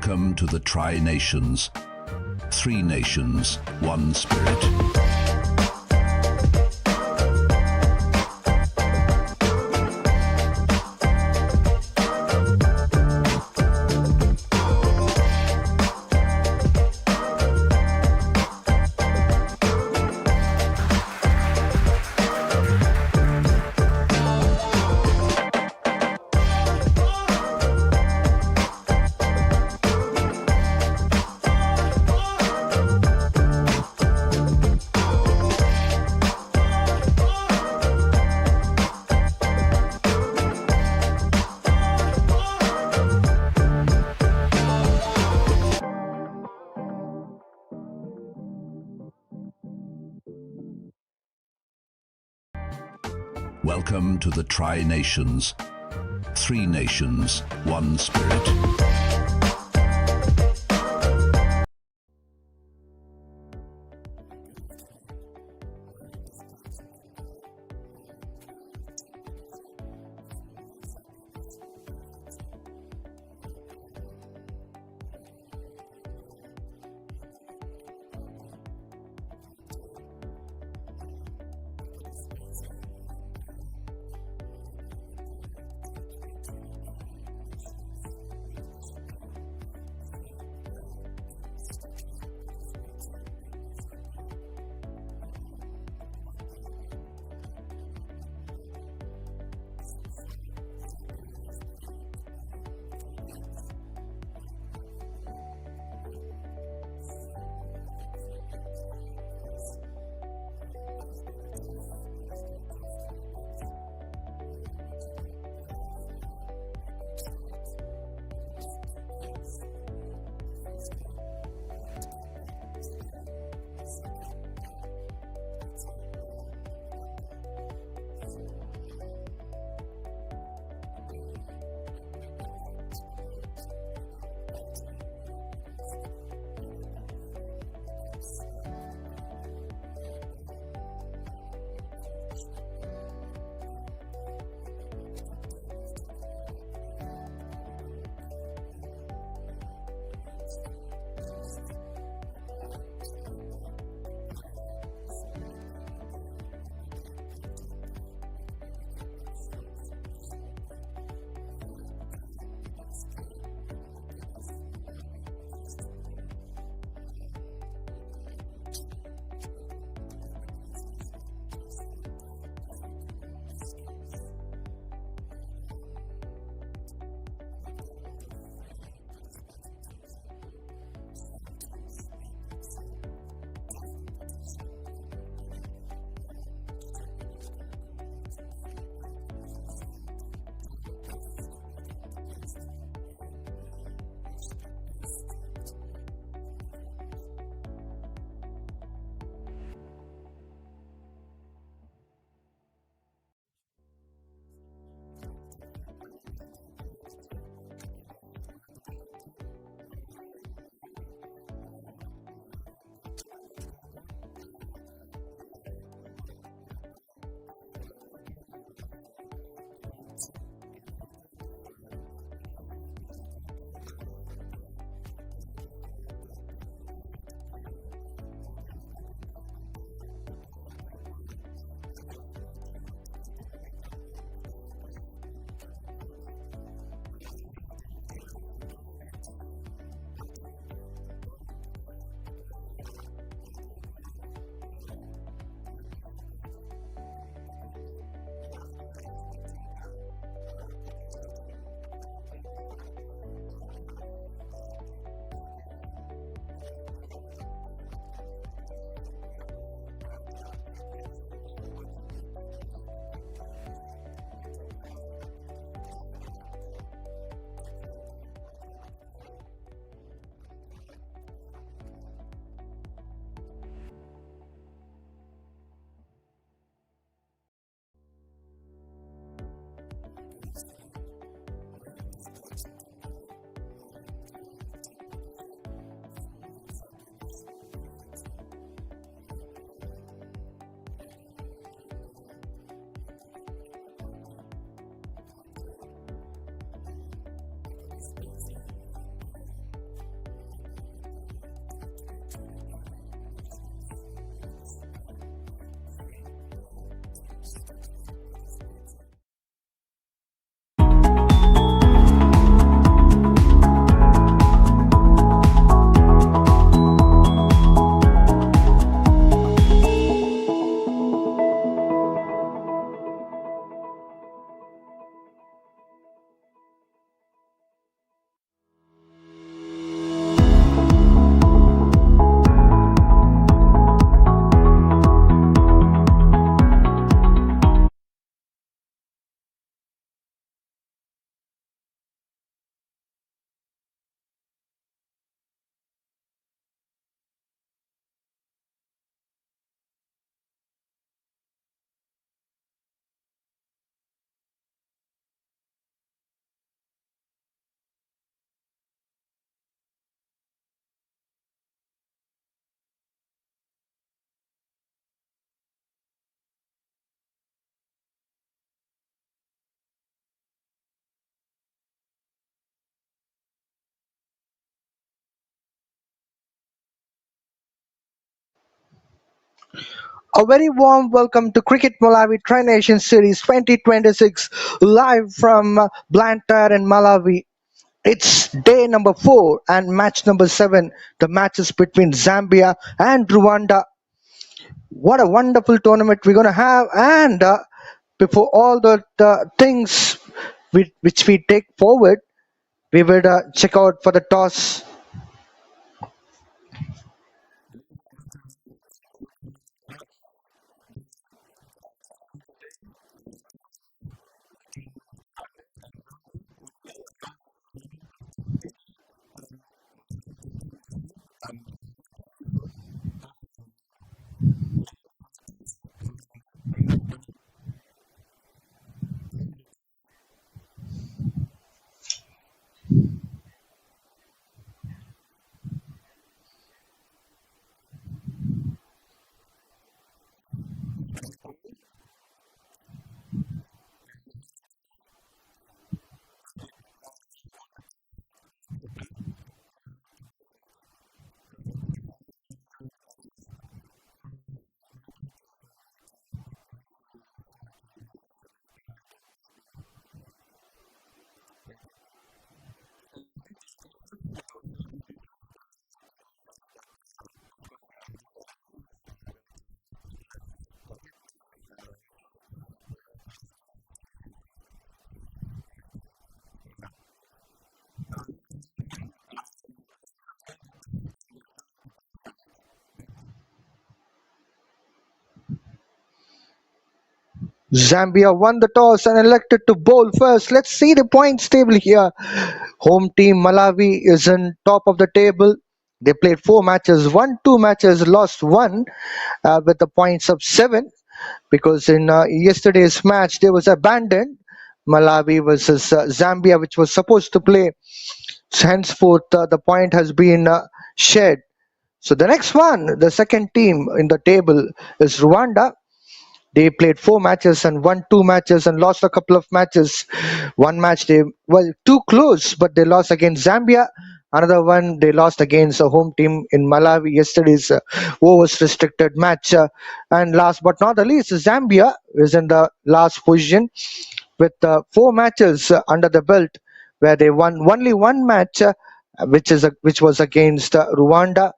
Welcome to the Tri-Nations. 3 nations, 1 spirit. Welcome to the Tri-Nations. 3 nations, 1 spirit. A very warm welcome to Cricket Malawi Tri Nation Series 2026 live from Blantyre in Malawi. It's day number 4 and match number 7. The matches between Zambia and Rwanda. What a wonderful tournament we're going to have. And before all the things which we take forward, we will check out for the toss. Zambia won the toss and elected to bowl first. Let's see the points table here. Home team Malawi is in top of the table. They played 4 matches, won 2 matches, lost one with the points of 7 because in yesterday's match they was abandoned. Malawi versus Zambia, which was supposed to play. Henceforth, the point has been shared. So the next one, the second team in the table is Rwanda. They played 4 matches and won 2 matches and lost a couple of matches. One match they well too close, but they lost against Zambia. Another one they lost against a home team in Malawi yesterday's overs restricted match. And last but not the least, Zambia is in the last position with 4 matches under the belt, where they won only one match, which was against Rwanda,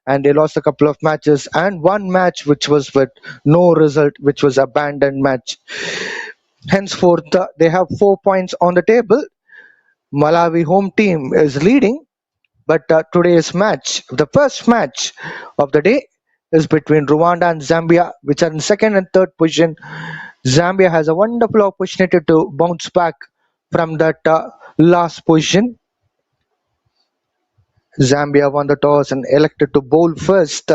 and they lost a couple of matches, and one match which was with no result, which was abandoned match. Henceforth, they have 4 points on the table. Malawi home team is leading, but today's match, the first match of the day, is between Rwanda and Zambia, which are in second and third position. Zambia has a wonderful opportunity to bounce back from that last position. Zambia won the toss and elected to bowl first.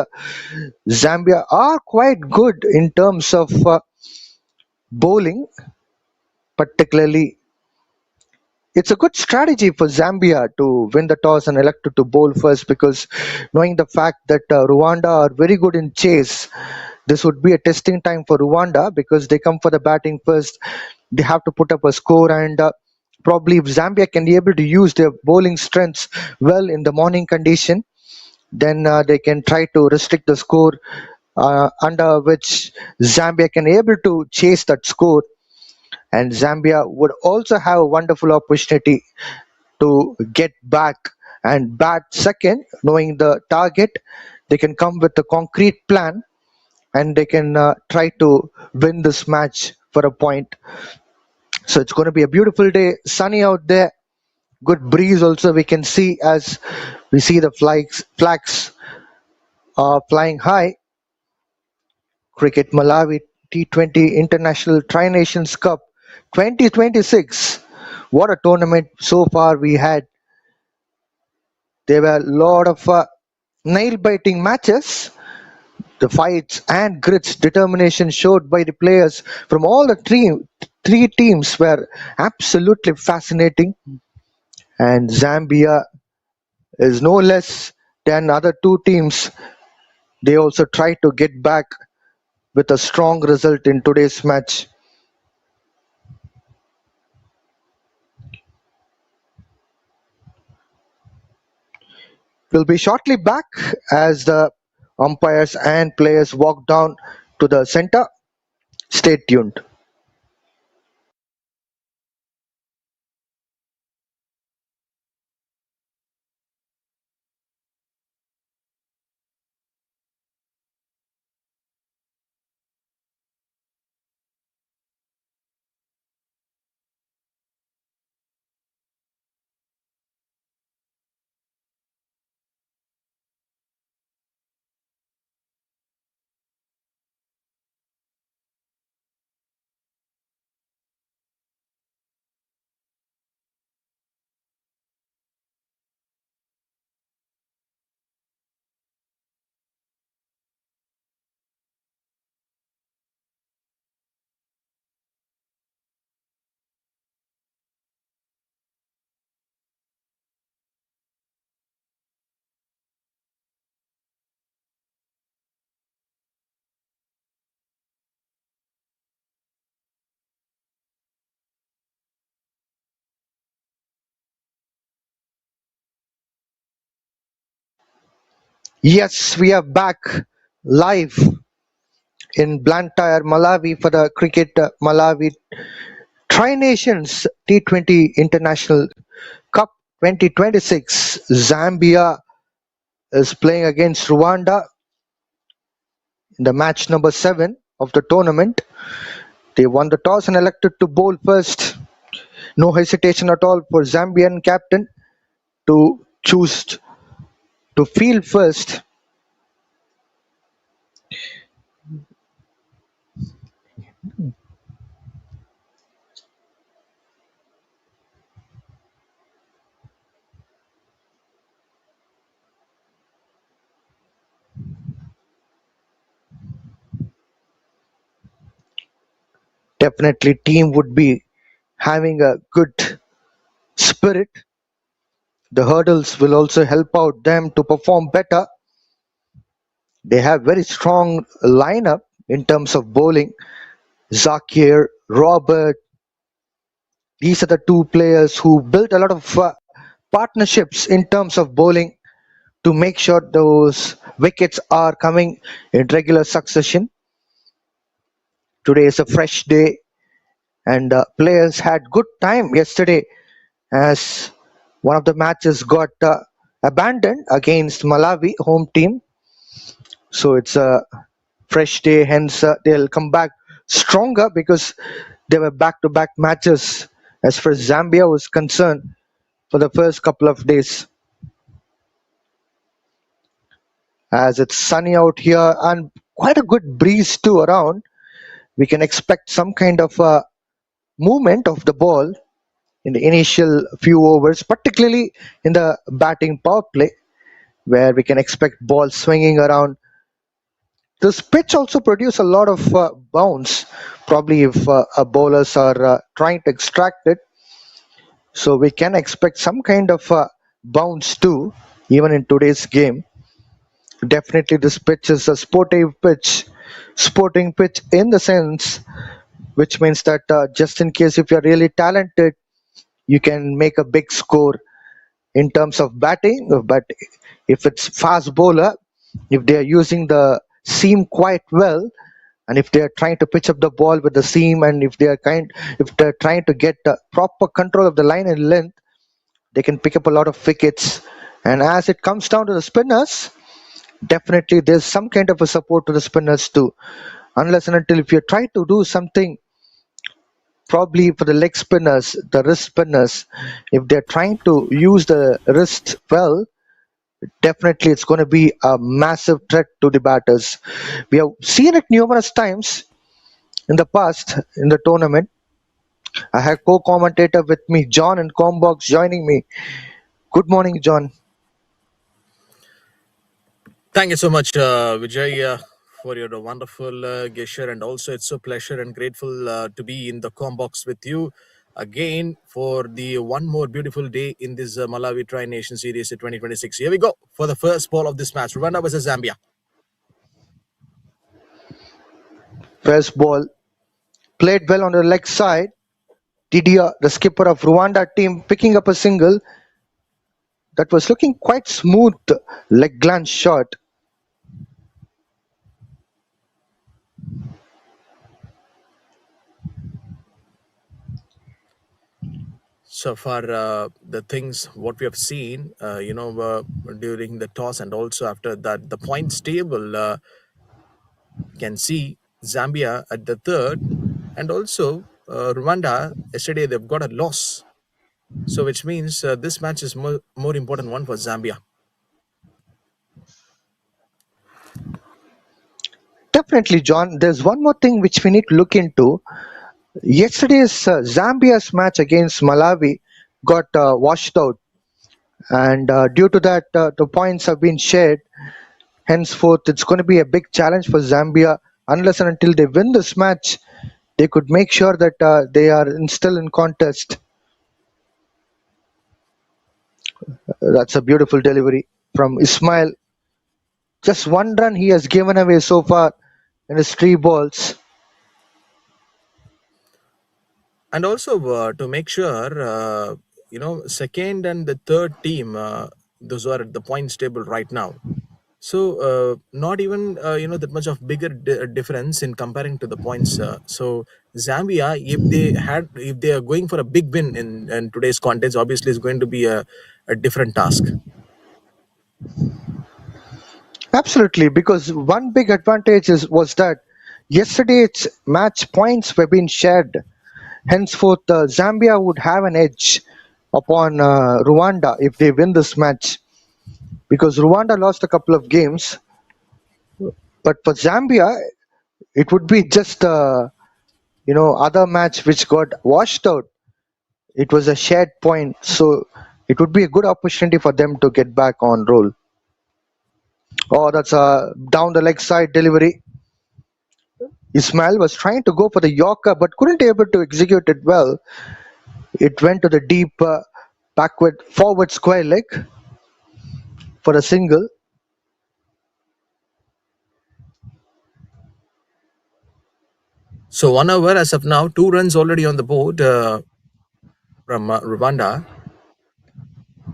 Zambia are quite good in terms of bowling, particularly. It's a good strategy for Zambia to win the toss and elected to bowl first, because knowing the fact that Rwanda are very good in chase, this would be a testing time for Rwanda because they come for the batting first. They have to put up a score, and probably if Zambia can be able to use their bowling strengths well in the morning condition, then they can try to restrict the score, under which Zambia can able to chase that score, and Zambia would also have a wonderful opportunity to get back and bat second, knowing the target. They can come with a concrete plan, and they can try to win this match for a point. So it's going to be a beautiful day, sunny out there, good breeze also we can see as we see the flags flying high. Cricket Malawi T20 International Tri Nations Cup 2026. What a tournament so far we had. There were a lot of nail biting matches. The fights and grits determination showed by the players from all the three teams were absolutely fascinating. And Zambia is no less than other two teams. They also tried to get back with a strong result in today's match. We'll be shortly back as the umpires and players walk down to the center. Stay tuned. Yes, we are back live in Blantyre, Malawi for the Cricket Malawi Tri Nations T20 International Cup 2026. Zambia is playing against Rwanda in the match number 7 of the tournament. They won the toss and elected to bowl first. No hesitation at all for Zambian captain to choose to field first. Definitely team would be having a good spirit. The hurdles will also help out them to perform better. They have very strong lineup in terms of bowling. Zakir, Robert, these are the two players who built a lot of partnerships in terms of bowling to make sure those wickets are coming in regular succession. Today is a fresh day and players had good time yesterday as one of the matches got abandoned against Malawi home team. So it's a fresh day, hence they'll come back stronger because they were back-to-back matches as far as Zambia was concerned for the first couple of days. As it's sunny out here and quite a good breeze too around, we can expect some kind of movement of the ball in the initial few overs, particularly in the batting power play, where we can expect ball swinging around. This pitch also produce a lot of bounce, probably if bowlers are trying to extract it. So we can expect some kind of bounce too, even in today's game. Definitely, this pitch is a sporting pitch in the sense, which means that just in case if you're really talented, you can make a big score in terms of batting. But if it's fast bowler, if they are using the seam quite well, and if they are trying to pitch up the ball with the seam, and if they're trying to get proper control of the line and length, they can pick up a lot of wickets. And as it comes down to the spinners, definitely there's some kind of a support to the spinners too. Unless and until if you try to do something, probably for the leg spinners, the wrist spinners, if they're trying to use the wrist well, definitely it's going to be a massive threat to the batters. We have seen it numerous times in the past in the tournament. I have co-commentator with me, John and Combox joining me. Good morning, John. Thank you so much, Vijay, for your wonderful gesture. And also, it's a pleasure and grateful to be in the Combox with you again for the one more beautiful day in this Malawi Tri Nation Series 2026. Here we go for the first ball of this match. Rwanda versus Zambia. First ball played well on the leg side. Didier, the skipper of Rwanda team, picking up a single that was looking quite smooth leg glance shot. so far the things what we have seen, during the toss and also after that the points table, you can see Zambia at the third, and also Rwanda yesterday they've got a loss. So which means this match is more important one for Zambia. Definitely, John. There's one more thing which we need to look into. Yesterday's Zambia's match against Malawi got washed out, and due to that, the points have been shared. Henceforth, it's going to be a big challenge for Zambia. Unless and until they win this match, they could make sure that they are still in contest. That's a beautiful delivery from Ismail. Just one run he has given away so far in his three balls. And also to make sure, second and the third team, those are at the points table right now. So not even that much of bigger difference in comparing to the points. So Zambia, if they are going for a big win in today's contest, obviously it's going to be a different task. Absolutely, because one big advantage was that yesterday's match points were being shared. Henceforth, Zambia would have an edge upon Rwanda if they win this match, because Rwanda lost a couple of games. But for Zambia, it would be just other match which got washed out. It was a shared point, so it would be a good opportunity for them to get back on roll. Oh, that's a down the leg side delivery. Ismail was trying to go for the Yorker but couldn't able to execute it well. It went to the deep backward forward square leg for a single. So 1 hour as of now, 2 runs already on the board from Rwanda.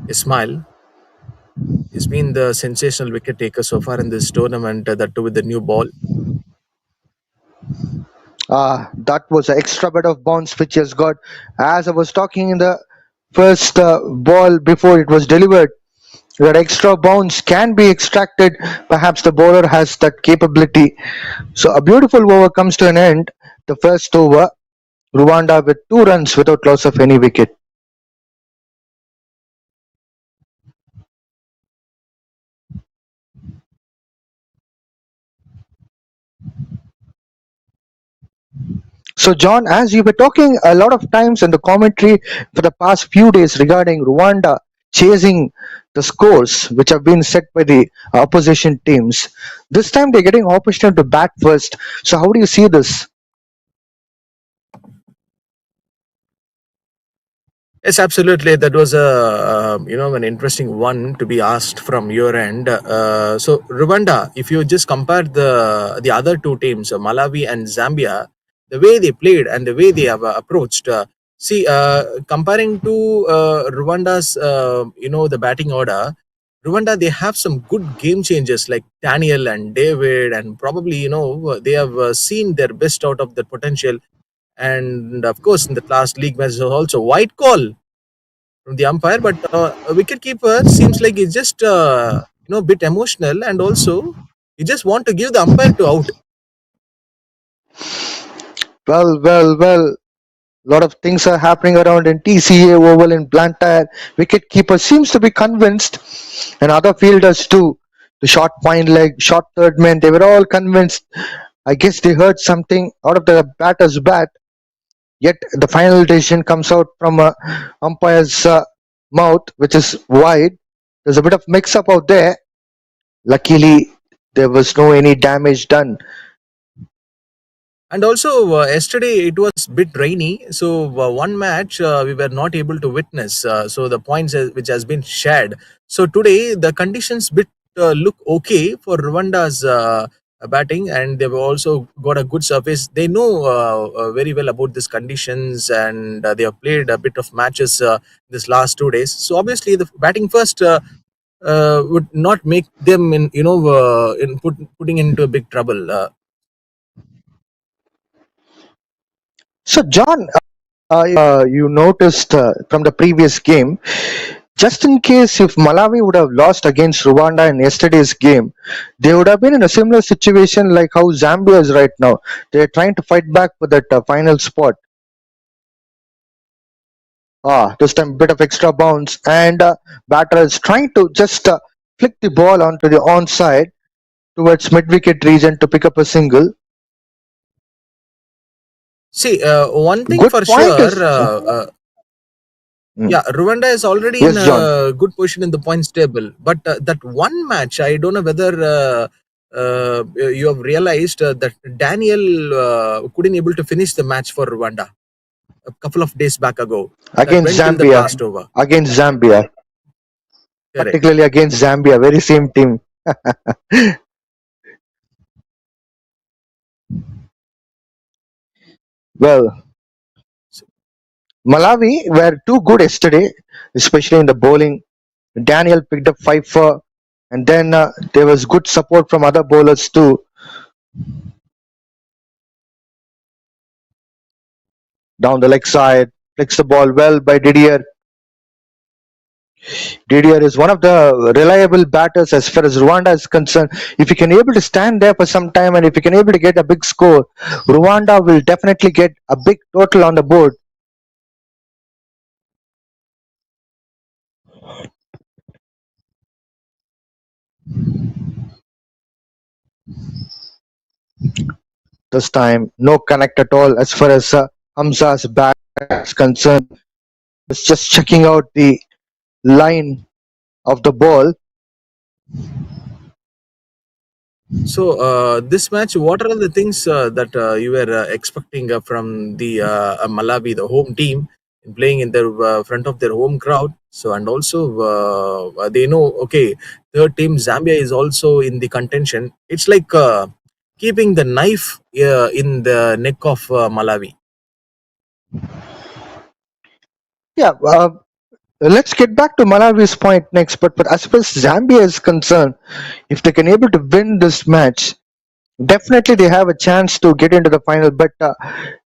Ismail has been the sensational wicket taker so far in this tournament, that too with the new ball. That was an extra bit of bounce which he has got. As I was talking in the first ball before it was delivered, that extra bounce can be extracted. Perhaps the bowler has that capability. So a beautiful over comes to an end. The first over, Rwanda with 2 runs without loss of any wicket. So, John, as you were talking a lot of times in the commentary for the past few days regarding Rwanda chasing the scores which have been set by the opposition teams, this time they're getting opportunity to bat first. So, how do you see this? Yes, absolutely. That was an interesting one to be asked from your end. So Rwanda, if you just compare the other two teams, Malawi and Zambia, the way they played and the way they have approached. Comparing to Rwanda's, the batting order, Rwanda they have some good game changers like Daniel and David, and probably they have seen their best out of their potential. And of course, in the last league match, was also white call from the umpire, but a wicket keeper seems like he's just a bit emotional, and also he just want to give the umpire to out. Well. A lot of things are happening around in TCA Oval in Blantyre. Wicketkeeper seems to be convinced, and other fielders too. The short point leg, short third man, they were all convinced. I guess they heard something out of the batter's bat. Yet the final decision comes out from a umpire's mouth, which is wide. There's a bit of mix-up out there. Luckily, there was no any damage done. And also yesterday it was bit rainy, so one match we were not able to witness. So the points which has been shared. So today the conditions bit look okay for Rwanda's batting, and they've also got a good surface. They know very well about these conditions, and they have played a bit of matches this last 2 days. So obviously the batting first would not make them putting into a big trouble. So, John, You noticed from the previous game, just in case if Malawi would have lost against Rwanda in yesterday's game, they would have been in a similar situation like how Zambia is right now. They're trying to fight back for that final spot. This time bit of extra bounce, and batter is trying to just flick the ball onto the onside towards mid-wicket region to pick up a single. See, one thing Good for point sure, is yeah, Rwanda is already in yes, John. a good position in the points table. But that one match, I don't know whether you have realized that Daniel couldn't able to finish the match for Rwanda a couple of days back ago. That Against went till the Zambia, last over. against Zambia, Correct. particularly against Zambia, very same team. Well, Malawi were too good yesterday, especially in the bowling. Daniel picked up 5 for, and then there was good support from other bowlers too. Down the leg side, flicks the ball well by Didier. Didier is one of the reliable batters as far as Rwanda is concerned. If he can able to stand there for some time and if he can able to get a big score, Rwanda will definitely get a big total on the board. This time, no connect at all as far as Hamza's bat is concerned. It's just checking out the line of the ball. So this match, what are the things that you were expecting from the Malawi, the home team, in playing in their front of their home crowd? So and also they know, okay, third team Zambia is also in the contention. It's like keeping the knife in the neck of Malawi. Yeah, let's get back to Malawi's point next. But as far as Zambia is concerned, if they can able to win this match, definitely they have a chance to get into the final. But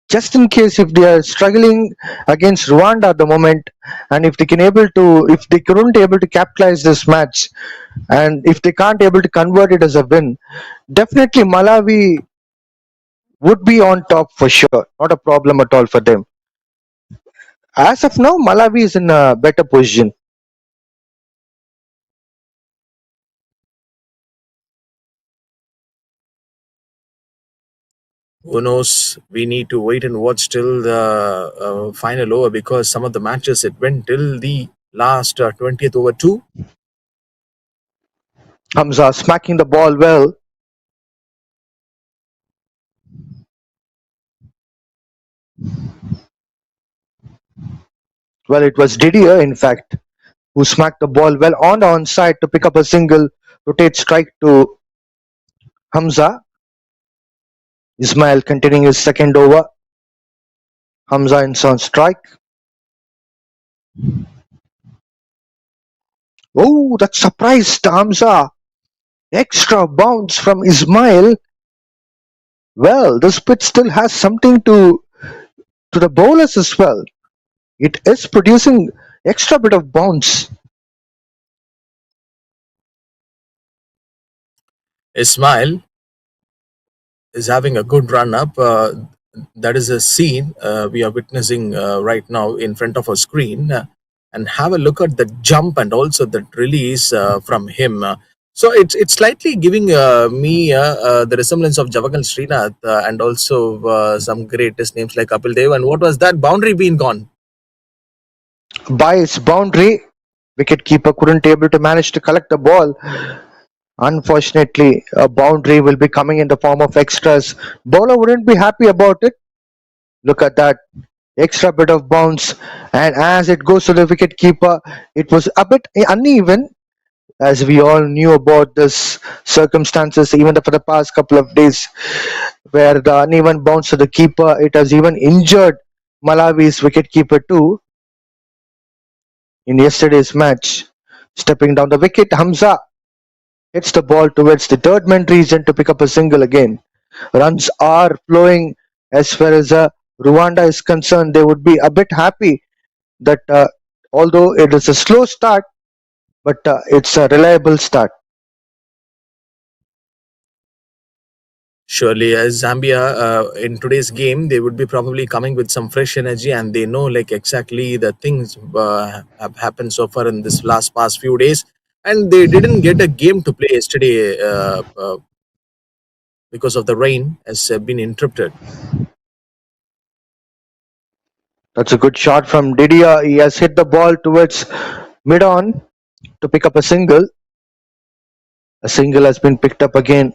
just in case if they are struggling against Rwanda at the moment, and if they can able to, if they couldn't able to capitalize this match, and if they can't able to convert it as a win, definitely Malawi would be on top for sure. Not a problem at all for them. As of now, Malawi is in a better position. Who knows? We need to wait and watch till the final over, because some of the matches it went till the last 20th over two. Hamza smacking the ball well. Well, it was Didier, in fact, who smacked the ball well on the onside to pick up a single, rotate strike to Hamza. Ismail continuing his second over. Hamza in on strike. Oh, that surprised Hamza. Extra bounce from Ismail. Well, this pitch still has something to the bowlers as well. It is producing extra bit of bounce. Ismail is having a good run up. That is a scene we are witnessing right now in front of our screen. And have a look at the jump and also the release from him. So it's slightly giving me the resemblance of Javagal Srinath and also some greatest names like Kapil Dev. And what was that? Boundary being gone. By its boundary, wicketkeeper couldn't able to manage to collect the ball. Unfortunately, a boundary will be coming in the form of extras. Bowler wouldn't be happy about it. Look at that. Extra bit of bounce. And as it goes to the wicket keeper, it was a bit uneven. As we all knew about this circumstances, even for the past couple of days, where the uneven bounce to the keeper, it has even injured Malawi's wicketkeeper too in yesterday's match. Stepping down the wicket, Hamza hits the ball towards the third man region to pick up a single again. Runs are flowing as far as Rwanda is concerned, they would be a bit happy that although it is a slow start, but it's a reliable start. Surely, as Zambia in today's game, they would be probably coming with some fresh energy, and they know like exactly the things have happened so far in this last past few days, and they didn't get a game to play yesterday because of the rain has been interrupted. That's a good shot from Didier. He has hit the ball towards mid on to pick up a single. A single has been picked up again.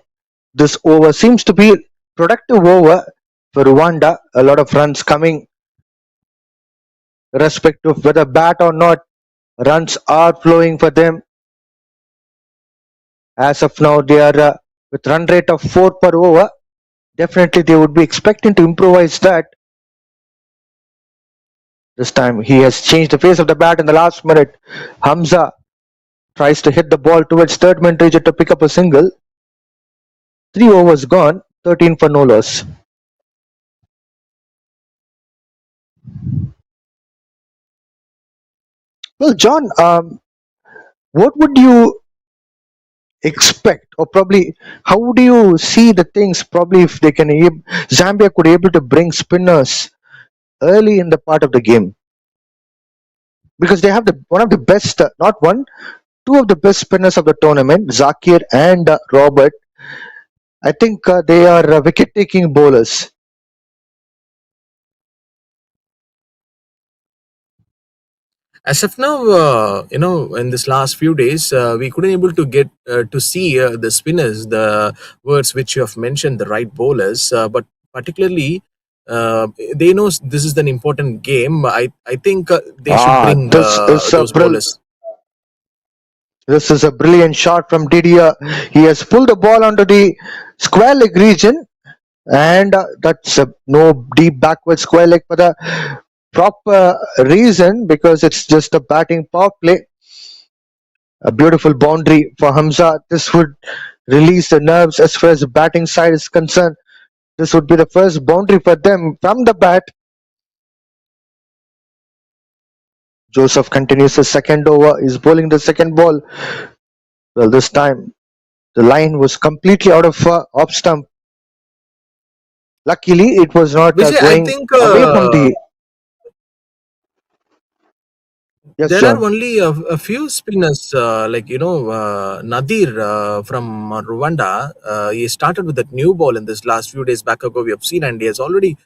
This over seems to be productive over for Rwanda. A lot of runs coming, irrespective of whether bat or not. Runs are flowing for them. As of now, they are with run rate of 4 per over. Definitely, they would be expecting to improvise that. This time, he has changed the face of the bat in the last minute. Hamza tries to hit the ball towards third man region to pick up a single. 3 overs gone, 13 for no loss. Well, John, what would you expect, or probably how do you see the things? Probably if they can, Zambia could able to bring spinners early in the part of the game because they have the one of the best, not one, two of the best spinners of the tournament, Zakir and Robert. I think they are wicket-taking bowlers. As of now, in this last few days, we couldn't able to get to see the spinners, the words which you have mentioned, the right bowlers, but particularly they know this is an important game. I think they should Ah, bring those bowlers. this is a brilliant shot from Didier. He has pulled the ball onto the square leg region, and that's a no deep backward square leg for the proper reason because it's just a batting power play. A beautiful boundary for Hamza. This would release the nerves as far as the batting side is concerned. This would be the first boundary for them from the bat. Joseph continues the second over. He's bowling the second ball. Well, this time the line was completely out of off stump. Luckily, it was not Vijay, I going think away from the. Yes, there are John. only a few spinners, like Nadir from Rwanda. He started with that new ball in this last few days back ago. We have seen, and he has already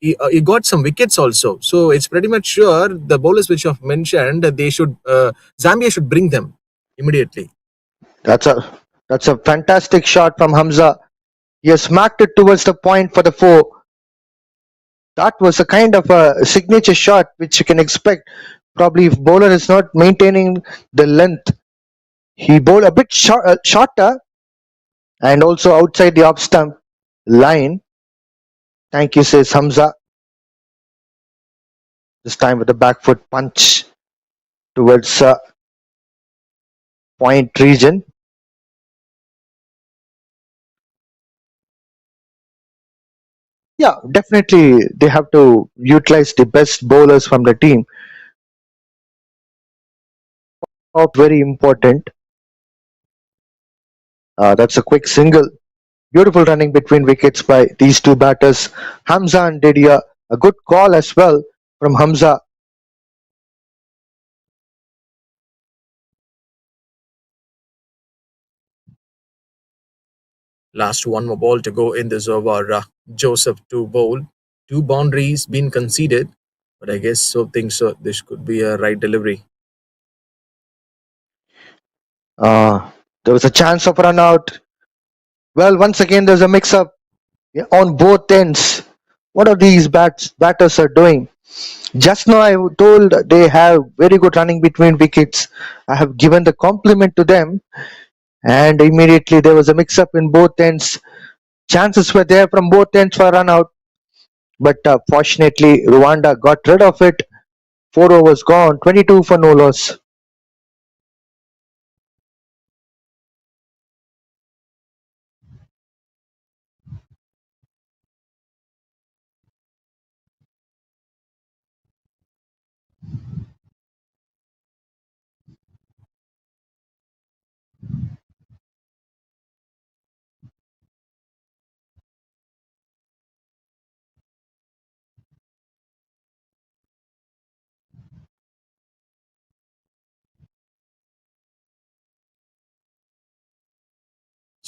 he got some wickets also. So it's pretty much sure the bowlers which you have mentioned, they should Zambia should bring them immediately. That's a that's a fantastic shot from Hamza. He has smacked it towards the point for the four. That was a kind of a signature shot which you can expect. Probably if bowler is not maintaining the length, he bowled a bit shorter and also outside the off stump line. Thank you, says Hamza. This time with the back foot punch towards point region. Yeah, definitely they have to utilize the best bowlers from the team. Very important. That's a quick single. Beautiful running between wickets by these two batters, Hamza and Didier. A good call as well from Hamza. Last one more ball to go in this over. Joseph to bowl. Two boundaries been conceded, but I guess so. Think so. This could be a right delivery. Uh, there was a chance of run out. Well, once again, there's a mix up on both ends. What are these batters are doing? Just now, I told they have very good running between wickets. I have given the compliment to them, and immediately there was a mix up in both ends. Chances were there from both ends for a run out, but fortunately, Rwanda got rid of it. 4 overs gone, 22 for no loss.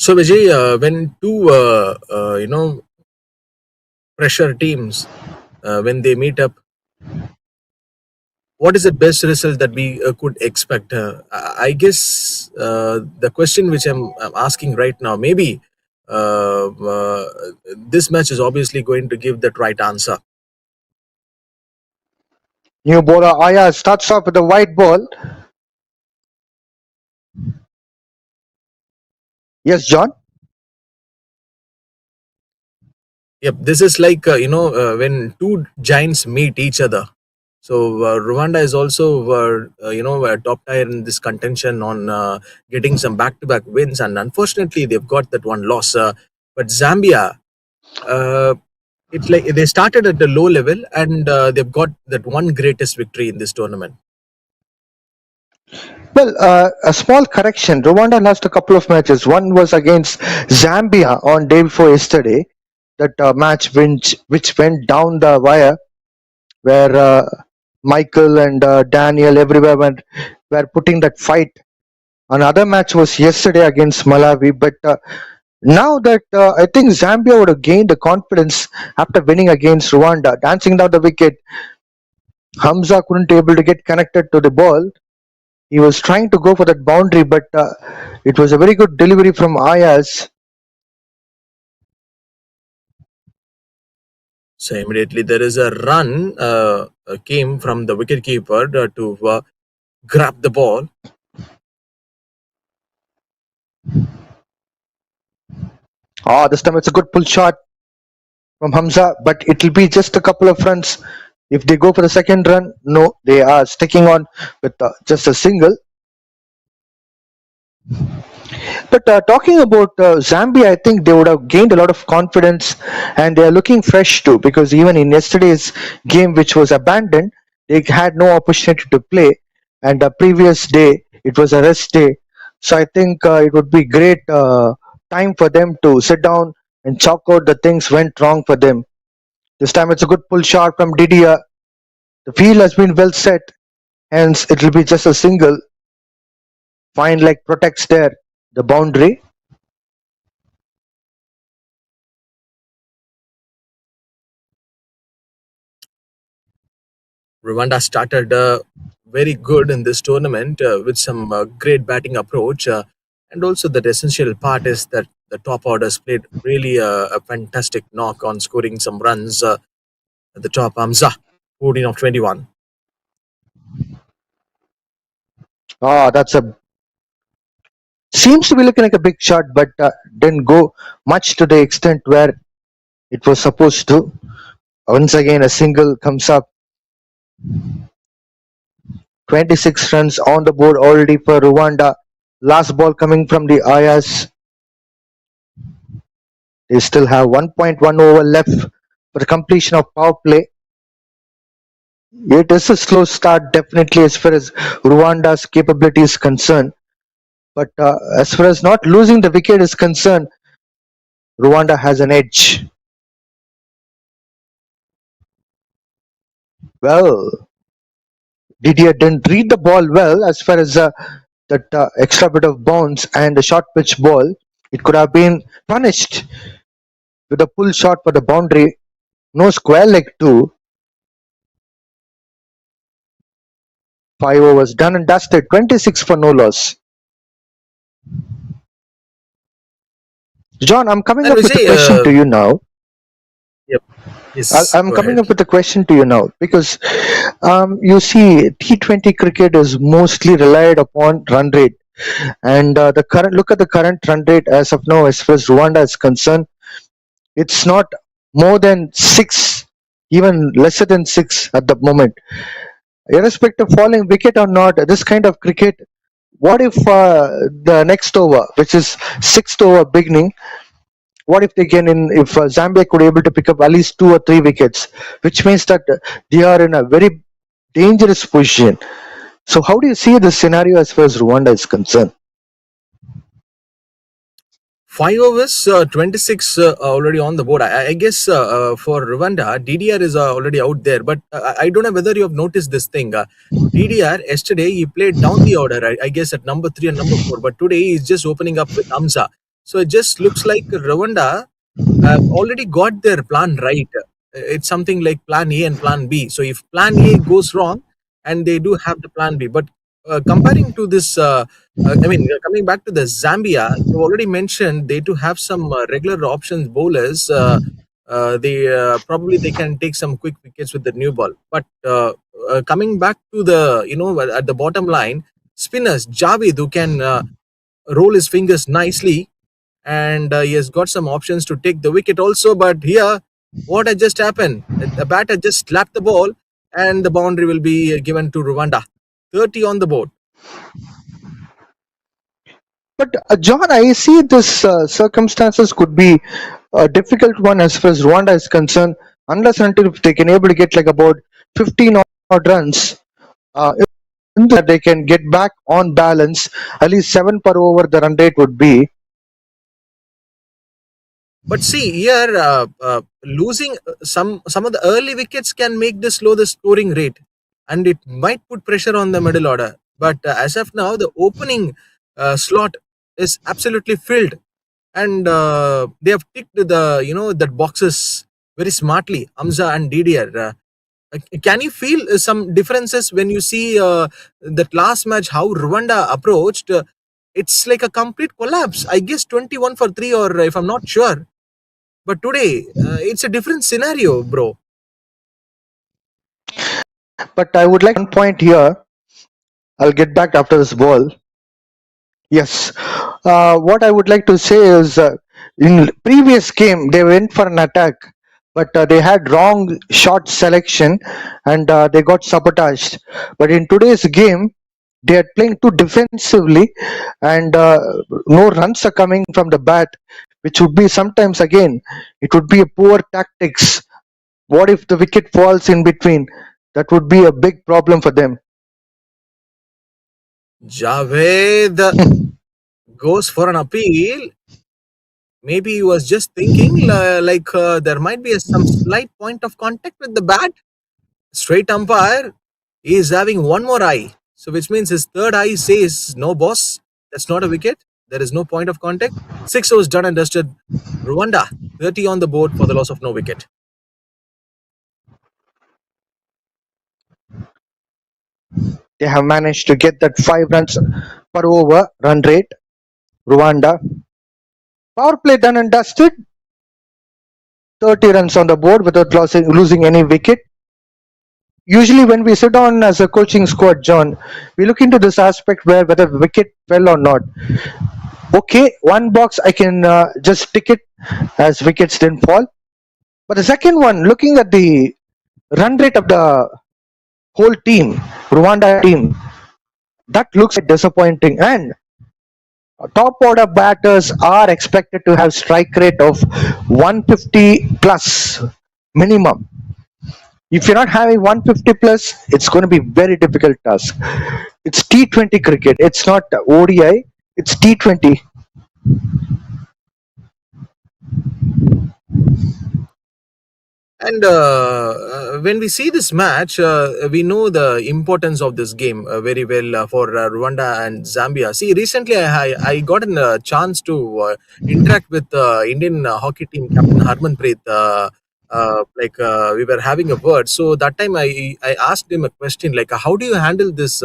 So Vijay, when two pressure teams when they meet up, what is the best result that we could expect? I guess the question which I'm asking right now, maybe this match is obviously going to give that right answer. New bowler Aya starts off with a white ball. Yes, John. Yep, this is like when two giants meet each other. So Rwanda is also top tier in this contention on getting some back-to-back wins, and unfortunately they've got that one loss. But Zambia, uh, it's like they started at a low level and they've got that one greatest victory in this tournament. Well, a small correction. Rwanda lost a couple of matches. One was against Zambia on day before yesterday. That match which went down the wire, where Michael and Daniel everywhere were putting that fight. Another match was yesterday against Malawi, but now that I think Zambia would have gained the confidence after winning against Rwanda, dancing down the wicket. Hamza couldn't able to get connected to the ball. He was trying to go for that boundary, but it was a very good delivery from Ayaz. So immediately there is a run came from the wicketkeeper to grab the ball. This time it's a good pull shot from Hamza, but it'll be just a couple of runs. If they go for the second run, no, they are sticking on with just a single. But talking about Zambia, I think they would have gained a lot of confidence and they are looking fresh too, because even in yesterday's game, which was abandoned, they had no opportunity to play. And the previous day, it was a rest day. So I think it would be great time for them to sit down and chalk out the things went wrong for them. This time it's a good pull shot from Didier. The field has been well set, hence it will be just a single. Fine leg protects there the boundary. Rwanda started very good in this tournament with some great batting approach. And also, the essential part is that the top orders played really a fantastic knock on scoring some runs at the top. Hamza, 14 of 21. That's a seems to be looking like a big shot, but didn't go much to the extent where it was supposed to. Once again, a single comes up. 26 runs on the board already for Rwanda. Last ball coming from the Ayas. They still have 1.1 over left for the completion of power play. It is a slow start, definitely, as far as Rwanda's capability is concerned. But as far as not losing the wicket is concerned, Rwanda has an edge. Well, Didier didn't read the ball well as far as that extra bit of bounce and the short pitch ball. It could have been punished with a pull shot for the boundary. No square leg too. 5 overs done and dusted. 26 for no loss. John, I'm coming And up with a Vijay, question to you now. yep, yes, I'm go coming ahead. up with a question to you now because you see, T20 cricket is mostly relied upon run rate, and the current look at the current run rate as of now, as far as Rwanda is concerned, it's not more than 6, even lesser than 6 at the moment. Irrespective of falling wicket or not, this kind of cricket. What if the next over, which is sixth over beginning, what if they can if Zambia could able to pick up at least 2 or 3 wickets, which means that they are in a very dangerous position. So how do you see this scenario as far as Rwanda is concerned? 5 overs, 26 already on the board. I guess for Rwanda, DDR is already out there. But I don't know whether you have noticed this thing. DDR, yesterday, he played down the order, I guess, at number 3 and number 4. But today, he's just opening up with Hamza. So it just looks like Rwanda have already got their plan right. It's something like plan A and plan B. So if plan A goes wrong, and they do have the plan B, but comparing to this, coming back to the Zambia, you already mentioned they do have some regular options bowlers. They probably they can take some quick wickets with the new ball. But coming back to the at the bottom line, spinners Javed who can roll his fingers nicely, and he has got some options to take the wicket also. But here, what had just happened? The batter just slapped the ball, and the boundary will be given to Rwanda. 30 on the board. But John, I see this circumstances could be a difficult one as far as Rwanda is concerned, unless and until if they can able to get like about 15 odd runs. In that they can get back on balance, at least 7 per over the run rate would be. But see here, losing some of the early wickets can make this slow the scoring rate, and it might put pressure on the middle order. But as of now, the opening slot is absolutely filled, and they have ticked the that boxes very smartly. Amza and Didier. Can you feel some differences when you see that last match how Rwanda approached? It's like a complete collapse. I guess 21 for 3, or if I'm not sure. But today, it's a different scenario, bro. But I would like one point here. I'll get back after this ball. Yes. What I would like to say is in previous game they went for an attack, but they had wrong shot selection and they got sabotaged. But in today's game, they are playing too defensively, and no runs are coming from the bat, which would be sometimes again it would be a poor tactics. What if the wicket falls in between? That would be a big problem for them. Javed goes for an appeal. Maybe he was just thinking there might be some slight point of contact with the bat. Straight umpire, he is having one more eye. So which means his third eye says, no boss, that's not a wicket. There is no point of contact. 6 overs done and dusted. Rwanda, 30 on the board for the loss of no wicket. They have managed to get that 5 runs per over run rate. Rwanda. Power play done and dusted. 30 runs on the board without losing any wicket. Usually when we sit on as a coaching squad, John, we look into this aspect where whether wicket fell or not. Okay, one box I can just tick it as wickets didn't fall. But the second one, looking at the run rate of the whole team, Rwanda team, that looks disappointing. And top order batters are expected to have strike rate of 150 plus minimum. If you're not having 150 plus, it's going to be very difficult task. It's T20 cricket. It's not ODI. It's T20. And when we see this match, we know the importance of this game very well for Rwanda and Zambia. See, recently I got a chance to interact with Indian hockey team captain Harmanpreet. We were having a word. So that time I asked him a question like, how do you handle this,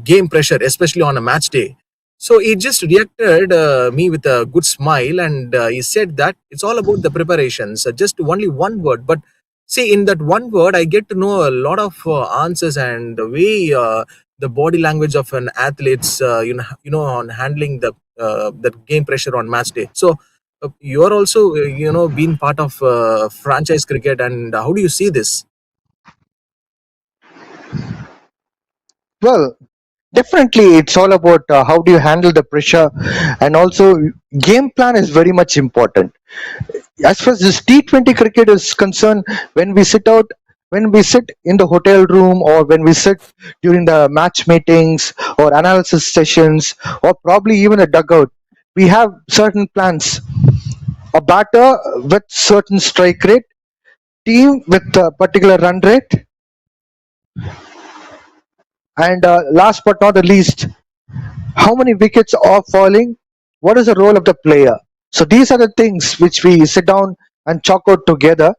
game pressure, especially on a match day? So he just reacted me with a good smile, and he said that it's all about the preparations. Just only one word, but see, in that one word, I get to know a lot of answers and the way the body language of an athlete's, on handling the that game pressure on match day. So you are also, being part of franchise cricket, and how do you see this? Well, definitely, it's all about how do you handle the pressure, and also game plan is very much important. As far as this T20 cricket is concerned, when we sit in the hotel room, or when we sit during the match meetings or analysis sessions, or probably even a dugout, we have certain plans. A batter with certain strike rate, team with a particular run rate, and last but not the least, how many wickets are falling, what is the role of the player. So these are the things which we sit down and chalk out together.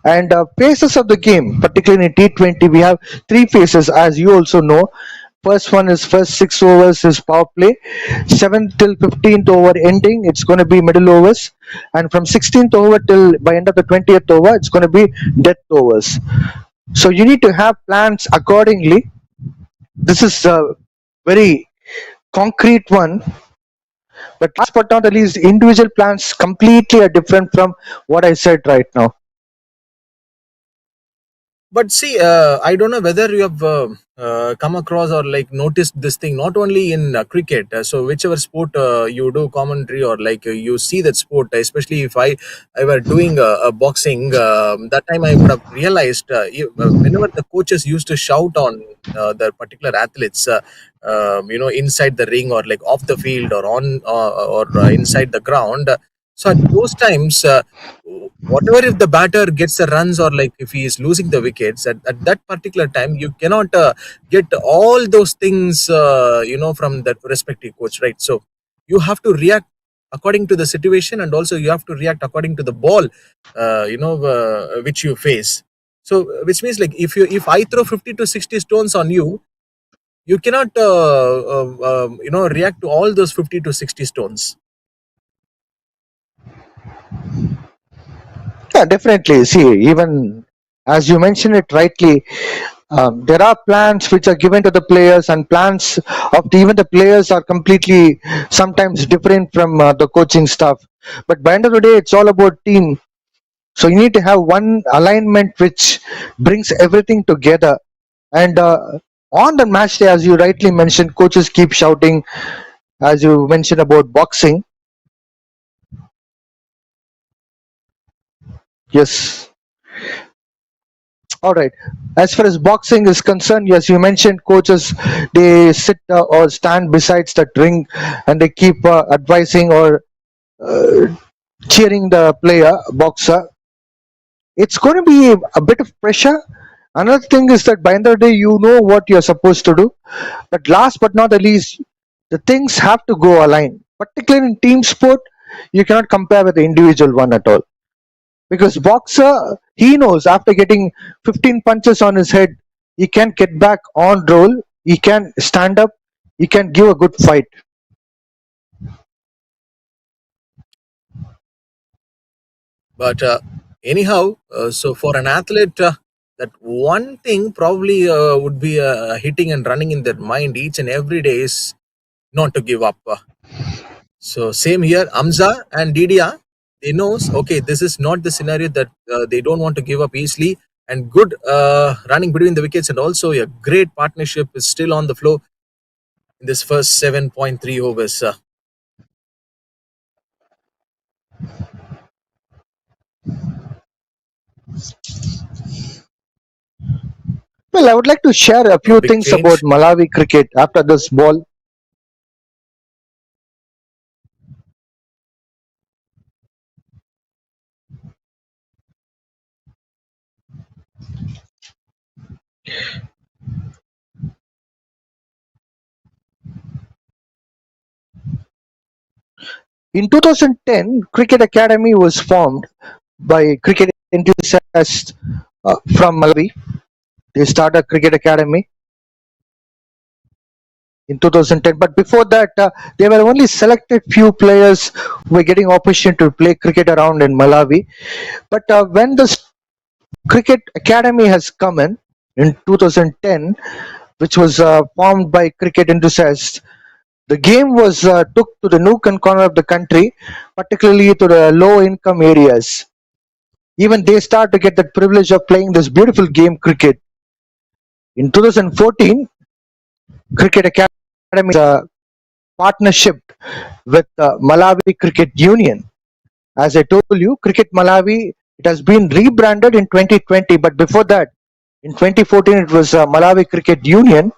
And phases of the game, particularly in T20, we have three phases, as you also know. First one is first 6 overs is power play. 7th till 15th over ending, it's going to be middle overs. And from 16th over till by end of the 20th over, it's going to be death overs. So you need to have plans accordingly. This is a very concrete one. But last but not the least, individual plans completely are different from what I said right now. But see, I don't know whether you have come across or like noticed this thing not only in cricket. So whichever sport you do commentary or like you see that sport, especially if I were doing a boxing, that time I would have realized whenever the coaches used to shout on the particular athletes, inside the ring or like off the field or on or inside the ground. So at those times, whatever if the batter gets the runs or like if he is losing the wickets at that particular time, you cannot get all those things from that respective coach, right? So you have to react according to the situation, and also you have to react according to the ball which you face. So which means like if I throw 50 to 60 stones on you, you cannot react to all those 50 to 60 stones. Yeah, definitely. See, even as you mentioned it rightly, there are plans which are given to the players, and plans of even the players are completely sometimes different from the coaching staff. But by end of the day, it's all about team. So you need to have one alignment which brings everything together. And on the match day, as you rightly mentioned, coaches keep shouting, as you mentioned about boxing. Yes. All right. As far as boxing is concerned, yes, you mentioned coaches, they sit or stand besides the ring and they keep advising or uh, cheering the player, boxer. It's going to be a bit of pressure. Another thing is that by the end of the day, you know what you're supposed to do. But last but not the least, the things have to go aligned. Particularly in team sport, you cannot compare with the individual one at all. Because boxer, he knows after getting 15 punches on his head, he can get back on roll, he can stand up, he can give a good fight. But anyhow, so for an athlete, that one thing probably would be hitting and running in their mind each and every day is not to give up. So same here, Amza and Didia, they knows, okay, this is not the scenario that they don't want to give up easily, and good running between the wickets, and also a great partnership is still on the flow in this first 7.3 overs. Well, I would like to share a A few big things about change. Malawi cricket after this ball. In 2010, Cricket Academy was formed by cricket enthusiasts from Malawi. They started a cricket academy in 2010, but before that, there were only selected few players who were getting opportunity to play cricket around in Malawi. But when the cricket academy has come in 2010, which was formed by cricket enthusiasts, the game was took to the nook and corner of the country, particularly to the low income areas. Even they start to get the privilege of playing this beautiful game, cricket. In 2014, Cricket Academy partnership with Malawi Cricket Union. As I told you, Cricket Malawi, it has been rebranded in 2020, but before that, in 2014, it was Malawi Cricket Union.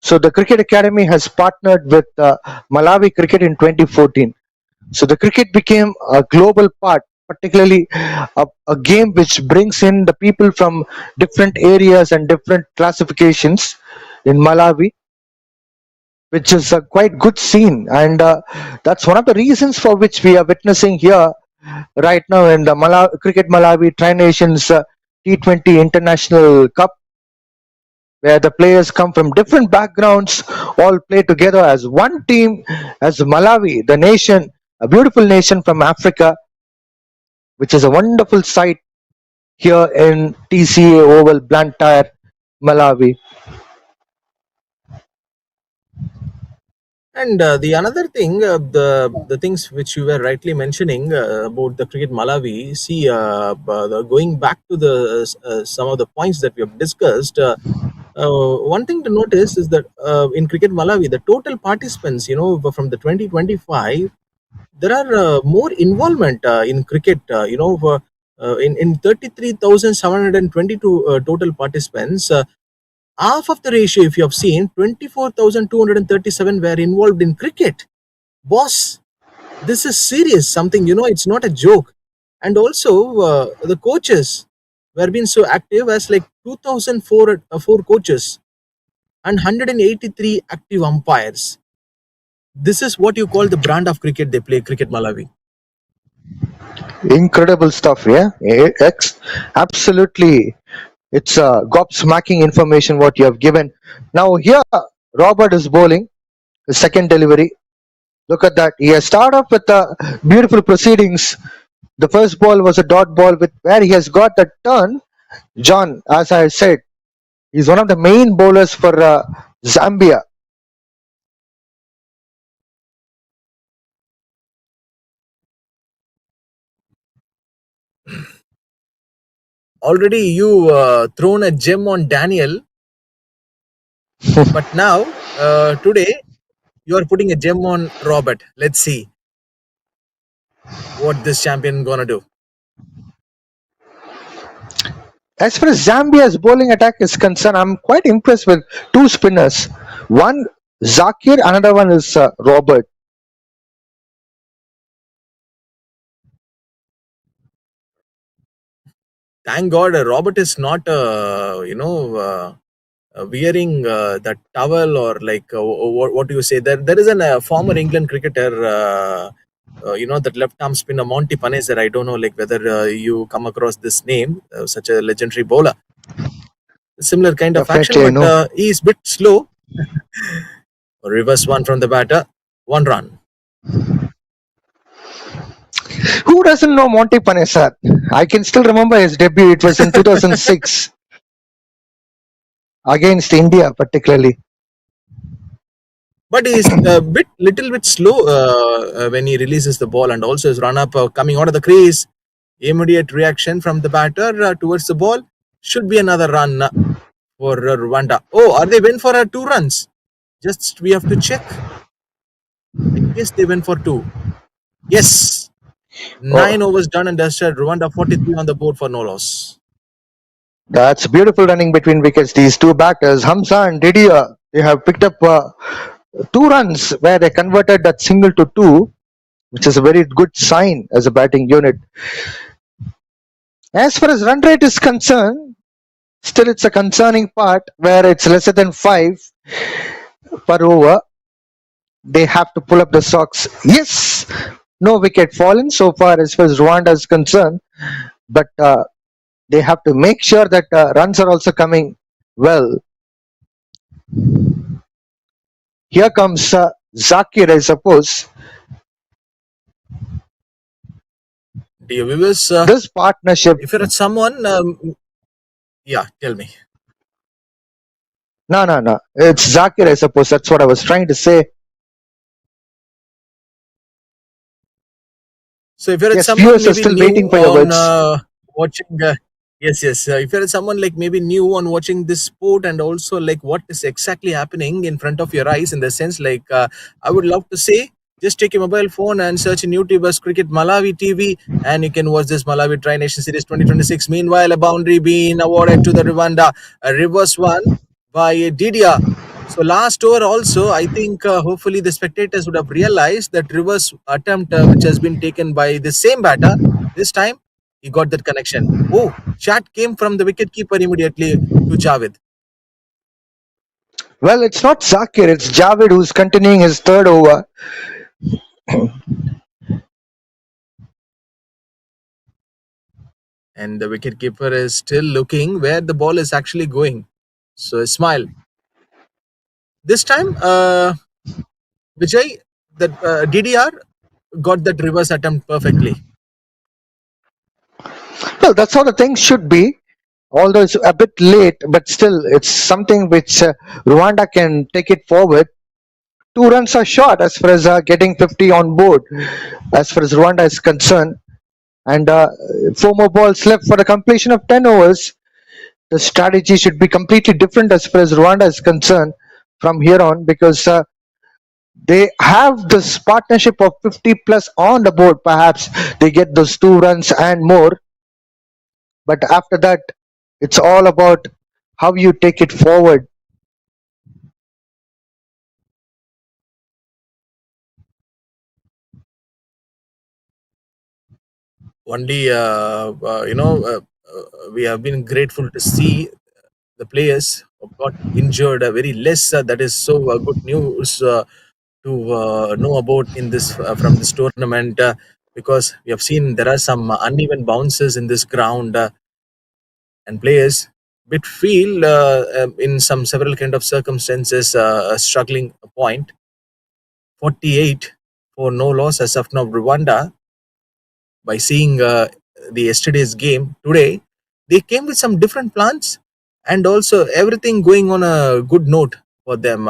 So the Cricket Academy has partnered with Malawi Cricket in 2014. So the cricket became a global part, particularly a game which brings in the people from different areas and different classifications in Malawi. which is a quite good scene, and that's one of the reasons for which we are witnessing here right now in the Cricket Malawi Tri Nations T20 International Cup, where the players come from different backgrounds, all play together as one team, as Malawi, the nation, a beautiful nation from Africa, which is a wonderful sight here in TCA Oval, Blantyre, Malawi. And the another thing, the things which you were rightly mentioning about the cricket Malawi. See, going back to the some of the points that we have discussed. One thing to notice is that in cricket Malawi, the total participants, from the 2025, there are more involvement in cricket. In 33,722 total participants. Half of the ratio, if you have seen, 24,237 were involved in cricket. Boss, this is serious. Something, it's not a joke. And also, the coaches were being so active as like 2,004 four coaches and 183 active umpires. This is what you call the brand of cricket they play, Cricket Malawi. Incredible stuff, yeah. Absolutely. It's gobsmacking information what you have given. Now here, Robert is bowling the second delivery. Look at that. He has started off with beautiful proceedings. The first ball was a dot ball with where he has got the turn. John, as I said, he's one of the main bowlers for Zambia. Already you thrown a gem on Daniel, but now today you are putting a gem on Robert. Let's see what this champion gonna do. As far as Zambia's bowling attack is concerned, I'm quite impressed with two spinners. One Zakir, another one is Robert. Thank God, Robert is not, wearing that towel or like what do you say? There is a former England cricketer, that left arm spinner Monty Paneser. I don't know like whether you come across this name, such a legendary bowler. Similar kind of action, Definitely, I but know. he is bit slow. Reverse one from the batter, 1 run. Who doesn't know Monty Panesar? I can still remember his debut. It was in 2006 against India, particularly. But he's a little bit slow when he releases the ball, and also his run up coming out of the crease. Immediate reaction from the batter towards the ball should be another run for Rwanda. Oh, are they win for 2 runs? Just we have to check. I guess they went for 2. Yes, 9 overs done and dusted. Rwanda 43 on the board for no loss. That's beautiful running between wickets. These two batters, Hamza and Didier, they have picked up 2 runs where they converted that single to 2, which is a very good sign as a batting unit. As far as run rate is concerned, still it's a concerning part where it's lesser than 5 per over. They have to pull up the socks. Yes, no wicket fallen so far as far as Rwanda is concerned, but they have to make sure that runs are also coming well. Here comes Zakir, I suppose. Dear viewers, This partnership. if you're at someone, yeah, tell me. No. It's Zakir, I suppose. That's what I was trying to say. So if you're at Yes, someone viewers are maybe still new waiting for your on words. watching, yes, if you're at someone like maybe new on watching this sport and also like what is exactly happening in front of your eyes, in the sense like I would love to say, just take your mobile phone and search in YouTube as Cricket Malawi TV, and you can watch this Malawi Tri Nation Series 2026. Meanwhile, a boundary being awarded to the Rwanda, a reverse one by Didier. So last over also, I think hopefully the spectators would have realized that reverse attempt which has been taken by the same batter. This time, he got that connection. Oh, shot came from the wicket keeper immediately to Javed. Well, it's not Zakir, it's Javed who's continuing his third over. And the wicketkeeper is still looking where the ball is actually going. So a smile. This time, Vijay, that DDR got that reverse attempt perfectly. Well, that's how the thing should be. Although it's a bit late, but still, it's something which Rwanda can take it forward. 2 runs are short as far as getting 50 on board, as far as Rwanda is concerned. And 4 more balls left for the completion of 10 overs. The strategy should be completely different as far as Rwanda is concerned from here on, because they have this partnership of 50 plus on the board. Perhaps they get those 2 runs and more, but after that, it's all about how you take it forward. Only, we have been grateful to see the players who got injured very less. That is so good news to know about in this from this tournament, because we have seen there are some uneven bounces in this ground, and players bit feel in some several kind of circumstances a struggling point. 48 for no loss as of now, Rwanda. By seeing the yesterday's game today, they came with some different plans, and also everything going on a good note for them.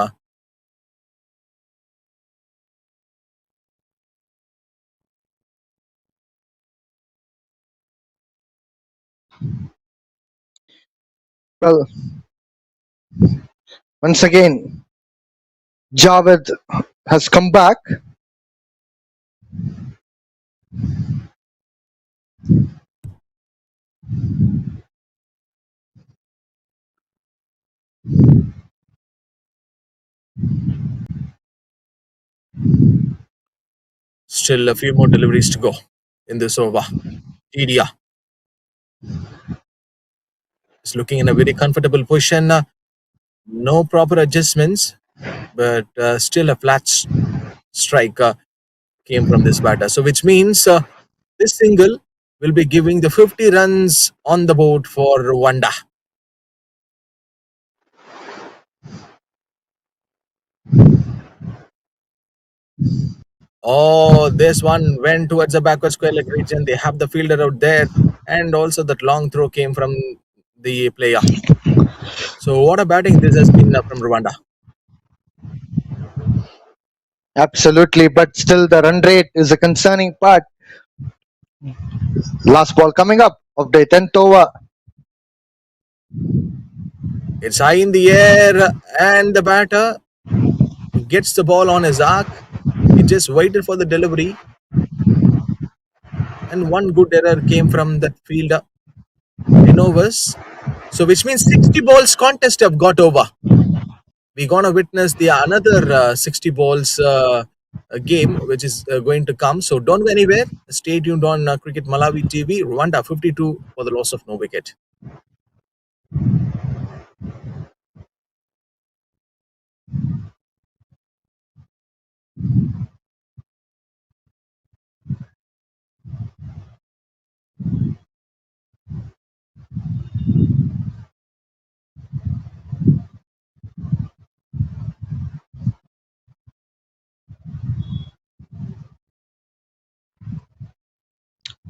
Well, once again, Javed has come back. Still a few more deliveries to go in this over. Idia is looking in a very comfortable position. No proper adjustments, but still a flat strike came from this batter. So, which means this single will be giving the 50 runs on the board for Rwanda. Oh, this one went towards the backward square leg region. They have the fielder out there, and also that long throw came from the player. So, what a batting this has been from Rwanda. Absolutely, but still the run rate is a concerning part. Last ball coming up of the 10th over. It's high in the air, and the batter gets the ball on his arc. He just waited for the delivery, and one good error came from that fielder. 10 overs. So, which means 60 balls contest have got over. We're gonna witness the another 60 balls game, which is going to come. So, don't go anywhere. Stay tuned on Cricket Malawi TV. Rwanda 52 for the loss of no wicket.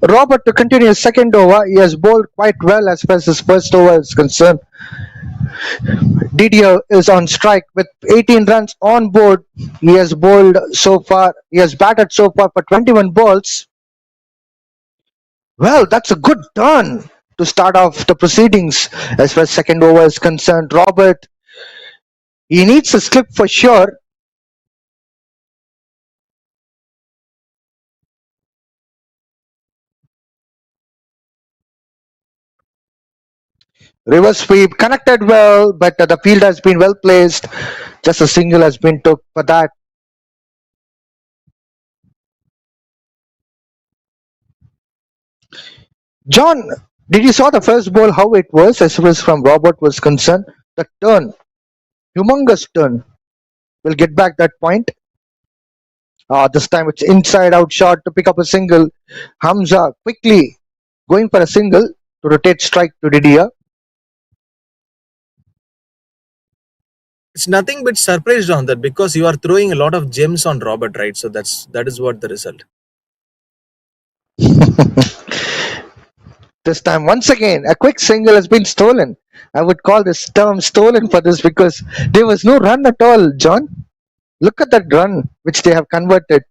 Robert to continue his second over. He has bowled quite well as far as his first over is concerned. Didier is on strike with 18 runs on board. He has bowled so far. He has batted so far for 21 balls. Well, that's a good turn to start off the proceedings as far as second over is concerned. Robert, he needs a slip for sure. Reverse sweep connected well, but the field has been well placed. Just a single has been took for that. John, did you saw the first ball how it was as far as from Robert was concerned? The turn. Humongous turn. We'll get back that point. This time it's inside out shot to pick up a single. Hamza quickly going for a single to rotate strike to Didier. It's nothing but surprised on that because you are throwing a lot of gems on Robert, right? So that is what the result. This time, once again, a quick single has been stolen. I would call this term stolen for this because there was no run at all, John. Look at that run which they have converted.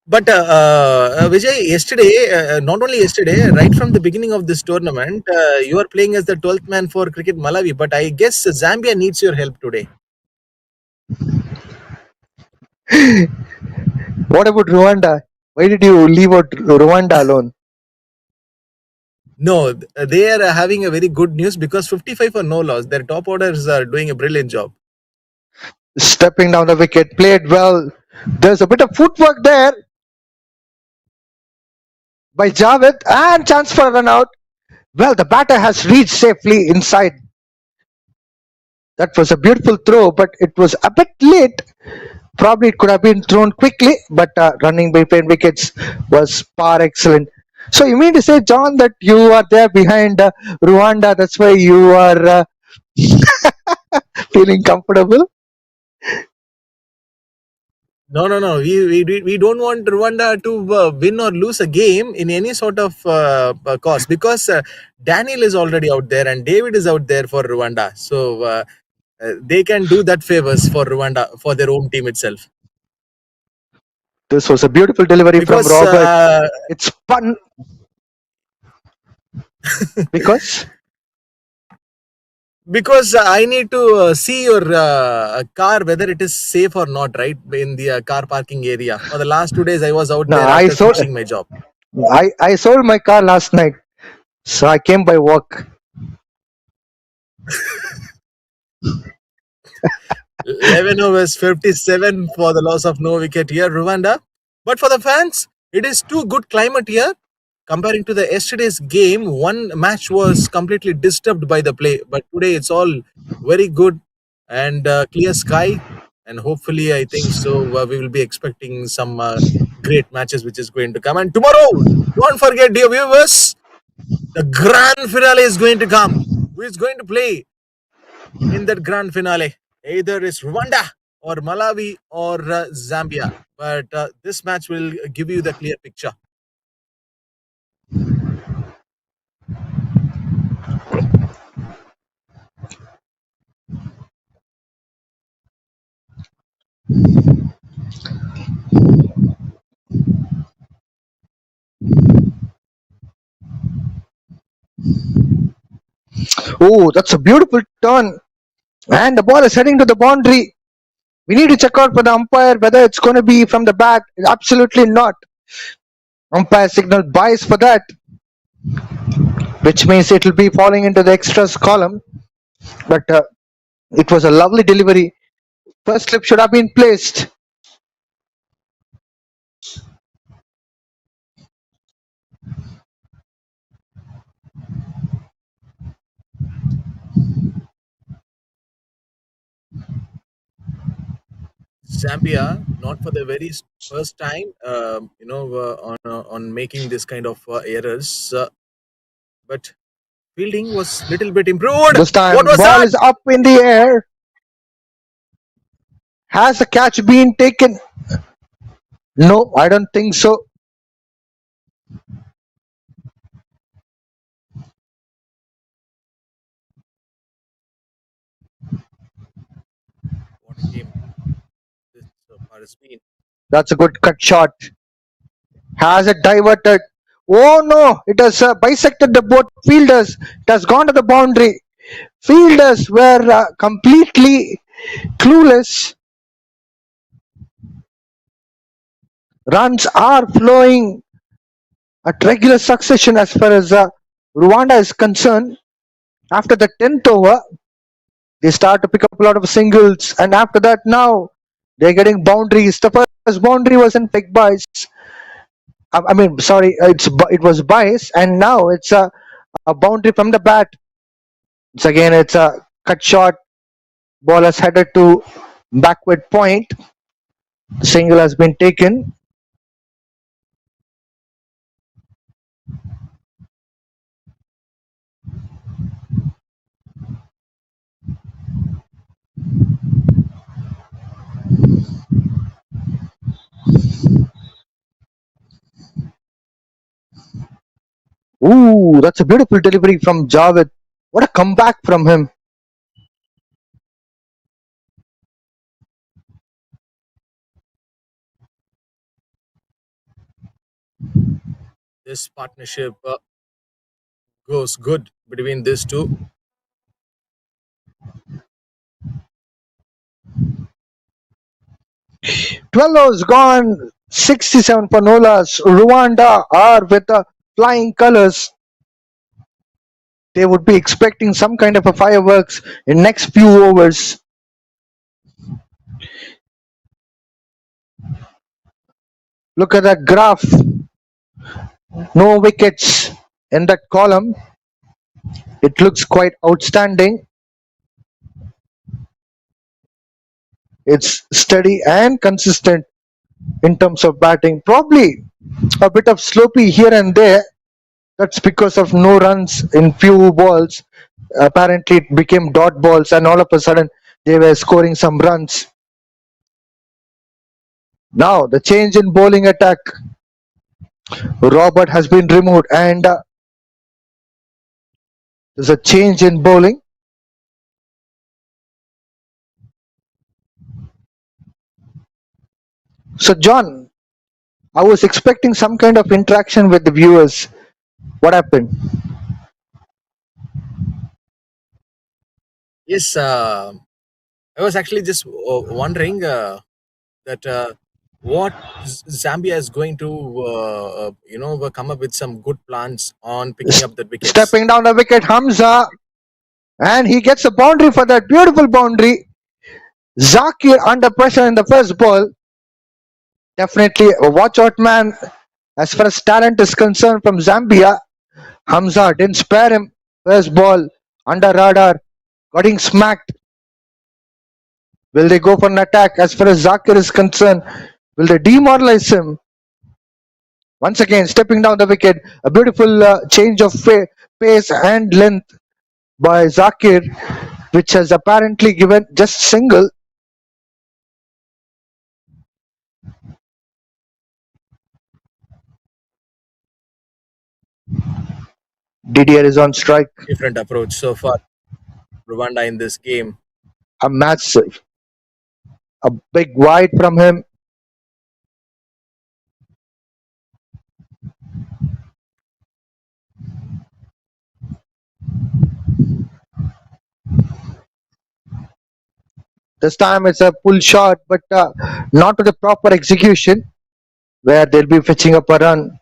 But Vijay, yesterday, not only yesterday, right from the beginning of this tournament, you are playing as the 12th man for Cricket Malawi. But I guess Zambia needs your help today. What about Rwanda? Why did you leave out Rwanda alone? No, they are having a very good news because 55 for no loss. Their top orders are doing a brilliant job. Stepping down the wicket, played well. There's a bit of footwork there by Javed and chance for a run out. Well, the batter has reached safely inside. That was a beautiful throw, but it was a bit late. Probably it could have been thrown quickly, but running between wickets was par excellent. So you mean to say, John, that you are there behind Rwanda? That's why you are feeling comfortable? No. We don't want Rwanda to win or lose a game in any sort of cause because Daniel is already out there and David is out there for Rwanda. So they can do that favors for Rwanda for their own team itself. This was a beautiful delivery Because from Robert. It's spun. Because I need to see your car whether it is safe or not, right, in the car parking area. For the last 2 days, I was out there after finishing my job. I sold my car last night, so I came by walk. 11 overs, 57 for the loss of no wicket here, Rwanda. But for the fans, it is too good climate here. Comparing to the yesterday's game, one match was completely disturbed by the play. But today it's all very good and clear sky. And hopefully, I think so, we will be expecting some great matches which is going to come. And tomorrow, don't forget, dear viewers, the grand finale is going to come. Who is going to play in that grand finale? Either it's Rwanda or Malawi or Zambia. But this match will give you the clear picture. Oh, that's a beautiful turn. And the ball is heading to the boundary. We need to check out for the umpire whether it's going to be from the bat. Absolutely not. Umpire signal bias for that, which means it will be falling into the extras column. But it was a lovely delivery. First slip should have been placed. Zambia, not for the very first time, on making this kind of errors, but fielding was little bit improved. This time, What was ball that? is up in the air. Has the catch been taken? No, I don't think so. What a game this far has been. That's a good cut shot. Has it diverted? Oh no, it has bisected the both fielders. It has gone to the boundary. Fielders were completely clueless. Runs are flowing at regular succession as far as Rwanda is concerned. After the 10th over, they start to pick up a lot of singles, and after that, now they're getting boundaries. The first boundary was in big bias. I mean, sorry, it was bias, and now it's a boundary from the bat. It's cut short. Ball has headed to backward point. Single has been taken. Ooh, that's a beautiful delivery from Javed. What a comeback from him. This partnership goes good between these two. 12 overs gone. 67 for Nolas. Rwanda are with the flying colors. They would be expecting some kind of a fireworks in next few overs. Look at that graph. No wickets in that column. It looks quite outstanding. It's steady and consistent in terms of batting. Probably a bit of sloppy here and there. That's because of no runs in few balls. Apparently, it became dot balls, and all of a sudden, they were scoring some runs. Now, the change in bowling attack. Robert has been removed, and there's a change in bowling. So, John, I was expecting some kind of interaction with the viewers. What happened? Yes, I was actually just wondering that what Zambia is going to, come up with some good plans on picking up the wickets. Stepping down the wicket, Hamza, and he gets a boundary for that beautiful boundary. Zakir under pressure in the first ball. Definitely a watch out man as far as talent is concerned from Zambia. Hamza didn't spare him. First ball under radar, getting smacked. Will they go for an attack as far as Zakir is concerned? Will they demoralize him? Once again, stepping down the wicket, a beautiful change of pace and length by Zakir, which has apparently given just single. Didier is on strike. Different approach so far, Rwanda in this game. A massive, a big wide from him. This time it's a pull shot, but not with the proper execution, where they'll be fetching up a run.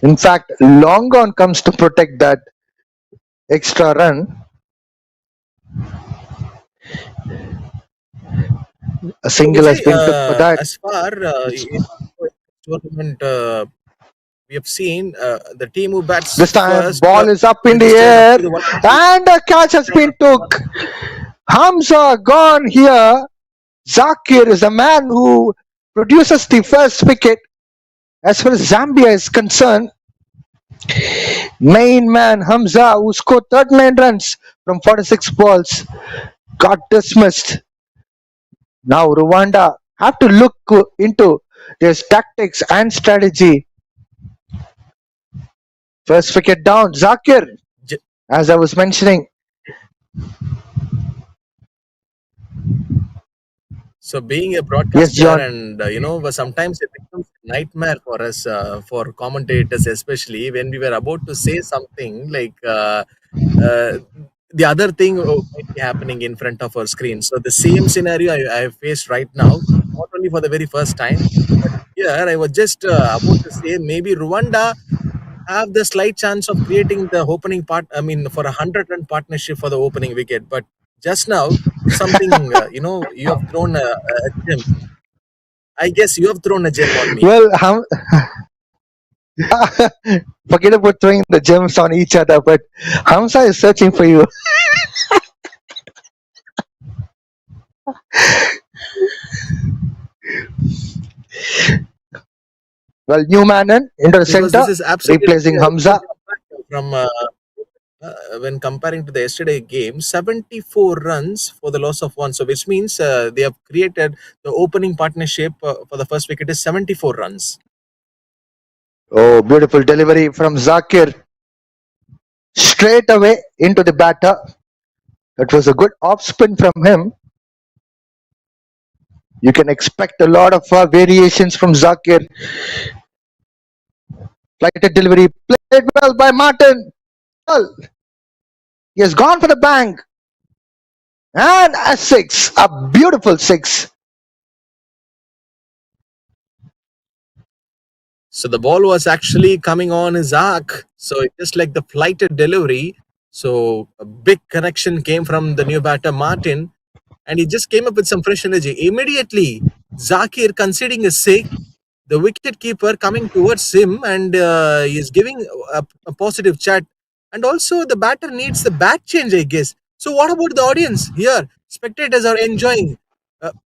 In fact, long on comes to protect that extra run. A single has been took for that. As far in tournament, we have seen the team who bats This time first, ball is up in the air, and a catch has been took. Hamza gone here. Zakir is the man who produces the first wicket as far as Zambia is concerned. Main man Hamza, who scored 39 runs from 46 balls, got dismissed. Now Rwanda have to look into their tactics and strategy. First wicket down, Zakir, as I was mentioning. So being a broadcaster, John. and sometimes it becomes a nightmare for us, for commentators especially, when we were about to say something like the other thing might be happening in front of our screen. So the same scenario I have faced right now, not only for the very first time, but here I was just about to say maybe Rwanda have the slight chance of creating the opening part. I mean, for 100-run partnership for the opening wicket, but just now something you have thrown a gem. I guess you have thrown a gem on me. Well, forget about throwing the gems on each other, but Hamza is searching for you. Well, Newman into the because center, this is absolutely replacing a Hamza. good comeback from when comparing to the yesterday game. 74 runs for the loss of one, so which means they have created the opening partnership for the first wicket is 74 runs. Oh, beautiful delivery from Zakir. Straight away into the batter. It was a good off spin from him. You can expect a lot of variations from Zakir. Flighted delivery played well by Martin. Well, he has gone for the bank. And a six. A beautiful six. So the ball was actually coming on his arc. So it just like the flighted delivery. So a big connection came from the new batter Martin, and he just came up with some fresh energy. Immediately, Zakir conceding a six, the wicket keeper coming towards him, and he is giving a positive chat. And also, the batter needs the bat change, I guess. So, what about the audience here? Spectators are enjoying.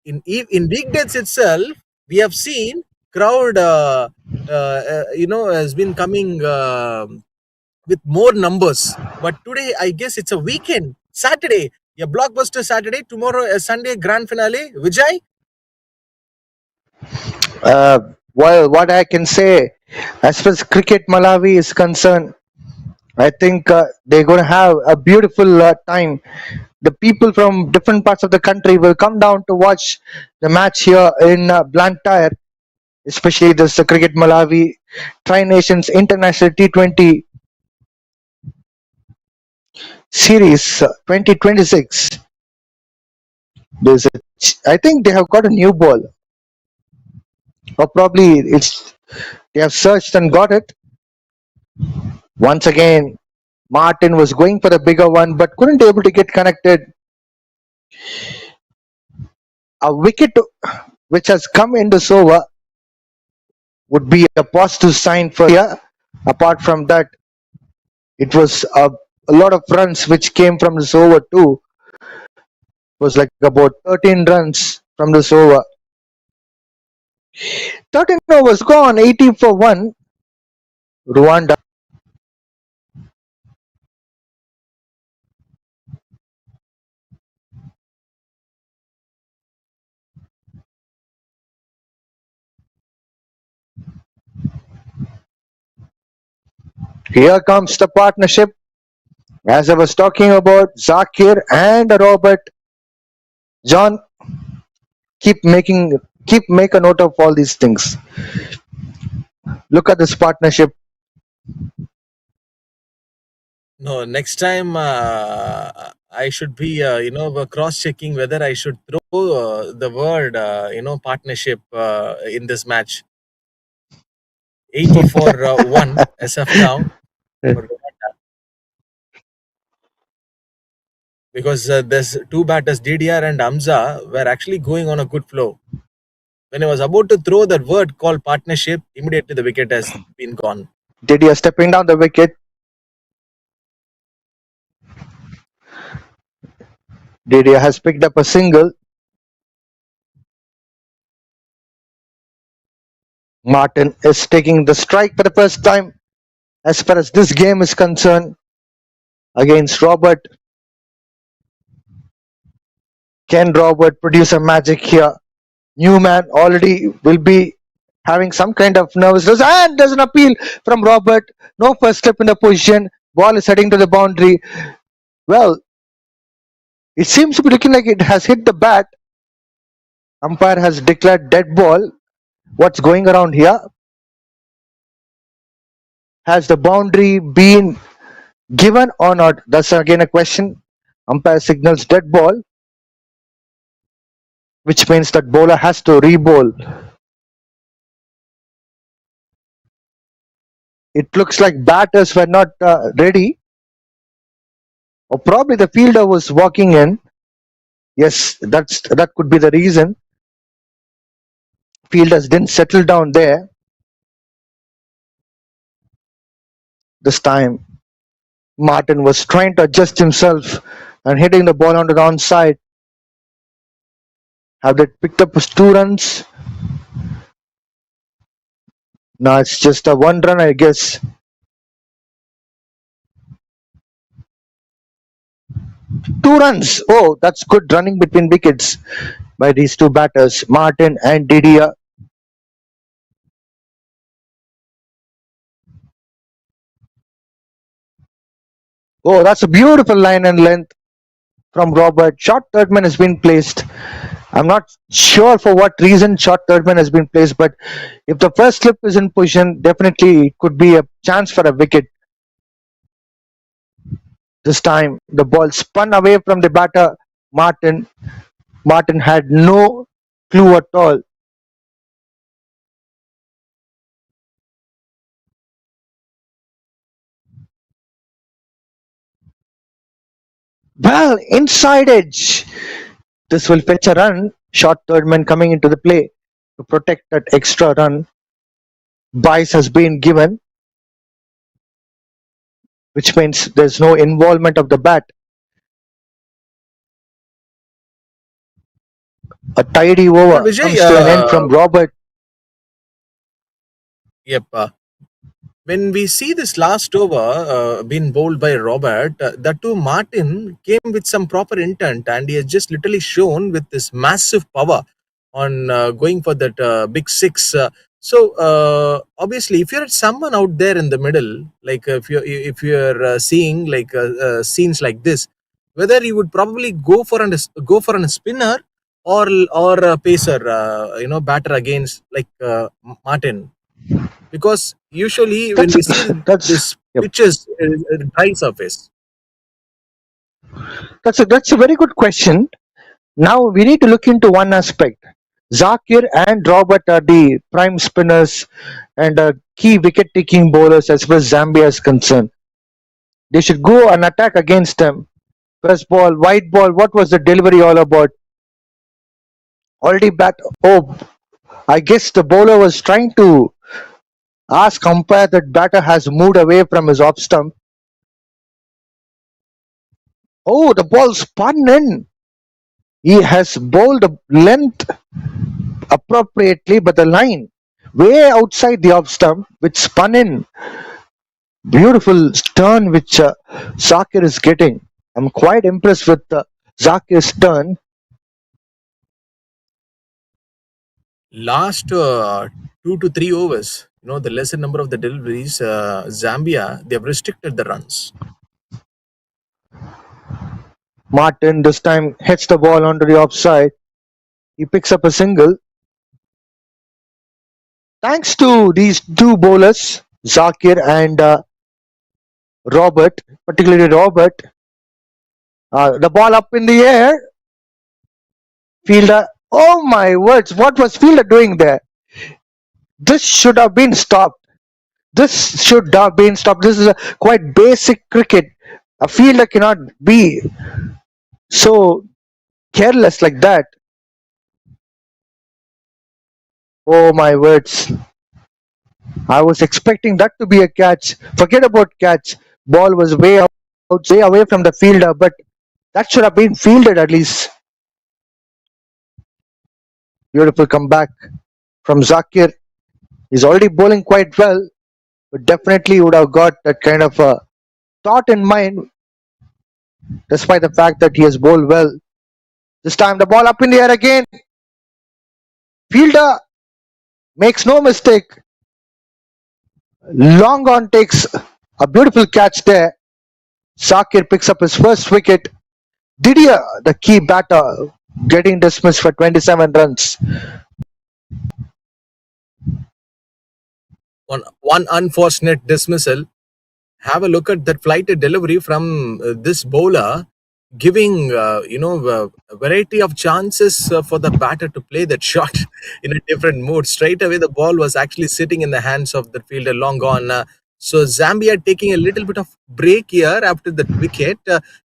In weekdays itself, we have seen crowd, has been coming with more numbers. But today, I guess it's a weekend, Saturday, a blockbuster Saturday. Tomorrow, a Sunday grand finale. Vijay, Well, what I can say, as far as cricket Malawi is concerned, I think they're going to have a beautiful time. The people from different parts of the country will come down to watch the match here in Blantyre, especially this Cricket Malawi Tri Nations International T20 Series 2026. There's a, I think they have got a new ball, or probably it's they have searched and got it. Once again, Martin was going for the bigger one, but couldn't able to get connected. A wicket which has come in this over would be a positive sign for India. Apart from that, it was a lot of runs which came from this over too. It was like about 13 runs from this over. 13 overs gone, 80 for 1. Rwanda. Here comes the partnership. As I was talking about Zakir and Robert, John, keep make a note of all these things. Look at this partnership. no, next time I should be, cross checking whether I should throw the word, partnership in this match. 80 for 1 SF now. Because there's two batters, DDR and Hamza, were actually going on a good flow. When I was about to throw that word called partnership, immediately the wicket has been gone. Didier stepping down the wicket. Didier has picked up a single. Martin is taking the strike for the first time as far as this game is concerned against Robert. Can Robert produce a magic here? Newman already will be having some kind of nervousness, and there's an appeal from Robert. No first step in the position. Ball is heading to the boundary. Well, it seems to be looking like it has hit the bat. Umpire has declared dead ball. What's going around here? Has the boundary been given or not? That's again a question. Umpire signals dead ball, which means that bowler has to re-bowl. It looks like batters were not ready, or probably the fielder was walking in. Yes, that could be the reason. Fielders didn't settle down there this time. Martin was trying to adjust himself and hitting the ball onto the onside. Have they picked up 2 runs? No, it's just a 1 run, I guess. 2 runs. Oh, that's good running between wickets by these two batters, Martin and Didier. Oh, that's a beautiful line and length from Robert. Short third man has been placed. I'm not sure for what reason short third man has been placed, but if the first slip is in position, definitely it could be a chance for a wicket. This time the ball spun away from the batter, Martin. Martin had no clue at all. Well, inside edge. This will fetch a run. Short third man coming into the play to protect that extra run. Bice has been given, which means there's no involvement of the bat. A tidy Well, over Vijay, comes to an end from Robert. yep. When we see this last over being bowled by Robert, that too Martin came with some proper intent, and he has just literally shown with this massive power on going for that big six. So obviously, if you're someone out there in the middle, like if you're seeing like scenes like this, whether you would probably go for a spinner or a pacer, batter against like Martin, because usually when That's we see that's this yep. pitches dry surface. That's a very good question. Now we need to look into one aspect. Zakir and Robert are the prime spinners and key wicket-taking bowlers as far as Zambia is concerned. They should go and attack against them. First ball, white ball. What was the delivery all about? Already bat. Oh, I guess the bowler was trying to ask umpire that batter has moved away from his off stump. Oh, the ball spun in. He has bowled a length appropriately, but the line way outside the off stump, which spun in. Beautiful turn which Zakir is getting. I'm quite impressed with Zakir's turn. Last 2 to 3 overs, the lesser number of the deliveries, Zambia, they have restricted the runs. Martin this time hits the ball onto the offside. He picks up a single. Thanks to these two bowlers, Zakir and Robert, particularly Robert, the ball up in the air. Fielder, oh my words, what was Fielder doing there? This should have been stopped. This should have been stopped. This is a quite basic cricket. A fielder cannot be so careless like that. Oh my words. I was expecting that to be a catch. Forget about catch. Ball was way out, way away from the fielder, but that should have been fielded at least. Beautiful comeback from Zakir. He's already bowling quite well, but definitely would have got that kind of a thought in mind, despite the fact that he has bowled well. This time the ball up in the air again. Fielder makes no mistake. Long on takes a beautiful catch there. Zakir picks up his first wicket. Didier, the key batter, getting dismissed for 27 runs. One unfortunate dismissal. Have a look at that flighted delivery from this bowler, giving a variety of chances for the batter to play that shot in a different mood. Straight away, the ball was actually sitting in the hands of the fielder, long gone. So Zambia taking a little bit of break here after that wicket,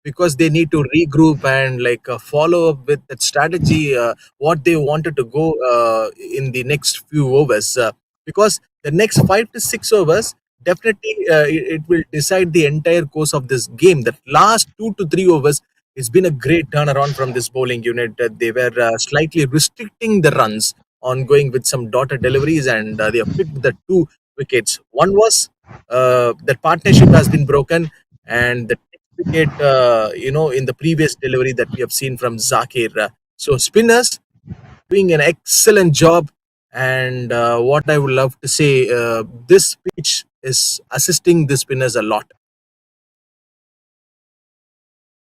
because they need to regroup and like follow up with that strategy, what they wanted to go in the next few overs, because the next 5 to 6 overs definitely it will decide the entire course of this game. That last 2 to 3 overs, It's been a great turnaround from this bowling unit. They were slightly restricting the runs on going with some daughter deliveries, and they have picked the two wickets. One was that partnership has been broken, and the next wicket, in the previous delivery that we have seen from Zakir. So spinners doing an excellent job. And what I would love to say, this pitch is assisting the spinners a lot.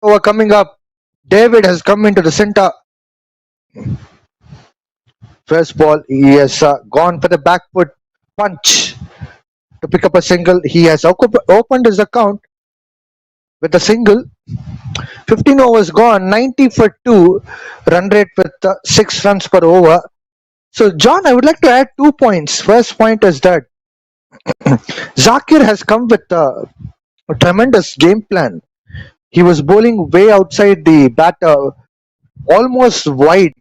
Over coming up, David has come into the center. First ball, he has gone for the back foot punch to pick up a single. He has opened his account with a single. 15 overs gone, 90 for 2, run rate with 6 runs per over. So, John, I would like to add 2 points. First point is that Zakir has come with a tremendous game plan. He was bowling way outside the batter, almost wide,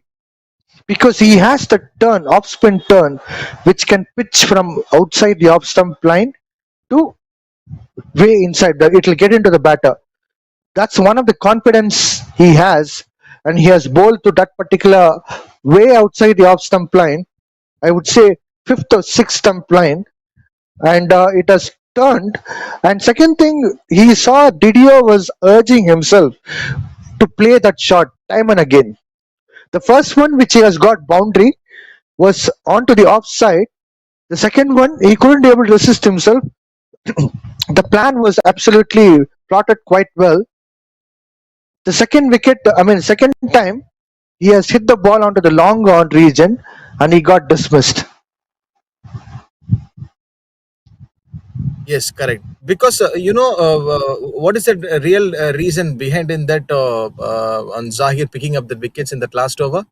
because he has the turn, off spin turn, which can pitch from outside the off stump line to way inside. It will get into the batter. That's one of the confidence he has, and he has bowled to that particular way outside the off stump line. I would say fifth or sixth stump line, and it has turned. And second thing, he saw Didio was urging himself to play that shot time and again. The first one, which he has got boundary, was onto the offside. The second one, he couldn't able to resist himself. The plan was absolutely plotted quite well. The second wicket, second time, he has hit the ball onto the long on region and he got dismissed. Yes, correct. Because what is the real reason behind in that on Zahir picking up the wickets in that last over?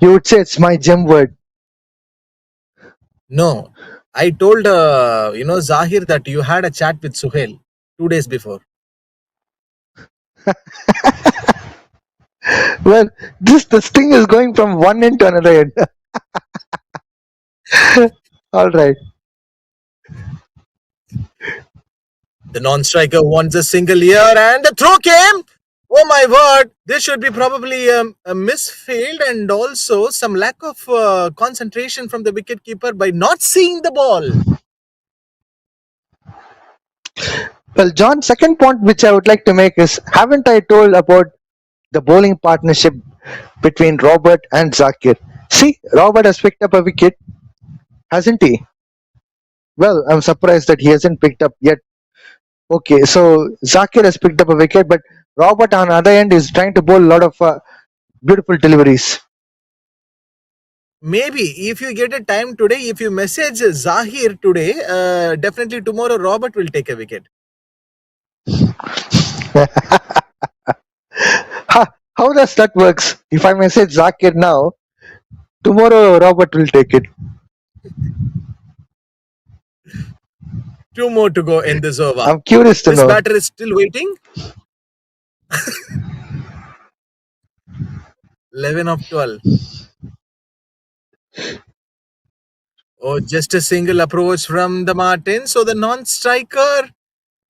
You would say it's my gem word. No, I told Zahir that you had a chat with Suhail 2 days before. Well, this thing is going from one end to another end. All right. The non-striker wants a single here, and the throw came. Oh my word! There should be probably a misfield and also some lack of concentration from the wicketkeeper by not seeing the ball. Well, John, second point which I would like to make is, haven't I told about the bowling partnership between Robert and Zakir? See, Robert has picked up a wicket, hasn't he? Well, I'm surprised that he hasn't picked up yet. Okay, so Zakir has picked up a wicket, but Robert on the other end is trying to bowl a lot of beautiful deliveries. Maybe if you get a time today, if you message Zahir today, definitely tomorrow Robert will take a wicket. How does that works? If I message Zakir now, tomorrow Robert will take it. 2 more to go in this over. I'm curious to This know. batter is still waiting. 11 of 12. Oh, just a single approach from the Martin. So the non-striker,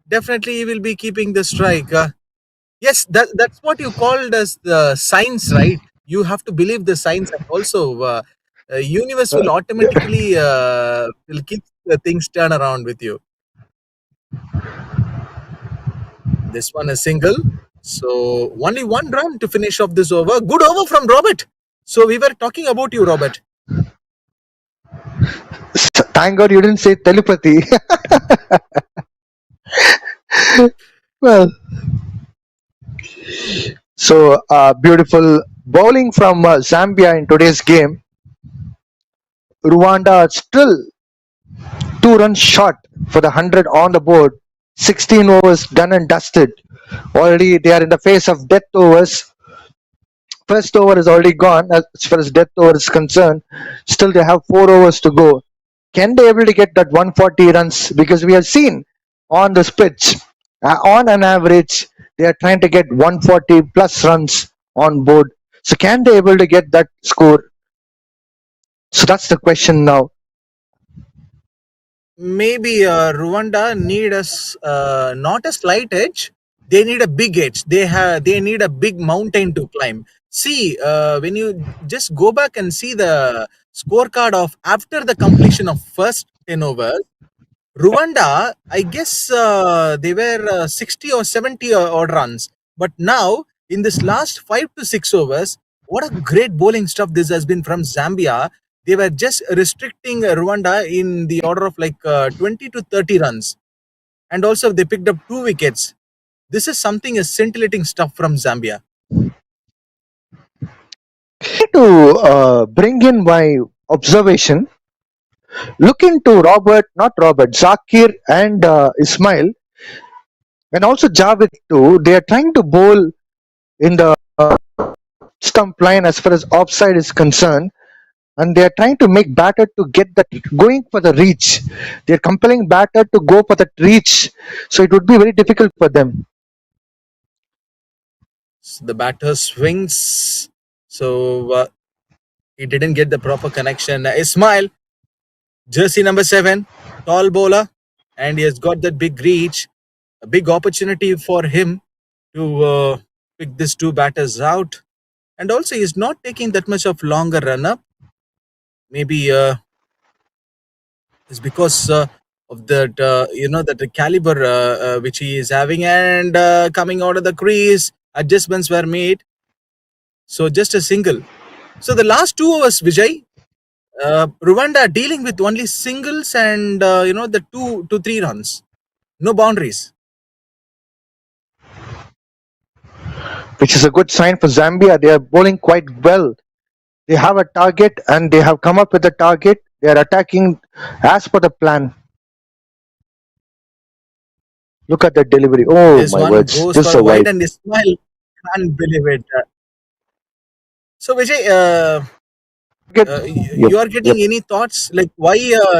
definitely he will be keeping the strike. Yes, that's what you called as the signs, right? You have to believe the signs, and also universe will automatically will keep the things turn around with you. This one a single. So only one run to finish off this over. Good over from Robert. So we were talking about you, Robert. Thank God you didn't say telepathy. Well, so beautiful bowling from Zambia in today's game. Rwanda are still 2 runs short for the 100 on the board. 16 overs done and dusted. Already they are in the face of death overs. First over is already gone as far as death over is concerned. Still they have 4 overs to go. Can they able to get that 140 runs? Because we have seen on this pitch, on an average, they are trying to get 140 plus runs on board. So can they able to get that score? So that's the question now. maybe Rwanda need not a slight edge. They need a big edge. They need a big mountain to climb. See, when you just go back and see the scorecard of after the completion of first 10 overs, Rwanda, I guess they were 60 or 70 odd runs. But now, in this last 5 to 6 overs, what a great bowling stuff this has been from Zambia. They were just restricting Rwanda in the order of like 20 to 30 runs. And also, they picked up 2 wickets. This is something a scintillating stuff from Zambia. To bring in my observation, look into Zakir and Ismail, and also Javed too. They are trying to bowl in the stump line as far as offside is concerned, and they are trying to make batter to get that going for the reach. They are compelling batter to go for that reach, so it would be very difficult for them. So the batter swings. So he didn't get the proper connection. Ismail, jersey number 7, tall bowler, and he has got that big reach. A big opportunity for him to pick these 2 batters out. And also, he's not taking that much of longer run up. Maybe it's because of that, that the caliber which he is having, and coming out of the crease, adjustments were made. So just a single. So the last 2 overs, Vijay, Rwanda dealing with only singles and the 2 to 3 runs, no boundaries. Which is a good sign for Zambia. They are bowling quite well. They have a target and they have come up with a target. They are attacking as per the plan. Look at that delivery. Oh This my one words. goes This is for a wide, wide. and Ismail can't believe it. So Vijay, Get, yep, you are yep. getting any thoughts like why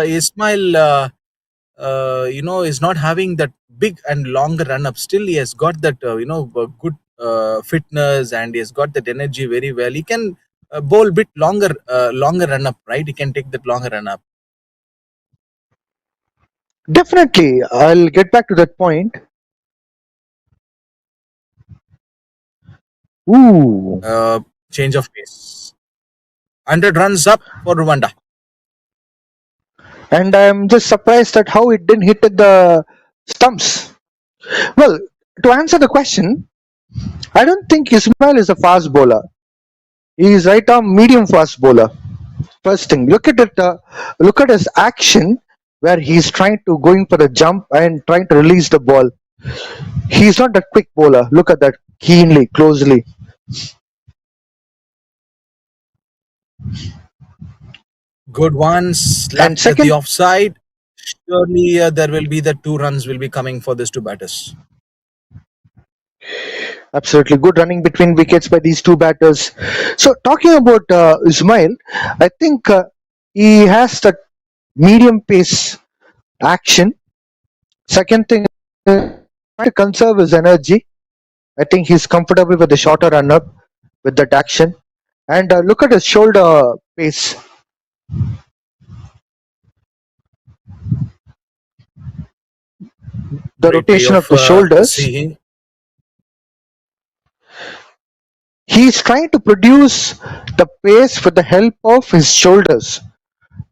Ismail, is not having that big and longer run up? Still, he has got that good fitness, and he has got that energy very well. He can bowl bit longer run up, right? He can take that longer run up. Definitely. I'll get back to that point. Ooh. Change of pace. 100 runs up for Rwanda. And I'm just surprised at how it didn't hit the stumps. Well, to answer the question, I don't think Ismail is a fast bowler. He is right arm medium fast bowler. First thing, look at it. Look at his action where he's trying to going for the jump and trying to release the ball. He's not a quick bowler. Look at that keenly, closely. Good ones And left at the second, offside. Surely there will be the 2 runs will be coming for these 2 batters. absolutely good running between wickets by these 2 batters. So talking about Ismail, I think he has that medium pace action. Second thing, trying to conserve his energy. I think he's comfortable with the shorter run up with that action. And look at his shoulder pace. The Great way rotation of of the shoulders. seeing. He's trying to produce the pace with the help of his shoulders,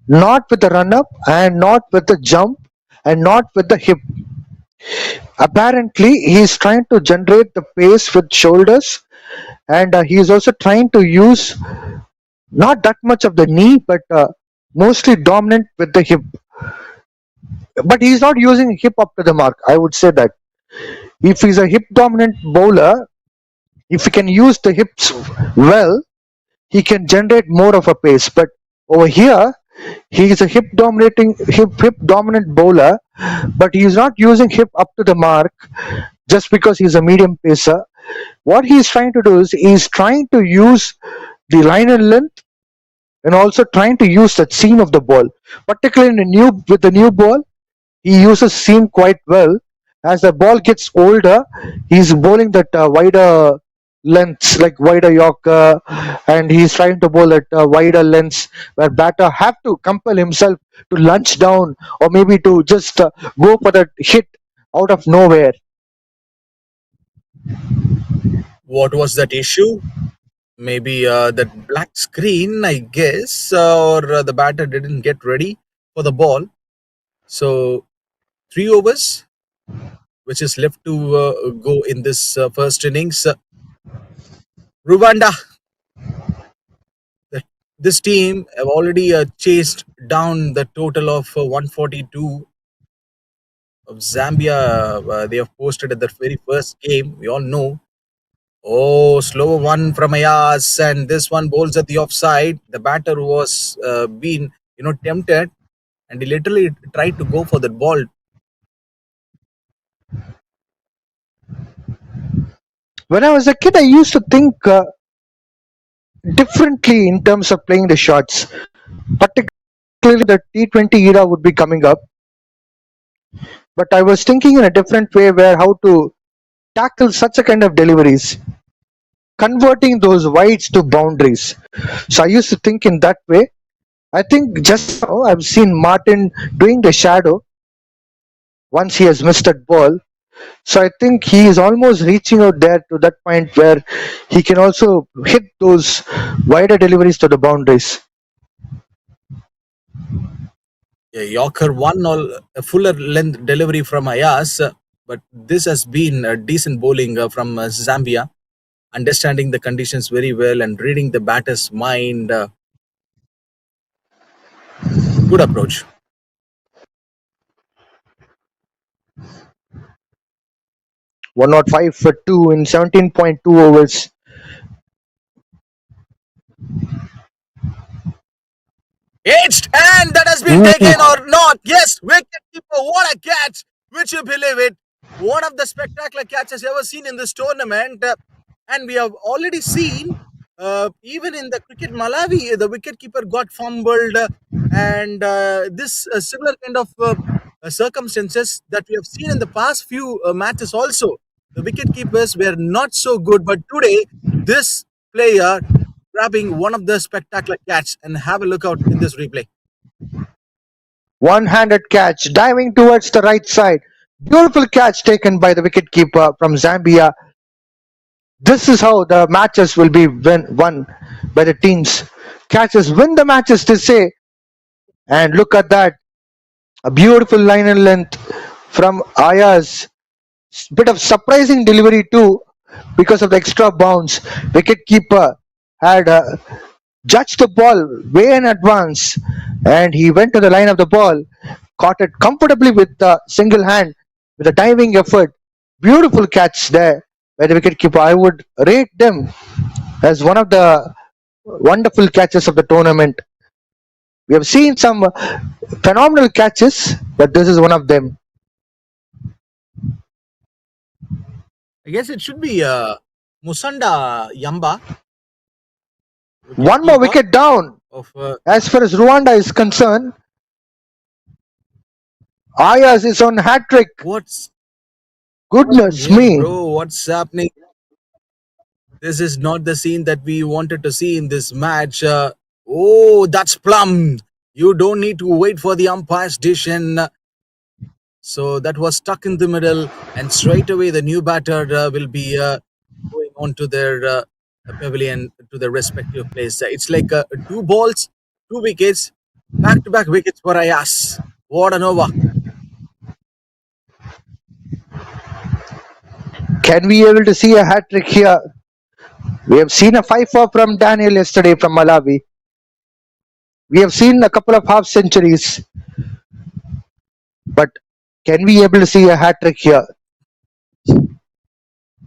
not with the run up and not with the jump and not with the hip. Apparently, he's trying to generate the pace with shoulders, and he's also trying to use not that much of the knee, but mostly dominant with the hip. But he's not using hip up to the mark. I would say that if he's a hip dominant bowler, if he can use the hips well, he can generate more of a pace. But over here, he is a hip dominant bowler, but he is not using hip up to the mark just because he's a medium pacer. What he's trying to do is he's trying to use the line and length and also trying to use that seam of the ball. Particularly with the new ball, he uses seam quite well. As the ball gets older, he's bowling that wider lengths like wider Yorker, and he's trying to bowl at wider lengths where batter have to compel himself to lunge down or maybe to just go for that hit out of nowhere. What was that issue? Maybe that black screen, I guess, or the batter didn't get ready for the ball. So 3 overs, which is left to go in this first innings. Rwanda, the, this team have already chased down the total of 142 of Zambia. They have posted at the very first game. We all know. Oh, slow one from Ayaz, and this one bowls at the offside. The batter was been tempted, and he literally tried to go for that ball. When I was a kid, I used to think differently in terms of playing the shots, particularly the T20 era would be coming up. But I was thinking in a different way where how to tackle such a kind of deliveries, converting those wides to boundaries. So I used to think in that way. I think just now I've seen Martin doing the shadow once he has missed that ball. So I think he is almost reaching out there to that point where he can also hit those wider deliveries to the boundaries. Yeah, Yorker won a fuller length delivery from Ayaz, but this has been a decent bowling from Zambia, understanding the conditions very well and reading the batter's mind. Good approach. 105 for 2 in 17.2 overs. Edged, and that has been taken or not. Yes, wicket keeper, what a catch! Would you believe it? One of the spectacular catches ever seen in this tournament. And we have already seen, even in the cricket Malawi, the wicketkeeper got fumbled, and this similar kind of circumstances that we have seen in the past few matches also. The wicketkeepers were not so good, but today, this player grabbing one of the spectacular catch, and have a look out in this replay. One-handed catch, diving towards the right side. Beautiful catch taken by the wicketkeeper from Zambia. This is how the matches will be won by the teams. Catches win the matches, they say. And look at that. A beautiful line and length from Ayaz. Bit of surprising delivery too because of the extra bounce. Wicketkeeper had judged the ball way in advance and he went to the line of the ball, caught it comfortably with the single hand with a diving effort. Beautiful catch there by the wicketkeeper. I would rate them as one of the wonderful catches of the tournament. We have seen some phenomenal catches, but this is one of them. I guess it should be Musanda Yamba. One more wicket down. Of, As far as Rwanda is concerned, Ayaz is on hat trick. what's Goodness yeah, me. bro? What's happening? This is not the scene that we wanted to see in this match. Oh, that's plum. You don't need to wait for the umpire's decision. So that was stuck in the middle, and straight away the new batter will be going on to their pavilion to their respective place. It's like 2 balls, 2 wickets, back-to-back wickets for Ayaz. What an over! Can we able to see a hat trick here? We have seen a 5-4 from Daniel yesterday from Malawi. We have seen a couple of half centuries. But can we able to see a hat trick here?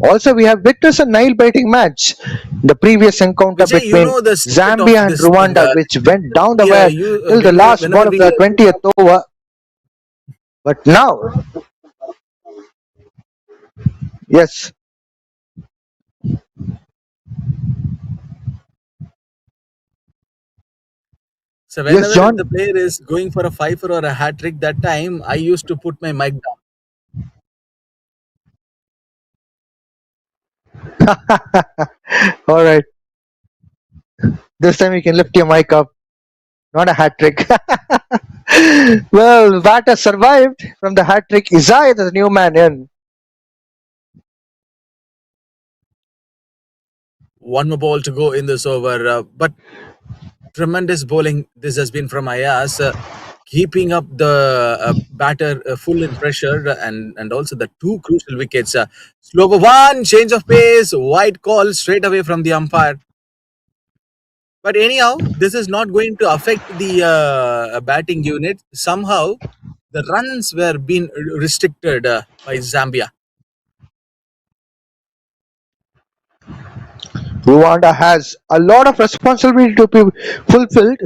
Also, we have witnessed a nail-biting match. The previous encounter Vijay, between the secret Zambia of and this thing, Rwanda, which went down the yeah, wire till the last ball whenever of the 20th over. But now, yes, so yes, whenever John. the player is going for a fifer or a hat trick, that time I used to put my mic down. All right. This time you can lift your mic up. Not a hat trick. Well, Batter survived from the hat trick. Isai, the new man in. One more ball to go in this over, but tremendous bowling this has been from Ayaz, keeping up the batter full in pressure, and also the two crucial wickets. Slow over one, change of pace, wide call straight away from the umpire. But anyhow, this is not going to affect the batting unit. Somehow, the runs were being restricted by Zambia. Rwanda has a lot of responsibility to be fulfilled.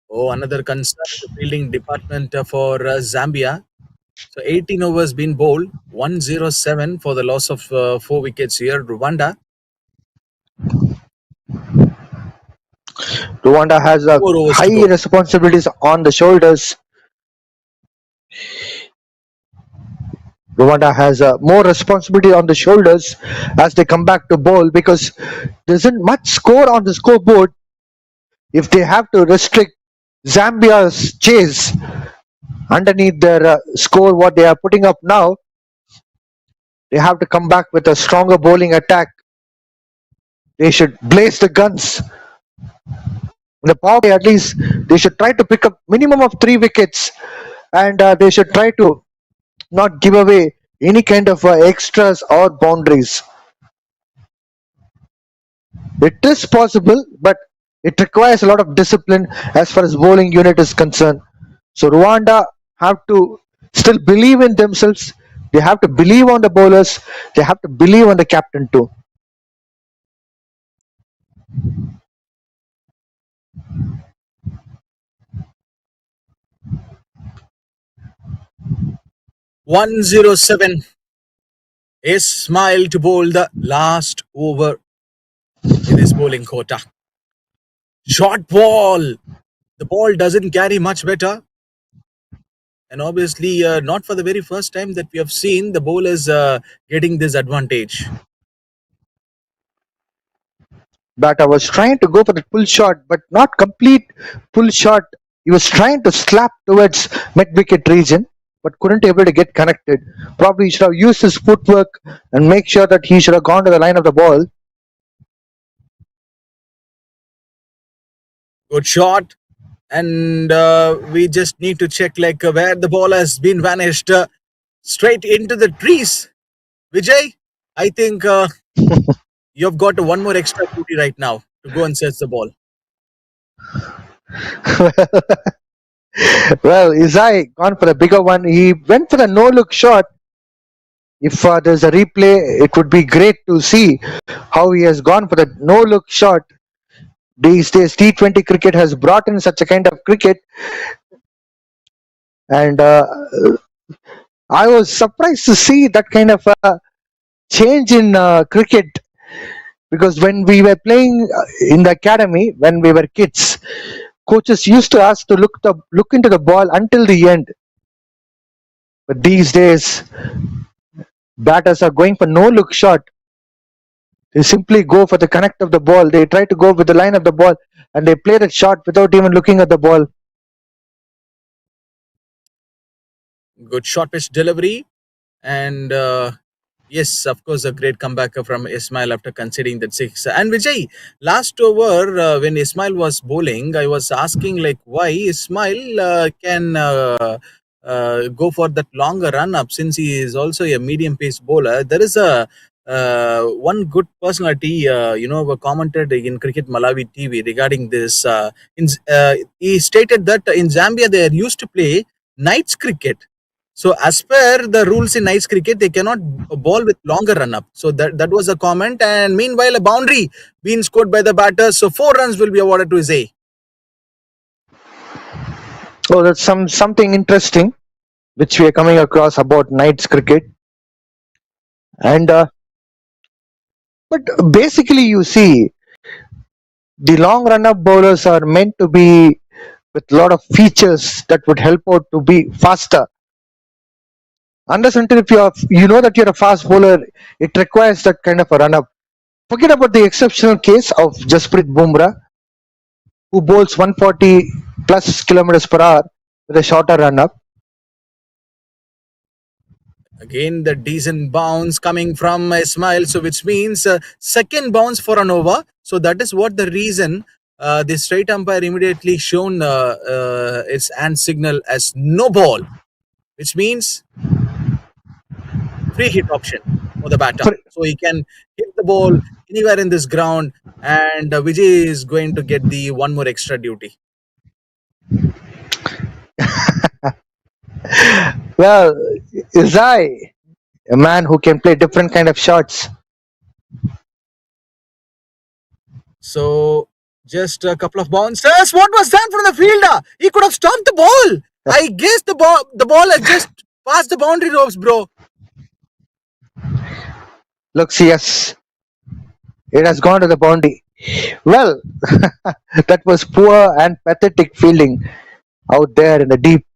Oh, another concern, the fielding department for Zambia. So 18 overs been bowled, 107 for the loss of 4 wickets here. Rwanda, Rwanda has a 4 overs to high go. responsibilities on the shoulders. Rwanda has more responsibility on the shoulders as they come back to bowl because there isn't much score on the scoreboard. If they have to restrict Zambia's chase underneath their score, what they are putting up now, they have to come back with a stronger bowling attack. They should blaze the guns. In the power play, at least they should try to pick up minimum of 3 wickets, and they should try to not give away any kind of extras or boundaries. It is possible, but it requires a lot of discipline as far as bowling unit is concerned. So Rwanda have to still believe in themselves. They have to believe on the bowlers. They have to believe on the captain too. 107. Ismail to bowl the last over in his bowling quota. Short ball. The ball doesn't carry much better. And obviously, not for the very first time that we have seen the bowlers getting this advantage. Batter was trying to go for the pull shot, but not complete pull shot. He was trying to slap towards mid wicket region, but couldn't able to get connected. Probably he should have used his footwork and make sure that he should have gone to the line of the ball. Good shot. And we just need to check like where the ball has been vanished straight into the trees. Vijay, I think you've got one more extra duty right now to go and search the ball. Well, Isai gone for the bigger one. He went for the no look shot. If there's a replay, it would be great to see how he has gone for the no look shot. These days, T20 cricket has brought in such a kind of cricket, and I was surprised to see that kind of change in cricket because when we were playing in the academy, when we were kids, coaches used to ask to look into the ball until the end. But these days, batters are going for no look shot. They simply go for the connect of the ball. They try to go with the line of the ball and they play the shot without even looking at the ball. Good short pitch delivery. And yes, of course, a great comeback from Ismail after conceding that six. And Vijay, last over when Ismail was bowling, I was asking like why Ismail can go for that longer run up since he is also a medium pace bowler. There is a one good personality, commented in Cricket Malawi TV regarding this. He stated that in Zambia they are used to play nights cricket. So as per the rules in ice cricket, they cannot ball with longer run up. So that was a comment. And meanwhile, a boundary being scored by the batters. So 4 runs will be awarded to Zay. Oh, that's something interesting which we are coming across about nights cricket. And but basically, you see, the long run up bowlers are meant to be with a lot of features that would help out to be faster. Unless until if you know that you're a fast bowler, it requires that kind of a run up. Forget about the exceptional case of Jasprit Bumrah, who bowls 140 plus kilometers per hour with a shorter run up. Again, the decent bounce coming from Ismail, so which means second bounce for an over. So that is what the reason the straight umpire immediately shown its hand signal as no ball, which means free hit option for the batter. For, So he can hit the ball anywhere in this ground, and Vijay is going to get the one more extra duty. well, Izai, a man who can play different kind of shots. So just a couple of bounces. What was that from the fielder? He could have stopped the ball. I guess the ball has just passed the boundary ropes, bro. Looks, yes, it has gone to the boundary. Well, that was poor and pathetic fielding out there in the deep.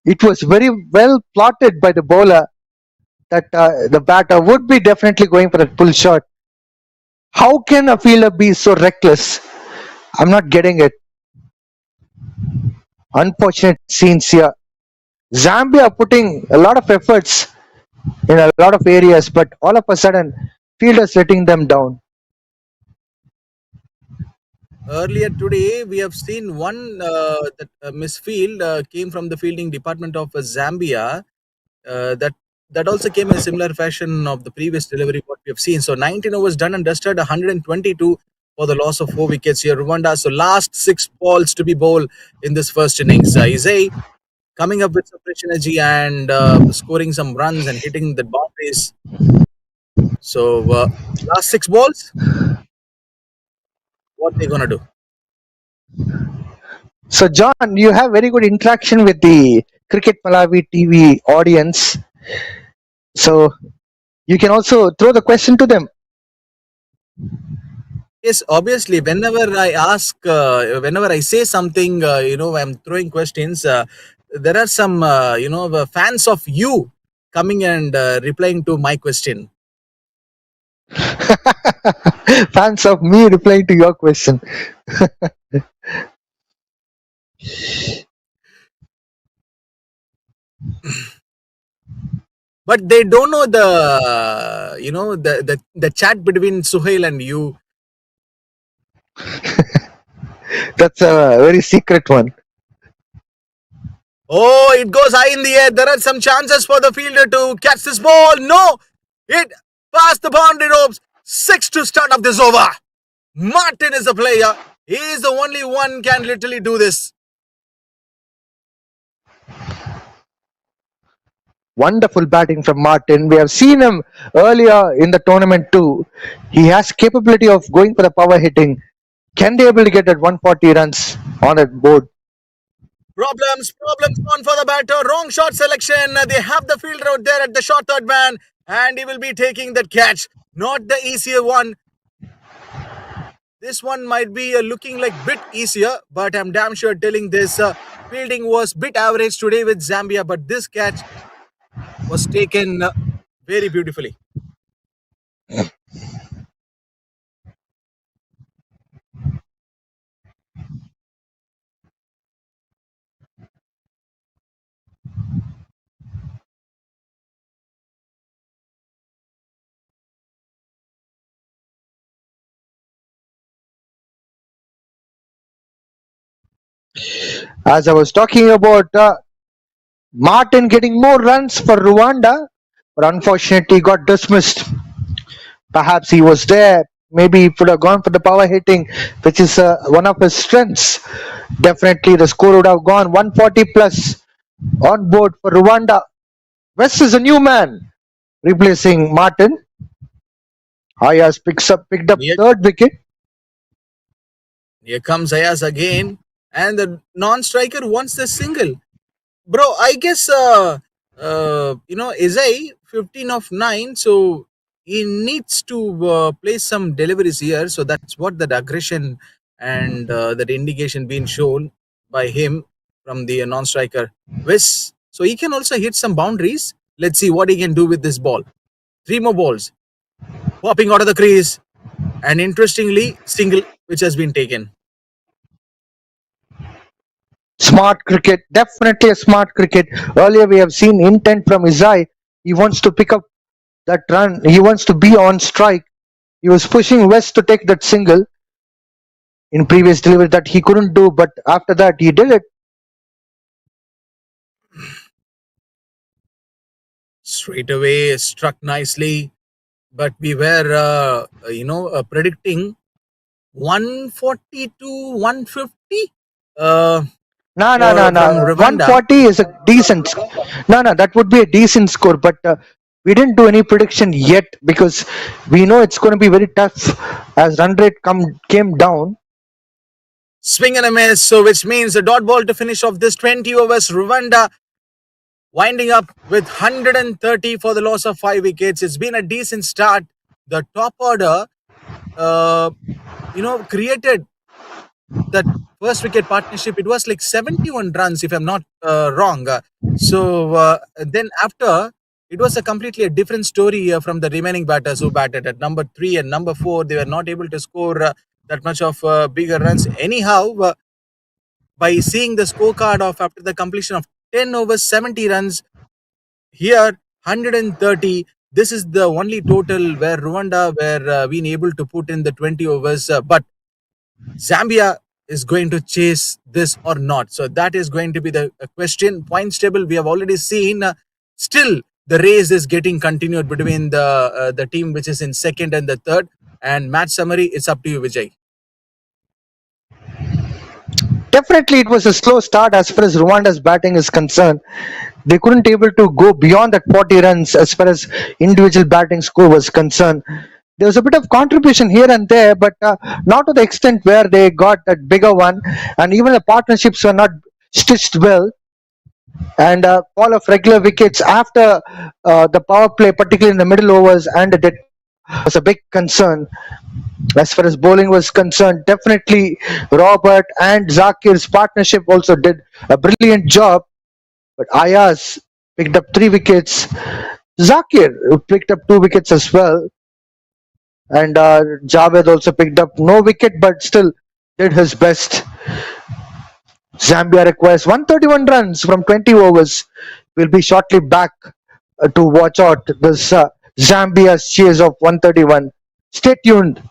It was very well plotted by the bowler that the batter would be definitely going for that pull shot. How can a fielder be so reckless? I'm not getting it. Unfortunate scenes here. Zambia putting a lot of efforts in a lot of areas, but all of a sudden, fielders letting them down. Earlier today, we have seen one that misfield came from the fielding department of Zambia. That also came in a similar fashion of the previous delivery what we have seen. So 19 overs done and dusted, 122 for the loss of 4 wickets here, Rwanda. So last 6 balls to be bowled in this first innings. Izay coming up with some fresh energy and scoring some runs and hitting the boundaries. So last 6 balls, what they gonna do? So, John, you have very good interaction with the Cricket Malawi TV audience. So, you can also throw the question to them. Yes, obviously, whenever I say something, I'm throwing questions. There are some, fans of you coming and replying to my question. Fans of me replying to your question. But they don't know the chat between Suhail and you. That's a very secret one. Oh, it goes high in the air. There are some chances for the fielder to catch this ball. No, it passed the boundary ropes. 6 to start off this over. Martin is the player. He is the only one can literally do this. Wonderful batting from Martin. We have seen him earlier in the tournament too. He has capability of going for the power hitting. Can they able to get that 140 runs on that board? Problems on for the batter. Wrong shot selection. They have the fielder out there at the short third man, and he will be taking that catch. Not the easier one. This one might be looking like bit easier, but I'm damn sure telling this fielding was bit average today with Zambia, but this catch was taken very beautifully. As I was talking about Martin getting more runs for Rwanda, but unfortunately got dismissed. Perhaps he was there. Maybe he would have gone for the power hitting, which is one of his strengths. Definitely the score would have gone 140 plus on board for Rwanda. West is a new man replacing Martin. Ayaz picked up third wicket. Here comes Ayaz again, and the non-striker wants the single. Bro, I guess Izai 15 of 9, so he needs to play some deliveries here. So that's what that aggression and that indication being shown by him from the non-striker Wes. So he can also hit some boundaries. Let's see what he can do with this ball. Three more balls popping out of the crease, and interestingly, single which has been taken. Smart cricket, definitely a smart cricket. Earlier we have seen intent from Izai. He wants to pick up that run. He wants to be on strike. He was pushing West to take that single in previous delivery that he couldn't do, but after that he did it. Straight away struck nicely, but we were predicting 140 to 150 uh, No, no, no, for no. from Rwanda. 140 is a decent. No, no, that would be a decent score, but we didn't do any prediction yet because we know it's going to be very tough as run rate came down. Swing and a miss, so which means a dot ball to finish off this 20 overs. Rwanda winding up with 130 for the loss of 5 wickets. It's been a decent start. The top order, uh, created that first wicket partnership. It was like 71 runs, if I'm not wrong. So then after, it was a completely a different story from the remaining batters who batted at number 3 and number 4. They were not able to score that much of bigger runs. Anyhow, by seeing the scorecard of after the completion of 10 overs, 70 runs, here 130. This is the only total where Rwanda were being able to put in the 20 overs. But Zambia is going to chase this or not. So that is going to be the question. Points table we have already seen. Still, the race is getting continued between the team which is in second and the third. And match summary, it's up to you, Vijay. Definitely, it was a slow start as far as Rwanda's batting is concerned. They couldn't able to go beyond that 40 runs as far as individual batting score was concerned. There was a bit of contribution here and there, but not to the extent where they got that bigger one, and even the partnerships were not stitched well. And fall of regular wickets after the power play, particularly in the middle overs and the dead, was a big concern. As far as bowling was concerned, definitely Robert and Zakir's partnership also did a brilliant job. But Ayaz picked up 3 wickets. Zakir picked up 2 wickets as well. And Javed also picked up no wicket, but still did his best. Zambia requires 131 runs from 20 overs. We'll be shortly back to watch out this Zambia's chase of 131. Stay tuned.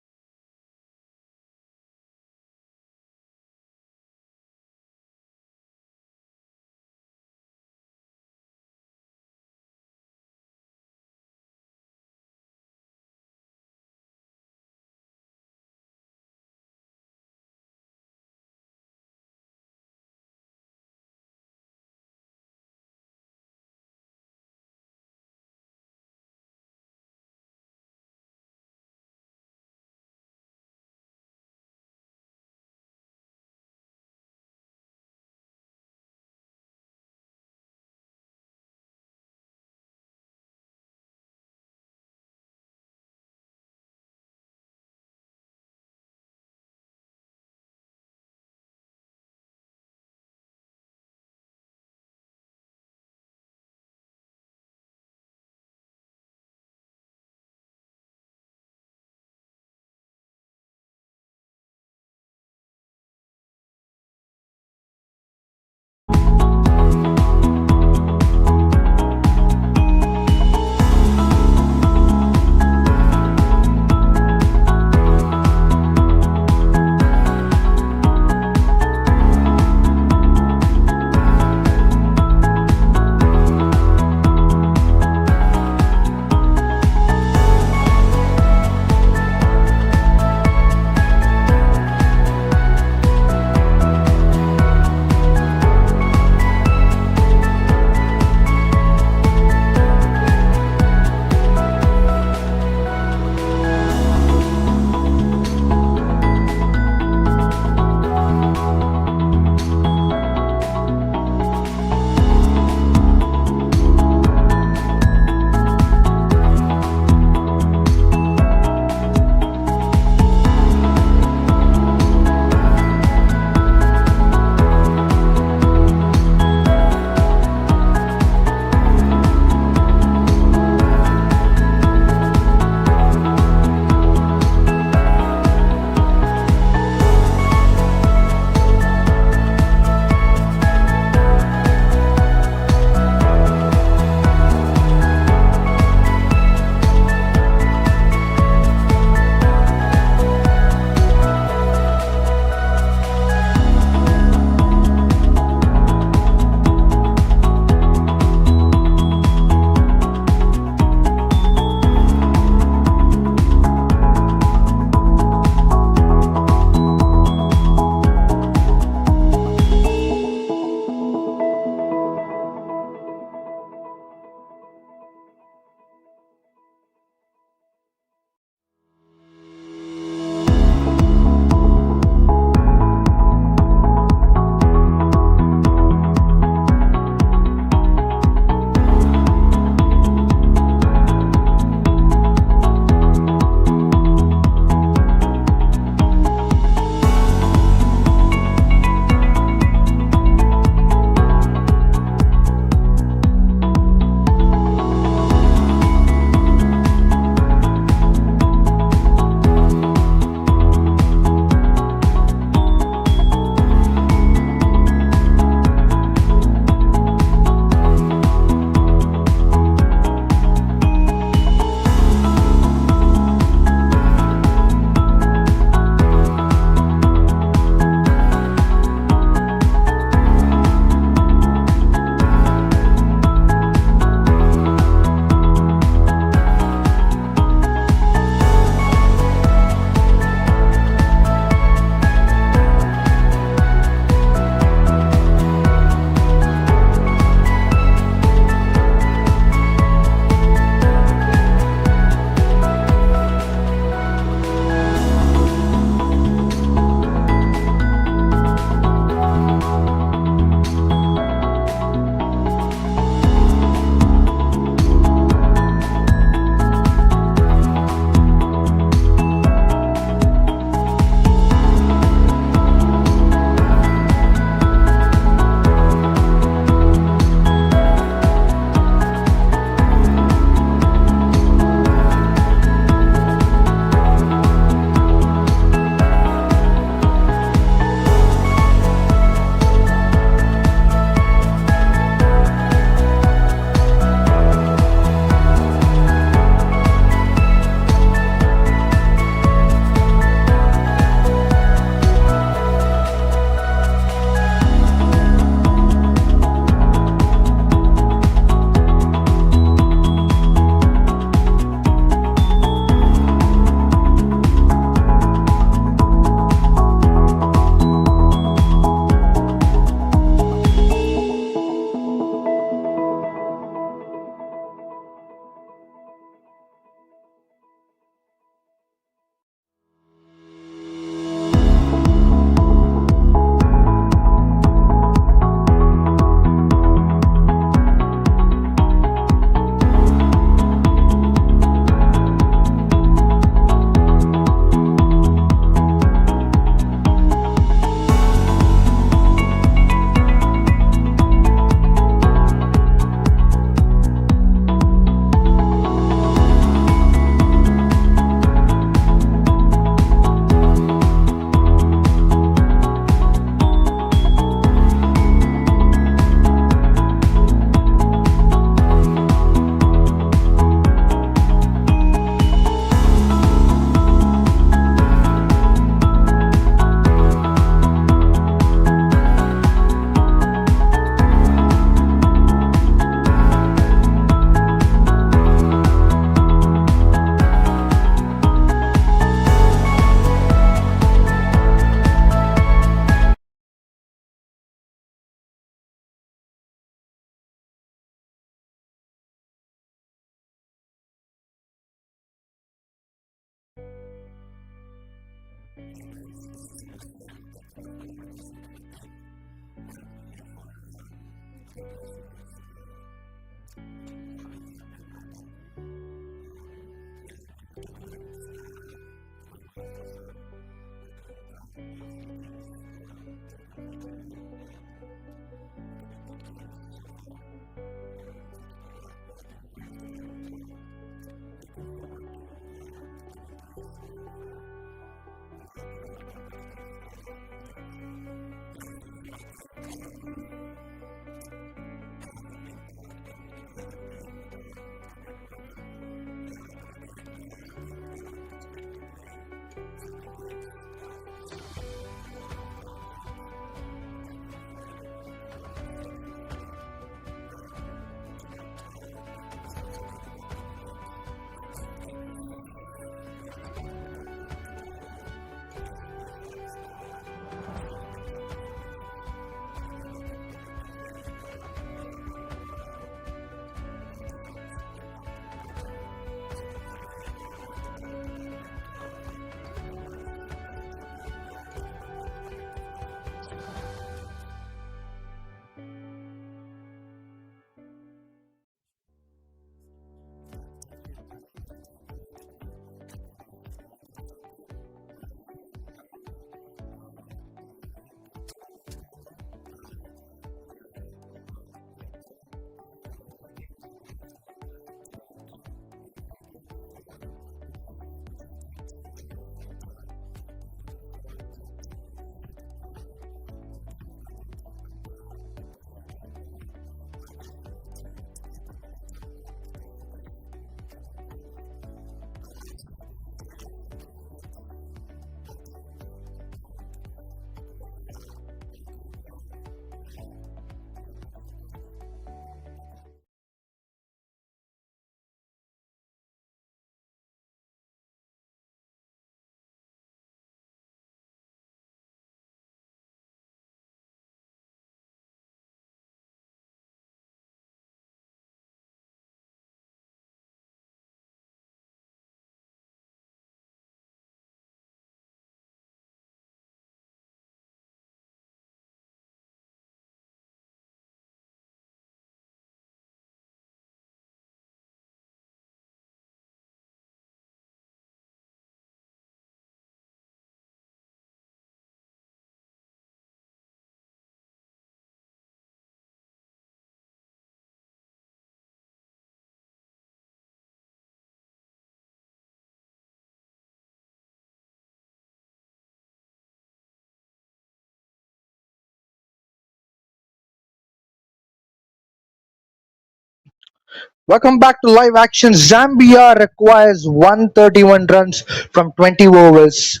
Welcome back to live action. Zambia requires 131 runs from 20 overs.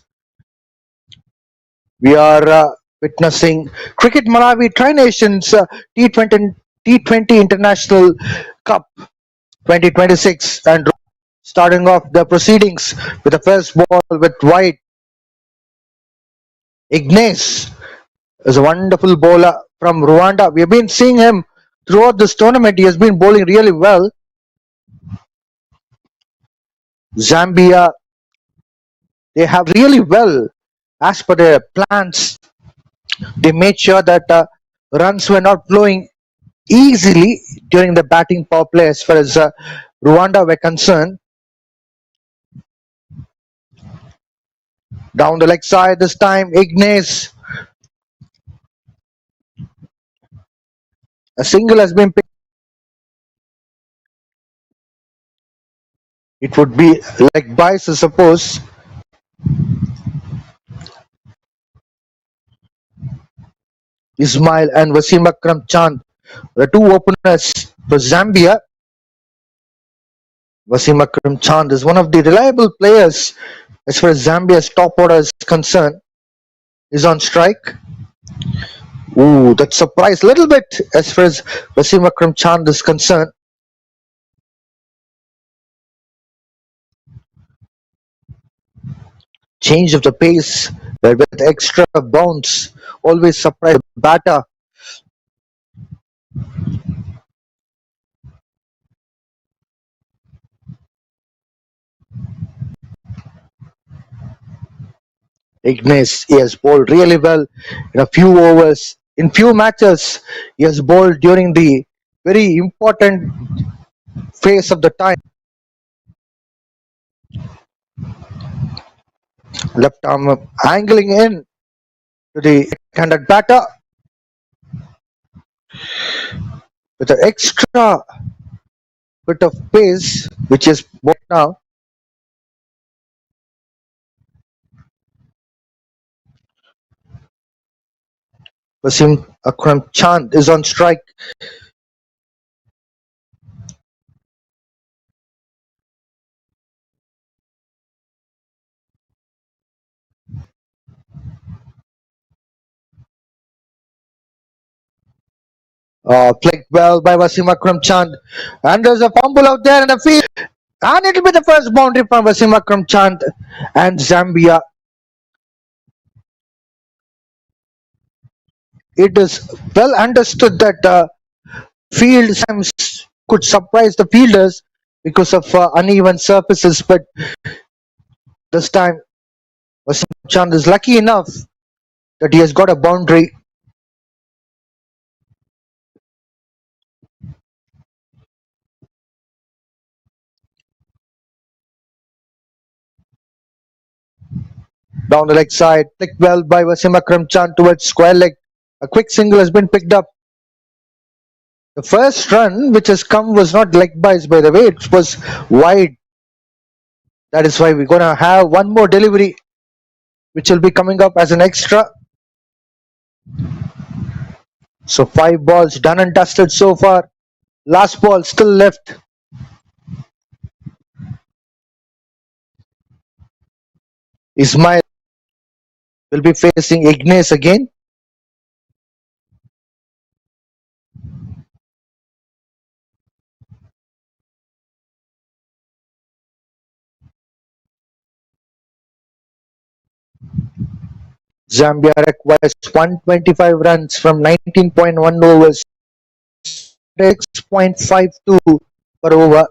We are witnessing Cricket Malawi Tri Nations T20 International Cup 2026 and starting off the proceedings with the first ball with wide. Ignace is a wonderful bowler from Rwanda. We have been seeing him throughout this tournament. He has been bowling really well. Zambia, they have really well as per their plans. They made sure that runs were not flowing easily during the batting power play as far as Rwanda were concerned. Down the leg side this time, Ignace. A single has been picked. It would be like bias, I suppose. Ismail and Wasim Akram Chand, the two openers for Zambia. Wasim Akram Chand is one of the reliable players as far as Zambia's top order is concerned. Is on strike. Ooh, that surprised a little bit as far as Wasim Akram Chand is concerned. Change of the pace with extra bounce always surprise the batter. Ignace, he has bowled really well in a few overs. In few matches, he has bowled during the very important phase of the time. Left arm angling in to the right-handed batter with an extra bit of pace, which is bowled now. Wasim Akram Chand is on strike. Played well by Wasim Akram Chand. And there's a fumble out there in the field. And it'll be the first boundary from Wasim Akram Chand and Zambia. It is well understood that field sometimes could surprise the fielders because of uneven surfaces, but this time Wasim Chand is lucky enough that he has got a boundary. Down the leg side, picked well by Wasim Akram Chand towards square leg. A quick single has been picked up. The first run which has come was not leg bites, by the way, it was wide. That is why we're going to have one more delivery which will be coming up as an extra. So 5 balls done and dusted so far. Last ball still left. Ismail will be facing Ignace again. Zambia requires 125 runs from 19.1 overs, 6.52 per over.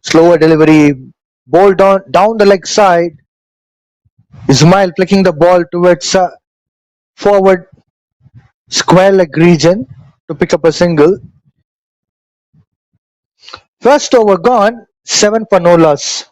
Slower delivery, ball down the leg side. Ismail flicking the ball towards forward square leg region to pick up a single. First over gone, 7 for no loss.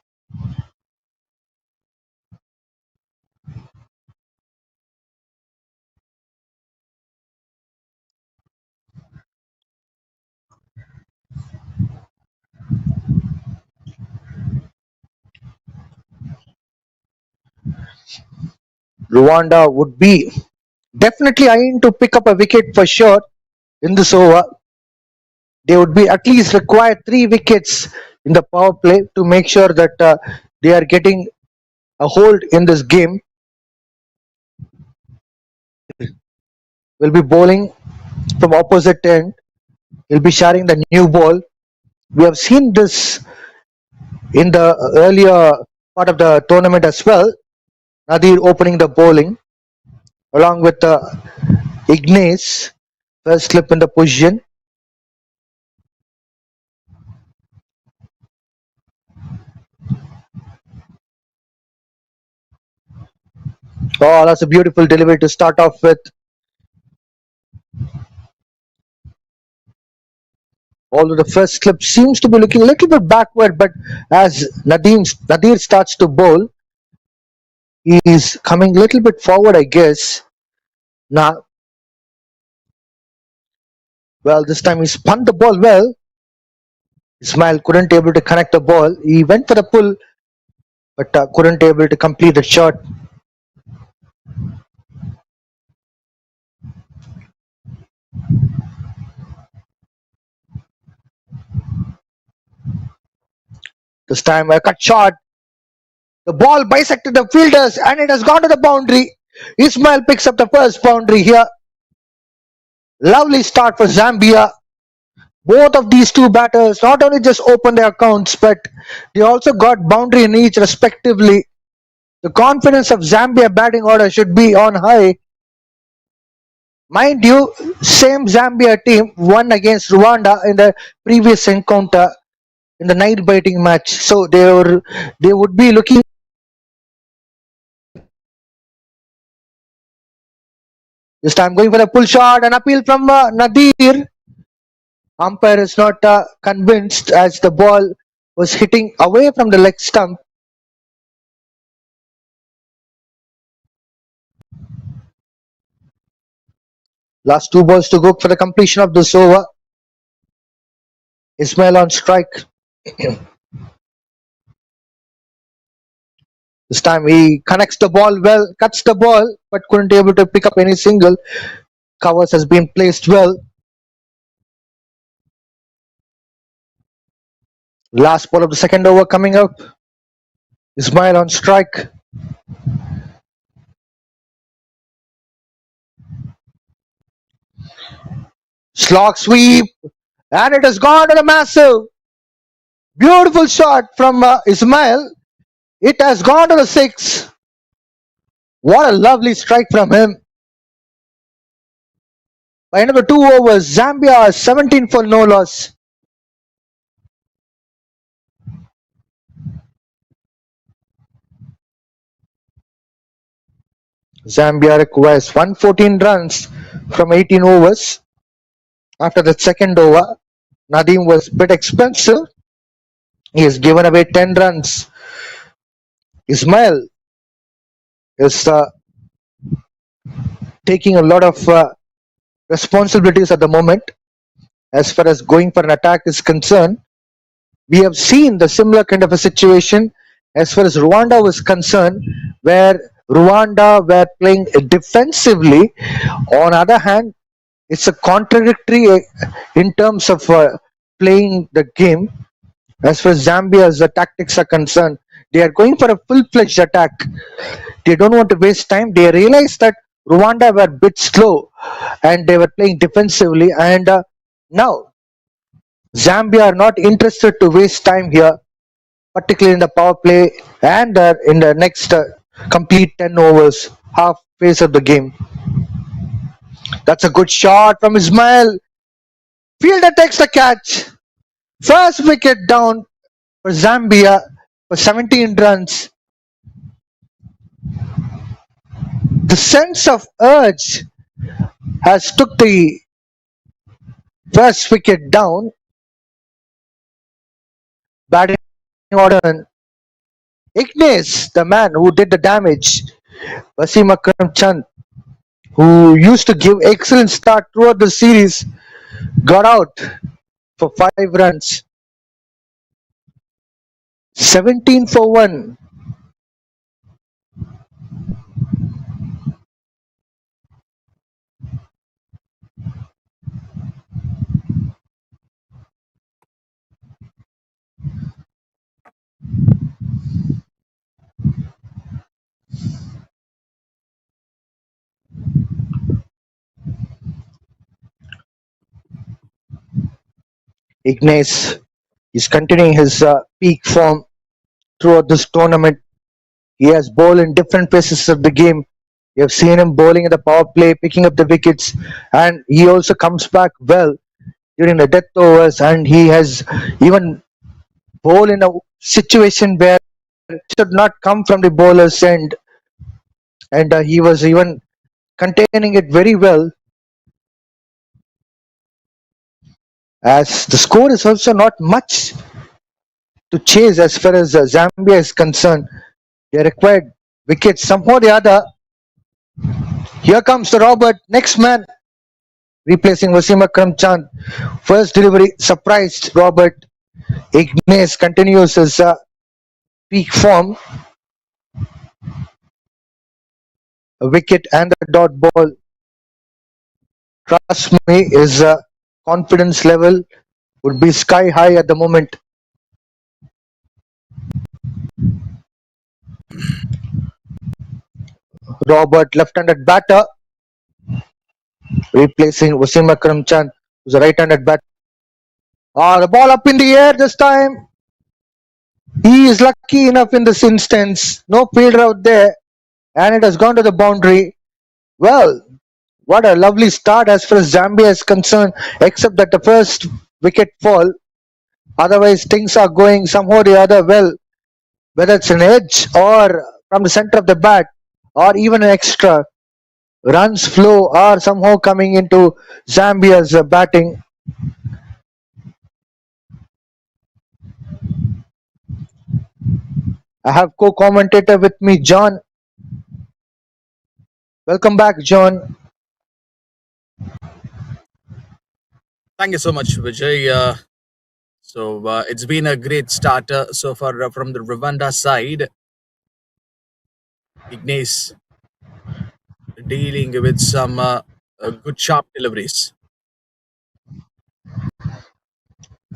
Rwanda would be definitely eyeing to pick up a wicket for sure in this over. They would be at least require 3 wickets in the power play to make sure that they are getting a hold in this game. Will be bowling from opposite end. He'll be sharing the new ball. We have seen this in the earlier part of the tournament as well. Nadir opening the bowling along with Ignace. First slip in the position. Oh, that's a beautiful delivery to start off with. Although the first slip seems to be looking a little bit backward, but as Nadir starts to bowl, he's coming a little bit forward, I guess. Now, well, this time he spun the ball well. Ismail couldn't able to connect the ball. He went for the pull, but couldn't able to complete the shot. This time a cut shot. The ball bisected the fielders and it has gone to the boundary. Ismail picks up the first boundary here. Lovely start for Zambia. Both of these two batters not only just opened their accounts, but they also got boundary in each respectively. The confidence of Zambia batting order should be on high. Mind you, same Zambia team won against Rwanda in the previous encounter. in the nail biting match. So they would be looking. This time going for a pull shot, an appeal from Nadir. Umpire is not convinced as the ball was hitting away from the leg stump. Last two balls to go for the completion of this over. Ismail on strike. This time he connects the ball well, cuts the ball, but couldn't able to pick up any single. Covers has been placed well. Last ball of the second over coming up. Ismail on strike. Slog sweep, and it has gone to the massive. Beautiful shot from Ismail. It has gone to the six. What a lovely strike from him. By end of the 2 overs, Zambia 17 for no loss. Zambia requires 114 runs from 18 overs. After the second over, Nadim was a bit expensive. He has given away 10 runs. Ismail is taking a lot of responsibilities at the moment as far as going for an attack is concerned. We have seen the similar kind of a situation as far as Rwanda was concerned, where Rwanda were playing defensively. On the other hand, it's a contradictory in terms of playing the game. As far as Zambia's tactics are concerned, they are going for a full-fledged attack. They don't want to waste time. They realize that Rwanda were a bit slow and they were playing defensively, and now Zambia are not interested to waste time here, particularly in the power play and in the next complete 10 overs, half phase of the game. That's a good shot from Ismail. Fielder takes the catch. First wicket down for Zambia for 17 runs. The sense of urge has took the first wicket down. Batting order, Ignace, the man who did the damage. Wasim Akram Chand, who used to give excellent start throughout the series, got out for 5 runs. 17 for 1. Ignace is continuing his peak form throughout this tournament. He has bowled in different phases of the game. You have seen him bowling at the power play, picking up the wickets, and he also comes back well during the death overs. And he has even bowled in a situation where it should not come from the bowler's end, and he was even containing it very well. As the score is also not much to chase as far as Zambia is concerned. They required wickets somehow or the other. Here comes the Robert, next man, replacing Wasim Akram Chand. First delivery surprised Robert. Ignace continues his peak form. A wicket and a dot ball. Trust me, his confidence level would be sky high at the moment. Robert, left-handed batter, replacing Wasim Akram Chand, who's a right-handed batter. The ball up in the air this time. He is lucky enough in this instance. No fielder out there, and it has gone to the boundary. Well, what a lovely start as far as Zambia is concerned, except that the first wicket fall. Otherwise, things are going somehow or the other well, whether it's an edge or from the center of the bat or even an extra. Runs flow are somehow coming into Zambia's batting. I have co-commentator with me, John. Welcome back, John. Thank you so much, Vijay. It's been a great start so far from the Rwanda side. Ignace dealing with some good sharp deliveries.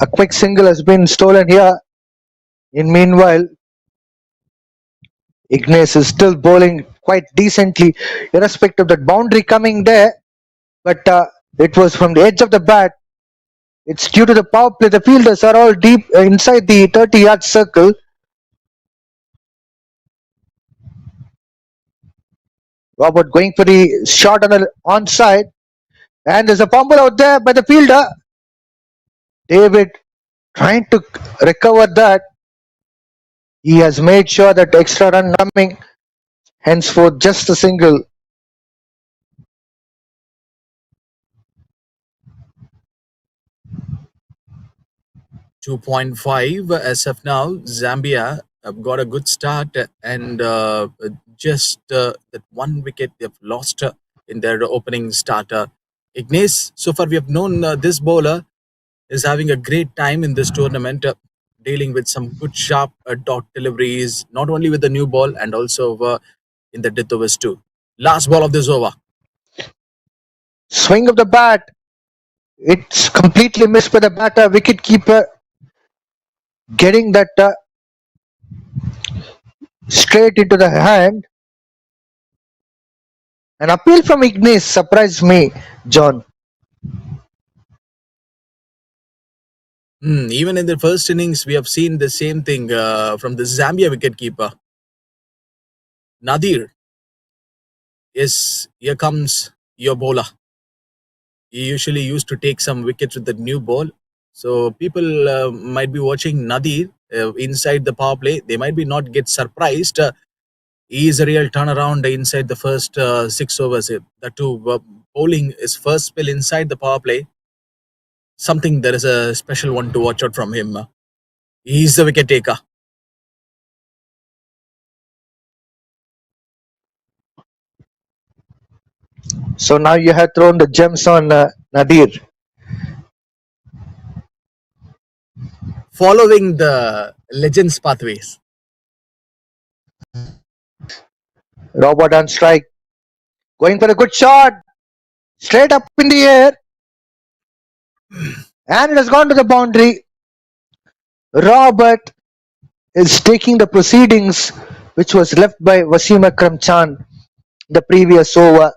A quick single has been stolen here. In meanwhile, Ignace is still bowling quite decently, irrespective of that boundary coming there. But it was from the edge of the bat. It's due to the power play. The fielders are all deep inside the 30-yard circle. Robert going for the shot on the onside. And there's a fumble out there by the fielder. David trying to recover that. He has made sure that extra run coming. Henceforth, just a single. .5 SF now. Zambia have got a good start and just that one wicket they've lost in their opening starter. Ignace, so far we have known this bowler is having a great time in this tournament, dealing with some good sharp dot deliveries, not only with the new ball and also in the death overs too. Last ball of this over. Swing of the bat. It's completely missed by the batter. Wicket keeper getting that straight into the hand. An appeal from Ignace surprised me, John. Even in the first innings, we have seen the same thing from the Zambia wicketkeeper. Nadir. Yes, here comes your bowler. He usually used to take some wickets with the new ball. So people might be watching Nadir inside the power play. They might be not get surprised. He is a real turnaround inside the first 6 overs. That too, bowling his first spell inside the power play. Something there is a special one to watch out from him. He's the wicket taker. So now you have thrown the gems on Nadir. Following the legends' pathways. Robert on strike. Going for a good shot. Straight up in the air. And it has gone to the boundary. Robert is taking the proceedings which was left by Wasim Akram Khan the previous over.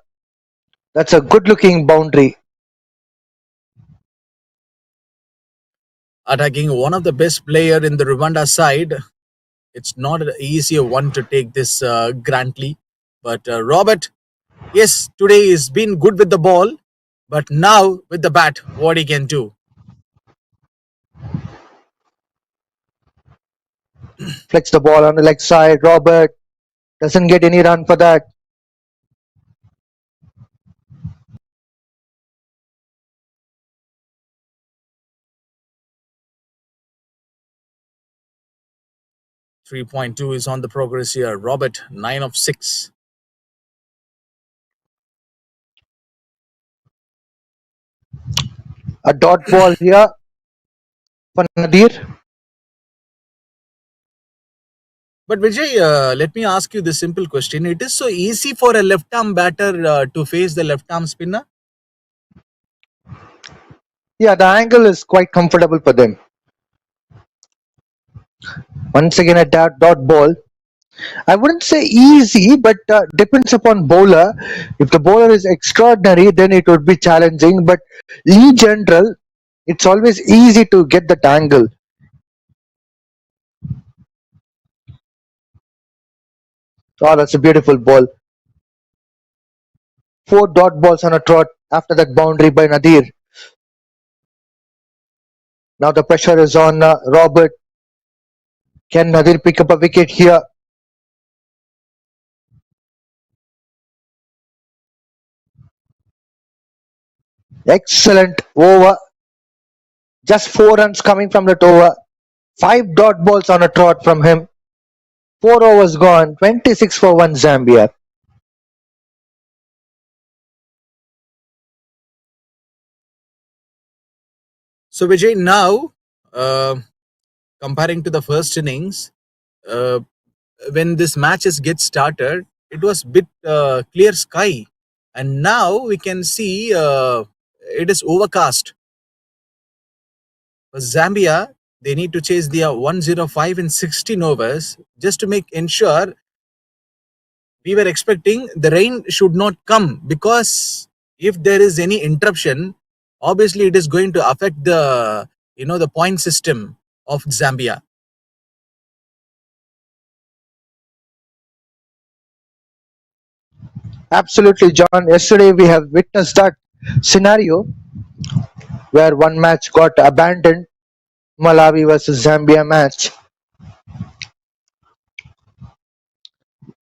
That's a good looking boundary. Attacking one of the best player in the Rwanda side. It's not an easy one to take this grandly. But Robert, yes, today has been good with the ball. But now with the bat, what he can do. Flicks the ball on the leg side. Robert doesn't get any run for that. .3 is on the progress here. Robert, 9 of 6. A dot ball here for Nadir. But Vijay, let me ask you this simple question. It is so easy for a left-arm batter to face the left-arm spinner? Yeah, the angle is quite comfortable for them. Once again, a dot ball. I wouldn't say easy, but depends upon bowler. If the bowler is extraordinary, then it would be challenging. But in general, it's always easy to get that angle. Oh, that's a beautiful ball. 4 dot balls on a trot after that boundary by Nadir. Now the pressure is on Robert. Can Nadir pick up a wicket here? Excellent over. Just 4 runs coming from that over. 5 dot balls on a trot from him. 4 overs gone. 26 for 1 Zambia. So Vijay, now comparing to the first innings, uh, when this matches get started, it was bit clear sky, and now we can see it is overcast. For Zambia, they need to chase the 105 in 16 overs just to make ensure. We were expecting the rain should not come, because if there is any interruption, obviously it is going to affect the the point system of Zambia. Absolutely, John. Yesterday we have witnessed that scenario where one match got abandoned. Malawi versus Zambia match.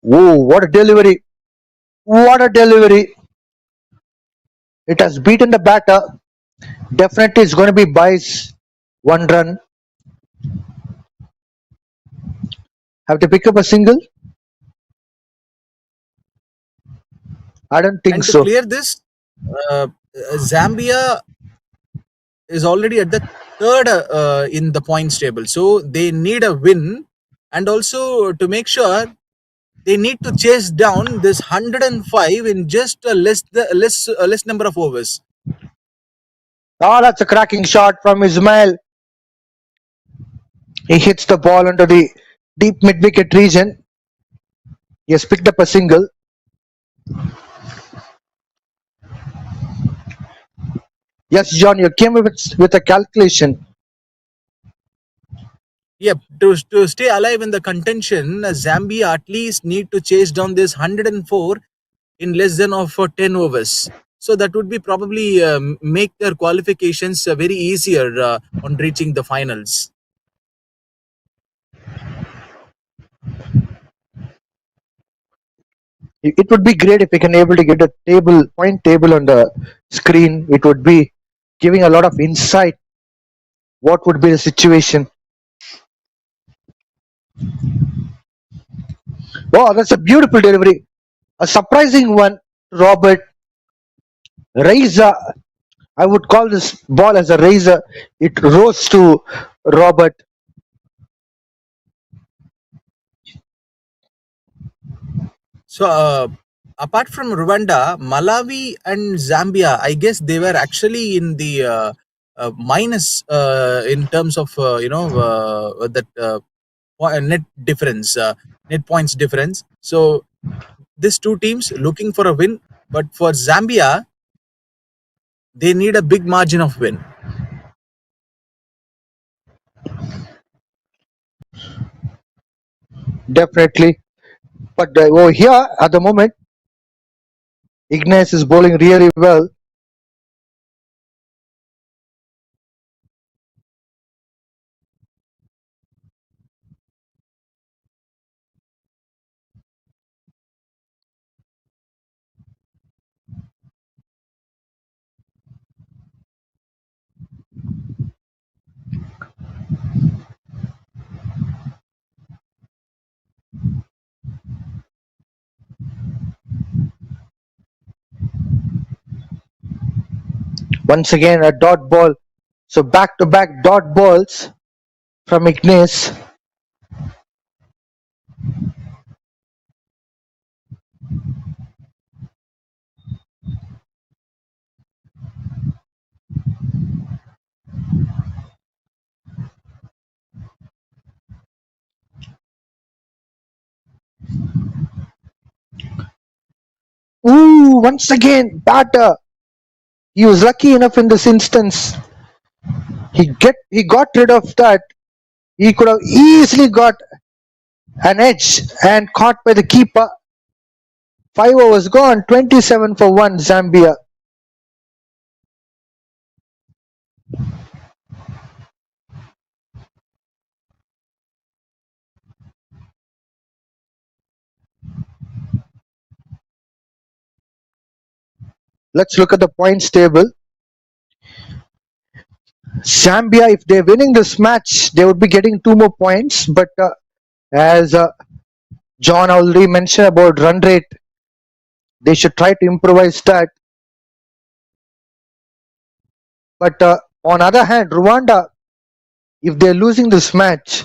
Whoa, what a delivery! What a delivery! It has beaten the batter. Definitely it's going to be Bice. 1 run. Have to pick up a single? I don't think And to so. clear this, Zambia is already at the third in the points table, so they need a win, and also to make sure they need to chase down this 105 in just a less number of overs. Oh, that's a cracking shot from Ismail. He hits the ball into the deep mid-wicket region. He has picked up a single. Yes, John, you came with a calculation. Yep, to stay alive in the contention, Zambia at least need to chase down this 104 in less than of 10 overs. So that would be probably make their qualifications very easier on reaching the finals. It would be great if we can able to get a point table on the screen. It would be giving a lot of insight. What would be the situation? Wow, that's a beautiful delivery. A surprising one, Robert. Razor. I would call this ball as a razor. It rose to Robert. So apart from Rwanda, Malawi and Zambia, I guess they were actually in the minus in terms of that net difference, net points difference. So these two teams looking for a win, but for Zambia, they need a big margin of win. Definitely. But over here at the moment, Ignace is bowling really well. Once again, a dot ball. So back to back dot balls from Ignace. Ooh, once again, batter. He was lucky enough in this instance. He got rid of that. He could have easily got an edge and caught by the keeper. 5 overs gone, 27 for 1 Zambia. Let's look at the points table. Zambia, if they're winning this match, they would be getting 2 more points. But as John already mentioned about run rate, they should try to improvise that. But on other hand, Rwanda, if they're losing this match,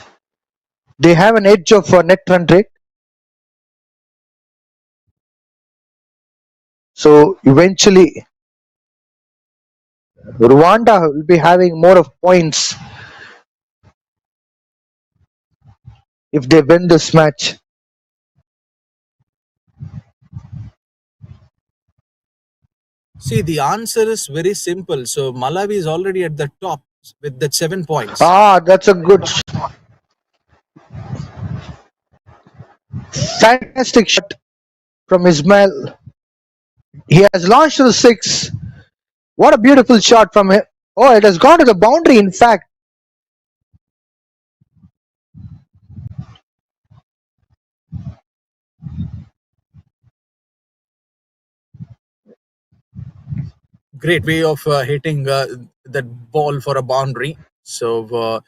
they have an edge of net run rate. So eventually, Rwanda will be having more of points if they win this match. See, the answer is very simple. So Malawi is already at the top with that 7 points. That's a good, fantastic shot from Ismail. He has launched to the 6. What a beautiful shot from him. Oh, it has gone to the boundary, in fact. Great way of hitting that ball for a boundary. So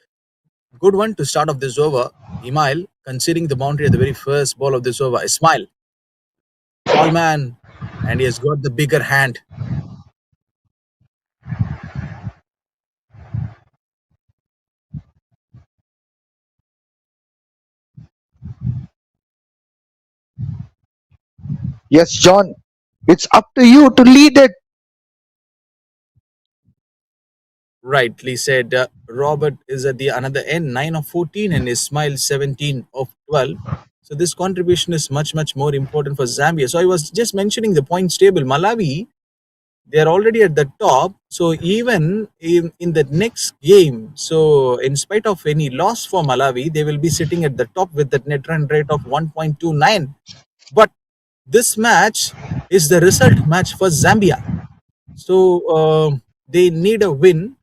good one to start off this over. Ismail conceding the boundary at the very first ball of this over. Ismail, tall man, and he has got the bigger hand. Yes, John. It's up to you to lead it. Rightly said. Robert is at the another end, 9 of 14, and Ismail 17 of 12. So this contribution is much more important for Zambia. So I was just mentioning the points table. Malawi, they are already at the top. So even in the next game, so in spite of any loss for Malawi, they will be sitting at the top with that net run rate of 1.29. But this match is the result match for Zambia. So they need a win.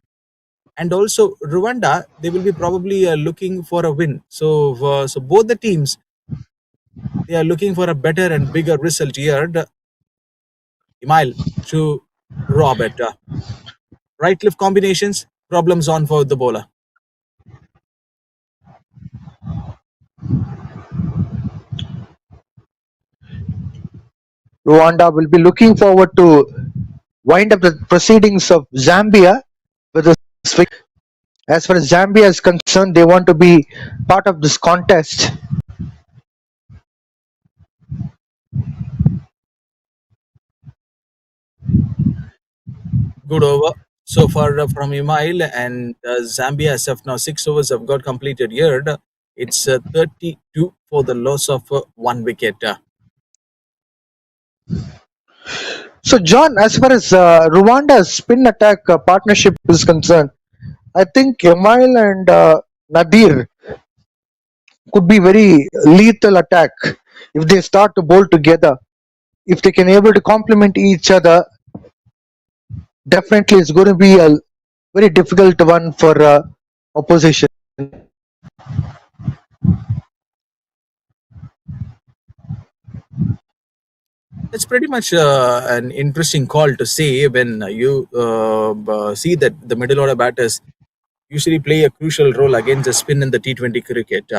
And also Rwanda, they will be probably looking for a win. So both the teams, they are looking for a better and bigger result here. Emile to Robert. Right left combinations, problems on for the bowler. Rwanda will be looking forward to wind up the proceedings of Zambia with a swing. As far as Zambia is concerned, they want to be part of this contest. Good over so far from Emile, and Zambia as of now 6 overs have got completed here. It's 32 for the loss of 1 wicket. So, John, as far as Rwanda's spin attack partnership is concerned, I think Emile and Nadir could be very lethal attack if they start to bowl together. If they can able to complement each other, definitely it's going to be a very difficult one for opposition. It's pretty much an interesting call to say when you see that the middle order batters usually play a crucial role against the spin in the T20 cricket.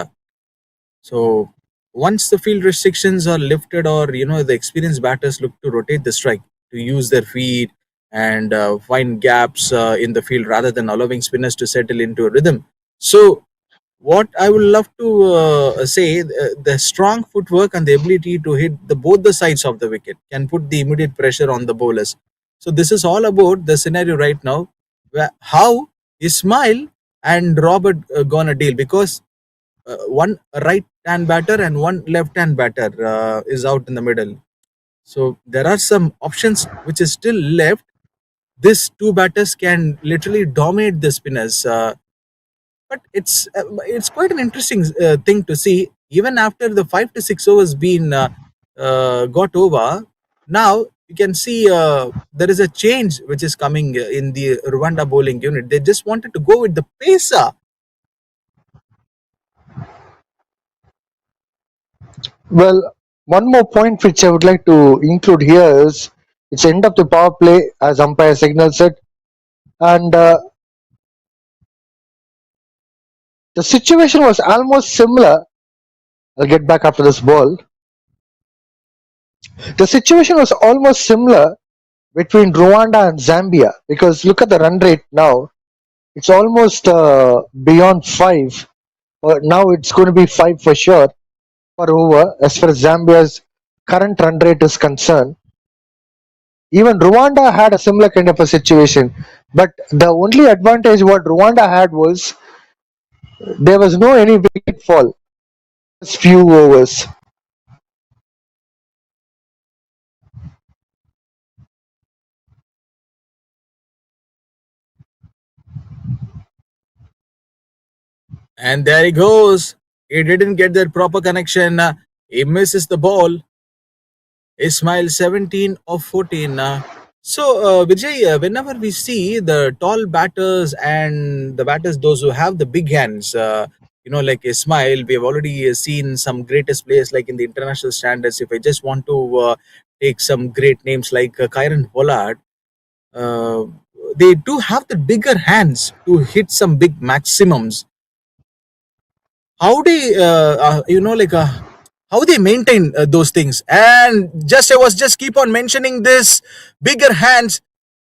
So once the field restrictions are lifted, or the experienced batters look to rotate the strike to use their feet and find gaps in the field rather than allowing spinners to settle into a rhythm. So what I would love to say, the strong footwork and the ability to hit both the sides of the wicket can put the immediate pressure on the bowlers. So this is all about the scenario right now, where how Ismail and Robert gonna deal, because one right hand batter and one left hand batter is out in the middle. So there are some options which is still left. These two batters can literally dominate the spinners. But it's quite an interesting thing to see. Even after the 5 to 6 overs been got over, now you can see there is a change which is coming in the Rwanda bowling unit. They just wanted to go with the pacer. Well, one more point which I would like to include here is It's end of the power play as umpire signals it, and the situation was almost similar. I'll get back after this ball. The situation was almost similar between Rwanda and Zambia because look at the run rate now. It's almost beyond 5. Now it's going to be 5 for sure for over as far as Zambia's current run rate is concerned. Even Rwanda had a similar kind of a situation, but the only advantage what Rwanda had was there was no any wicket fall. Just few overs. And there he goes. He didn't get that proper connection. He misses the ball. Ismail 17 of 14. Vijay, whenever we see the tall batters and the batters, those who have the big hands, like Ismail, we have already seen some greatest players like in the international standards. If I just want to take some great names like Kyron Pollard, uh, they do have the bigger hands to hit some big maximums. How they how they maintain those things, and just I was just keep on mentioning this bigger hands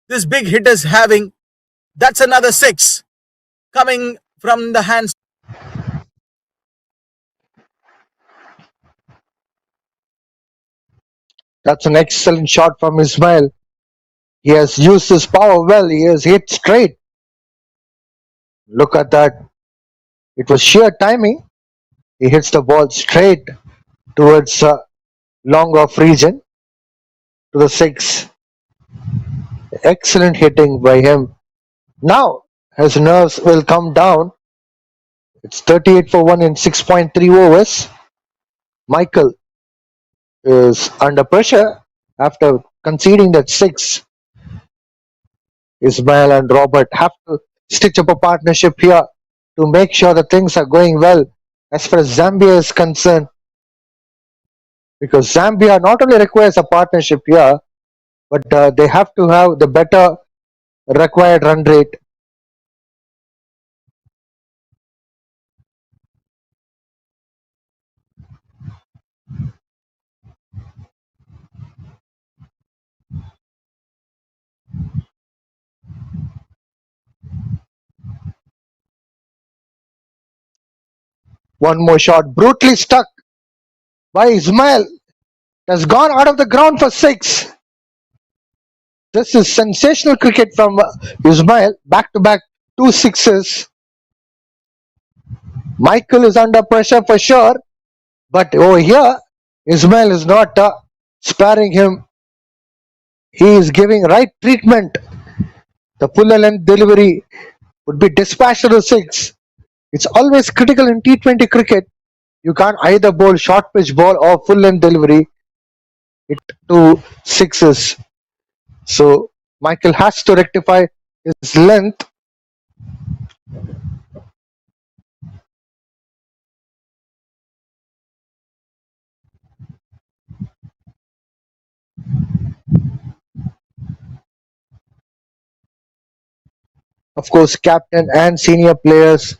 this big hitters having. That's another 6 coming from the hands. That's an excellent shot from Ismail. He has used his power well. He has hit straight. Look at that. It was sheer timing. He hits the ball straight towards long off region to the 6. Excellent hitting by him. Now his nerves will come down. It's 38 for 1 in 6.3 overs. Michael is under pressure after conceding that 6. Ismail and Robert have to stitch up a partnership here to make sure that things are going well as far as Zambia is concerned. Because Zambia not only requires a partnership here, but they have to have the better required run rate. One more shot, brutally stuck by Ismail, has gone out of the ground for 6. This is sensational cricket from Ismail, back to back 2 sixes. Michael is under pressure for sure, but over here, Ismail is not sparing him. He is giving right treatment. The full length delivery would be dispatched to the 6. It's always critical in T20 cricket. You can't either bowl short pitch ball or full length delivery. It to 6s. So Michael has to rectify his length. Of course, captain and senior players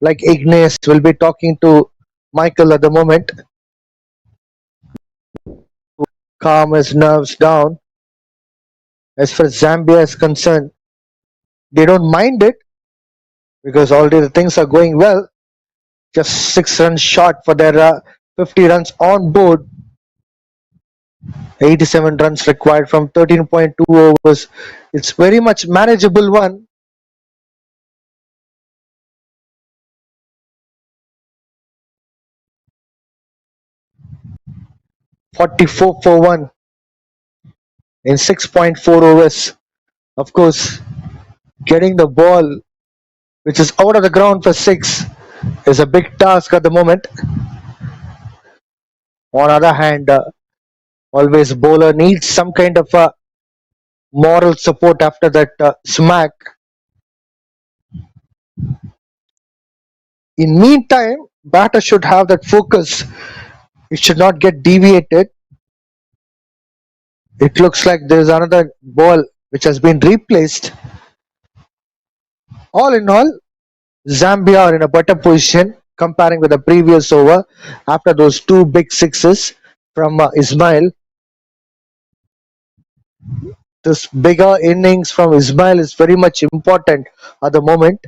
like Ignace will be talking to Michael at the moment. Calm his nerves down. As far as Zambia is concerned, they don't mind it because already the things are going well. Just 6 runs short for their 50 runs on board. 87 runs required from 13.2 overs. It's very much manageable one. .44 for 1 in 6.4 overs. Of course, getting the ball which is out of the ground for 6 is a big task at the moment. On the other hand, always bowler needs some kind of a moral support after that smack. In meantime, batter should have that focus. It should not get deviated. It looks like there is another ball which has been replaced. All in all, Zambia are in a better position comparing with the previous over after those two big sixes from Ismail. This bigger innings from Ismail is very much important at the moment.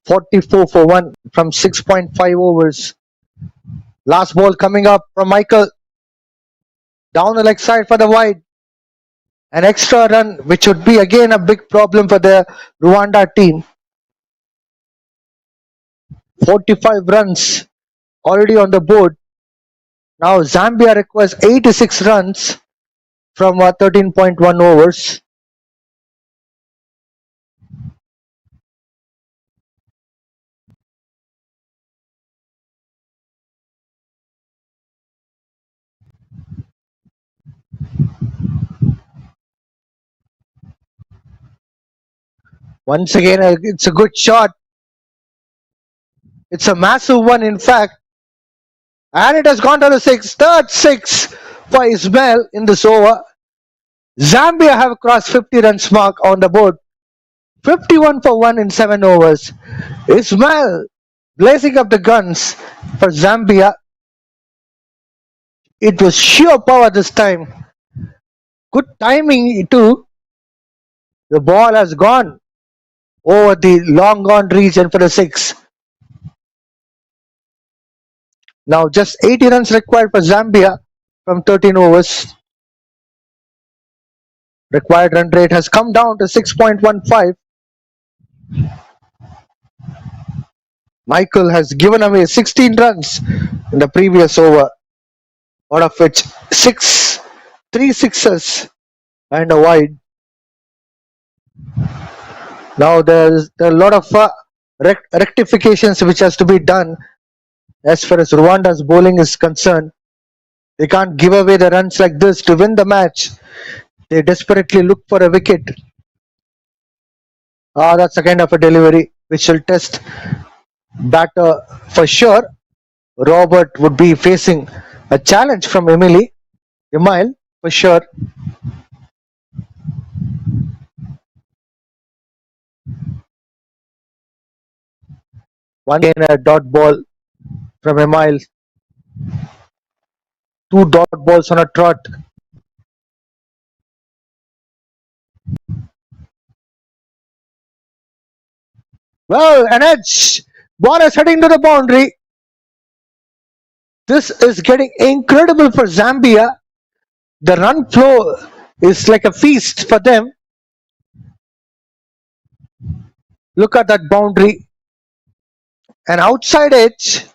Forty-four for one from 6.5 overs. Last ball coming up from Michael. Down the leg side for the wide. An extra run, which would be again a big problem for the Rwanda team. 45 runs already on the board. Now Zambia requires 86 runs from 13.1 overs. Once again, it's a good shot. It's a massive one, in fact. And it has gone to the six. Third six for Ismail in this over. Zambia have crossed 50 runs mark on the board. 51 for 1 in 7 overs. Ismail blazing up the guns for Zambia. It was sheer power this time. Good timing too. The ball has gone over the long gone region for the six. Now just 80 runs required for Zambia from 13 overs. Required run rate has come down to 6.15. Michael has given away 16 runs in the previous over, out of which three sixes and a wide. Now there are a lot of rectifications which has to be done as far as Rwanda's bowling is concerned. They can't give away the runs like this to win the match. They desperately look for a wicket. That's a kind of a delivery which will test batter for sure. Robert would be facing a challenge from Emile for sure. One again a dot ball from Emile. Two dot balls on a trot. Well, an edge. Ball is heading to the boundary. This is getting incredible for Zambia. The run flow is like a feast for them. Look at that boundary. An outside edge.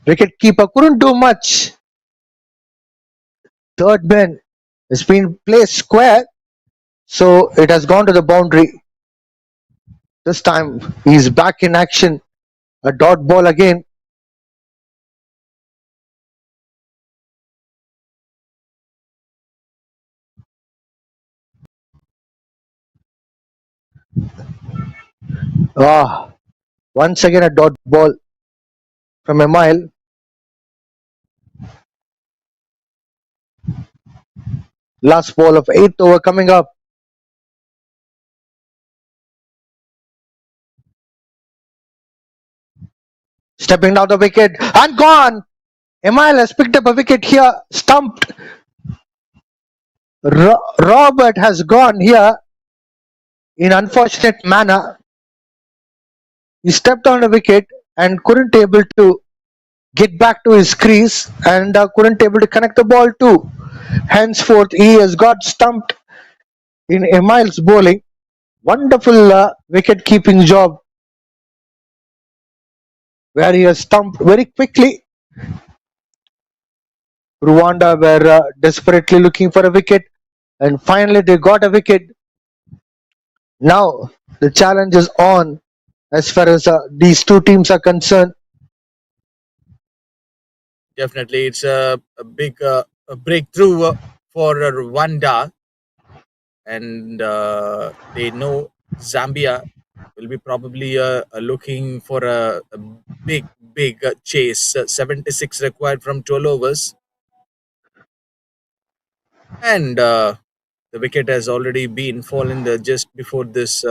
Wicketkeeper couldn't do much. Third man has been placed square, so it has gone to the boundary. This time he's back in action. A dot ball again. Once again a dot ball from Emile. Last ball of 8th over coming up. Stepping down the wicket and gone. Emile has picked up a wicket here. Stumped. Robert has gone here in unfortunate manner. He stepped on the wicket and couldn't able to get back to his crease and couldn't able to connect the ball too. Henceforth, he has got stumped in Emil's bowling. Wonderful wicket keeping job where he has stumped very quickly. Rwanda were desperately looking for a wicket, and finally they got a wicket. Now the challenge is on as far as these two teams are concerned. Definitely, it's a big a breakthrough for Rwanda, and they know Zambia will be probably looking for a big chase. 76 required from 12 overs, and the wicket has already been fallen just before this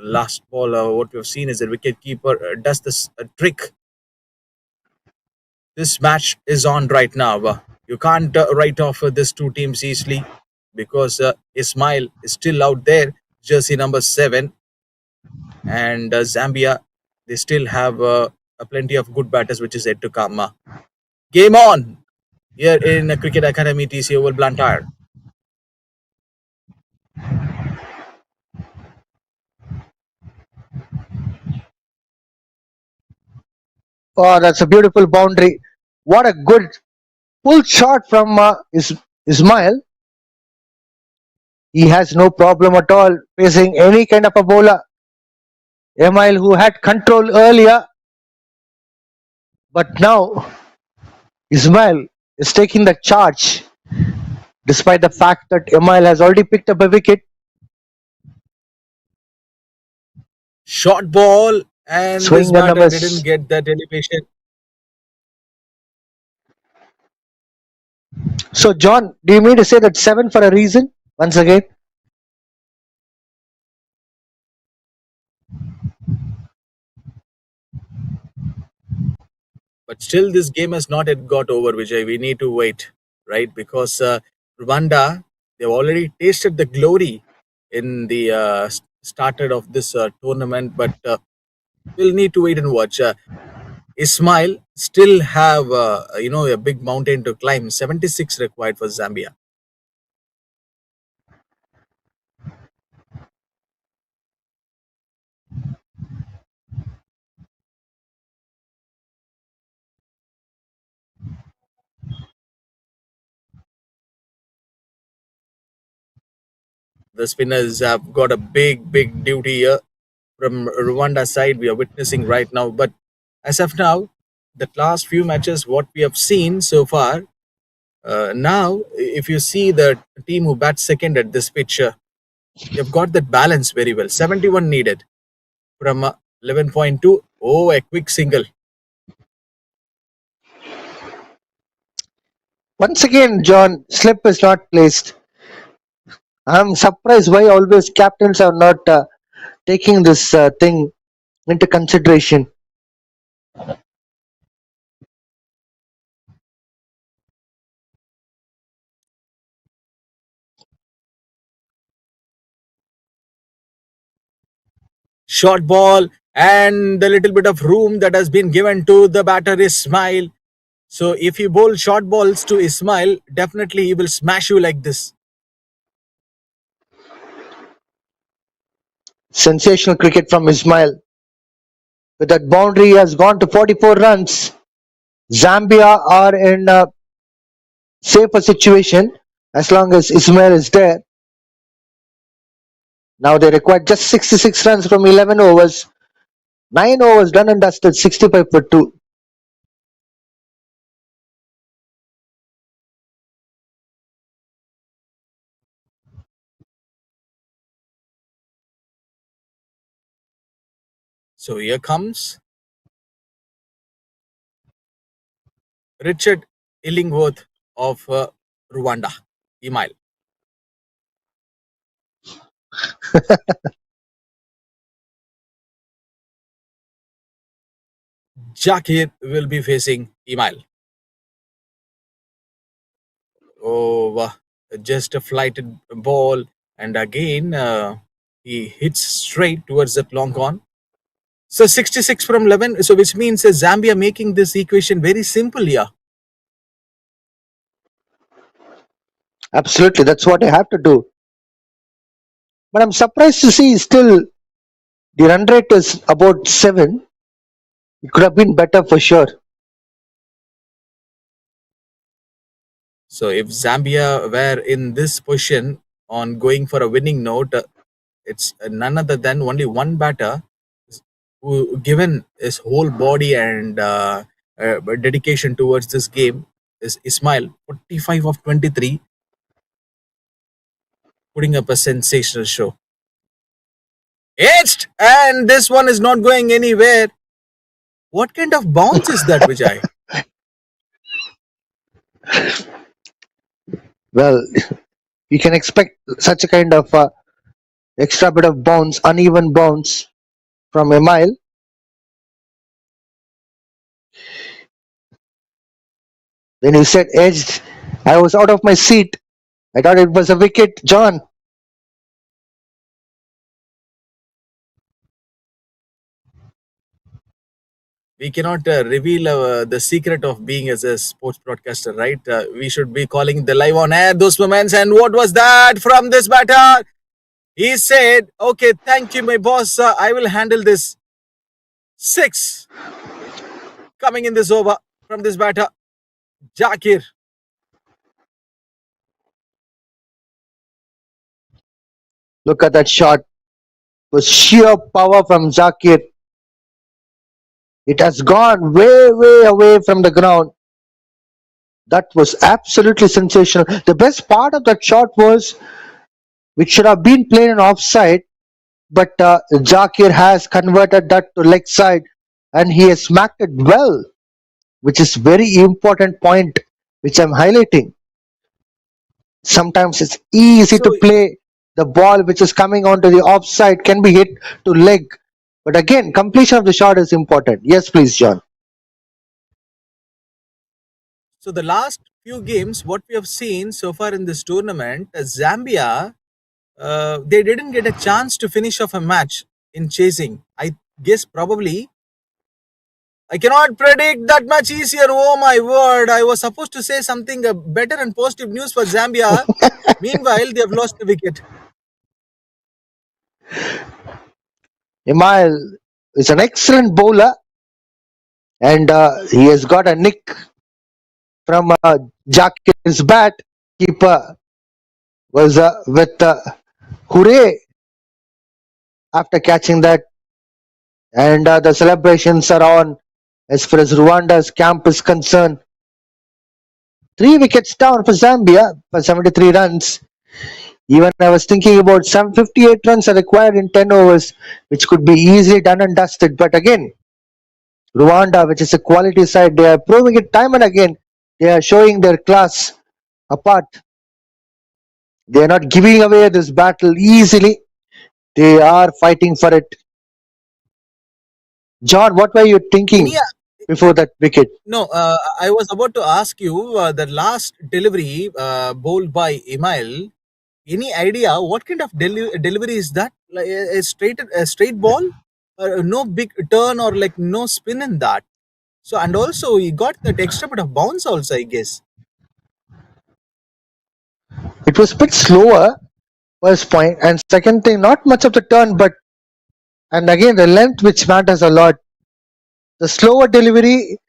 last ball. What we've seen is the wicket keeper does this trick. This match is on right now. You can't write off these two teams easily because Ismail is still out there, jersey number 7, and Zambia, they still have a plenty of good batters which is yet to come. Game on here in Cricket Academy TC Oval Blantyre. Oh, that's a beautiful boundary. What a good pull shot from Ismail. He has no problem at all facing any kind of a bowler. Emile, who had control earlier, but now Ismail is taking the charge despite the fact that Emile has already picked up a wicket. Short ball, and Swing this and batter a didn't miss. get that elevation. So, John, do you mean to say that 7 for a reason? Once again, But still, this game has not yet got over, Vijay. We need to wait, right? Because Rwanda, they've already tasted the glory in the started of this tournament, but we'll need to wait and watch. Ismail still have a big mountain to climb. 76 required for Zambia. The spinners have got a big duty here from Rwanda side. We are witnessing right now, but as of now, the last few matches, what we have seen so far. Now, if you see the team who bats second at this pitch, they've got that balance very well. 71 needed from 11.2. Oh, a quick single. once again, John, slip is not placed. I'm surprised why always captains are not taking this thing into consideration. Short ball and the little bit of room that has been given to the batter Ismail. So if you bowl short balls to Ismail, definitely he will smash you like this. Sensational cricket from Ismail. With that boundary, he has gone to 44 runs. Zambia are in a safer situation as long as Ismail is there. Now they require just 66 runs from 11 overs. 9 overs done and dusted, 65 for 2. So here comes Richard Illingworth of Rwanda. Email. Jakir will be facing Email. Oh, just a flighted ball, and again he hits straight towards that long on. So 66 from 11. So which means Zambia making this equation very simple here. Absolutely, that's what I have to do. But I'm surprised to see still the run rate is about 7. It could have been better for sure. So if Zambia were in this position on going for a winning note, it's none other than only one batter who given his whole body and dedication towards this game is Ismail, 45 of 23, putting up a sensational show. Edged, and this one is not going anywhere. What kind of bounce is that, Vijay? Well, you can expect such a kind of extra bit of bounce, uneven bounce from Emile. When you said edged, I was out of my seat. I thought it was a wicket, John. We cannot reveal the secret of being as a sports broadcaster, right? We should be calling the live on air those moments. And what was that from this batter? He said, "Okay, thank you, my boss. I will handle this." 6 coming in this over from this batter, Jakir. Look at that shot. It was sheer power from Zakir. It has gone way, way away from the ground. That was absolutely sensational. The best part of that shot was, which should have been played in offside, but Zakir has converted that to leg side and he has smacked it well, which is very important point which I'm highlighting. Sometimes it's easy So, to play the ball which is coming onto the offside can be hit to leg, but again completion of the shot is important. Yes, please, John. so the last few games, what we have seen so far in this tournament, Zambia, they didn't get a chance to finish off a match in chasing. I guess probably I cannot predict that much easier. Oh my word. I was supposed to say something better and positive news for Zambia. Meanwhile, they have lost the wicket. Emile is an excellent bowler and he has got a nick from Jakir's bat. Keeper was with hooray after catching that, and the celebrations are on as far as Rwanda's camp is concerned. 3 wickets down for Zambia for 73 runs. Even I was thinking about some 58 runs are required in 10 overs, which could be easily done and dusted. But again, Rwanda, which is a quality side, they are proving it time and again. They are showing their class apart. They are not giving away this battle easily. They are fighting for it. John, what were you thinking Any, before that wicket? no, I was about to ask you the last delivery bowled by Emile. Any idea what kind of delivery is that? Like a straight ball, no big turn or like no spin in that. So and also he got that extra bit of bounce also, I guess. It was a bit slower, first point, and second thing, not much of the turn, but and again the length which matters a lot. The slower delivery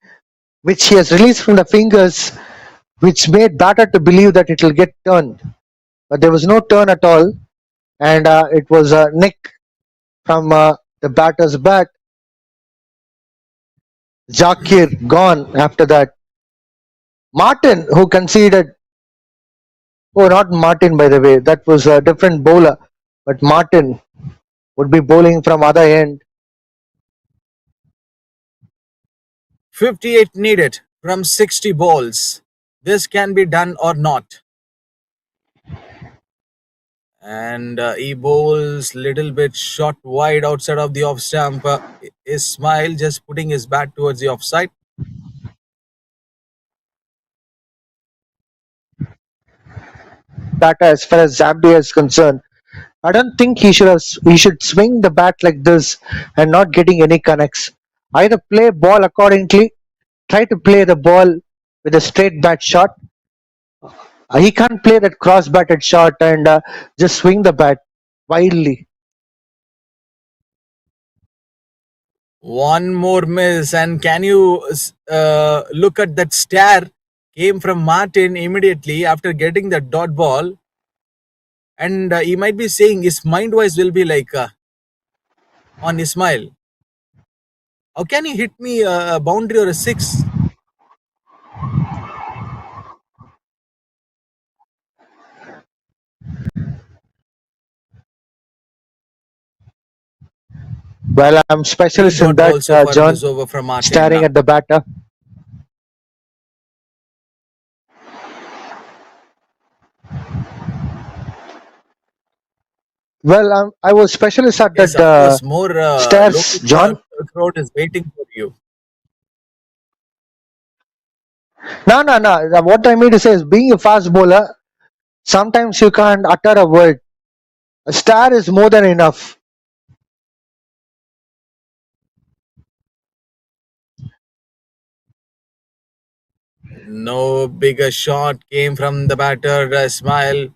which he has released from the fingers, which made batter to believe that it will get turned, but there was no turn at all, and it was a nick from the batter's bat. Zakir gone after that. Martin, who conceded. Oh, not Martin, by the way. That was a different bowler. But Martin would be bowling from other end. 58 needed from 60 balls. This can be done or not. And he bowls little bit shot wide outside of the off stump. Ismail just putting his bat towards the offside. Batter, as far as Zambia is concerned, I don't think he should swing the bat like this and not getting any connects. Either play ball accordingly, try to play the ball with a straight bat shot. He can't play that cross-batted shot and just swing the bat wildly. One more miss, and can you look at that stare came from Martin immediately after getting the dot ball, and he might be saying his mind wise will be like on Ismail. How can he hit me a boundary or a six? Well, I'm Three specialist in dot that, ball so far in John. this over from Martin. Staring at the batter. Well, I was specialist at Yes, that of course, more stairs, local John. crowd is waiting for you. No, no, no. What I mean to say is, being a fast bowler, sometimes you can't utter a word. A star is more than enough. No bigger shot came from the batter, Ismail.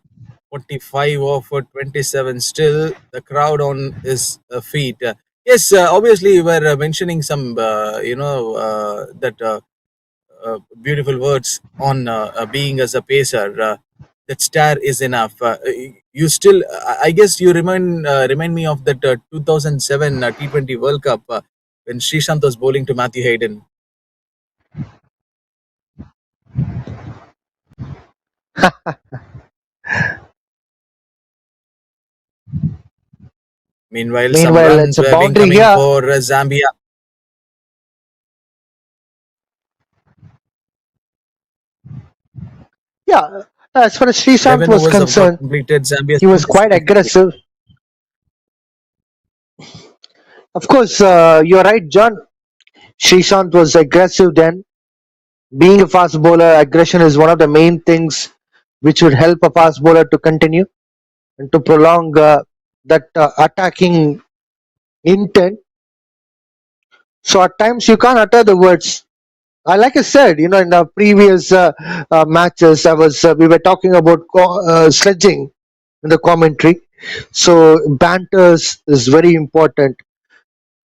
45 over 27. Still, the crowd on his feet. Yes, obviously, you were mentioning some, that beautiful words on being as a pacer. That star is enough. You still, I guess, you remind me of that 2007 T20 World Cup when Srishant was bowling to Matthew Hayden. Meanwhile, some Meanwhile, it's runs a were being boundary coming here. for Zambia. Yeah, as far as Srishant 11 was overs have got concerned, completed. Zambia he was sent quite 64. aggressive. Of course, you're right, John. Srishant was aggressive then. Being a fast bowler, aggression is one of the main things which would help a fast bowler to continue and to prolong that attacking intent. So at times you can't utter the words. Like I said, in the previous matches, we were talking about sledging in the commentary. So banters is very important.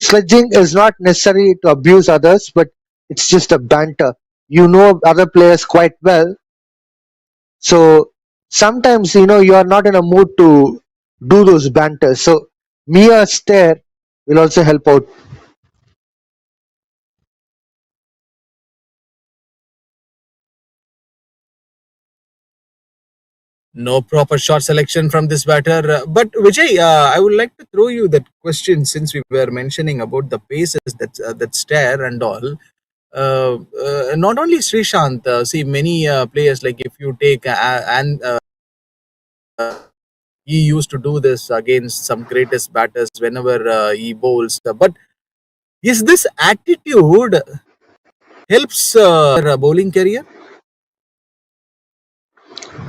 Sledging is not necessary to abuse others, but it's just a banter. You know other players quite well, so sometimes you are not in a mood to do those banters. So mere stare will also help out. No proper shot selection from this batter. But Vijay, I would like to throw you that question since we were mentioning about the paces that stare and all. Not only Srishant, see many players like if you take and he used to do this against some greatest batters whenever he bowls. But is this attitude helps bowling career?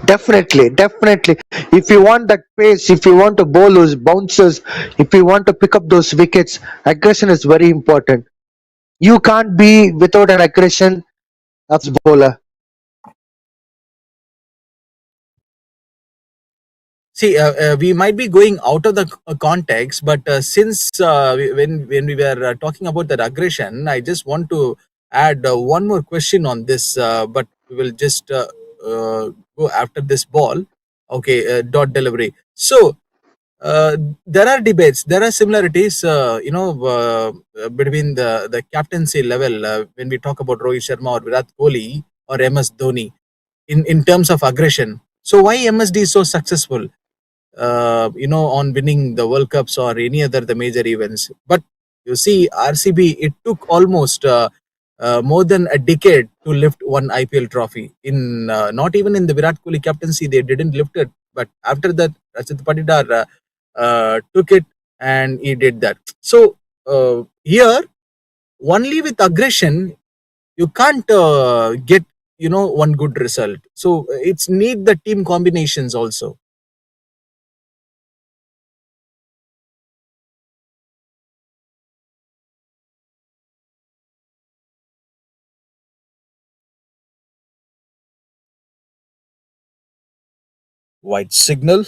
Definitely, definitely. If you want that pace, if you want to bowl those bounces, if you want to pick up those wickets, aggression is very important. You can't be without an aggression as bowler. See, we might be going out of the context, but since when we were talking about that aggression, I just want to add one more question on this. But we will just go after this ball. Okay, dot delivery. So uh, there are debates, there are similarities, between the captaincy level when we talk about Rohit Sharma or Virat Kohli or MS Dhoni in terms of aggression. So why MSD is so successful? On winning the World Cups or any other the major events. But you see, RCB, it took almost more than a decade to lift one IPL trophy. In not even in the Virat Kohli captaincy, they didn't lift it. But after that, Rajat Patidar took it and he did that. So here, only with aggression, you can't get one good result. So it's need the team combinations also. White signal.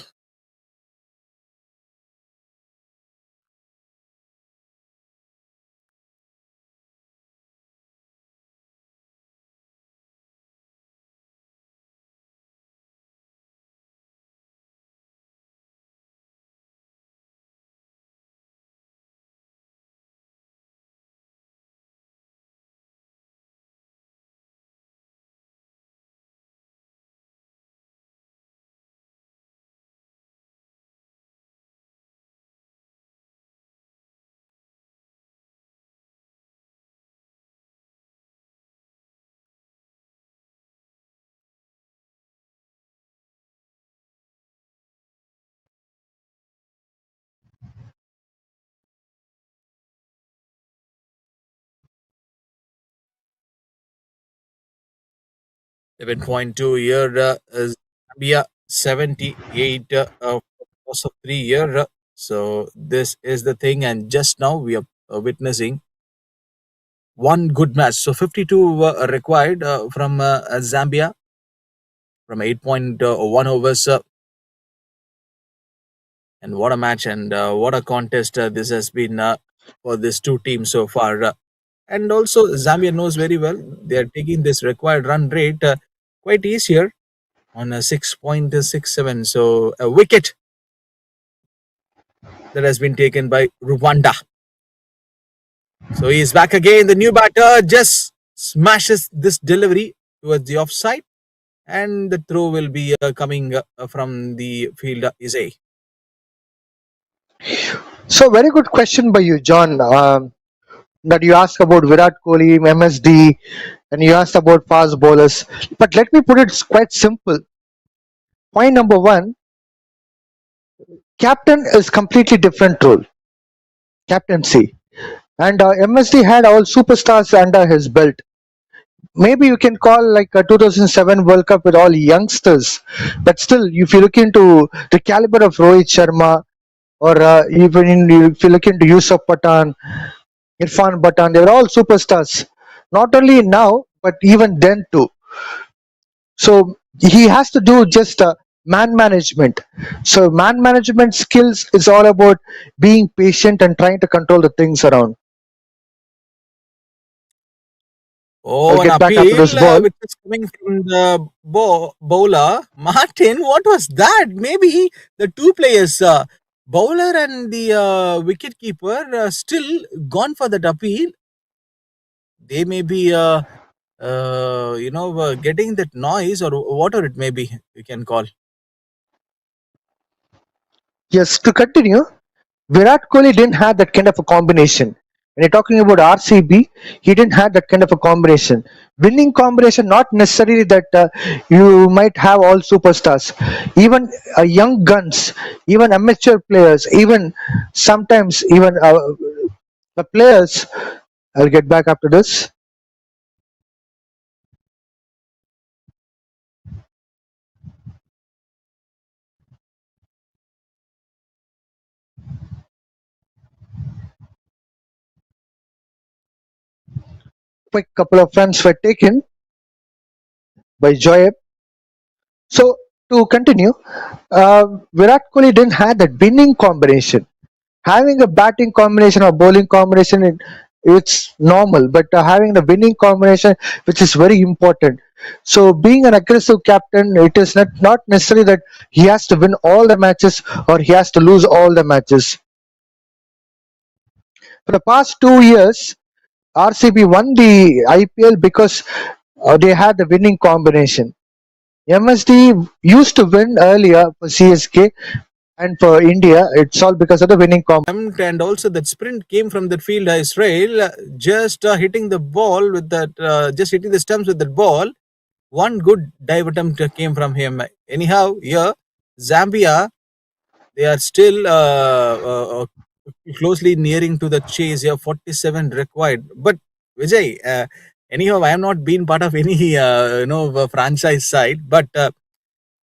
$11.2 year Zambia 78 course of 3 year. So this is the thing, and just now we are witnessing one good match. So 52 required from Zambia from 8.1 overs. And what a match and what a contest this has been for these two teams so far. And also, Zambia knows very well they are taking this required run rate quite easier on a 6.67. So, a wicket that has been taken by Rwanda. So, he is back again. The new batter just smashes this delivery towards the offside, and the throw will be coming from the field is a. So very good question by you, John. That you asked about Virat Kohli, MSD, and you asked about fast bowlers. But let me put it quite simple. Point number one: captain is completely different role. Captaincy, and MSD had all superstars under his belt. Maybe you can call like a 2007 World Cup with all youngsters, but still, if you look into the caliber of Rohit Sharma, or if you look into Yusuf Pathan, Irfan Pathan, they're all superstars. Not only now, but even then too. So he has to do just man management. So man management skills is all about being patient and trying to control the things around. I'll Oh, an get back after appeal this ball. which is coming from the bowler. Martin, what was that? Maybe the two players, bowler and the wicket keeper, still gone for that appeal. They may be, getting that noise or whatever it may be, you can call. Yes, to continue, Virat Kohli didn't have that kind of a combination. When you're talking about RCB, he didn't have that kind of a combination. Winning combination, not necessarily that you might have all superstars. Even young guns, even amateur players, even sometimes even the players. I'll get back after this. Quick couple of runs were taken by Joyeb. So to continue, Virat Kohli didn't have that winning combination. Having a batting combination or bowling combination, it's normal, but having the winning combination, which is very important. So being an aggressive captain, it is not necessarily that he has to win all the matches or he has to lose all the matches. For the past 2 years, RCB won the IPL because they had the winning combination. MSD used to win earlier for CSK, and for India, it's all because of the winning combination. And also that sprint came from that field Israel, just hitting the ball with that, just hitting the stumps with that ball. One good dive attempt came from him. Anyhow, here, Zambia, they are still closely nearing to the chase here, 47 required. But Vijay, anyhow, I have not been part of any franchise side, but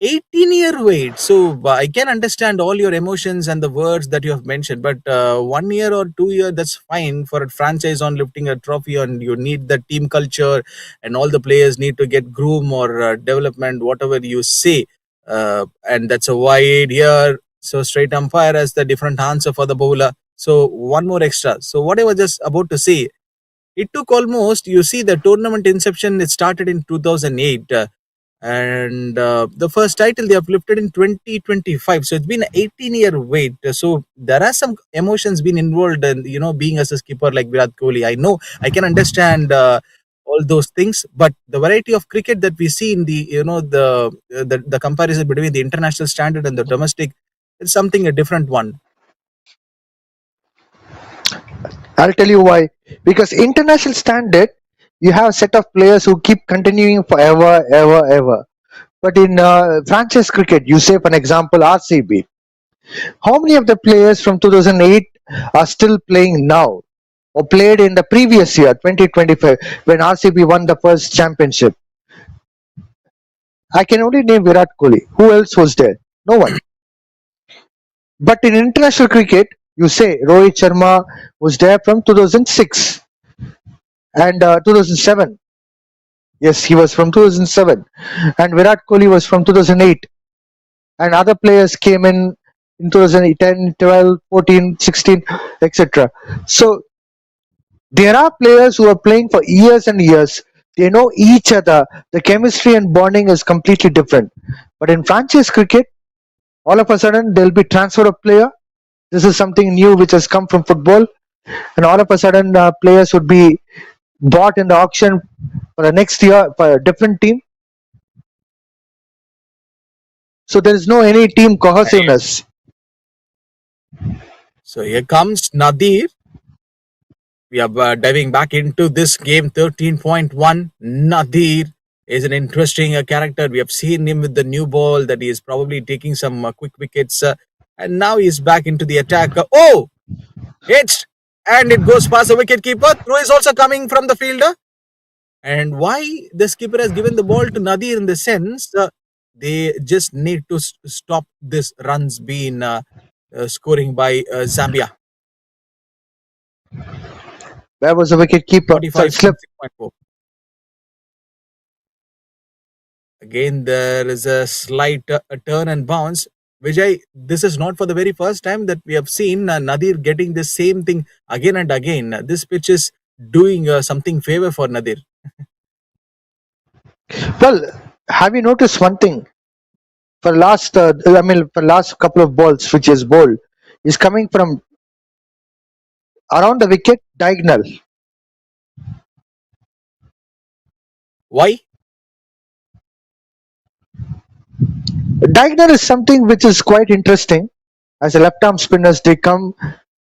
18-year wait. So I can understand all your emotions and the words that you have mentioned, but 1 year or 2 year, that's fine for a franchise on lifting a trophy, and you need the team culture, and all the players need to get groom or development, whatever you say. and that's a wide here. So straight umpire has the different answer for the bowler. So one more extra. So what I was just about to say, it took almost, you see, the tournament inception, it started in 2008. And the first title they have lifted in 2025, so it's been an 18-year wait. So there are some emotions been involved, and being as a skipper like Virat Kohli, I know I can understand all those things, but the variety of cricket that we see in the the comparison between the international standard and the domestic, it's something a different one. I'll tell you why. Because international standard, you have a set of players who keep continuing forever, ever, ever. But in franchise cricket, you say, for an example, RCB. How many of the players from 2008 are still playing now or played in the previous year, 2025, when RCB won the first championship? I can only name Virat Kohli. Who else was there? No one. But in international cricket, you say Rohit Sharma was there from 2006 and 2007. Yes, he was from 2007. And Virat Kohli was from 2008. And other players came in 2010, 12, 14, 16, etc. So there are players who are playing for years and years. They know each other. The chemistry and bonding is completely different. But in franchise cricket, all of a sudden there'll be transfer of player. This is something new which has come from football, and all of a sudden players would be bought in the auction for the next year for a different team. So there is no any team cohesiveness. So here comes Nadir. We are diving back into this game. 13.1. Nadir is an interesting character. We have seen him with the new ball that he is probably taking some quick wickets, and now he's back into the attack. Oh, hits, and it goes past the wicket keeper. Throw is also coming from the fielder. And why the skipper has given the ball to Nadir in the sense, they just need to stop this runs being scoring by Zambia. Where was the wicket keeper? 45.6.4. Again, there is a slight turn and bounce. Vijay, this is not for the very first time that we have seen Nadir getting the same thing again and again. This pitch is doing something favor for Nadir. Well, have you noticed one thing? For last couple of balls which is bowled, is coming from around the wicket diagonal. Why? Diagonal is something which is quite interesting. As a left arm spinners, they come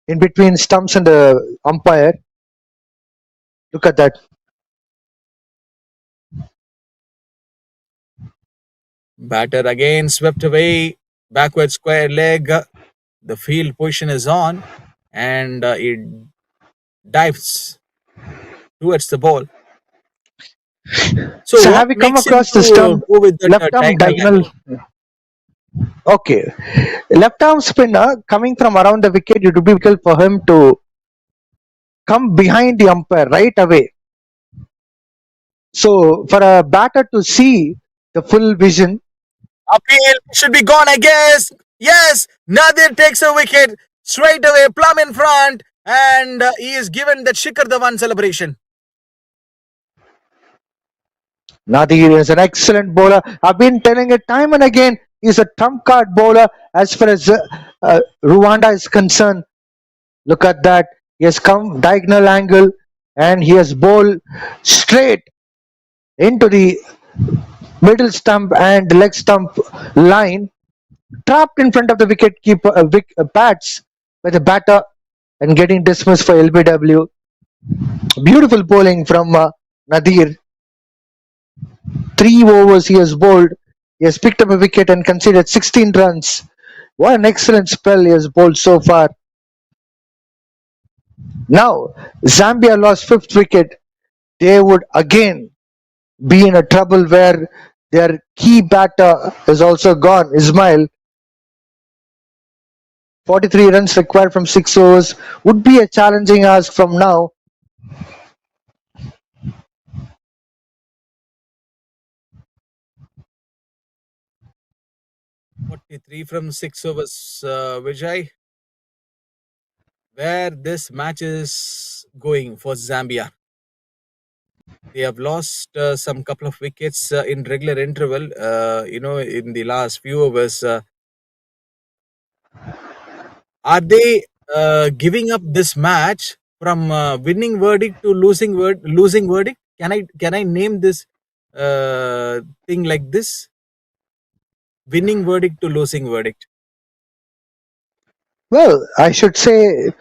in between stumps and the umpire. Look at that. Batter again swept away. Backward square leg. The field position is on, and it dives towards the ball. So have what you come makes him across the to stump? go with that Left arm diagonal? diagonal. Okay. Left arm spinner coming from around the wicket, it would be difficult for him to come behind the umpire right away. So for a batter to see the full vision, Appeal should be gone, I guess. Yes, Nadir takes a wicket straight away, plumb in front, and he is given that Shikhar Dhawan celebration. Nadir is an excellent bowler. I've been telling it time and again. He's a trump card bowler as far as Rwanda is concerned. Look at that. He has come diagonal angle and he has bowled straight into the middle stump and leg stump line, trapped in front of the wicket keeper bats by the batter and getting dismissed for LBW. Beautiful bowling from Nadir. 3 overs he has bowled. He has picked up a wicket and conceded 16 runs. What an excellent spell he has bowled so far. Now, Zambia lost 5th wicket. They would again be in a trouble where their key batter is also gone, Ismail. 43 runs required from 6 overs would be a challenging ask from now. 43 from 6 overs, Vijay. Where this match is going for Zambia. They have lost some couple of wickets in regular interval, in the last few overs. Are they giving up this match from winning verdict to losing verdict? Can I name this thing like this? Winning verdict to losing verdict. Well, I should say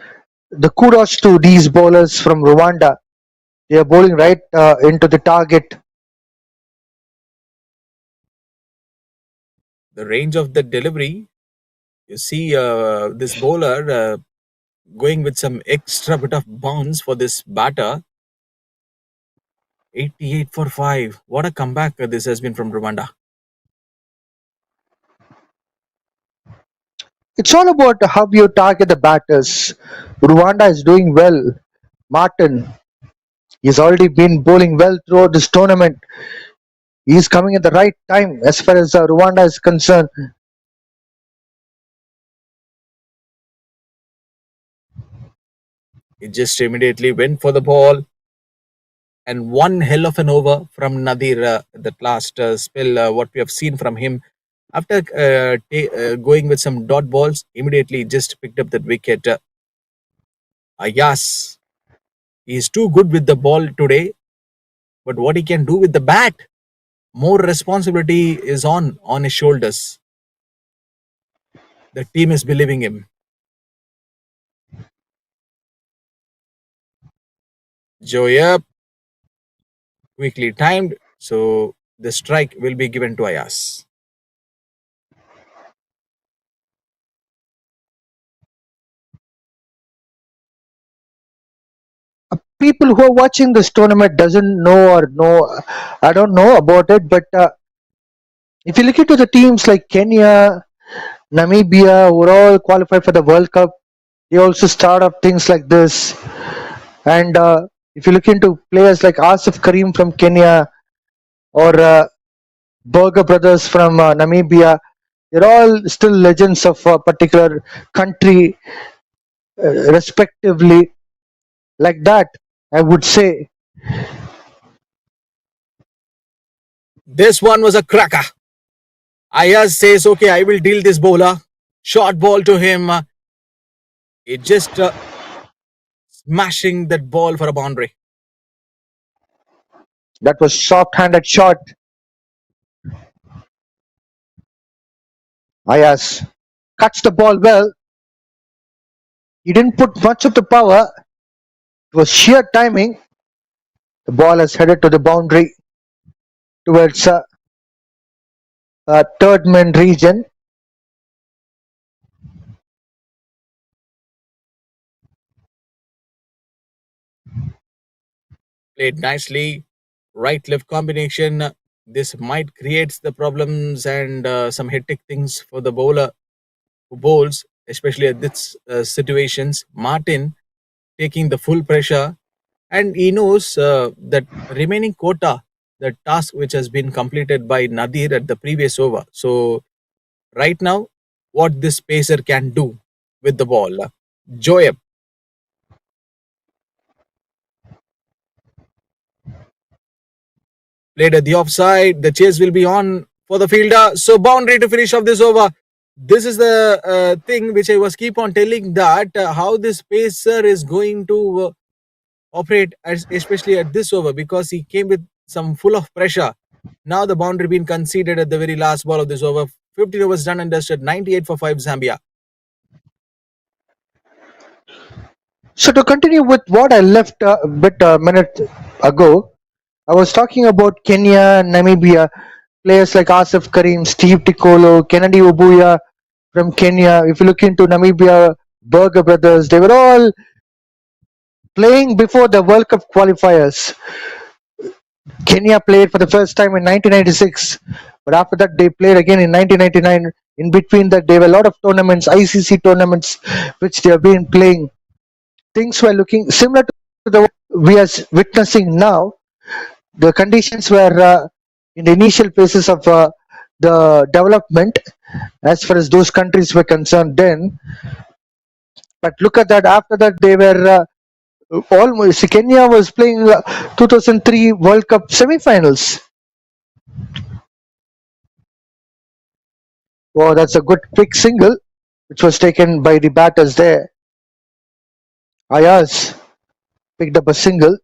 the kudos to these bowlers from Rwanda. They are bowling right into the target. The range of the delivery. You see this bowler going with some extra bit of bounce for this batter. 88 for 5. What a comeback this has been from Rwanda. It's all about how you target the batters. Rwanda is doing well. Martin, he's already been bowling well throughout this tournament. He's coming at the right time as far as Rwanda is concerned. He just immediately went for the ball. And one hell of an over from Nadir, that last spell, what we have seen from him. After going with some dot balls, immediately just picked up that wicket. Ayas, he is too good with the ball today, but what he can do with the bat, more responsibility is on his shoulders. The team is believing him. Joyap, quickly timed, so the strike will be given to Ayas. People who are watching this tournament doesn't know or know, I don't know about it, but if you look into the teams like Kenya, Namibia, who are all qualified for the World Cup, they also start up things like this. And if you look into players like Asif Karim from Kenya or Berger brothers from Namibia, they're all still legends of a particular country, respectively. Like that, I would say. This one was a cracker. Ayaz says, okay, I will deal this bowler. Short ball to him. It just smashing that ball for a boundary. That was soft-handed shot. Ayaz cuts the ball well. He didn't put much of the power. It was sheer timing. The ball has headed to the boundary towards third man region. Played nicely. Right left combination. This might create the problems and some hectic things for the bowler who bowls, especially at this situations. Martin taking the full pressure, and he knows that remaining quota, the task which has been completed by Nadir at the previous over. So right now, what this pacer can do with the ball. Joyab played at the offside. The chase will be on for the fielder. So boundary to finish off this over. This is the thing which I was keep on telling, that how this pacer is going to operate, especially at this over, because he came with some full of pressure. Now the boundary being conceded at the very last ball of this over. 15 overs done and dusted. 98 for 5 Zambia. So to continue with what I left a minute ago, I was talking about Kenya, Namibia, players like Asif Karim, Steve Tikolo, Kennedy Obuya from Kenya. If you look into Namibia, Berger brothers, they were all playing before the World Cup qualifiers. Kenya played for the first time in 1996, but after that they played again in 1999. In between that, there were a lot of tournaments, ICC tournaments, which they have been playing. Things were looking similar to the we are witnessing now. The conditions were in the initial phases of the development. as far as those countries were concerned then. But look at that. After that, they were almost. Kenya was playing 2003 World Cup semi-finals. Oh, that's a good quick single, which was taken by the batters there. Ayaz picked up a single.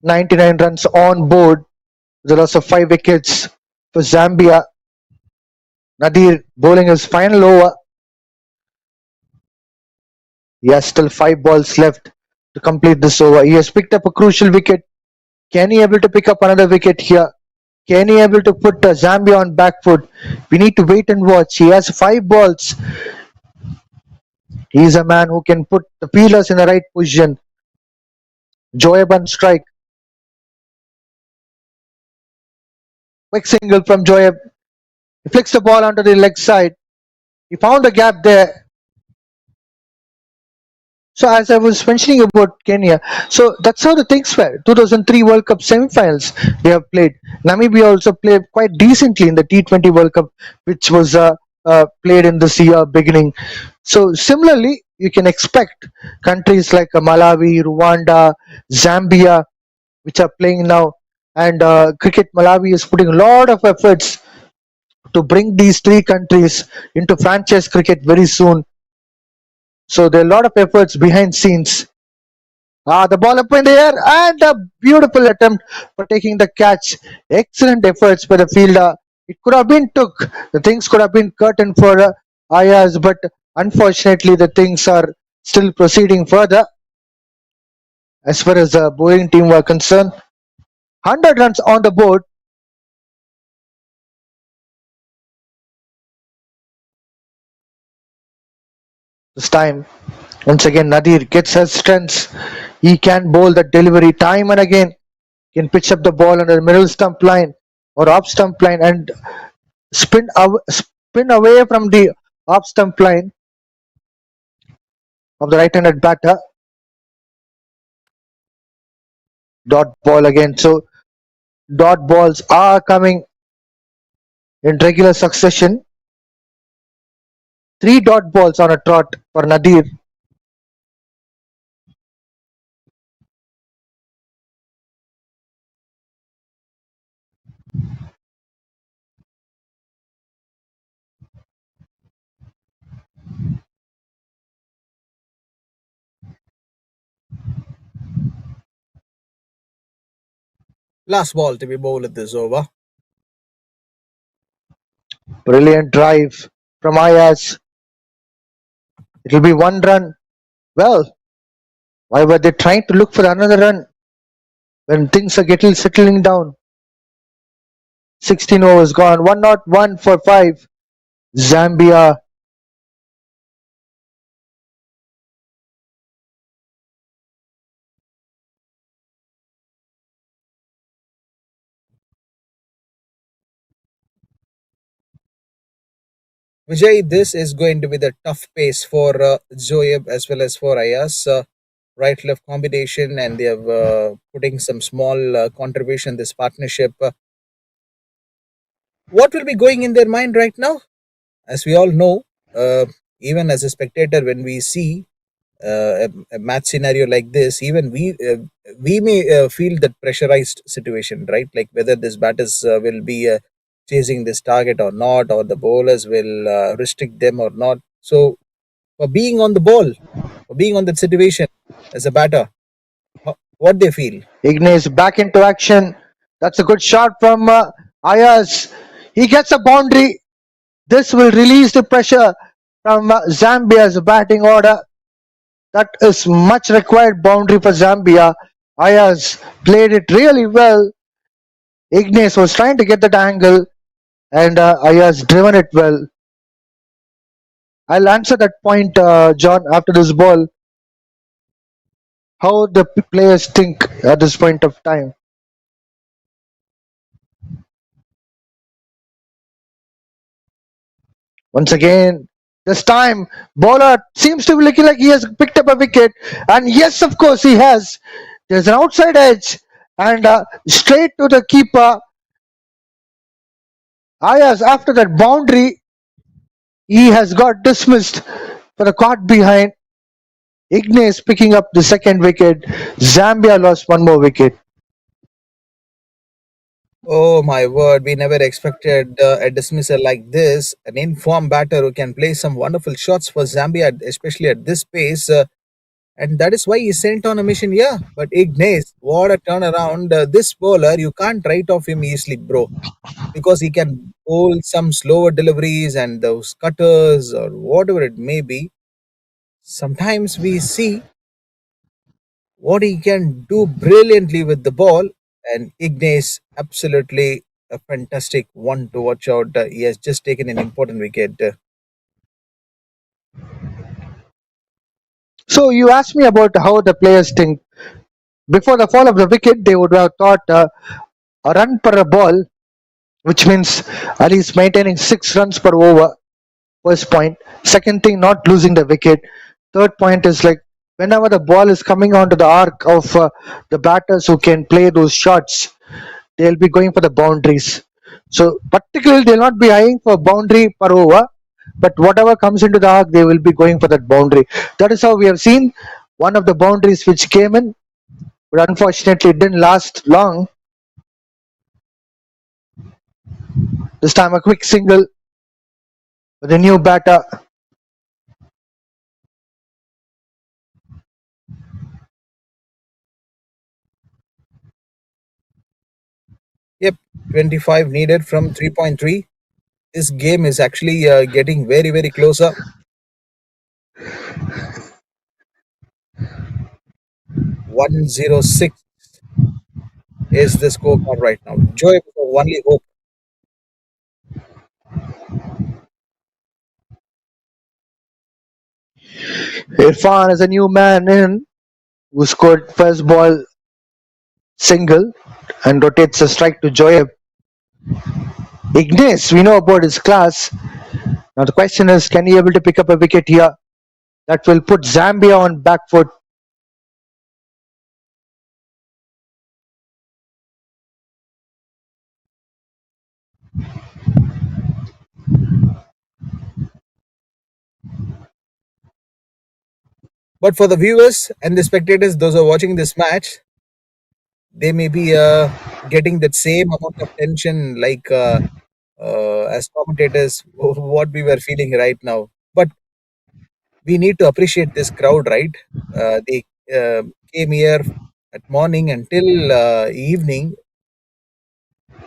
99 runs on board. The loss of 5 wickets for Zambia. Nadir bowling his final over. He has still 5 balls left to complete this over. He has picked up a crucial wicket. Can he able to pick up another wicket here? Can he able to put Zambia on back foot? We need to wait and watch. He has 5 balls. He is a man who can put the fielders in the right position. Joab on strike. Quick single from Joab. He flicks the ball onto the leg side. He found a gap there. So as I was mentioning about Kenya, so that's how the things were. 2003 World Cup semi-finals they have played. Namibia also played quite decently in the T20 World Cup, which was played in this year beginning. So similarly, you can expect countries like Malawi, Rwanda, Zambia, which are playing now, and cricket Malawi is putting a lot of efforts to bring these 3 countries into franchise cricket very soon. So there are a lot of efforts behind scenes. The ball up in the air and a beautiful attempt for taking the catch. Excellent efforts by the fielder. It could have been took. The things could have been curtain for Ayaz, but unfortunately the things are still proceeding further. As far as the bowling team were concerned, 100 runs on the board. This time, once again, Nadir gets his strengths. He can bowl the delivery time and again. Can pitch up the ball on the middle stump line or off stump line and spin away from the off stump line of the right-handed batter. Dot ball again. So dot balls are coming in regular succession. 3 dot balls on a trot for Nadir. Last ball to be bowled at this over. Brilliant drive from Ayaz. It will be 1 run. Well, why were they trying to look for another run when things are getting settling down? 16 overs gone. 101 for 5. Zambia. Vijay, this is going to be the tough pace for Zoeb as well as for Ayas. Right left combination, and they have putting some small contribution this partnership. What will be going in their mind right now? As we all know, even as a spectator, when we see a match scenario like this, even we may feel that pressurized situation, right? Like whether this batters will be chasing this target or not, or the bowlers will restrict them or not. So, for being on the ball, for being on that situation as a batter, what they feel? Ignace back into action. That's a good shot from Ayaz. He gets a boundary. This will release the pressure from Zambia's batting order. That is much required boundary for Zambia. Ayaz played it really well. Ignace was trying to get that angle and Ayaz driven it well. I'll answer that point, John, after this ball. How the players think at this point of time. Once again, this time, bowler seems to be looking like he has picked up a wicket. And yes, of course, he has. There's an outside edge and straight to the keeper. Yes, after that boundary, he has got dismissed for the caught behind. Ignace picking up the second wicket. Zambia lost one more wicket. Oh my word, we never expected a dismissal like this. An informed batter who can play some wonderful shots for Zambia, especially at this pace. And that is why he sent on a mission. Yeah, but Ignace, what a turnaround. This bowler, you can't write off him easily, bro, because he can bowl some slower deliveries and those cutters or whatever it may be. Sometimes we see what he can do brilliantly with the ball, and Ignace absolutely a fantastic one to watch out. He has just taken an important wicket. So you asked me about how the players think. Before the fall of the wicket, they would have thought a run per a ball, which means at least maintaining 6 runs per over. First point. Second thing, not losing the wicket. Third point is like whenever the ball is coming onto the arc of the batters who can play those shots, they'll be going for the boundaries. So particularly they'll not be eyeing for boundary per over, but whatever comes into the arc, they will be going for that boundary. That is how we have seen one of the boundaries which came in, but unfortunately it didn't last long. This time a quick single with a new batter. Yep, 25 needed from 3.3. This game is actually getting very, very closer. 106 is the scorecard right now. Joy is our only hope. Irfan is a new man in who scored first ball single and rotates a strike to Joyab. Ignace, we know about his class. Now the question is, can he able to pick up a wicket here that will put Zambia on back foot? But for the viewers and the spectators, those who are watching this match, they may be getting that same amount of tension like as commentators what we were feeling right now. But we need to appreciate this crowd, right? They came here at morning until evening.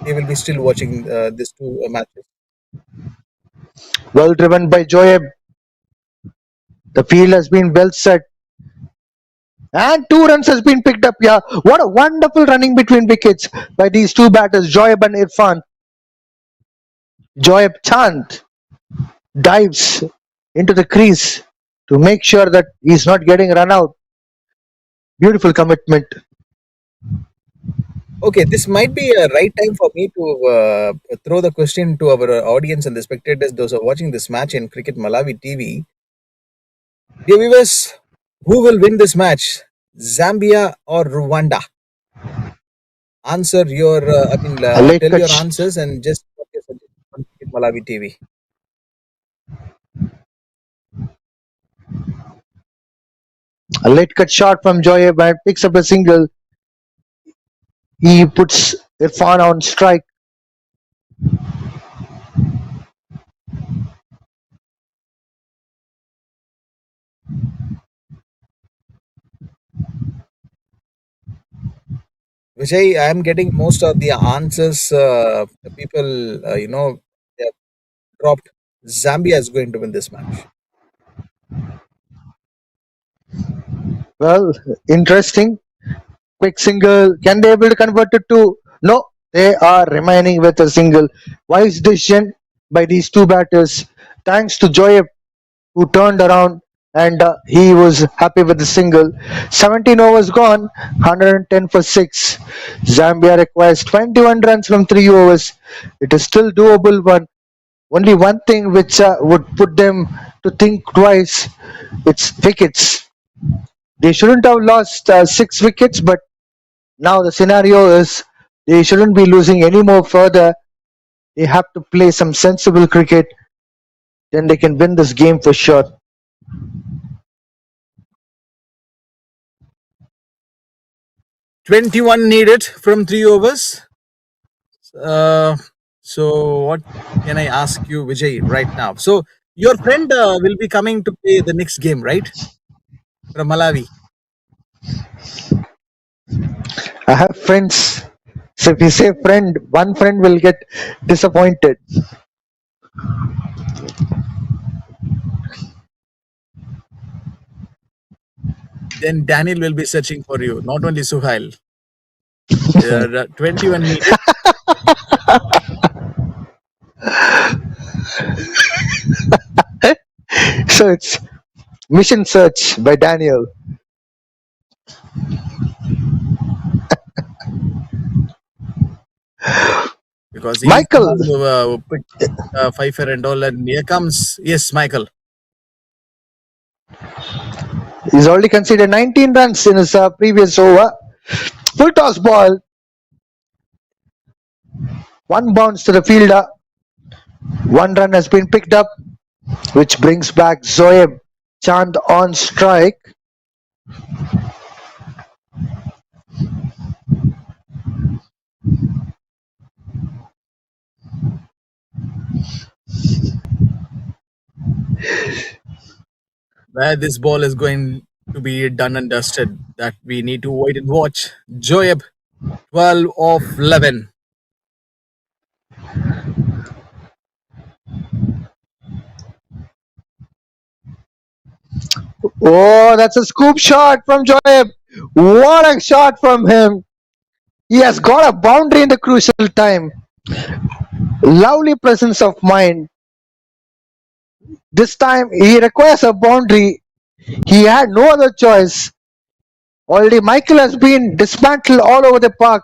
They will be still watching these two matches. Well driven by Joyab. The field has been well set. And 2 runs has been picked up here. What a wonderful running between wickets by these two batters, Joyab and Irfan. Joyab Chand dives into the crease to make sure that he's not getting run out. Beautiful commitment. Okay, this might be a right time for me to throw the question to our audience and the spectators, those who are watching this match in Cricket Malawi TV. Dear viewers, who will win this match? Zambia or Rwanda? Answer your, A late tell your catch. answers and just put your suggestions on Cricket Malawi TV. A late cut shot from Joyab and picks up a single. He puts Irfan on strike. Vijay, I am getting most of the answers. The people, they have dropped. Zambia is going to win this match. Well, interesting. Quick single. Can they able to convert it to? No, they are remaining with a single. Wise decision by these two batters. Thanks to Joyab who turned around and he was happy with the single. 17 overs gone, 110 for 6. Zambia requires 21 runs from 3 overs. It is still doable one. Only one thing which would put them to think twice, it's wickets. They shouldn't have lost 6 wickets, but now the scenario is they shouldn't be losing any more further. They have to play some sensible cricket, then they can win this game for sure. "21 needed from 3 overs." So what can I ask you, Vijay, right now? So your friend will be coming to play the next game, right? From Malawi. I have friends. So if you say friend, one friend will get disappointed. Then Daniel will be searching for you, not only Suhail. 21 needed. So it's Mission Search by Daniel. Because he's the Michael one who picked Pfeiffer and all. And here comes, yes, Michael. he's already conceded 19 runs in his previous over. Full toss ball. One bounce to the fielder. One run has been picked up, which brings back Zoeb Chand on strike. Where this ball is going to be done and dusted, that we need to wait and watch. Joeb, 12 of 11. Oh, that's a scoop shot from Joeb. What a shot from him. He has got a boundary in the crucial time. Lovely presence of mind. This time he requires a boundary. He had no other choice. Already Michael has been dismantled all over the park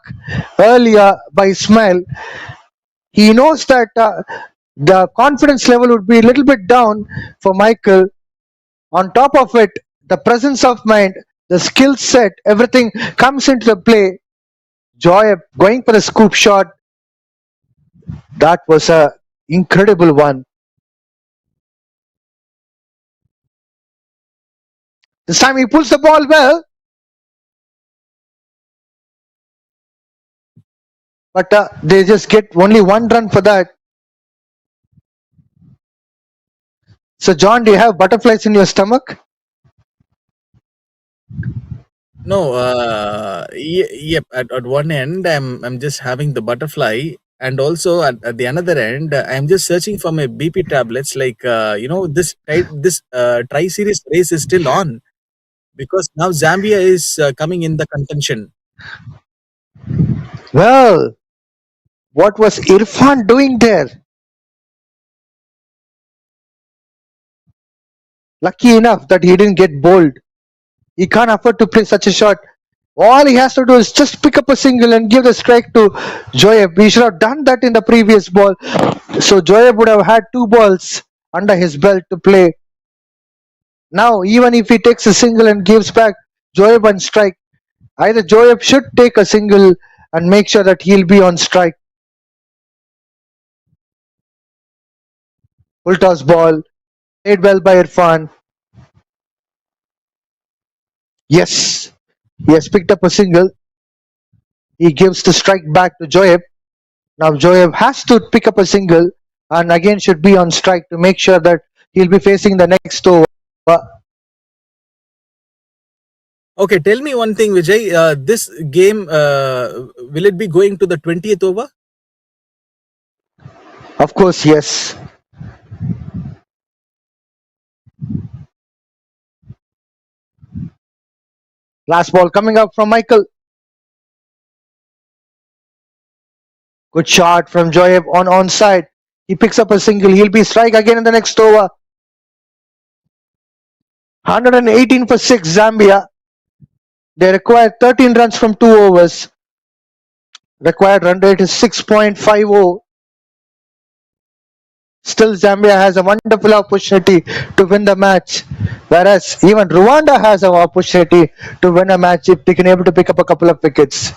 earlier by Ismail. He knows that the confidence level would be a little bit down for Michael. On top of it, the presence of mind, the skill set, everything comes into the play. Joy going for the scoop shot. That was a incredible one. This time he pulls the ball well. But they just get only one run for that. So John, do you have butterflies in your stomach? No, yep. At one end, I'm just having the butterfly, and also at the another end, I'm just searching for my BP tablets. Like this tri series race is still on because now Zambia is coming in the contention. Well, what was Irfan doing there? Lucky enough that he didn't get bowled. He can't afford to play such a shot. All he has to do is just pick up a single and give the strike to Joyeb. He should have done that in the previous ball. So Joyeb would have had 2 balls under his belt to play. Now, even if he takes a single and gives back Joyeb on strike, either Joyeb should take a single and make sure that he'll be on strike. Full toss ball. Played well by Irfan. Yes, he has picked up a single. He gives the strike back to Joyeb. Now Joyeb has to pick up a single and again should be on strike to make sure that he'll be facing the next over. Okay, tell me one thing, Vijay. This game will it be going to the 20th over? Of course, yes. Last ball coming up from Michael. Good shot from Joyeb on onside. He picks up a single. He'll be strike again in the next over. 118 for 6 Zambia. They require 13 runs from 2 overs. Required run rate is 6.50. Still Zambia has a wonderful opportunity to win the match. Whereas even Rwanda has an opportunity to win a match if they can able to pick up a couple of wickets.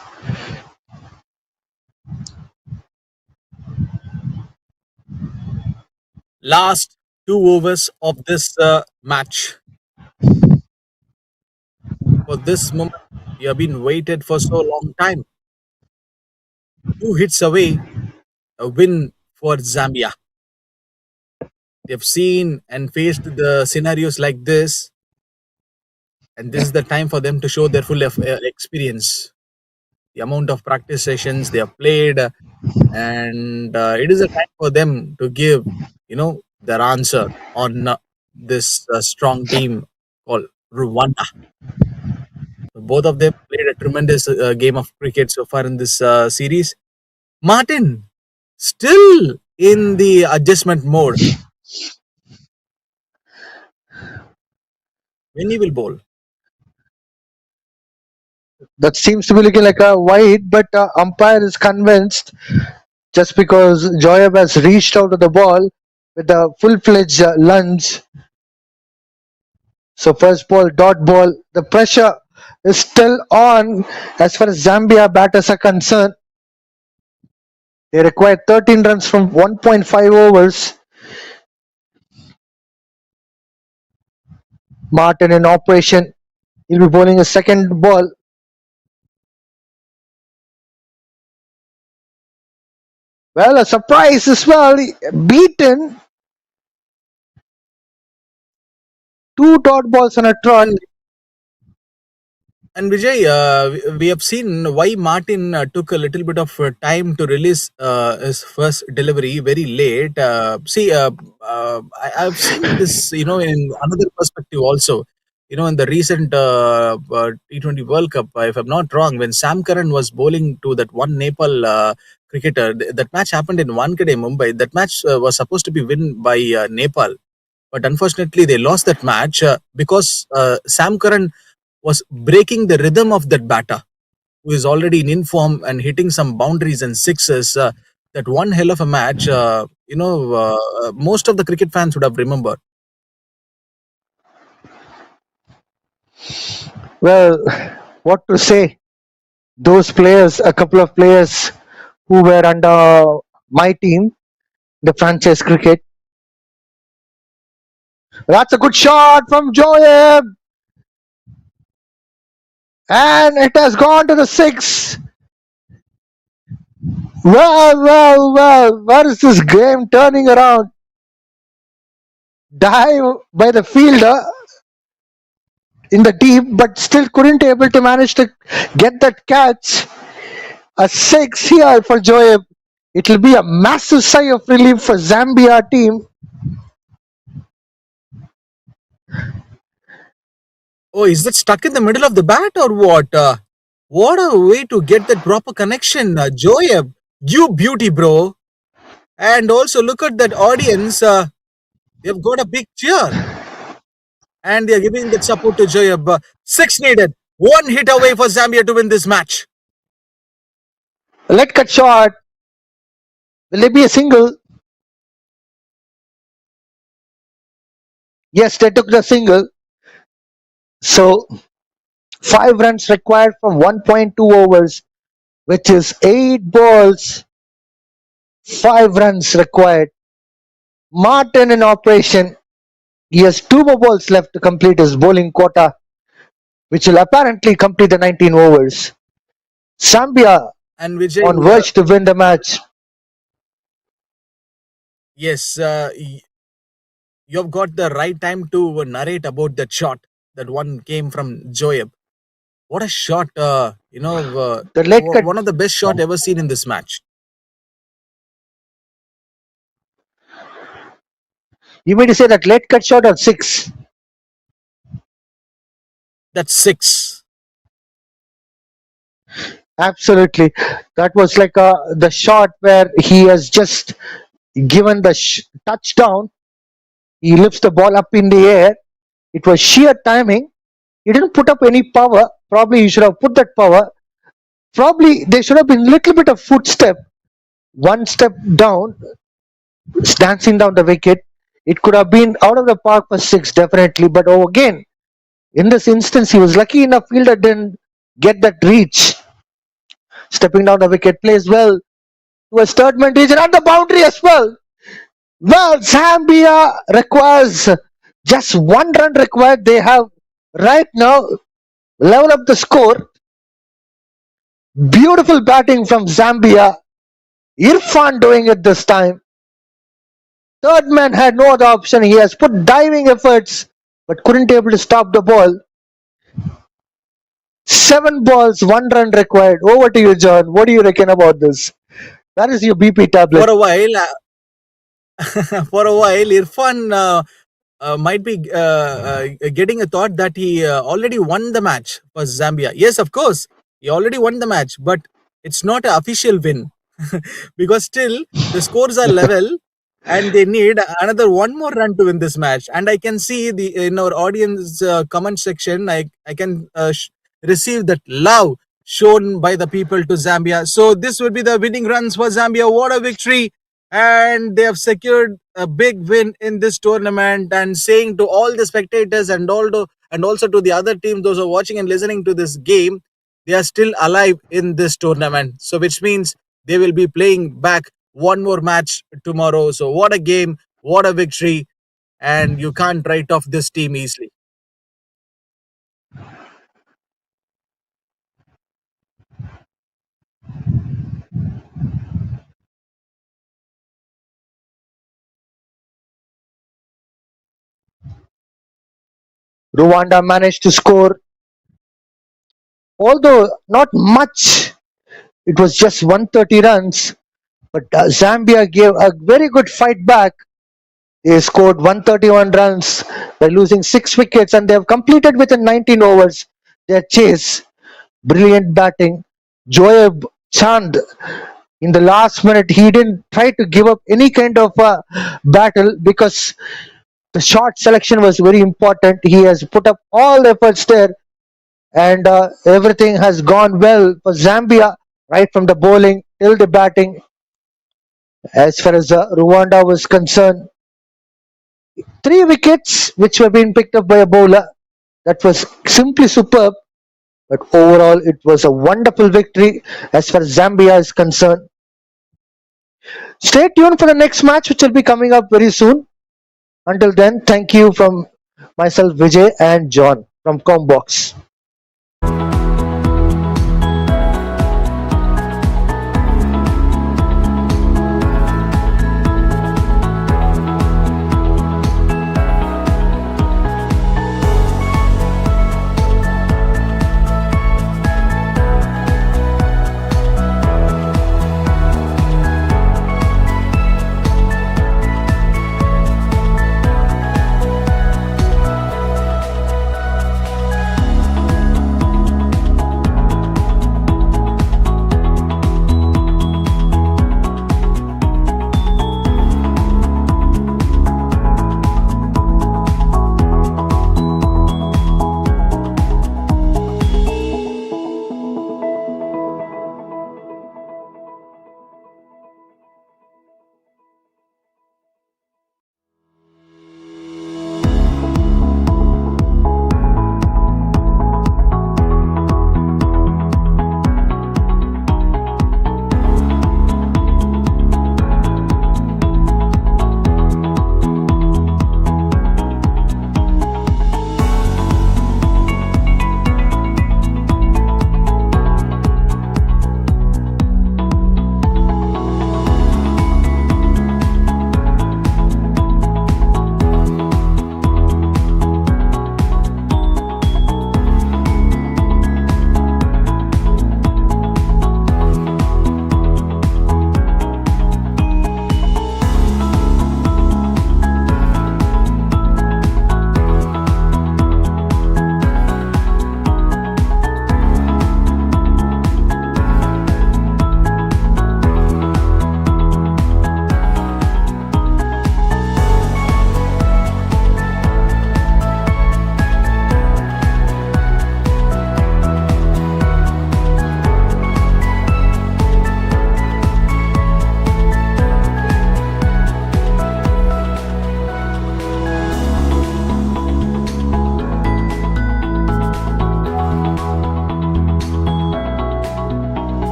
Last 2 overs of this match. For this moment, we have been waited for so long time. 2 hits away, a win for Zambia. They've seen and faced the scenarios like this, and this is the time for them to show their full experience. The amount of practice sessions they have played, and it is a time for them to give, their answer on this strong team called Rwanda. So both of them played a tremendous game of cricket so far in this series. Martin still in the adjustment mode. When he will bowl? That seems to be looking like a wide, but umpire is convinced just because Joyab has reached out of the ball with a full-fledged lunge. So first ball, dot ball. The pressure is still on as far as Zambia batters are concerned. They require 13 runs from 1.5 overs. Martin in operation. He'll be bowling a second ball. Well, a surprise as well. Beaten. 2 dot balls on a trot. And Vijay, we have seen why Martin took a little bit of time to release his first delivery very late. I've seen this, in another perspective also. In the recent T20 World Cup, if I'm not wrong, when Sam Curran was bowling to that one Nepal cricketer, that match happened in Wankhede, Mumbai. That match was supposed to be won by Nepal, but unfortunately they lost that match because Sam Curran was breaking the rhythm of that batter, who is already in inform and hitting some boundaries and sixes. That one hell of a match, most of the cricket fans would have remembered. Well, what to say? Those players, a couple of players who were under my team, the franchise cricket. That's a good shot from Joyab. And it has gone to the 6. Well. Where is this game turning around? Dive by the fielder in the deep, but still couldn't able to manage to get that catch. A 6 here for Joyab. It will be a massive sigh of relief for Zambia team. Oh, is that stuck in the middle of the bat or what? What a way to get that proper connection, Joyab. You beauty, bro. And also look at that audience. They've got a big cheer. And they're giving that support to Joyab. 6 needed. 1 hit away for Zambia to win this match. Let cut shot. Will it be a single? Yes, they took the single. So 5 runs required from 1.2 overs, which is 8 balls. 5 runs required. Martin in operation. He has 2 more balls left to complete his bowling quota, which will apparently complete the 19 overs. Zambia And Vijay, on verge to win the match. yes, you've got the right time to narrate about that shot. That one came from Joyab. What a shot! The late cut. One of the best shot ever seen in this match. You mean to say that late cut shot on 6? That's 6. Absolutely. That was like the shot where he has just given the touchdown. He lifts the ball up in the air. It was sheer timing. He didn't put up any power. Probably he should have put that power. Probably there should have been a little bit of footstep. One step down, dancing down the wicket. It could have been out of the park for 6, definitely. But again, in this instance, he was lucky enough fielder didn't get that reach. Stepping down the wicket, plays well to a third man region and the boundary as well. Well, Zambia requires just one run required. They have right now level up the score. Beautiful batting from Zambia. Irfan doing it this time. Third man had no other option. He has put diving efforts but couldn't able to stop the ball. 7 balls, 1 run required. Over to you, John. What do you reckon about this? That is your BP tablet. For a while, for a while, Irfan might be getting a thought that he already won the match for Zambia. Yes, of course, he already won the match, but it's not an official win because still the scores are level and they need another one more run to win this match. And I can see the in our audience comment section, I can receive that love shown by the people to Zambia. So this would be the winning runs for Zambia. What a victory! And they have secured a big win in this tournament, and saying to all the spectators and also to the other teams, those who are watching and listening to this game, they are still alive in this tournament, so which means they will be playing back one more match tomorrow. So what a game, what a victory, and you can't write off this team easily. Rwanda managed to score, although not much. It was just 130 runs, but Zambia gave a very good fight back. They scored 131 runs by losing 6 wickets, and they have completed within 19 overs their chase. Brilliant batting. Joab Chand in the last minute, he didn't try to give up any kind of battle because the shot selection was very important. He has put up all the efforts there, and everything has gone well for Zambia right from the bowling till the batting. As far as Rwanda was concerned, 3 wickets which were being picked up by a bowler. That was simply superb. But overall, it was a wonderful victory as far as Zambia is concerned. Stay tuned for the next match, which will be coming up very soon. Until then, thank you from myself, Vijay, and John from Combox.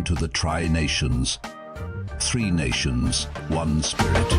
Welcome to the Tri-Nations. 3 nations, 1 spirit.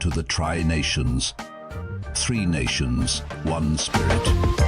to the Tri-Nations. 3 nations, 1 spirit.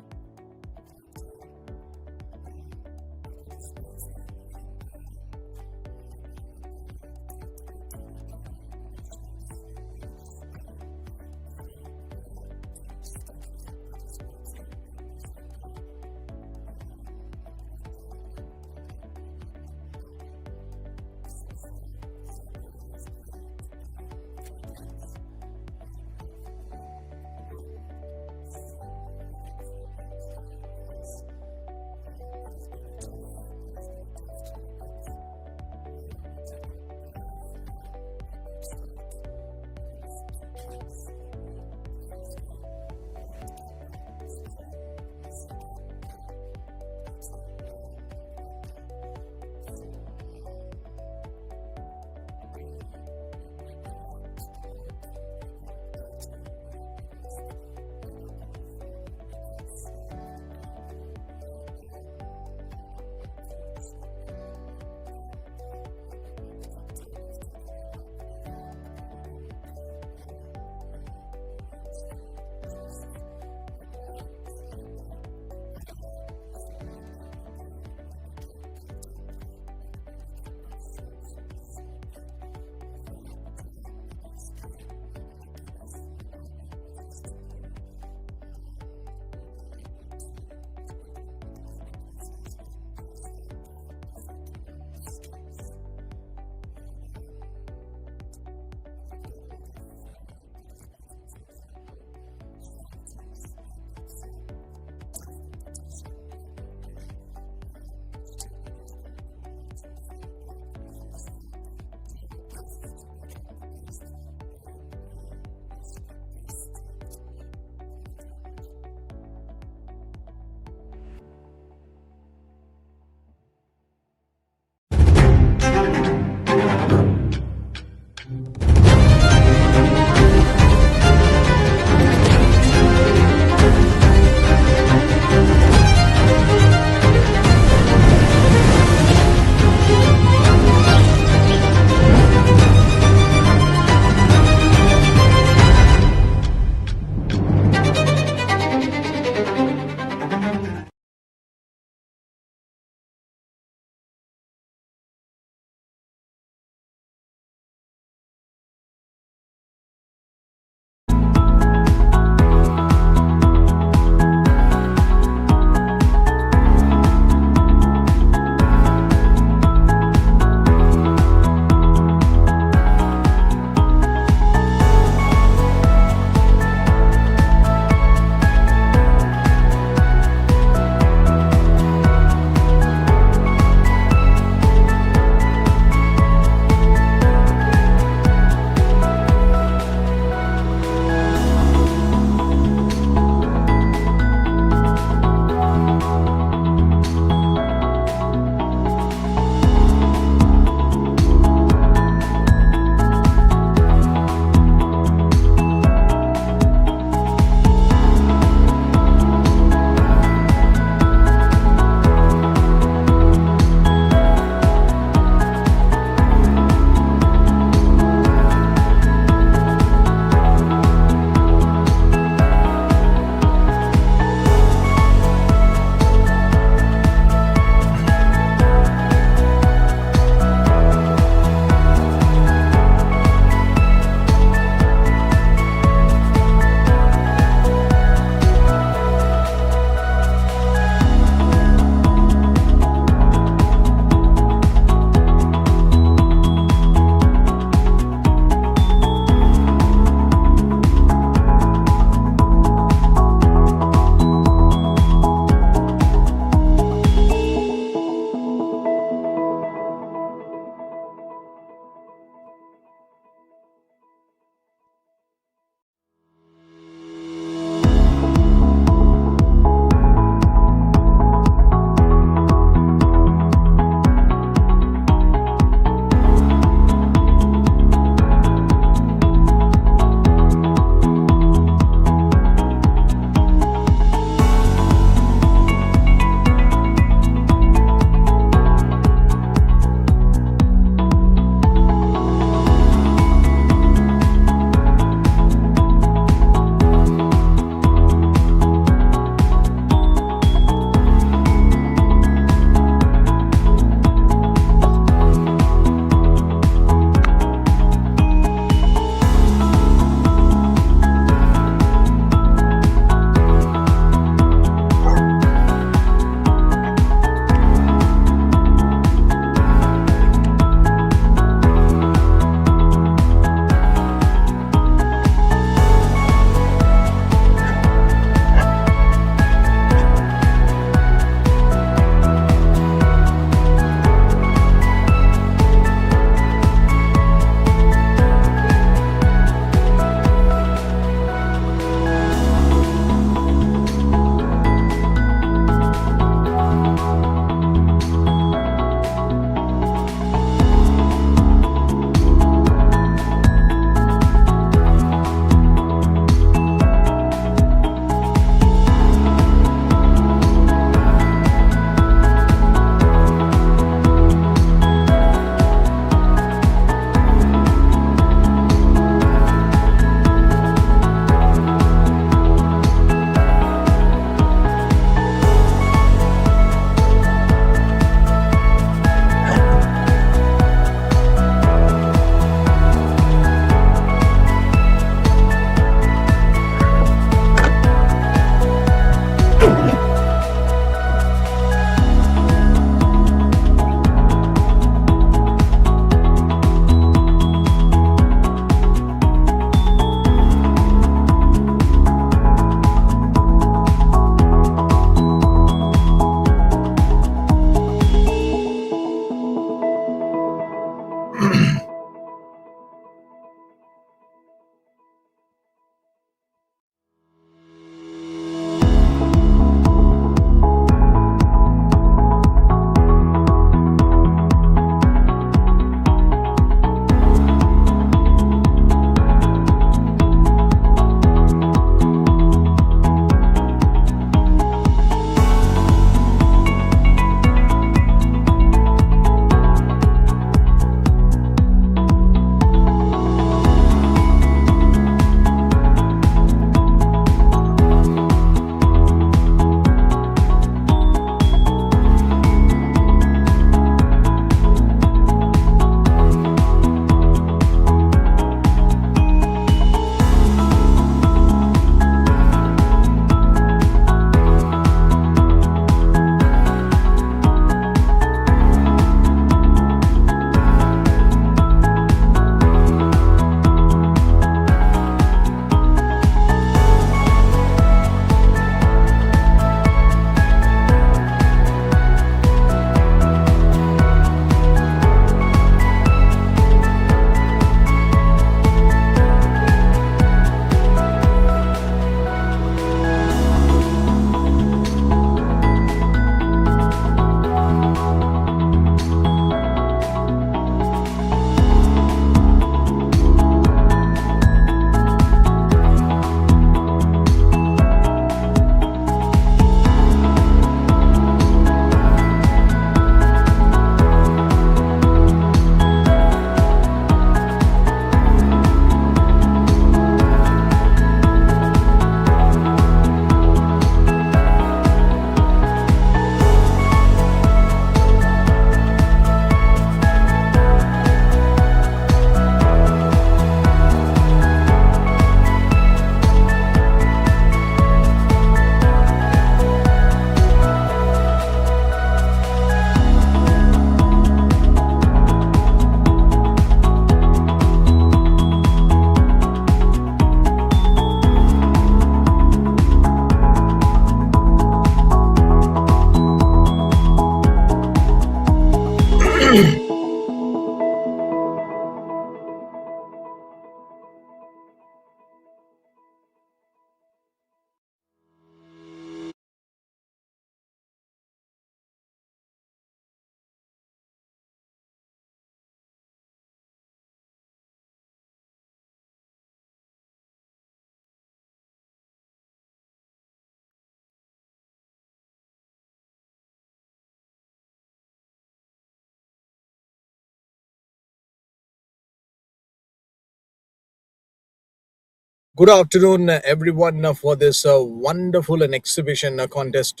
Good afternoon, everyone, for this wonderful and exhibition contest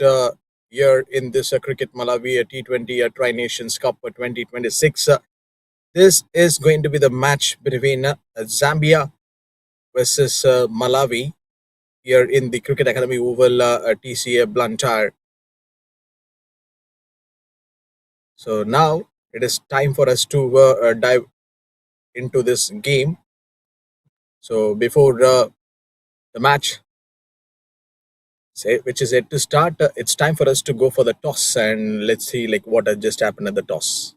here in this Cricket Malawi T20 Tri Nations Cup 2026. This is going to be the match between Zambia versus Malawi here in the Cricket Academy Oval TCA Blantyre. So now it is time for us to dive into this game. So before the match, which is yet to start, it's time for us to go for the toss, and let's see like what has just happened at the toss.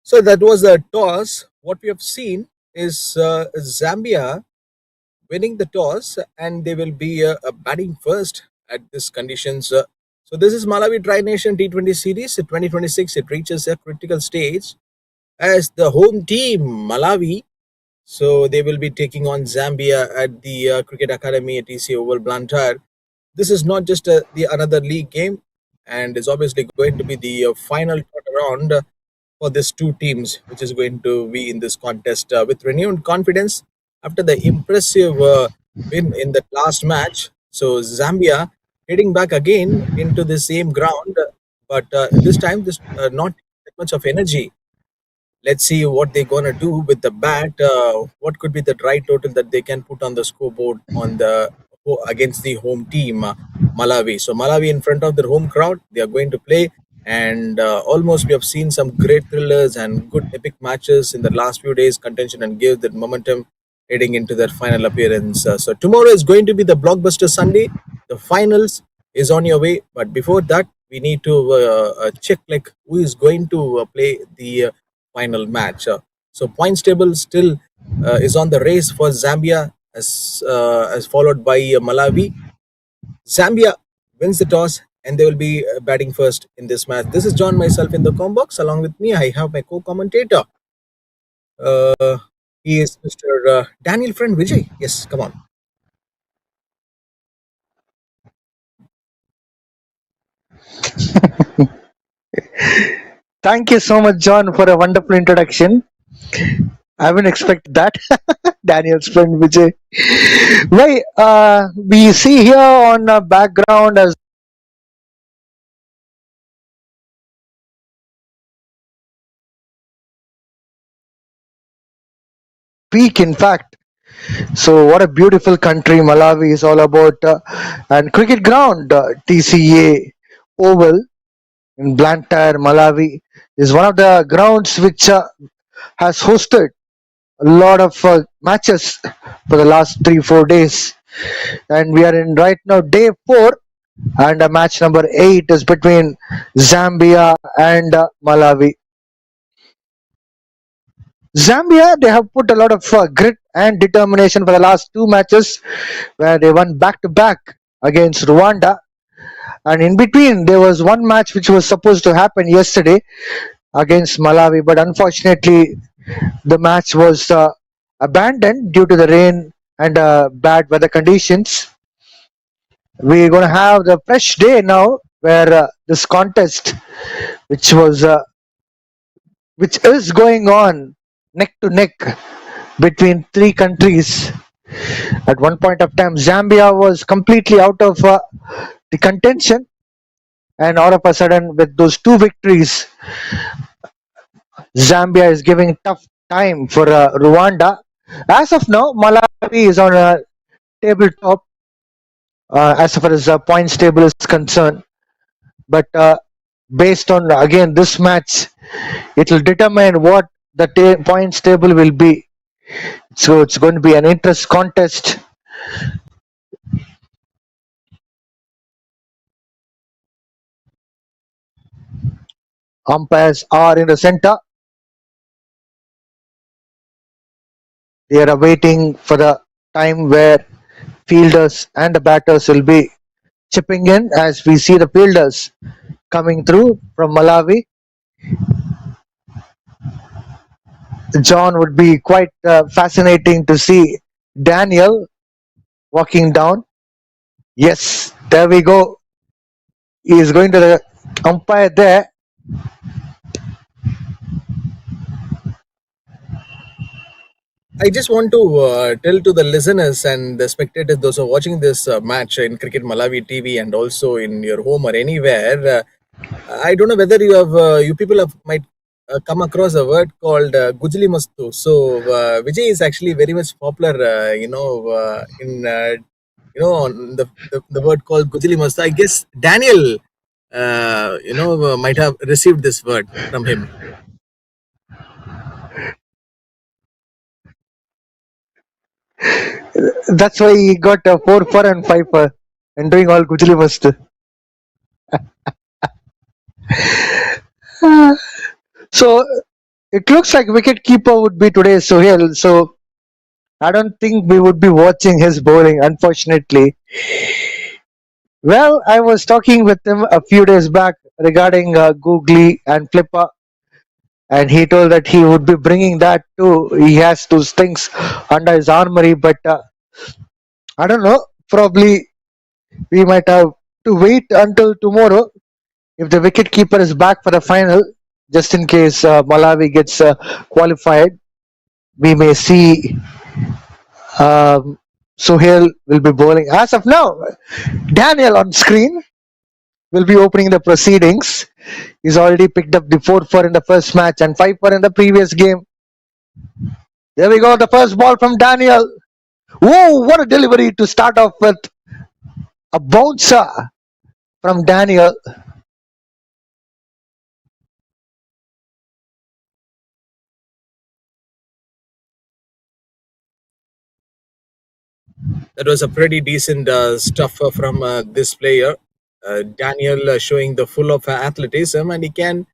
So that was a toss. What we have seen is Zambia winning the toss, and they will be batting first at this conditions. So this is Malawi Tri Nation T20 Series 2026. It reaches a critical stage as the home team Malawi. So they will be taking on Zambia at the Cricket Academy at TC Oval Blantyre. This is not just the another league game, and is obviously going to be the final round for these two teams, which is going to be in this contest with renewed confidence after the impressive win in the last match. So Zambia heading back again into the same ground, but this time this not that much of energy. Let's see what they're gonna do with the bat. What could be the right total that they can put on the scoreboard on the against the home team, Malawi. So Malawi in front of their home crowd, they are going to play, and almost we have seen some great thrillers and good epic matches in the last few days. Contention and give that momentum heading into their final appearance. So tomorrow is going to be the blockbuster Sunday. The finals is on your way, but before that, we need to check like who is going to play the final match. So points table still is on the race for Zambia as followed by Malawi. Zambia wins the toss and they will be batting first in this match. This is John myself in the com box. Along with me, I have my co-commentator. Uh, he is Mr. Daniel Friend Vijay. Yes, come on. Thank you so much, John, for a wonderful introduction. I haven't expected that. Daniel's friend Vijay. Why, we see here on background as peak, in fact. So, what a beautiful country Malawi is all about. And cricket ground, TCA Oval in Blantyre, Malawi, is one of the grounds which has hosted a lot of matches for the last 3 4 days. And we are in right now day 4, and match number 8 is between Zambia and Malawi. Zambia, they have put a lot of grit and determination for the last 2 matches, where they won back to back against Rwanda. And in between, there was one match which was supposed to happen yesterday against Malawi, but unfortunately, the match was abandoned due to the rain and bad weather conditions. We're going to have the fresh day now where this contest, which was which is going on neck to neck between three countries. At one point of time, Zambia was completely out of the contention, and all of a sudden, with those two victories, Zambia is giving tough time for Rwanda. As of now, Malawi is on a tabletop as far as points table is concerned. But based on again this match, it will determine what the points table will be. So it's going to be an interest contest. Umpires are in the center. They are waiting for the time where fielders and the batters will be chipping in as we see the fielders coming through from Malawi. John, would be quite fascinating to see Daniel walking down. Yes, there we go. He is going to the umpire there. I just want to tell to the listeners and the spectators, those who are watching this match in Cricket Malawi TV and also in your home or anywhere. I don't know whether you people have might come across a word called Gujli Mastu. So Vijay is actually very much popular, in on the word called Gujli Mastu. I guess Daniel, might have received this word from him. That's why he got 4 for and 5 for and doing all Gujli Mast. So it looks like wicket keeper would be today Sohail. So I don't think we would be watching his bowling, unfortunately. Well, I was talking with him a few days back regarding Googly and Flipper, and he told that he would be bringing that too. He has those things under his armory, but I don't know. Probably we might have to wait until tomorrow if the wicket keeper is back for the final, just in case Malawi gets qualified. We may see Sohail will be bowling. As of now, Daniel on screen will be opening the proceedings. He's already picked up the 4 for in the first match and 5 for in the previous game. There we go, the first ball from Daniel. Whoa, what a delivery to start off with. A bouncer from Daniel. That was a pretty decent stuff from this player. Daniel showing the full of athleticism, and he can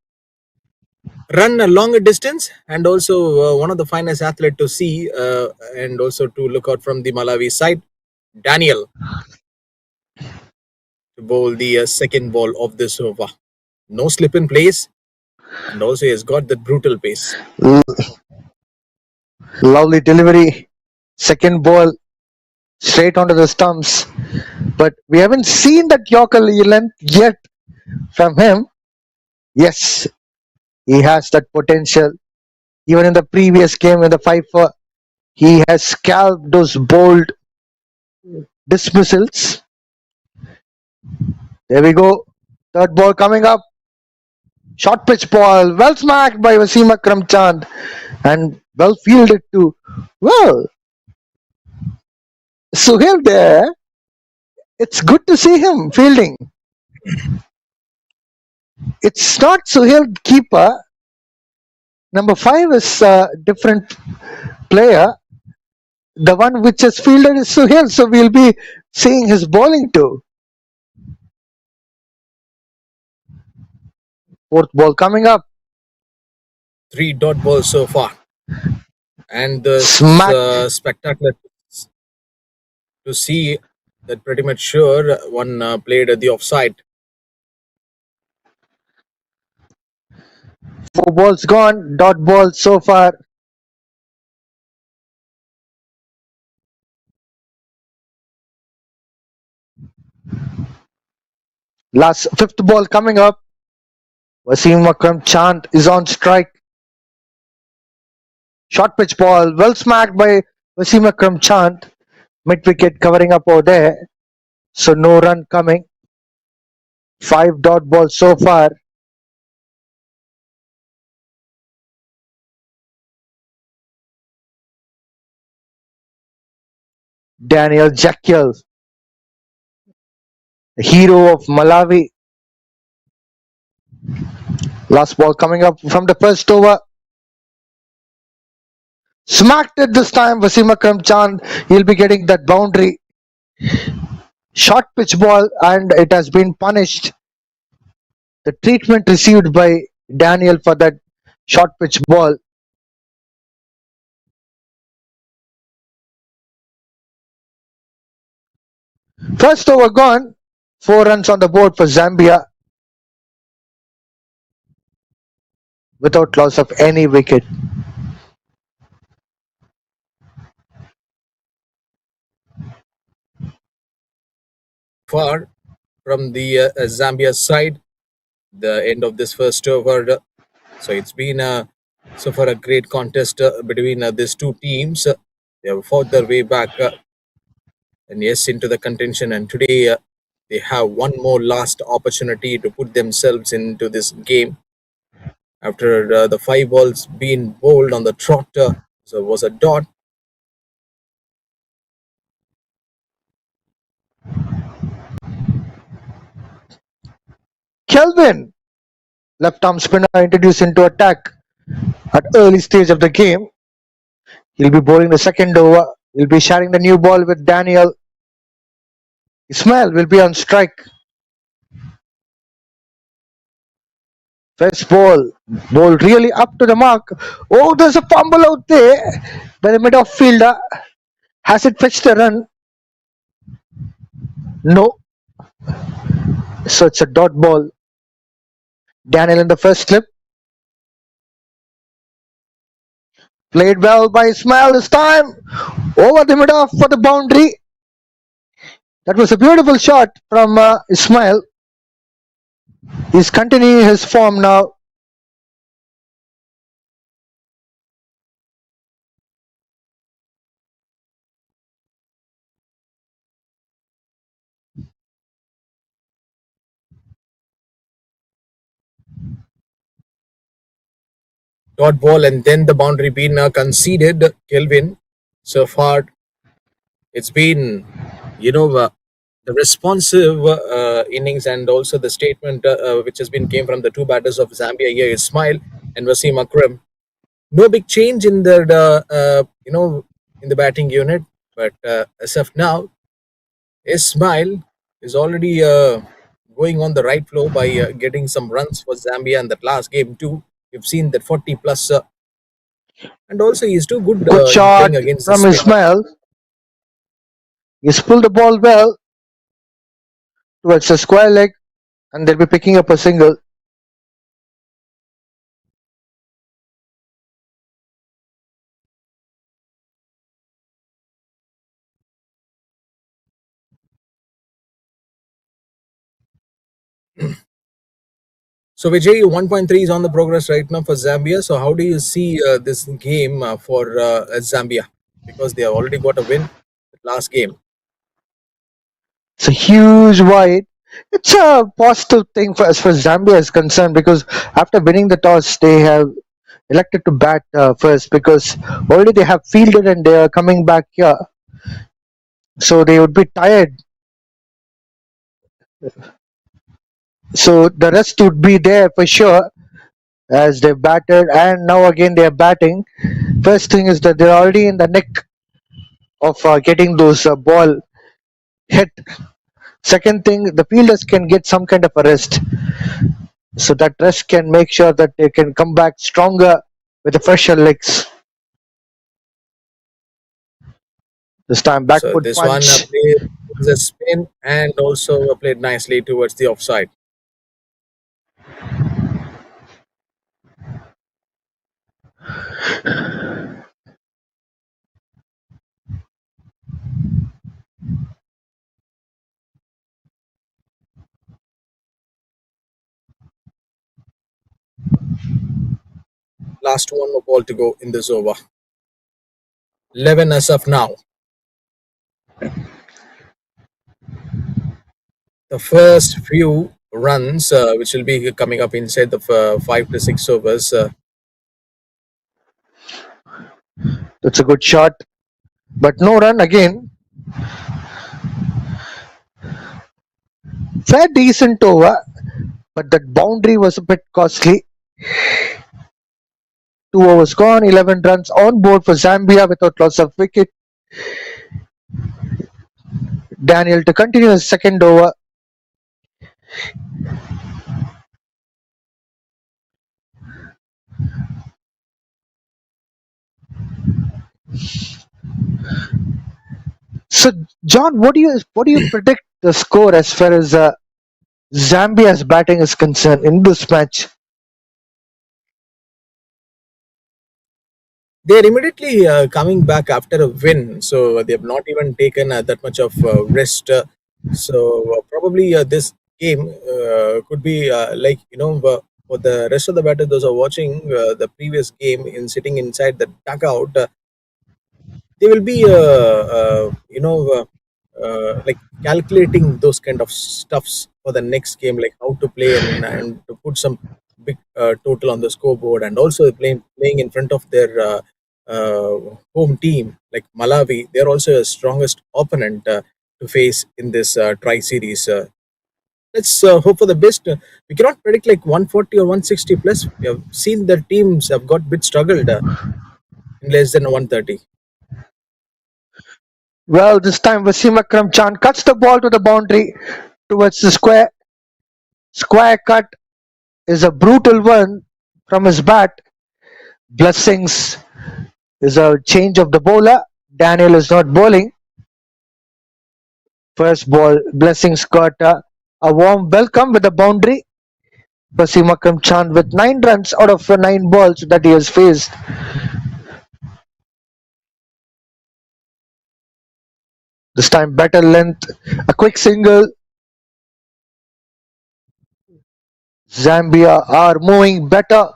run a longer distance, and also one of the finest athlete to see, and also to look out from the Malawi side. Daniel to bowl the second ball of this over. No slip in place, and also he has got that brutal pace. Lovely delivery. Second ball straight onto the stumps. But we haven't seen that Yorker length yet from him. Yes, he has that potential. Even in the previous game in the 5 for, he has scalped those bold dismissals. There we go. Third ball coming up. Short pitch ball. Well smacked by Wasim Akram Chand. And well fielded too. Well, Suhail there. It's good to see him fielding. It's not Suhail keeper. Number 5 is a different player. The one which is fielded is Suhail, so we'll be seeing his bowling too. Fourth ball coming up. 3 dot balls so far, and the spectacular to see that pretty much sure one played at the offside. 4 balls gone. Dot ball so far. Last fifth ball coming up. Wasim Akram Chand is on strike. Short pitch ball, well smacked by Wasim Akram Chand. Mid wicket covering up over there. So no run coming. 5 dot balls so far. Daniel Jekyll, the hero of Malawi. Last ball coming up from the first over. Smacked it this time. Wasim Akram Chand. He'll be getting that boundary. Short pitch ball, and it has been punished. The treatment received by Daniel for that short pitch ball. First over gone. 4 runs on the board for Zambia without loss of any wicket. Far from the Zambia side, the end of this first over. So it's been so far a great contest between these two teams. They have fought their way back and yes into the contention. And today they have one more last opportunity to put themselves into this game after the 5 balls being bowled on the trot. So it was a dot. Kelvin, left arm spinner introduced into attack at early stage of the game. He'll be bowling the second over. He'll be sharing the new ball with Daniel. Ismail will be on strike. First ball, ball really up to the mark. Oh, there's a fumble out there by the mid-off fielder. Has it fetched a run? No. So it's a dot ball. Daniel in the first slip. Played well by Ismail this time. Over the mid-off for the boundary. That was a beautiful shot from Ismail. He's continuing his form now. Dot ball and then the boundary being conceded. Kelvin, so far it's been, the responsive innings and also the statement which has been came from the two batters of Zambia here, Ismail and Wasim Akram. No big change in the in the batting unit, but as of now, Ismail is already going on the right flow by getting some runs for Zambia in that last game too. You've seen that 40 plus, and also he's too good Good in shot playing against the from spin. Ismail. He's pulled the ball well towards the square leg, and they'll be picking up a single. So Vijay, 1.3 is on the progress right now for Zambia. So how do you see this game for Zambia? Because they have already got a win last game. It's a huge wide. It's a positive thing for as far as Zambia is concerned because after winning the toss, they have elected to bat first because already they have fielded and they are coming back here, so they would be tired. So the rest would be there for sure as they batted, and now again they are batting. First thing is that they're already in the neck of getting those ball hit. Second thing, the fielders can get some kind of a rest, so that rest can make sure that they can come back stronger with the fresher legs. This time back So foot this one punch. played the spin and also played nicely towards the offside. Last one more ball to go in this over. 11 as of now. The first few runs, which will be coming up inside the 5 to 6 overs. That's a good shot, but no run again. Fair decent over, but that boundary was a bit costly. 2 overs gone, 11 runs on board for Zambia without loss of wicket. Daniel to continue his second over. So, John, what do you predict the score as far as Zambia's batting is concerned in this match? They're immediately coming back after a win, so they have not even taken that much of rest. So probably this game could be for the rest of the batters, those are watching the previous game in sitting inside the dugout. They will be like calculating those kind of stuffs for the next game, like how to play and to put some big total on the scoreboard, and also playing in front of their home team like Malawi. They're also a strongest opponent to face in this tri series. Let's hope for the best. We cannot predict like 140 or 160 plus. We have seen the teams have got bit struggled in less than 130. Well, this time Wasim Akram Khan cuts the ball to the boundary towards the square. Square cut is a brutal one from his bat. Blessings is a change of the bowler. Daniel is not bowling. First ball, Blessings got a warm welcome with a boundary. Wasim Akram Khan with 9 runs out of 9 balls that he has faced. This time better length, a quick single. Zambia are moving better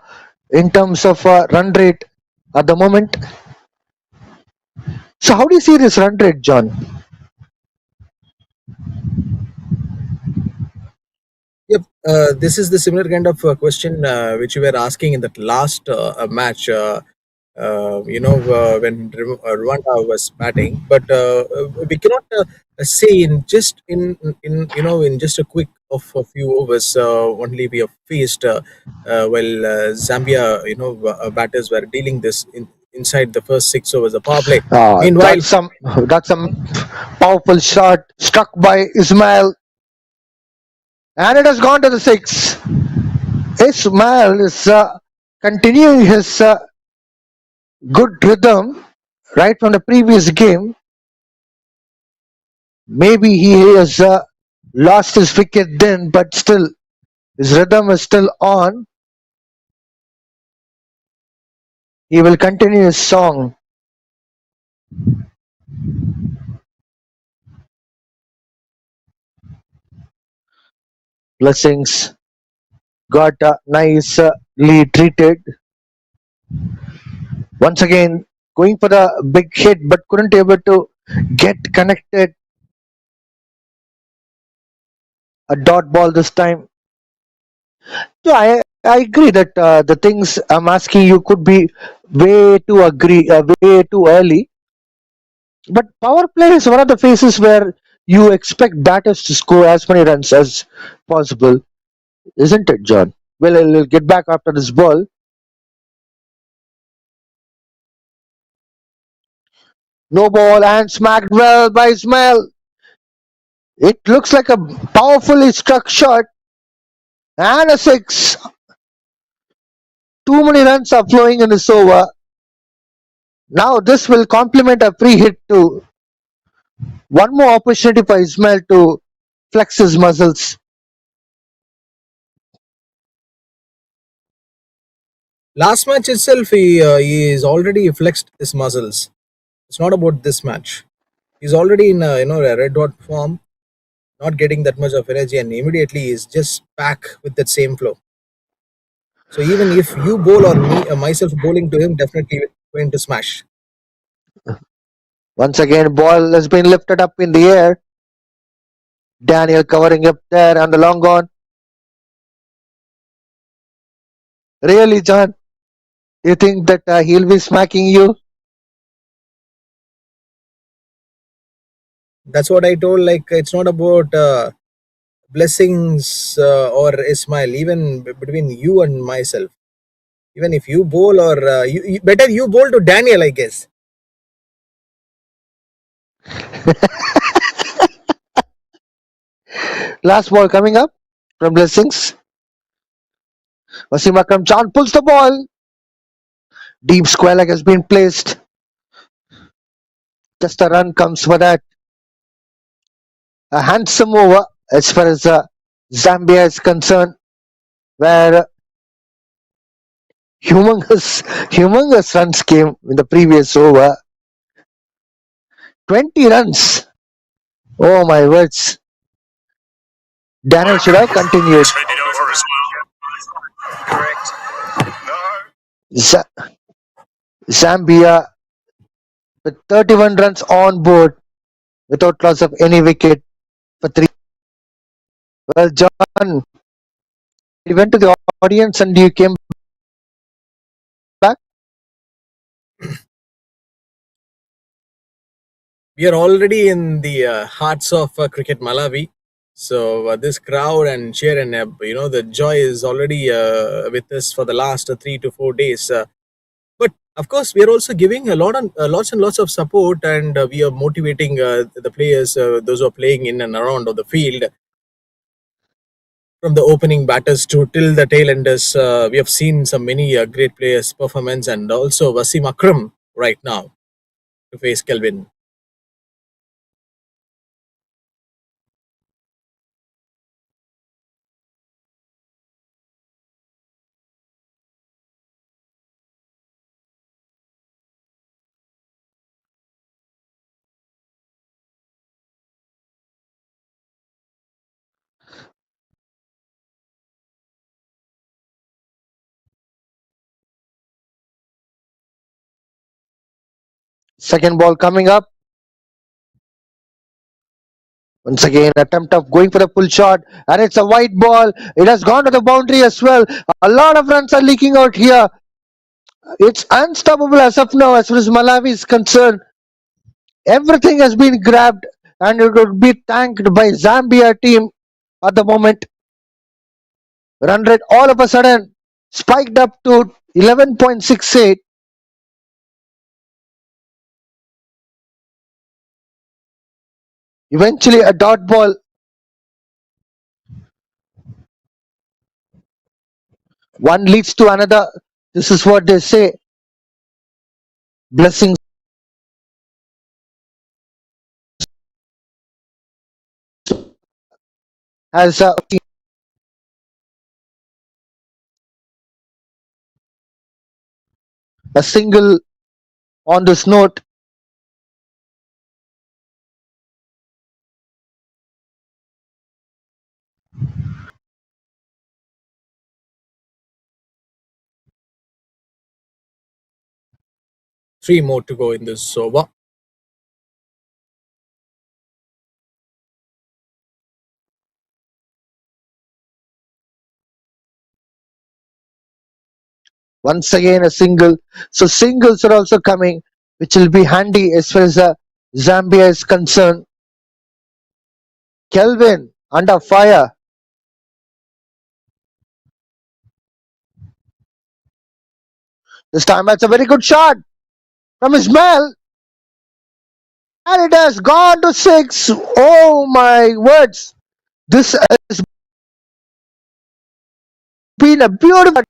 in terms of run rate at the moment. So how do you see this run rate, John? Yep, this is the similar kind of question which you were asking in that last match. When Rwanda was batting, but we cannot say in just a quick of a few overs only we have faced while Zambia batters were dealing this inside the first 6 overs of power play. Meanwhile, That's some powerful shot struck by Ismail, and it has gone to the 6. Ismail is continuing his good rhythm right from the previous game. Maybe he has lost his wicket then, but still his rhythm is still on. He will continue his song. Blessings got nicely treated. Once again, going for the big hit, but couldn't able to get connected. A dot ball this time. So I agree that the things I'm asking you could be way too early. But power play is one of the phases where you expect batters to score as many runs as possible, isn't it, John? Well, I'll get back after this ball. No ball and smacked well by Ismail. It looks like a powerfully struck shot and a 6. Too many runs are flowing in this over. Now this will complement a free hit too. One more opportunity for Ismail to flex his muscles. last match itself, he is already flexed his muscles. It's not about this match. He's already in a red hot form, not getting that much of energy, and immediately is just back with that same flow. So even if you bowl or me, myself bowling to him, definitely we're going to smash. Once again, ball has been lifted up in the air. Daniel covering up there on the long on. Really, John? You think that he'll be smacking you? That's what I told. Like it's not about blessings or Ismail. Even between you and myself. Even if you bowl or you better you bowl to Daniel, I guess. Last ball coming up from Blessings. Wasim Akram Chan pulls the ball. Deep square leg has been placed. Just a run comes for that. A handsome over as far as Zambia is concerned, where humongous runs came in the previous over. 20 runs. Oh my words. Daniel should have continued. Zambia with 31 runs on board without loss of any wicket for 3. Well, John, you went to the audience and you came back. We are already in the hearts of cricket Malawi. So this crowd and cheer and the joy is already with us for the last 3 to 4 days. But of course, we are also giving lots and lots of support, and we are motivating the players, those who are playing in and around of the field, from the opening batters to till the tail enders. We have seen some many great players' performance, and also Wasim Akram right now to face Kelvin. Second ball coming up. Once again, attempt of going for the full shot, and it's a wide ball. It has gone to the boundary as well. A lot of runs are leaking out here. It's unstoppable as of now, as far as Malawi is concerned. Everything has been grabbed, and it would be tanked by Zambia team at the moment. Run rate all of a sudden spiked up to 11.68. Eventually, a dot ball. One leads to another. This is what they say. Blessings has a single on this note. Three more to go in this over. Once again, a single. So singles are also coming, which will be handy as far as Zambia is concerned. Kelvin under fire. This time that's a very good shot from Ismail. And it has gone to 6. Oh my words. This has been a beautiful.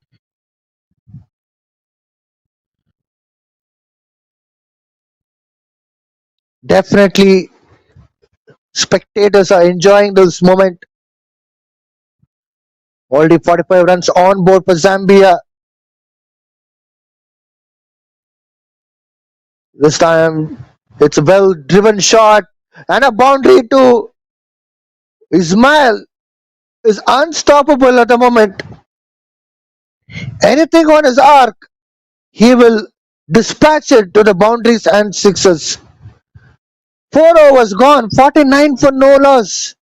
Definitely, spectators are enjoying this moment. Already 45 runs on board for Zambia. This time it's a well driven shot and a boundary to Ismail is unstoppable at the moment. Anything on his arc, he will dispatch it to the boundaries and sixes. 4 overs gone, 49 for no loss.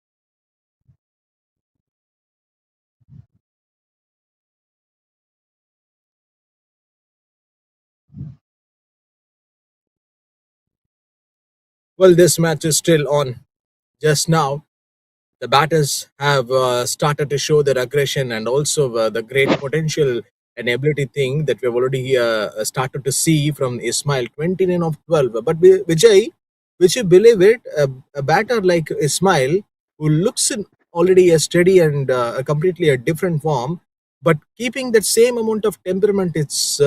Well, this match is still on. Just now, the batters have started to show their aggression and also the great potential and ability thing that we've already started to see from Ismail, 29 of 12. But Vijay, which you believe it, a batter like Ismail, who looks in already a steady and a completely a different form, but keeping that same amount of temperament, it's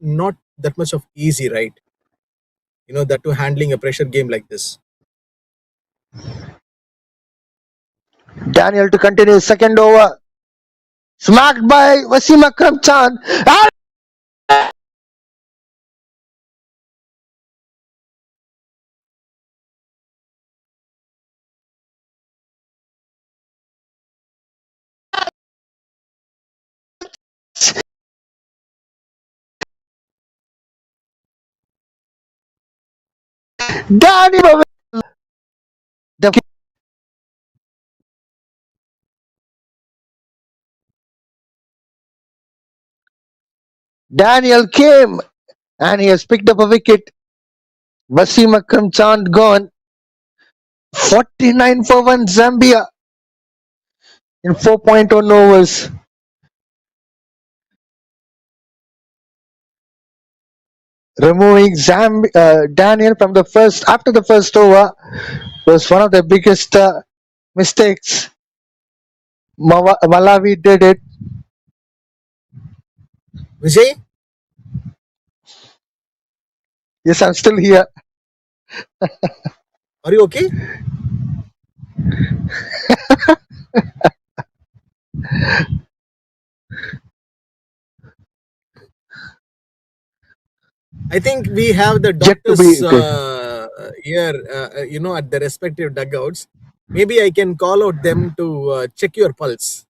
not that much of easy, right? That to handling a pressure game like this. Daniel to continue his second over. Smacked by Wasim Akram Khan. And Daniel, Daniel came and he has picked up a wicket. Wasim Akram Khan gone. 49 for 1 Zambia in 4.1 overs. Removing Daniel from the first after the first over was one of the biggest mistakes. Malawi did it. Vijay, Yes, I'm still here. are you okay? I think we have the Yet to doctors be good. here, at the respective dugouts. Maybe I can call out them to check your pulse.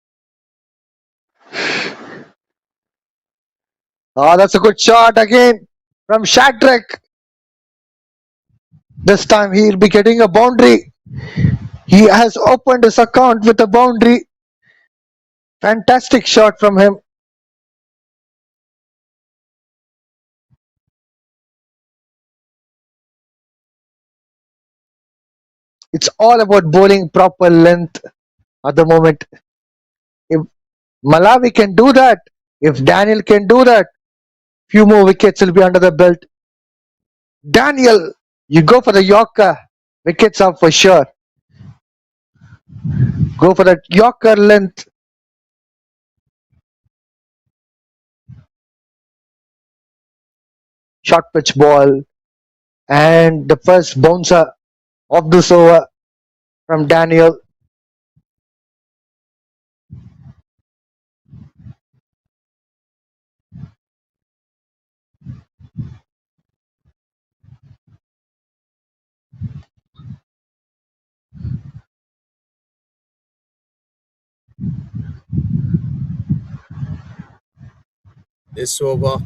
Oh, that's a good shot again from Shadrack. This time he'll be getting a boundary. He has opened his account with a boundary. Fantastic shot from him. It's all about bowling proper length at the moment. If Malawi can do that, if Daniel can do that, few more wickets will be under the belt. Daniel, you go for the Yorker. Wickets up for sure. Go for that Yorker length. Short pitch ball. And the first bouncer of this over from Daniel. This over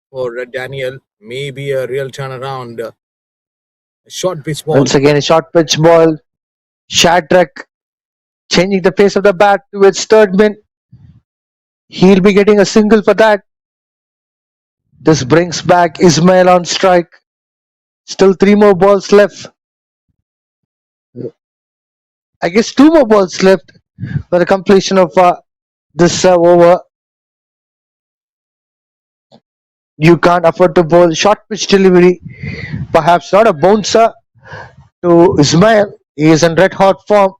for Daniel may be a real turnaround. Short pitch ball. Once again, a short pitch ball. Shadrack changing the pace of the bat towards third man. He'll be getting a single for that. This brings back Ismail on strike. Still 3 more balls left. I guess 2 more balls left for the completion of this over. You can't afford to bowl short pitch delivery. Perhaps not a bouncer to Ismail. He is in red hot form.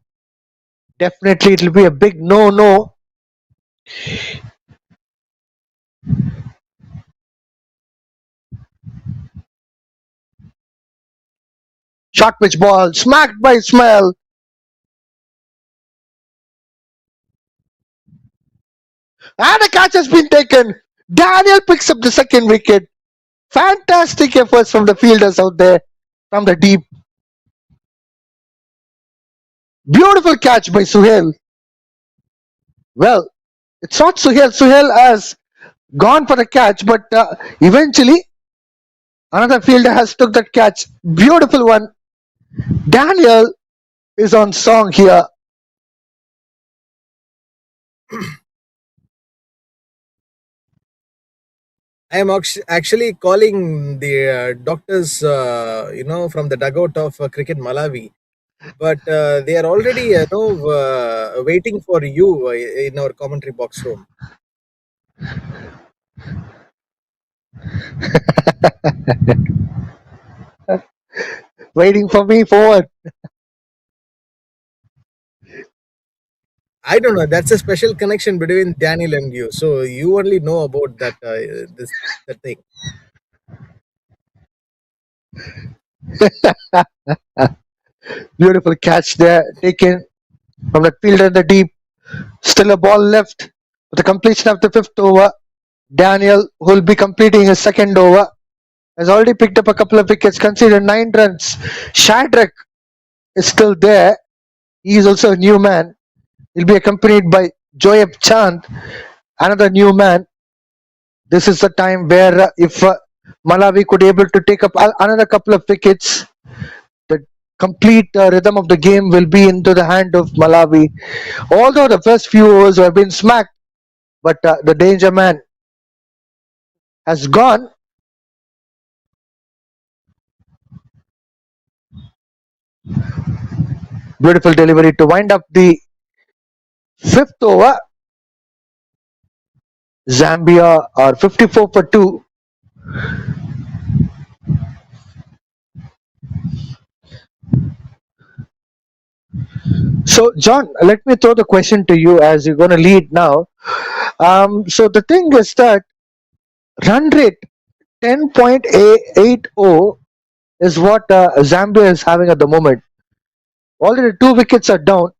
Definitely it will be a big no. Short pitch ball smacked by Ismail. And a catch has been taken. Daniel picks up the second wicket. Fantastic efforts from the fielders out there from the deep. Beautiful catch by Suhail. Well, It's not Suhail. Suhail has gone for the catch, but eventually another fielder has took that catch. Beautiful one. Daniel is on song here. I am actually calling the doctors, from the dugout of Cricket Malawi, but they are already, waiting for you in our commentary box room. Waiting for me forward. I don't know. That's a special connection between Daniel and you. So you only know about that that thing. Beautiful catch there, taken from the fielder in the deep. Still a ball left with the completion of the fifth over. Daniel, who will be completing his second over, has already picked up a couple of wickets, considered 9 runs. Shadrach is still there. He is also a new man. He'll be accompanied by Joyab Chand, another new man. This is the time where if Malawi could able to take up another couple of wickets, the complete rhythm of the game will be into the hand of Malawi. Although the first few overs have been smacked, but the danger man has gone. Beautiful delivery to wind up the fifth over. Zambia are 54 for 2. So, John, let me throw the question to you as you're going to lead now. So, the thing is that run rate 10.80 is what Zambia is having at the moment. Already 2 wickets are down.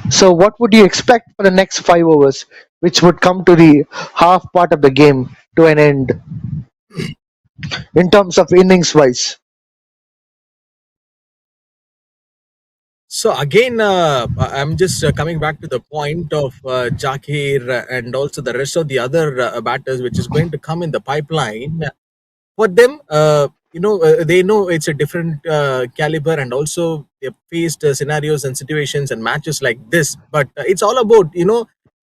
So, what would you expect for the next 5 overs, which would come to the half part of the game to an end in terms of innings wise? So again, I'm just coming back to the point of Jakir and also the rest of the other batters, which is going to come in the pipeline. For them, they know it's a different caliber, and also they've faced scenarios and situations and matches like this. But it's all about, it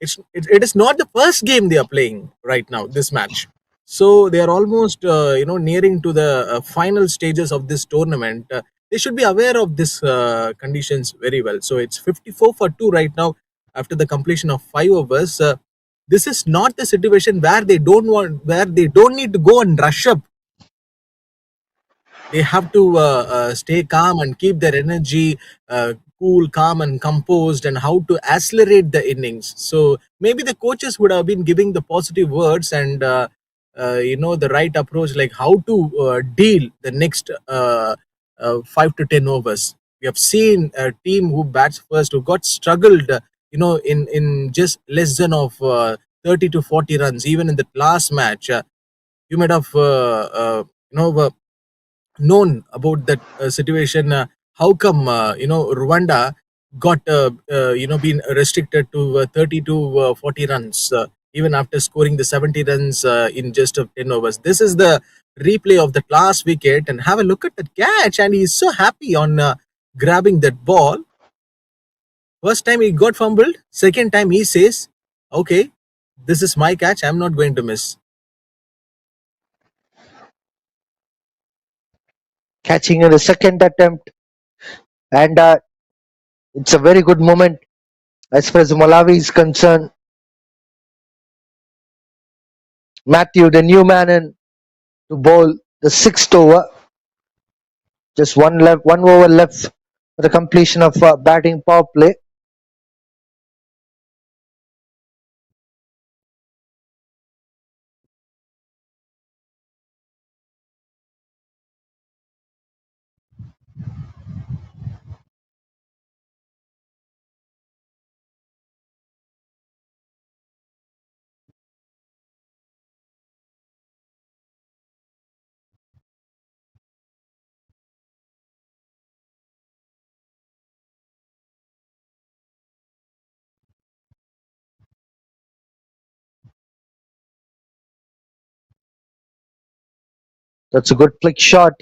is not the first game they are playing right now. This match, so they are almost nearing to the final stages of this tournament. They should be aware of this conditions very well. So it's 54 for 2 right now after the completion of 5 overs. This is not the situation where they don't need to go and rush up. They have to stay calm and keep their energy cool, calm, and composed, and how to accelerate the innings. So maybe the coaches would have been giving the positive words and the right approach, like how to deal the next 5 to 10 overs. We have seen a team who bats first who got struggled, in just less than of 30 to 40 runs. Even in the last match, you might have known about that situation. How come Rwanda got been restricted to 30 to 40 runs even after scoring the 70 runs in just 10 overs? This is the replay of that last wicket, and have a look at that catch, and he's so happy on grabbing that ball. First time he got fumbled, second time he says, okay, this is my catch, I'm not going to miss. Catching in the second attempt, and it's a very good moment as far as Malawi is concerned. Matthew, the new man in to bowl the sixth over. Just one over left for the completion of batting power play. That's a good flick shot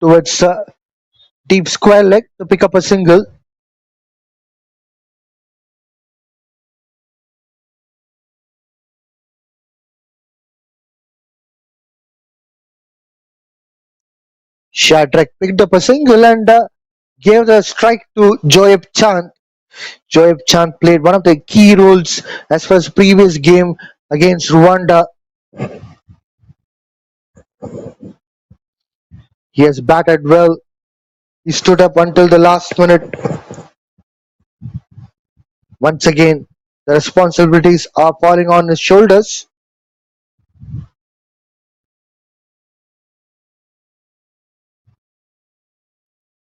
towards deep square leg to pick up a single. Shadrack picked up a single and gave the strike to Joyeb Chand. Joyeb Chand played one of the key roles as far as previous game against Rwanda. He has batted well. He stood up until the last minute. Once again, the responsibilities are falling on his shoulders.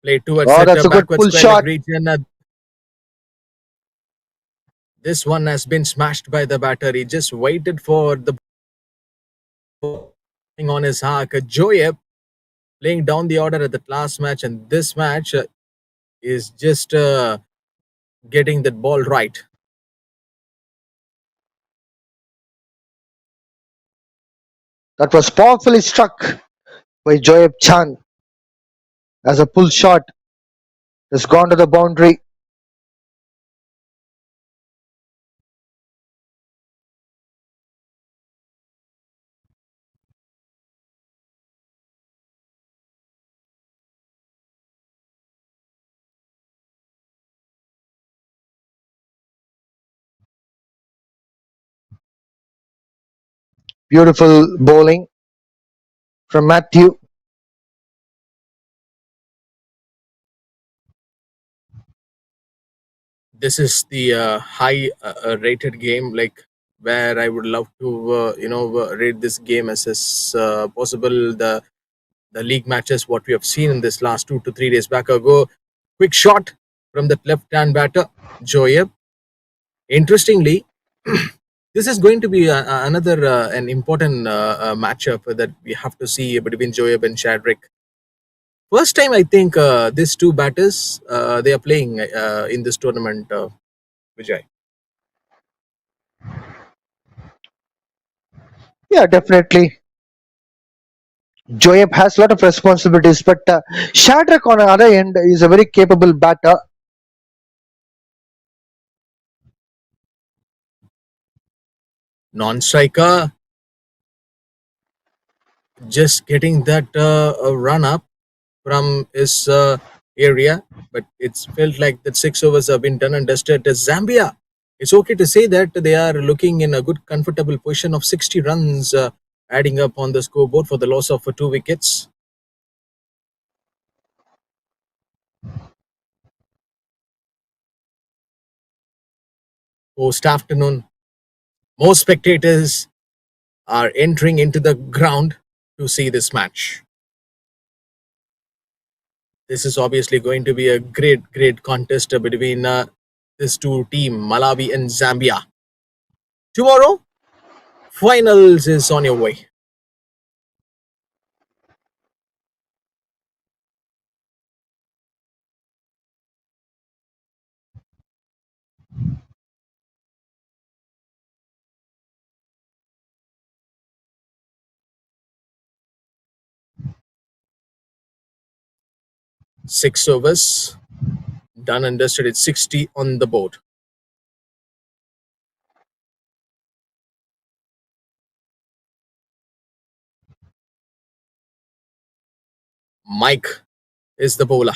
Played towards Oh, that that's a good backward pull square leg shot. region. This one has been smashed by the batter. He just waited for the ball on his arc. Joyeb laying down the order at the last match, and this match is just getting that ball right. That was powerfully struck by Joyeb Chand as a pull shot has gone to the boundary. Beautiful bowling from Matthew. This is the high rated game, like where I would love to rate this game as possible. The league matches what we have seen in this last 2 to 3 days back ago. Quick shot from the left hand batter Joyeb. Interestingly, this is going to be another an important matchup that we have to see between Joyeb and Shadrick. First time I think these two batters they are playing in this tournament, Vijay. Yeah, definitely. Joyeb has a lot of responsibilities, but Shadrack on the other end is a very capable batter. Non-striker just getting that run up from his area, but it's felt like that 6 overs have been done and dusted. Zambia, it's okay to say that they are looking in a good, comfortable position of 60 runs, adding up on the scoreboard for the loss of 2 wickets. Post afternoon, most spectators are entering into the ground to see this match. This is obviously going to be a great contest between these two teams, Malawi and Zambia. Tomorrow, finals is on your way. Six overs, done and dusted. It's 60 on the board. Mike is the bowler.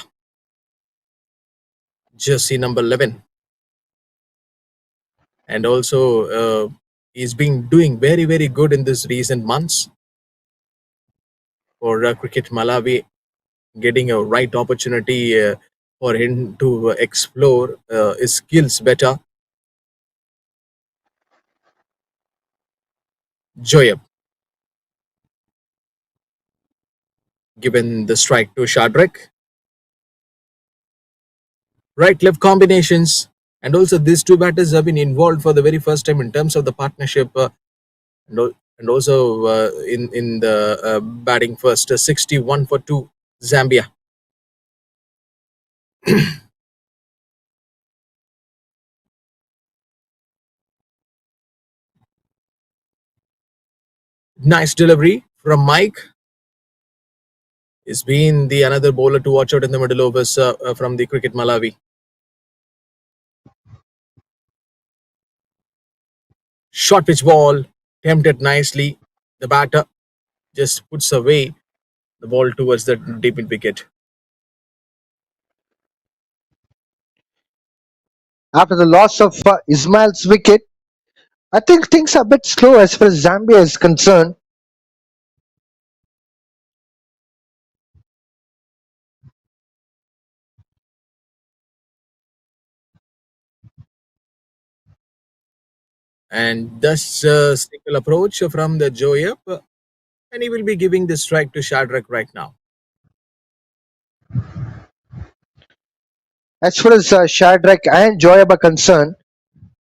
Jersey number 11. And also, he's been doing very good in this recent months for Cricket Malawi, getting a right opportunity for him to explore his skills better. Joyab given the strike to Shadrack. Right left combinations, and also these two batters have been involved for the very first time in terms of the partnership, and also in the batting first. 61 for 2 Zambia. Nice delivery from Mike. He's been the another bowler to watch out in the middle overs from the Cricket Malawi. Short pitch ball, tempted nicely. The batter just puts away the ball towards the deep mid wicket. After the loss of Ismail's wicket, I think things are a bit slow as far as Zambia is concerned. And thus single approach from the Joyap, and he will be giving the strike to Shadrach right now. As far as Shadrach and Joyab are concerned,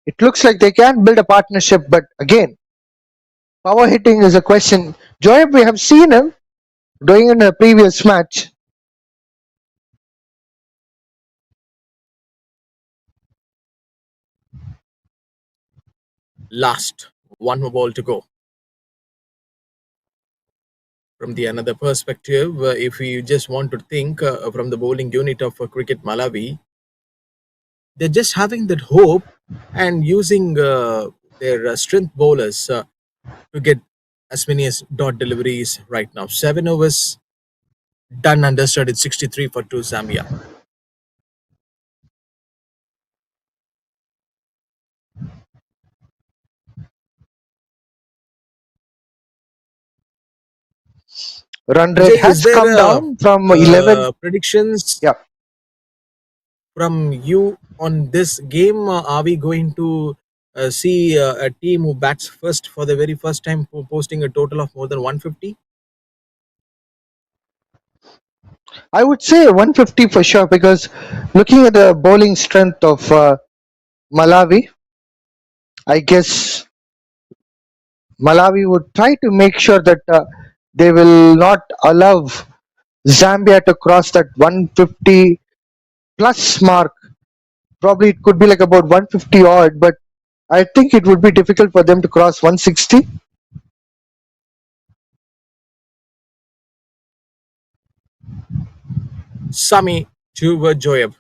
it looks like they can build a partnership, but again, power hitting is a question. Joyab, we have seen him doing in a previous match. Last, one more ball to go. From the another perspective, if we just want to think from the bowling unit of Cricket Malawi, they're just having that hope and using their strength bowlers to get as many as dot deliveries right now. 7 overs done and dusted. It's 63 for 2 Zambia. Run rate Vijay, is has there come down from 11. predictions Yeah, from you on this game? Are we going to see a team who bats first for the very first time posting a total of more than 150? I would say 150 for sure because looking at the bowling strength of Malawi, I guess Malawi would try to make sure that they will not allow Zambia to cross that 150 plus mark. Probably it could be like about 150 odd, but I think it would be difficult for them to cross 160. Sami to Joyab.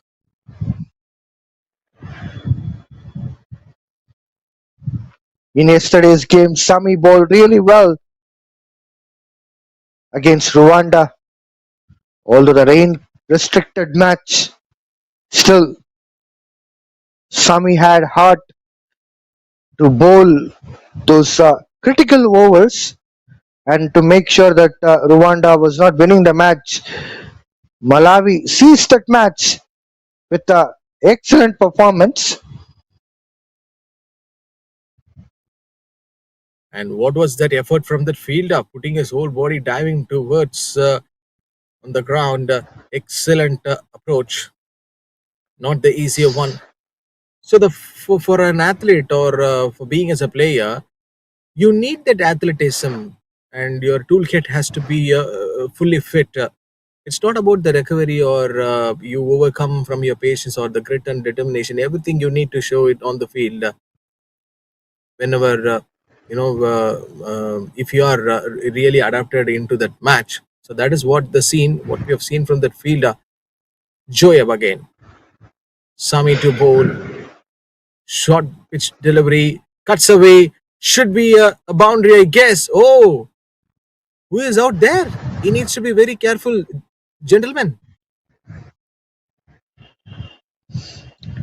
In yesterday's game, Sami bowled really well against Rwanda. Although the rain restricted match, still Sami had heart to bowl those critical overs and to make sure that Rwanda was not winning the match. Malawi seized that match with an excellent performance. And what was that effort from that fielder, putting his whole body diving towards on the ground? Excellent approach, not the easier one. So for an athlete or for being as a player, you need that athleticism, and your toolkit has to be fully fit. It's not about the recovery or you overcome from your patience or the grit and determination. Everything you need to show it on the field whenever if you are really adapted into that match. So that is what what we have seen from that fielder. Joab again, Sami to bowl, short pitch delivery, cuts away, should be a boundary, I guess. Oh, who is out there? He needs to be very careful, gentlemen.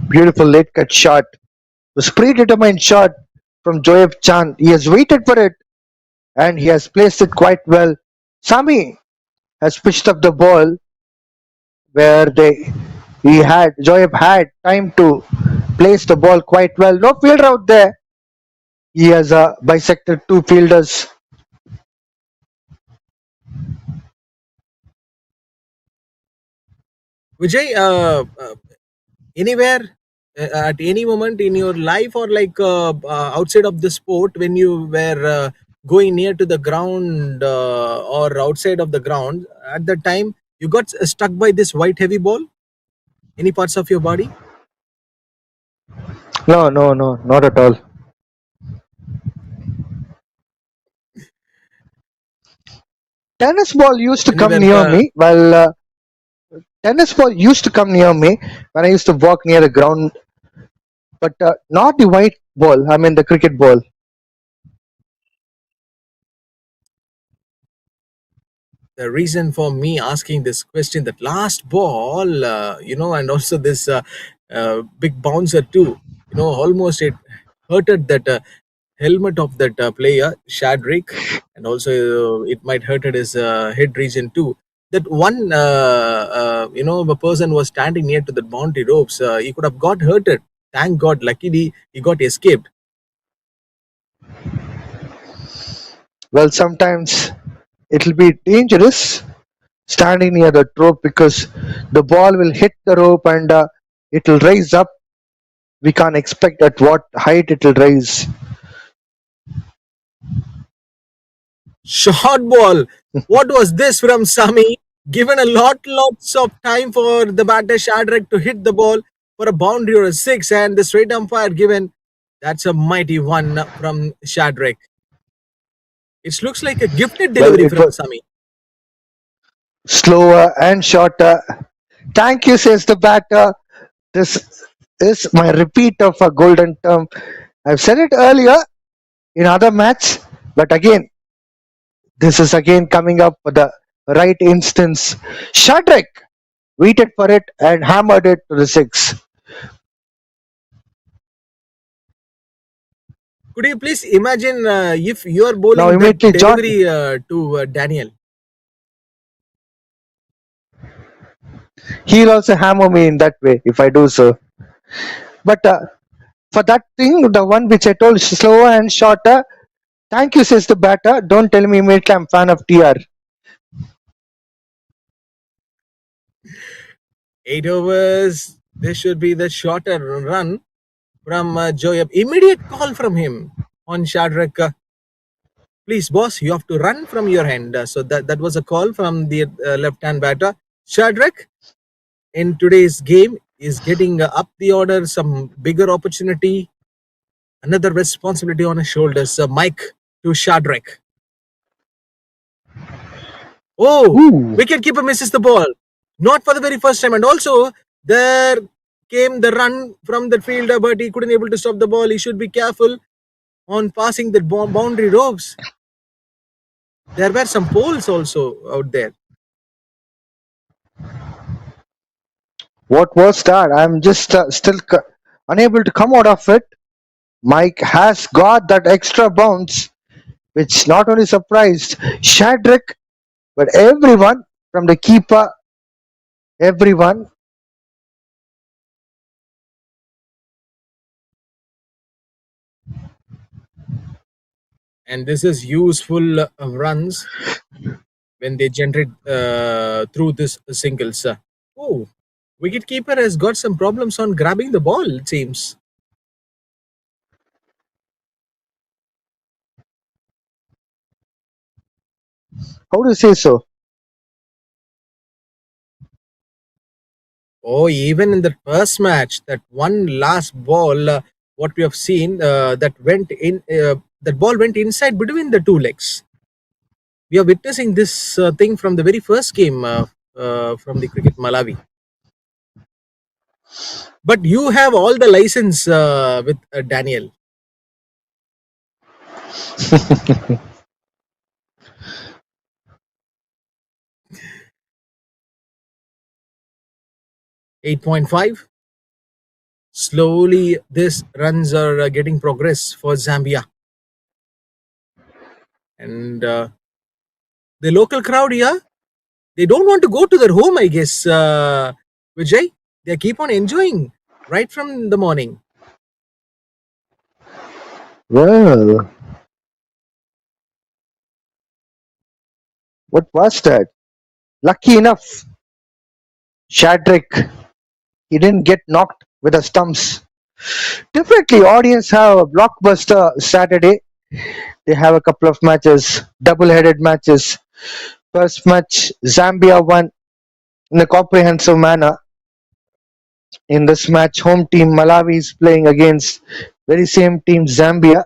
Beautiful late cut shot. It was predetermined shot from Joab Chand. He has waited for it and he has placed it quite well. Sami has pitched up the ball where Joab had time to place the ball quite well. No fielder out there. He has bisected two fielders. Vijay, anywhere at any moment in your life or like outside of the sport when you were going near to the ground or outside of the ground at that time you got stuck by this white heavy ball, any parts of your body? No, no, no, not at all. tennis ball used to when we come were near me. Well, tennis ball used to come near me when I used to walk near the ground, but not the white ball. I mean the cricket ball. the reason for me asking this question, that last ball, and also this big bouncer too, almost it hurted that helmet of that player Shadrick, and also it might hurted his head region too. That one the person was standing near to the boundary ropes, he could have got hurted. Thank God, luckily he got escaped. Well, sometimes it'll be dangerous standing near the rope because the ball will hit the rope and it'll rise up. We can't expect at what height it'll rise. Short ball. What was this from Sami? Given lots of time for the batter Shadrach to hit the ball for a boundary or a six, and the straight umpire given. That's a mighty one from Shadrach. It looks like a gifted Well, delivery it from was Sami. slower and shorter. Thank you, says the batter. This is my repeat of a golden term. I've said it earlier in other match, but again, this is again coming up for the right instance. Shadrach waited for it and hammered it to the six. Could you please imagine if you are Now bowling that immediately John, delivery to Daniel? he'll also hammer me in that way if I do so. But for that thing, the one which I told slower and shorter, thank you, says the batter. Don't tell me immediately I'm fan of TR. 8 overs. This should be the shorter run from Joyab. Immediate call from him on Shadrach. Please, boss, you have to run from your hand. So that was a call from the left-hand batter. Shadrach, in today's game, is getting up the order, some bigger opportunity, another responsibility on his shoulders. Mike to Shadrach. Oh, Ooh. wicketkeeper misses the ball. Not for the very first time. And also, there came the run from the fielder, but he couldn't able to stop the ball. He should be careful on passing the boundary ropes. There were some poles also out there. What was that? I'm just still unable to come out of it. Mike has got that extra bounce, which not only surprised Shadrach, but everyone from the keeper, everyone. And this is useful runs when they generate through this singles. Oh, wicketkeeper has got some problems on grabbing the ball, it seems. How do you say so? Oh, even in the first match, that one last ball, what we have seen, that went in, that ball went inside between the two legs. We are witnessing this thing from the very first game from the cricket Malawi. But you have all the license with Daniel. 8.5. Slowly, these runs are getting progress for Zambia. And the local crowd here, they don't want to go to their home, I guess, Vijay. They keep on enjoying right from the morning. Well, what was that? Lucky enough, Shadrach, he didn't get knocked with the stumps. Definitely, audience have a blockbuster Saturday. They have a couple of matches, double-headed matches. First match, Zambia won in a comprehensive manner. In this match, home team Malawi is playing against very same team Zambia.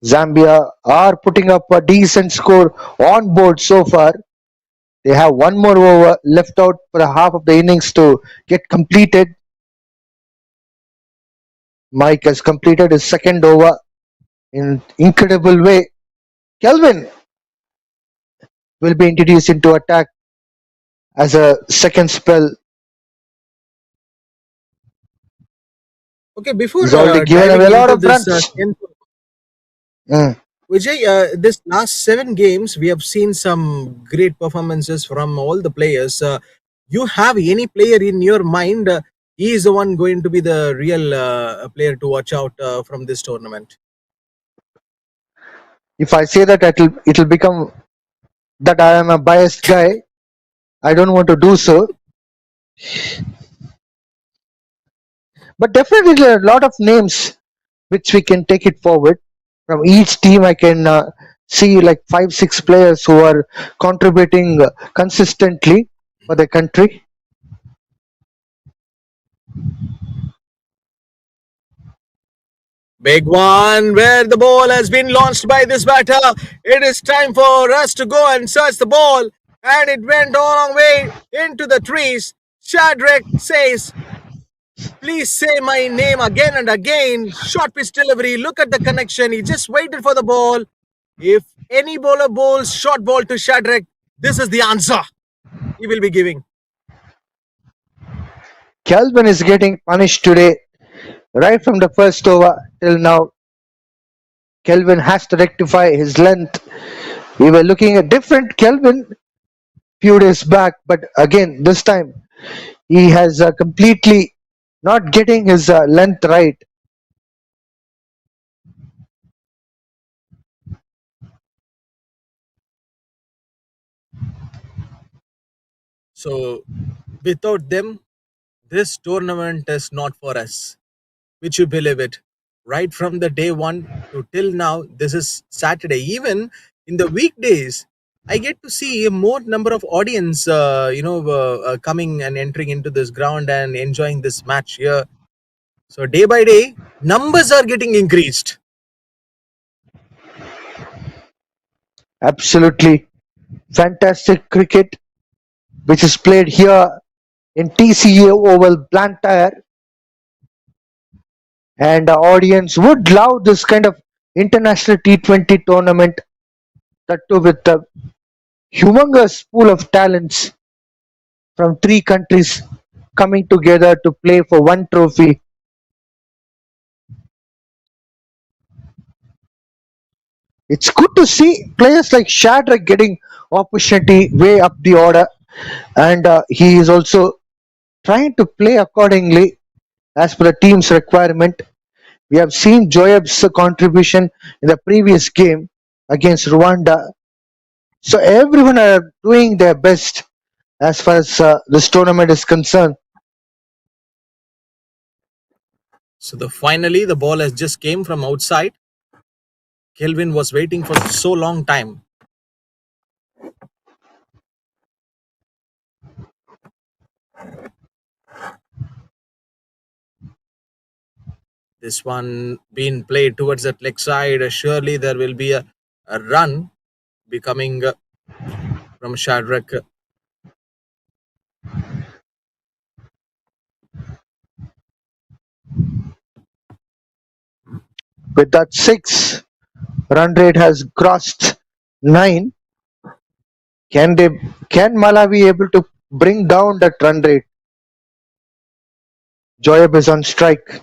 Zambia are putting up a decent score on board so far. They have one more over left out for the half of the innings to get completed. Mike has completed his second over in incredible way. Kelvin will be introduced into attack as a second spell. Okay, before He's already given diving away a lot into of this runs. 10th, Mm. Vijay, this last 7 games, we have seen some great performances from all the players. You have any player in your mind? He is the one going to be the real player to watch out from this tournament. If I say that, it'll become that I am a biased guy. I don't want to do so, but definitely there are a lot of names which we can take it forward. From each team, I can see like 5, 6 players who are contributing consistently for the country. Big one where the ball has been launched by this batter. It is time for us to go and search the ball. And it went a long way into the trees. Shadrach says, please say my name again and again. Short pitch delivery. Look at the connection. He just waited for the ball. If any bowler bowls short ball to Shadrach, this is the answer he will be giving. Kelvin is getting punished today, right from the first over till now. Kelvin has to rectify his length. We were looking at different Kelvin few days back, but again this time he has completely not getting his length right. So, without them, this tournament is not for us. Which you believe it? Right from the day one to till now, this is Saturday. Even in the weekdays, I get to see a more number of audience, coming and entering into this ground and enjoying this match here. So day by day, numbers are getting increased. Absolutely fantastic cricket, which is played here in TCA Oval Blantyre, and the audience would love this kind of international T20 tournament. That too with a humongous pool of talents from 3 countries coming together to play for one trophy. It's good to see players like Shadrach getting opportunity way up the order, and he is also trying to play accordingly as per the team's requirement. We have seen Joyab's contribution in the previous game against Rwanda. So everyone are doing their best as far as this tournament is concerned. So finally the ball has just came from outside. Kelvin was waiting for so long time. This one being played towards that leg side. Surely there will be a run becoming from Shadrach. With that 6, run rate has crossed 9. Can they? Can Malawi able to bring down that run rate? Joyab is on strike.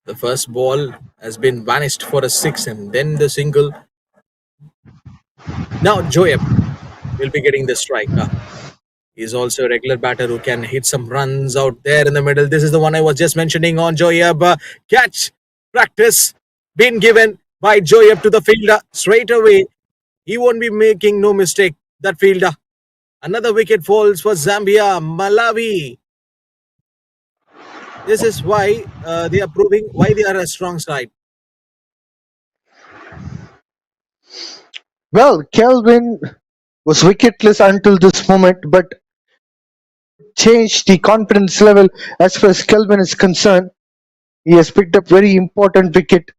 The first ball has been vanished for a 6 and then the single. Now Joab will be getting the strike. He's also a regular batter who can hit some runs out there in the middle. This is the one I was just mentioning on Joab. Catch practice been given by Joab to the fielder straight away. He won't be making no mistake. That fielder. Another wicket falls for Zambia. Malawi. This is why they are proving why they are a strong side. Well, Kelvin was wicketless until this moment, but changed the confidence level as far as Kelvin is concerned. He has picked up very important wicket.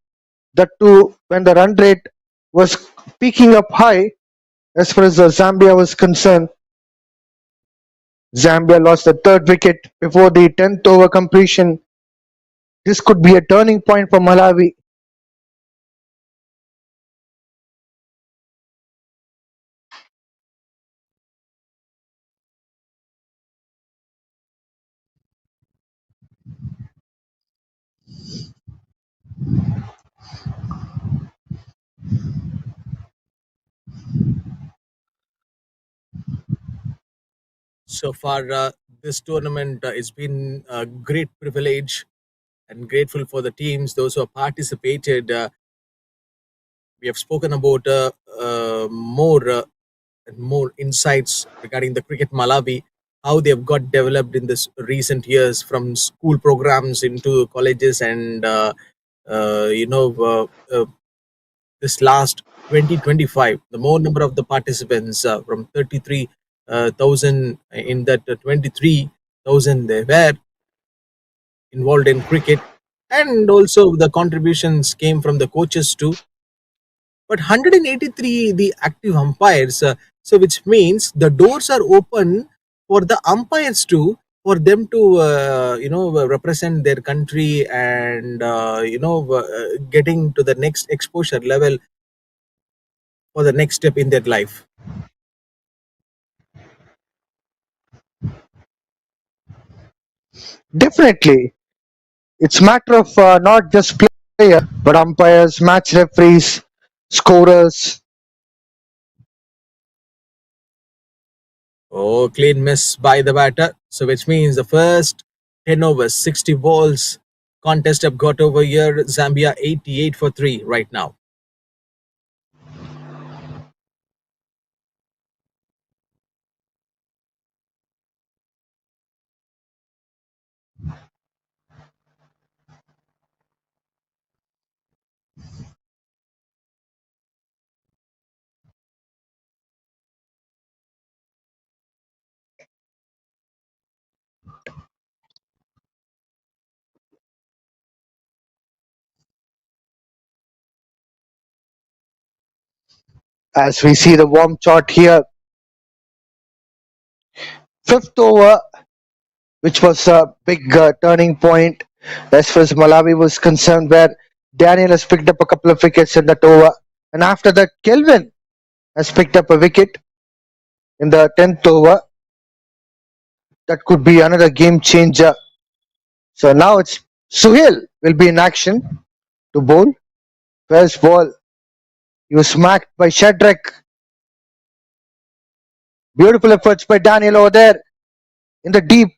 That too, when the run rate was peaking up high, as far as Zambia was concerned. Zambia lost the third wicket before the 10th over completion. This could be a turning point for Malawi. So far, this tournament has been a great privilege and grateful for the teams, those who have participated. We have spoken about more and more insights regarding the cricket Malawi, how they have got developed in this recent years from school programs into colleges and this last 2025, the more number of the participants from 33,000 in that 23,000 they were involved in cricket, and also the contributions came from the coaches too. But 183 the active umpires, so which means the doors are open for the umpires too, for them to represent their country and getting to the next exposure level for the next step in their life. Definitely, it's a matter of not just players, but umpires, match referees, scorers. Oh, clean miss by the batter. So which means the first 10 overs, 60 balls contest have got over here. Zambia 88 for 3 right now. As we see the warm chart here, fifth over, which was a big turning point as far as Malawi was concerned, where Daniel has picked up a couple of wickets in that over. And after that, Kelvin has picked up a wicket in the 10th over. That could be another game changer. So now it's Suhail will be in action to bowl. First ball, he was smacked by Shadrach. Beautiful efforts by Daniel over there in the deep.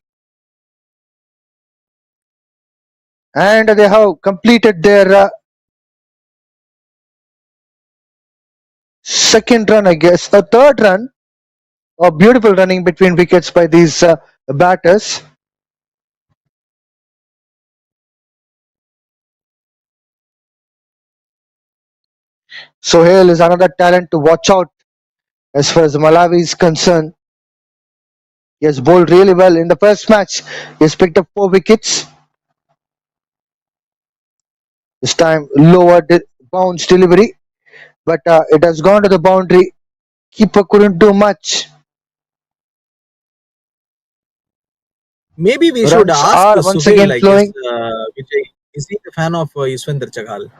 And they have completed their second run, I guess, the third run. A beautiful running between wickets by these batters. Sohail is another talent to watch out as far as Malawi is concerned. He has bowled really well in the first match. He has picked up 4 wickets. This time lower bounce delivery, but it has gone to the boundary. Keeper couldn't do much. Maybe we should Runs ask are once Suhail, again I guess, flowing. Vijay, is he a fan of Yuswendra Chahal?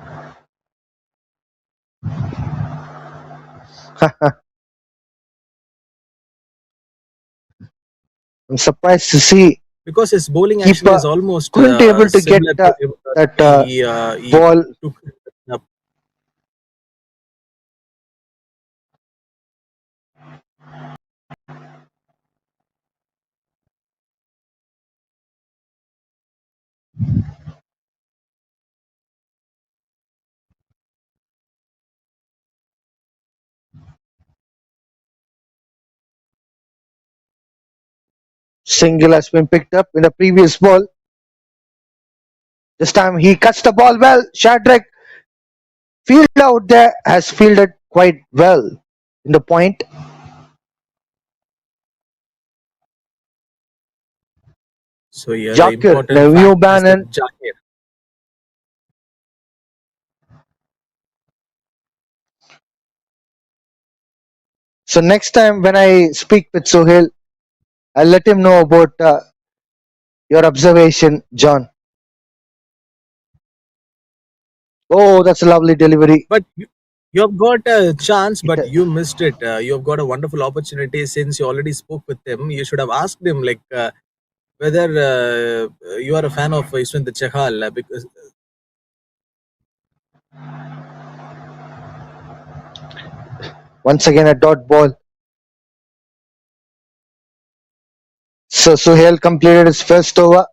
I'm surprised to see Because his bowling action keeper is almost couldn't be able to get similar to that he ball. took up. Single has been picked up in the previous ball. This time he cuts the ball well. Shadrach field out there has fielded quite well in the point. So here the Jakir, important New fact is that Bannon. Jakir. So next time when I speak with Sohail, I'll let him know about your observation, John. Oh, that's a lovely delivery. But you have got a chance, It, but you missed it. You have got a wonderful opportunity since you already spoke with him. You should have asked him like whether you are a fan of Yuswant Chahal because once again a dot ball. So Sohail completed his first over,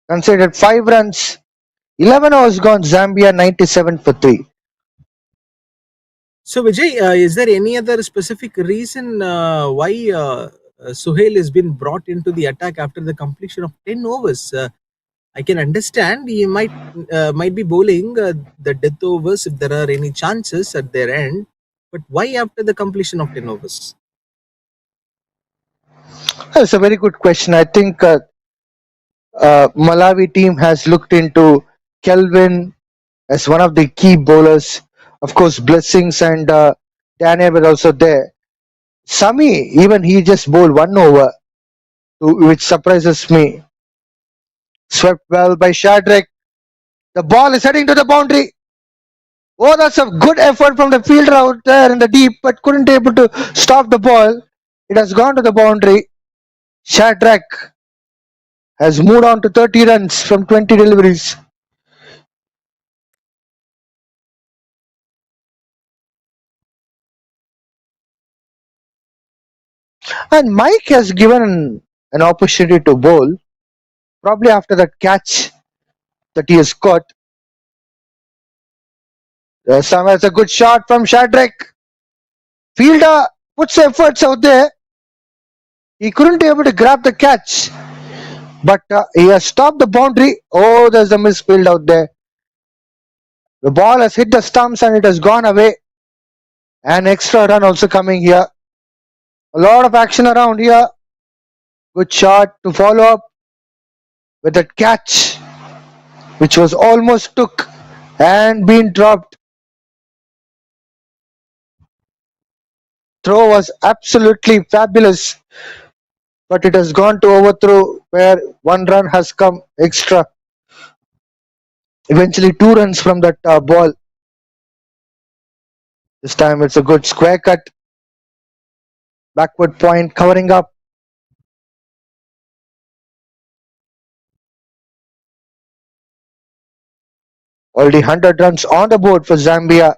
considered 5 runs. 11 overs gone. Zambia 97 for 3. So, Vijay, is there any other specific reason why Suhail has been brought into the attack after the completion of 10 overs? I can understand he might be bowling the death overs if there are any chances at their end, but why after the completion of 10 overs? That's a very good question. I think Malawi team has looked into Kelvin as one of the key bowlers. Of course, Blessings and Daniel were also there. Sami, even he just bowled 1 over, which surprises me. Swept well by Shadrack. The ball is heading to the boundary. Oh, that's a good effort from the fielder out there in the deep, but couldn't able to stop the ball. It has gone to the boundary. Shadrack has moved on to 30 runs from 20 deliveries. And Mike has given an opportunity to bowl, probably after that catch that he has caught. Somewhere it's a good shot from Shadrack. Fielder puts efforts out there. He couldn't be able to grab the catch, but he has stopped the boundary. Oh, there's a misfield out there. The ball has hit the stumps and it has gone away. An extra run also coming here. A lot of action around here. Good shot to follow up with that catch, which was almost took and been dropped. Throw was absolutely fabulous, but it has gone to overthrow where 1 run has come extra. Eventually 2 runs from that ball. This time it's a good square cut. Backward point covering up. Already 100 runs on the board for Zambia.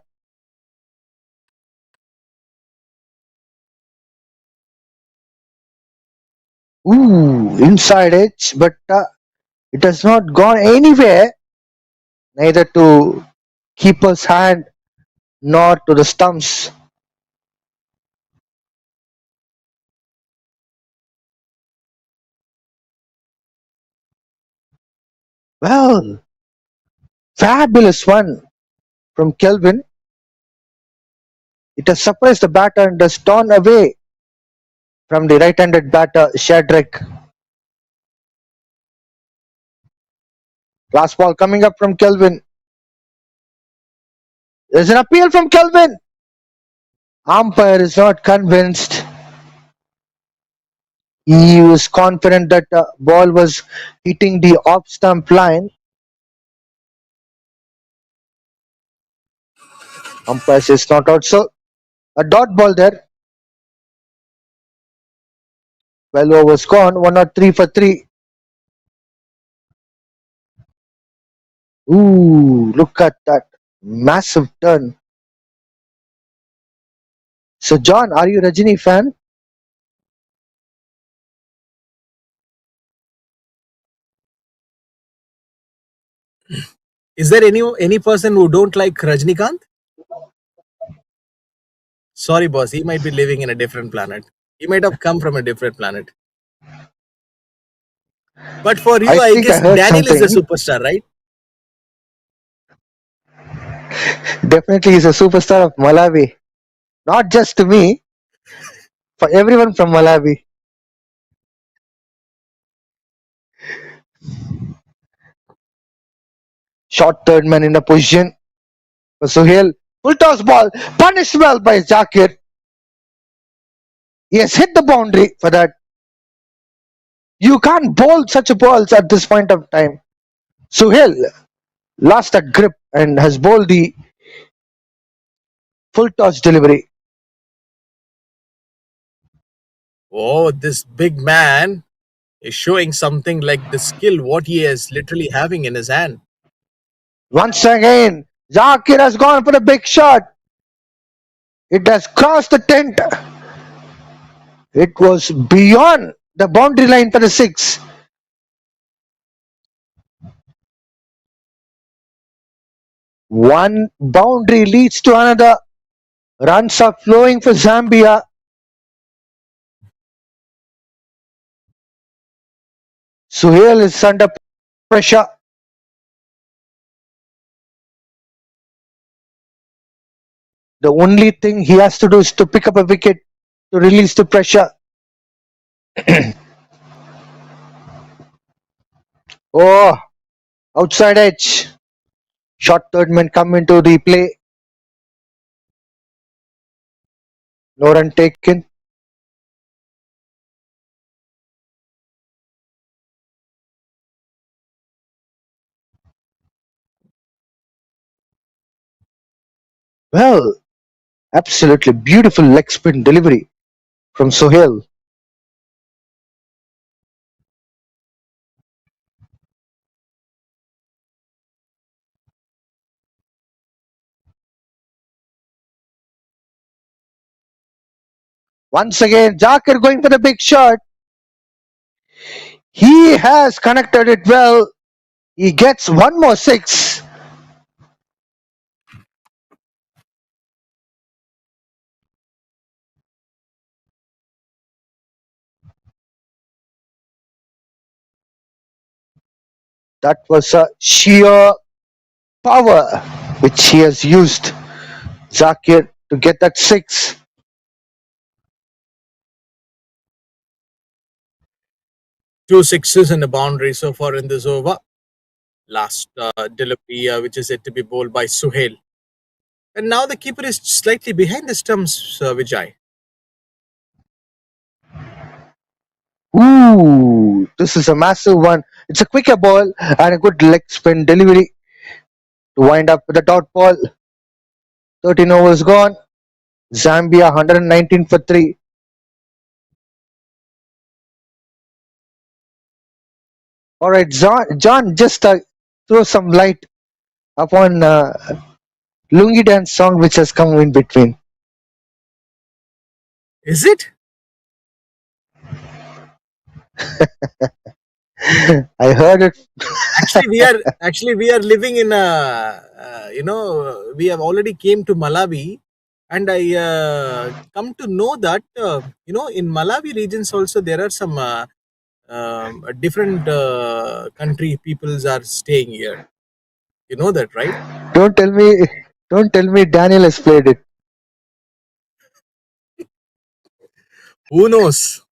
Ooh, inside edge, but it has not gone anywhere, neither to keeper's hand nor to the stumps. Well, fabulous one from Kelvin. It has surprised the batter and has torn away from the right-handed batter Shadrack. Last ball coming up from Kelvin. There's an appeal from Kelvin. Umpire is not convinced. He was confident that the ball was hitting the off stump line. Umpire says not out. So a dot ball there. 12 overs gone. 103 for 3. Ooh, look at that massive turn. So John, are you a Rajini fan? Is there any person who don't like Rajnikant? Sorry, boss. He might be living in a different planet. He might have come from a different planet. But for I you, I think I guess heard Daniel is the something. superstar, right? Definitely he's a superstar of Malawi. Not just to me, for everyone from Malawi. Short third man in a position for Suhail. Full toss ball. Punished well by Zakir. He has hit the boundary for that. You can't bowl such a balls at this point of time. Suhail lost that grip and has bowled the full toss delivery. Oh, this big man is showing something like the skill what he is literally having in his hand. Once again, Zakir has gone for a big shot. It has crossed the tent. It was beyond the boundary line for the six. One boundary leads to another. Runs are flowing for Zambia. Suhail is under pressure. The only thing he has to do is to pick up a wicket to release the pressure. Oh, outside edge. Short third man come into the play. No run taken. Well, absolutely beautiful leg spin delivery from Sohail. Once again, Zakir going for the big shot. He has connected it well. He gets one more six. That was a sheer power which he has used, Zakir, to get that six. Two sixes and a boundary so far in this over. Last delivery, which is yet to be bowled by Suhail. And now the keeper is slightly behind the stumps, Vijay. Ooh, this is a massive one. It's a quicker ball and a good leg spin delivery to wind up with a dot ball. 13 overs gone. Zambia 119 for 3. All right, John, just throw some light upon Lungi Dance song which has come in between. Is it? I heard it. actually we are living in a we have already came to Malawi, and I come to know that in Malawi regions also there are some different country peoples are staying here. You know that, right? Don't tell me Daniel has played it. Who knows?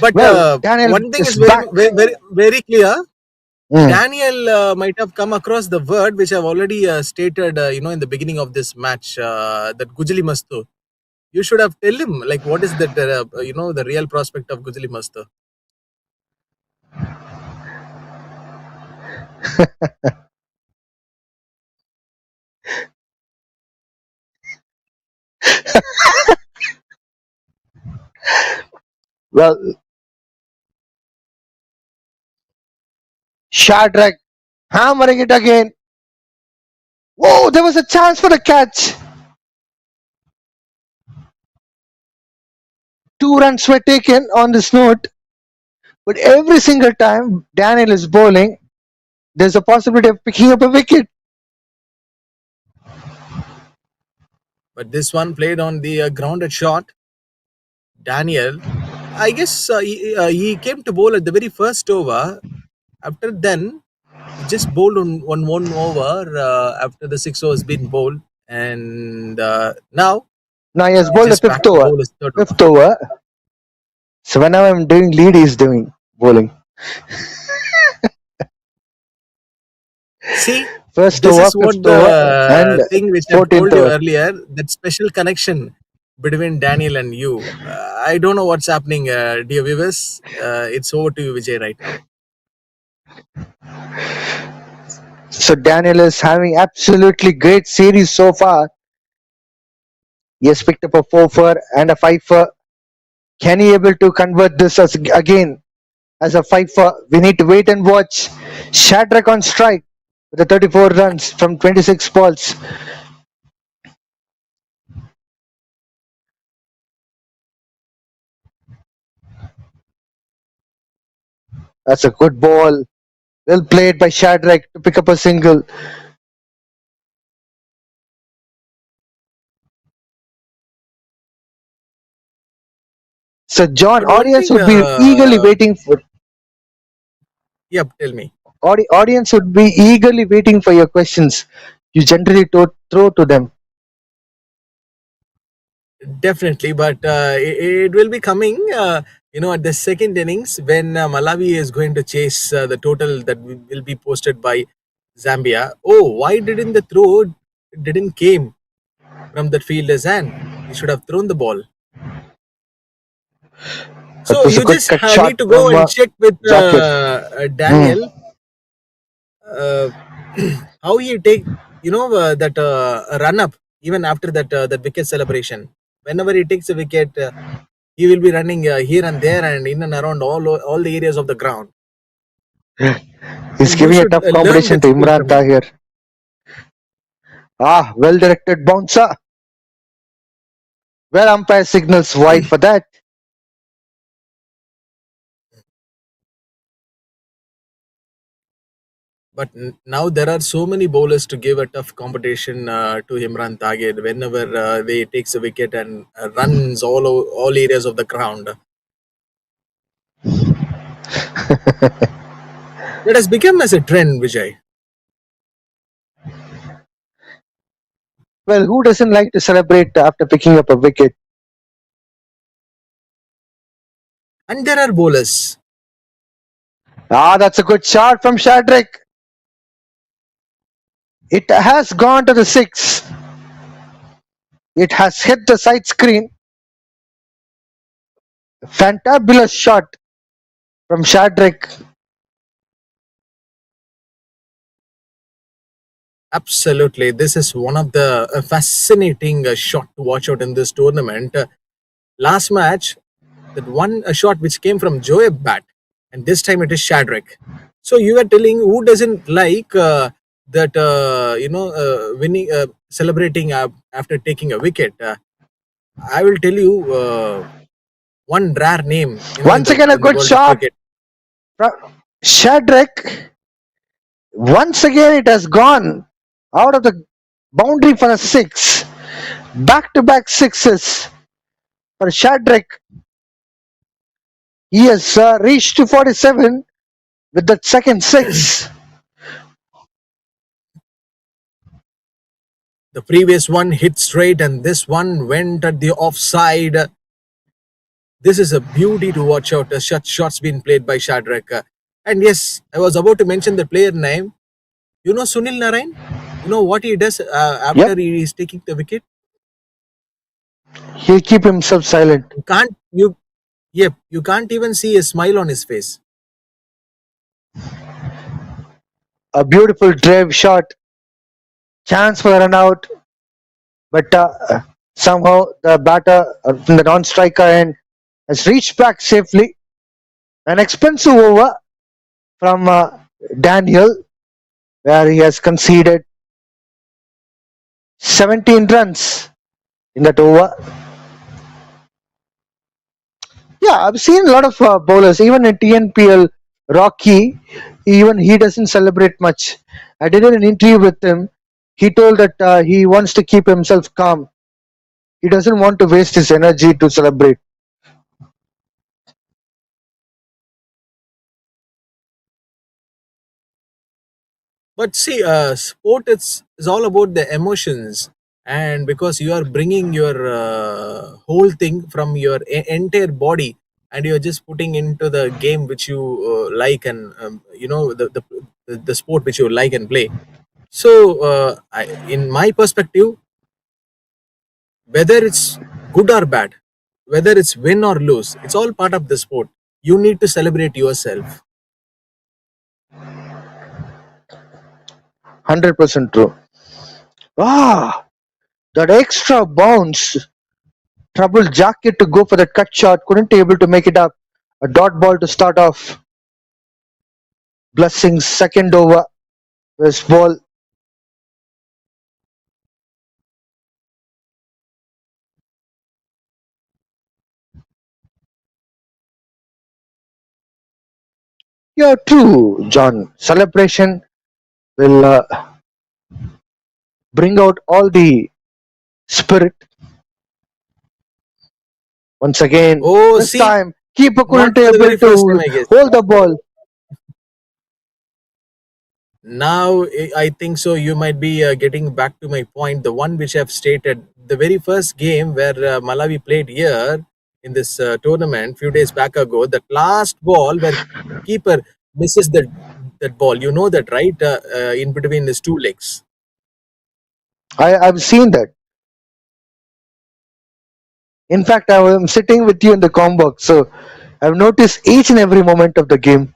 But Well, Daniel one thing is is back. very clear. Mm. Daniel might have come across the word which I've already stated, in the beginning of this match, that Gujali Mastu. You should have tell him like what is that, the real prospect of Gujali Mastu. Well, Shadrach hammering it again. Oh, there was a chance for the catch. 2 runs were taken on this note, but every single time Daniel is bowling, there's a possibility of picking up a wicket. But this one played on the grounded shot. Daniel, I guess he came to bowl at the very first over. After then, he just bowled on one over after the 6 overs been bowled, and now Now he has bowled the just back fifth to over. bowl his third over. Fifth over. So whenever I'm doing lead, he's doing. bowling. See, First this over, is what fifth over, and the thing which I've 14th told you over. earlier, that special connection between Daniel and you. I don't know what's happening, dear viewers. It's over to you, Vijay, right now. So Daniel is having absolutely great series so far. He has picked up a 4-4 and a 5-4. Can he able to convert this again as a 5-4? We need to wait and watch. Shadrach on strike with the 34 runs from 26 balls. That's a good ball. Well played by Shadrach to pick up a single. So John, But one audience thing, would be eagerly waiting for yep, tell me. audience would be eagerly waiting for your questions. You generally throw to them. Definitely, but it will be coming, at the second innings when Malawi is going to chase the total that will be posted by Zambia. Oh, why didn't the throw didn't came from that fielder's hand? He should have thrown the ball. That So was a you good just cut shot need to go from and check with Zakir. Hmm. Daniel uh, how he take that run up even after that wicket celebration. Whenever he takes a wicket, he will be running here and there and in and around all the areas of the ground. He's And you giving a should tough learn competition that to skill Imran from him. Tahir. Well directed bouncer. Well, umpire signals wide for that. But now there are so many bowlers to give a tough competition to Imran Tagir whenever they takes a wicket and runs all areas of the ground. That has become as a trend, Vijay. Well, who doesn't like to celebrate after picking up a wicket? And there are bowlers. That's a good shot from Shadrach. It has gone to the six. It has hit the side screen. Fantabulous shot from Shadrach. Absolutely, this is one of the fascinating shot to watch out in this tournament. Last match, that one shot which came from Joeb bat, and this time it is Shadrach. So you are telling who doesn't like that winning, celebrating after taking a wicket. I will tell you one rare name, in Once the again, a in the good world of shot cricket. from Shadrach. Once again, it has gone out of the boundary for a six. Back to back sixes for Shadrach. He has reached to 47 with that second six. The previous one hit straight, and this one went at the offside. This is a beauty to watch out. Such shots being played by Shadrach. And yes, I was about to mention the player name. You know Sunil Narain? You know what he does Yep, after he is taking the wicket? he'll keep himself silent. You can't even see a smile on his face. A beautiful drive shot. Chance for a run out, but somehow the batter from the non-striker end has reached back safely. An expensive over from Daniel, where he has conceded 17 runs in that over. Yeah, I've seen a lot of bowlers, even in TNPL. Rocky, even he doesn't celebrate much. I did an interview with him. He told that he wants to keep himself calm. He doesn't want to waste his energy to celebrate. But see, sport is all about the emotions, and because you are bringing your whole thing from your entire body, and you're just putting into the game which you like, and the sport which you like and play. So, in my perspective, whether it's good or bad, whether it's win or lose, it's all part of the sport. You need to celebrate yourself. 100% true. Ah, that extra bounce troubled Jacket to go for that cut shot, couldn't able to make it up. A dot ball to start off. Blessings second over. This ball. Yeah, true, John. Celebration will bring out all the spirit once again. Oh, This see, time, keeper not couldn't for the able very first time, to I guess. hold the ball. Now, I think so. You might be getting back to my point, the one which I've stated. The very first game where Malawi played here in this tournament, few days back ago, that last ball where keeper misses that ball. You know that, right? In between his two legs. I've seen that. In fact, I am sitting with you in the combo, so I've noticed each and every moment of the game.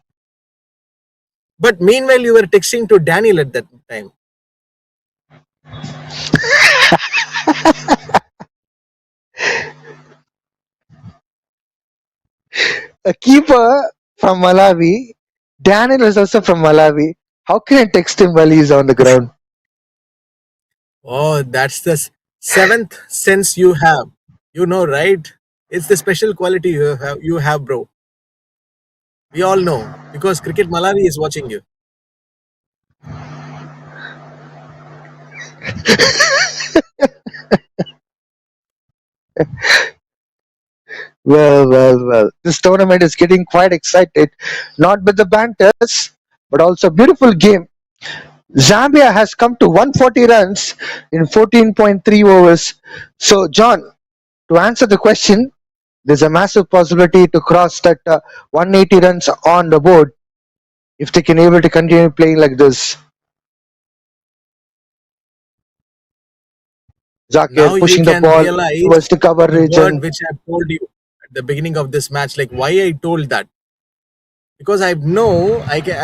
But meanwhile, you were texting to Daniel at that time. A keeper from Malawi. Daniel is also from Malawi. How can I text him while he's on the ground? Oh, that's the seventh sense you have. You know, right? It's the special quality you have, bro. We all know because Cricket Malawi is watching you. Well, well, well. This tournament is getting quite excited, not with the banters, but also beautiful game. Zambia has come to 140 runs in 14.3 overs. So, John, to answer the question, there's a massive possibility to cross that 180 runs on the board if they can able to continue playing like this. Now Zakir you pushing the can ball realize towards the cover the word region. which I told you at the beginning of this match, like why I told that. Because I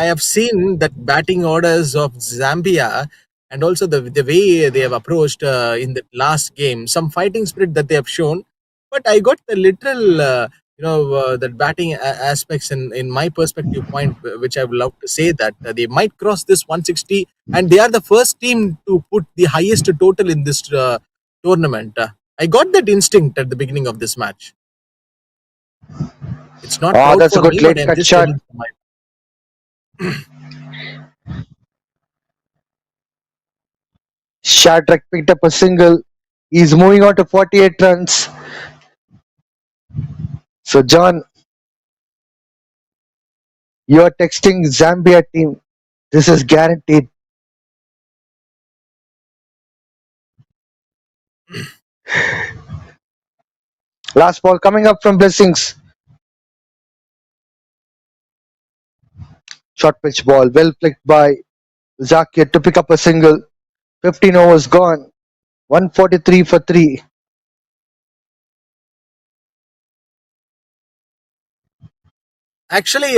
have seen that batting orders of Zambia, and also the way they have approached in the last game, some fighting spirit that they have shown. But I got the literal that batting aspects in my perspective point, which I would love to say that they might cross this 160, and they are the first team to put the highest total in this tournament. I got that instinct at the beginning of this match. It's not Oh, proud that's a for good me, but late I'm cut just shot. telling for my. Shadrack picked up a single. He's moving on to 48 runs. So, John, you're texting Zambia team. This is guaranteed. Last ball coming up from Blessings. Short pitch ball. Well flicked by Zakir to pick up a single. 15 overs gone. 143 for 3. Actually,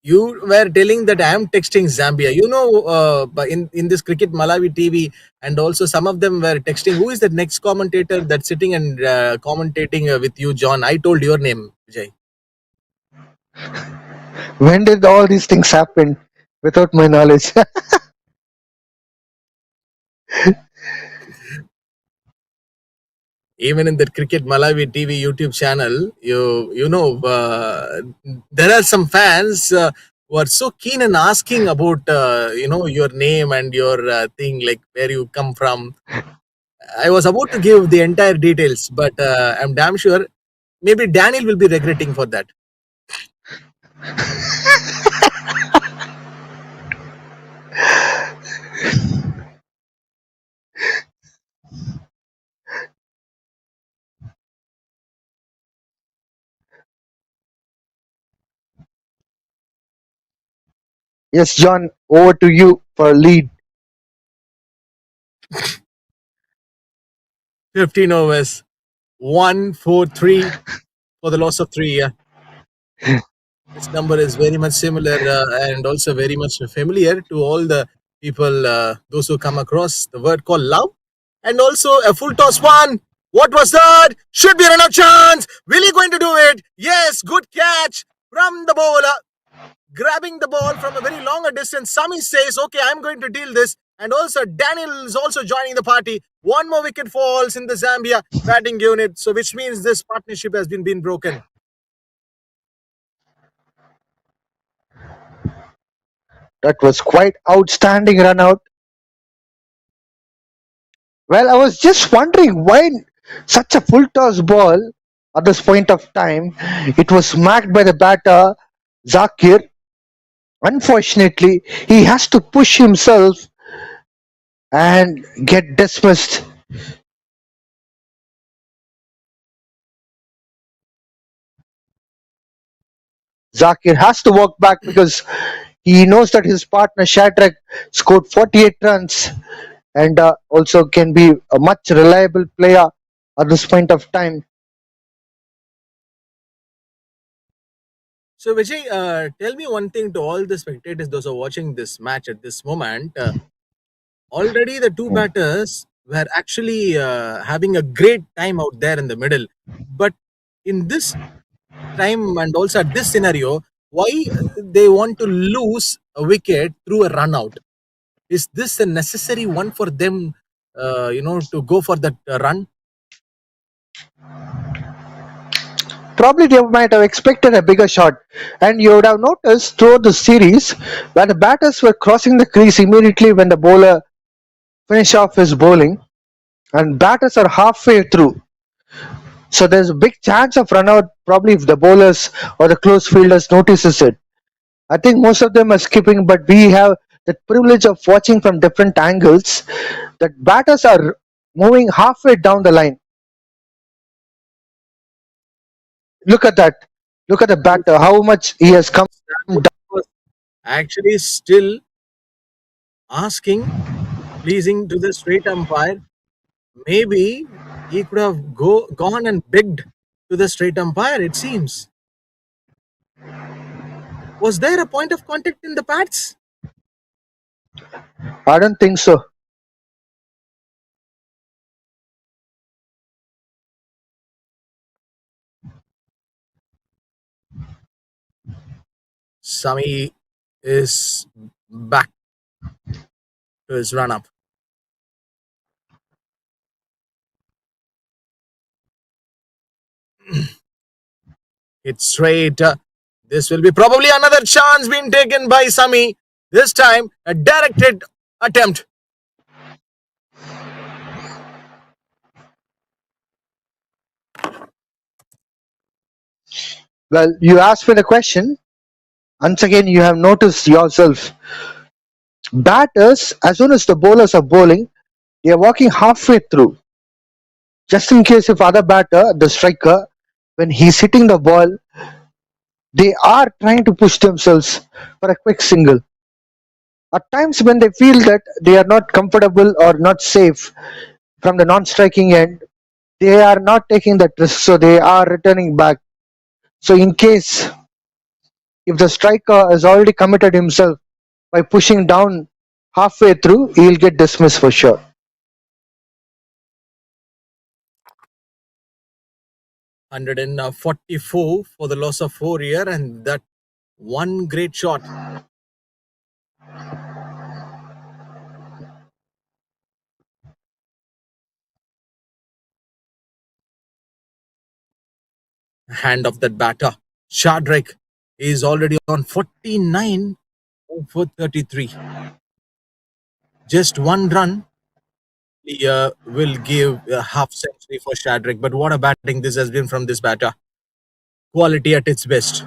you were telling that I am texting Zambia. But in this Cricket Malawi TV, and also some of them were texting. Who is the next commentator that's sitting and commentating with you, John? I told your name, Vijay. When did all these things happen without my knowledge? Even in the Cricket Malawi TV YouTube channel, there are some fans who are so keen in asking about your name and your thing, like where you come from. I was about to give the entire details, but I'm damn sure maybe Daniel will be regretting for that. Yes, John, over to you for a lead. 15 overs, 143 for the loss of three. This number is very much similar and also very much familiar to all the people, those who come across the word called love. And also a full toss one. What was that? Should be a run out chance. Will he going to do it? Yes, good catch from the bowler. Grabbing the ball from a very longer distance. Sami says, okay, I'm going to deal this. And also Daniel is also joining the party. One more wicket falls in the Zambia batting unit. So which means this partnership has been broken. That was quite outstanding run out. Well, I was just wondering why such a full toss ball at this point of time. It was smacked by the batter Zakir. Unfortunately, he has to push himself and get dismissed. Zakir has to walk back because he knows that his partner Shadrach scored 48 runs and also can be a much reliable player at this point of time. So Vijay, tell me one thing to all the spectators, those who are watching this match at this moment. Already the two batters were actually having a great time out there in the middle. But in this time and also at this scenario, why they want to lose a wicket through a run out? Is this a necessary one for them, to go for that run? Probably they might have expected a bigger shot, and you would have noticed throughout the series where the batters were crossing the crease immediately when the bowler finished off his bowling, and batters are halfway through. So there's a big chance of run out probably if the bowlers or the close fielders notices it. I think most of them are skipping, but we have the privilege of watching from different angles that batters are moving halfway down the line. Look at that. Look at the batter, how much he has come down. Was actually still asking, pleasing to the straight umpire. Maybe he could have gone and begged to the straight umpire, it seems. Was there a point of contact in the pads? I don't think so. Sami is back to his run up. It's straight. This will be probably another chance being taken by Sami. This time, a directed attempt. Well, you asked for the question. Once again, you have noticed yourself. Batters, as soon as the bowlers are bowling, they are walking halfway through. Just in case if other batter, the striker, when he's hitting the ball, they are trying to push themselves for a quick single. At times when they feel that they are not comfortable or not safe from the non-striking end, they are not taking that risk, so they are returning back. So in case if the striker has already committed himself by pushing down halfway through, he'll get dismissed for sure. 144 for the loss of 4 here, and that one great shot. Hand of that batter. Shadrach is already on 49 for 33. Just one run will give a half century for Shadrach. But what a batting this has been from this batter. Quality at its best.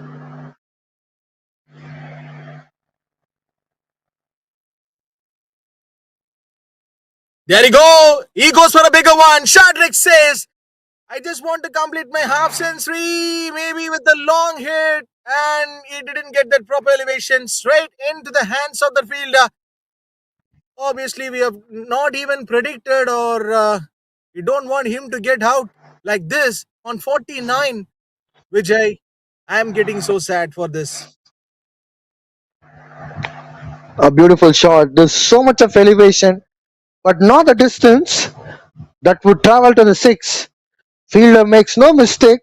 There you go. He goes for a bigger one. Shadrach says, I just want to complete my half century, maybe with the long hit. and he didn't get that proper elevation straight into the hands of the fielder. Obviously, we have not even predicted, or we don't want him to get out like this on 49. Vijay, I am getting so sad for this. A beautiful shot. There's so much of elevation, but not the distance that would travel to the six. Fielder makes no mistake.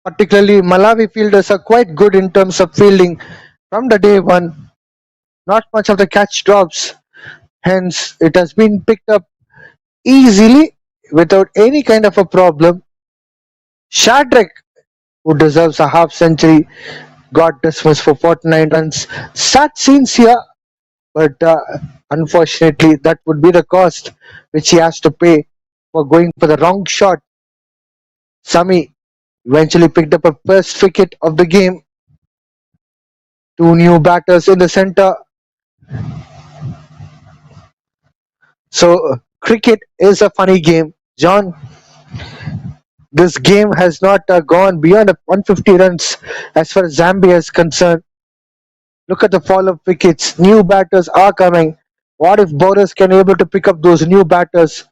Particularly, Malawi fielders are quite good in terms of fielding from the day one. Not much of the catch drops. Hence, it has been picked up easily without any kind of a problem. Shadrach, who deserves a half century, got dismissed for 49 runs. Sad scenes here, but unfortunately, that would be the cost which he has to pay for going for the wrong shot. Sami eventually picked up a first wicket of the game. Two new batters in the center. So, cricket is a funny game. John, this game has not gone beyond 150 runs as far as Zambia is concerned. Look at the fall of wickets. New batters are coming. What if bowlers can able to pick up those new batters?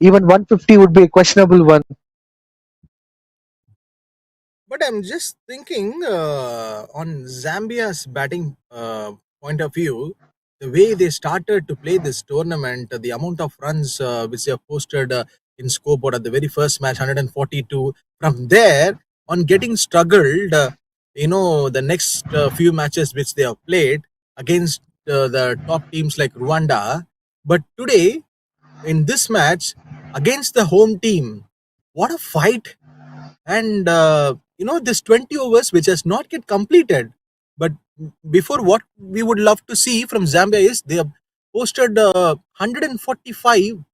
Even 150 would be a questionable one. But I'm just thinking on Zambia's batting point of view, the way they started to play this tournament, the amount of runs which they have posted in scoreboard at the very first match, 142. From there, on getting struggled, the next few matches which they have played against the top teams like Rwanda. But today, in this match, against the home team, what a fight! And this 20 overs which has not yet completed, but before, what we would love to see from Zambia is they have posted 145.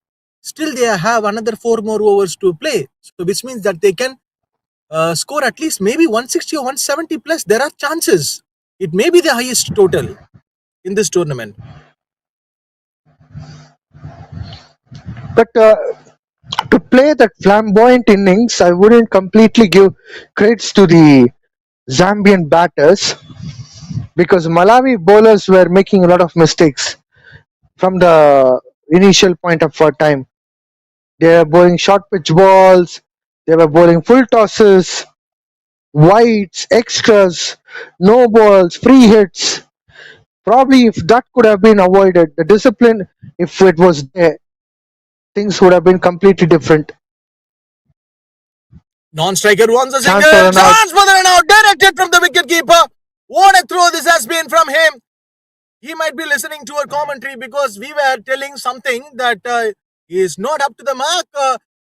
Still they have another 4 more overs to play, so which means that they can score at least maybe 160 or 170 plus. There are chances it may be the highest total in this tournament. But to play that flamboyant innings, I wouldn't completely give credits to the Zambian batters because Malawi bowlers were making a lot of mistakes from the initial point of time. They were bowling short pitch balls, they were bowling full tosses, wides, extras, no balls, free hits. Probably if that could have been avoided, the discipline, if it was there, things would have been completely different. Non-striker wants a Chance single. for an out. Chance for the run out. Directed from the wicket keeper. What a throw this has been from him. He might be listening to our commentary because we were telling something that he is not up to the mark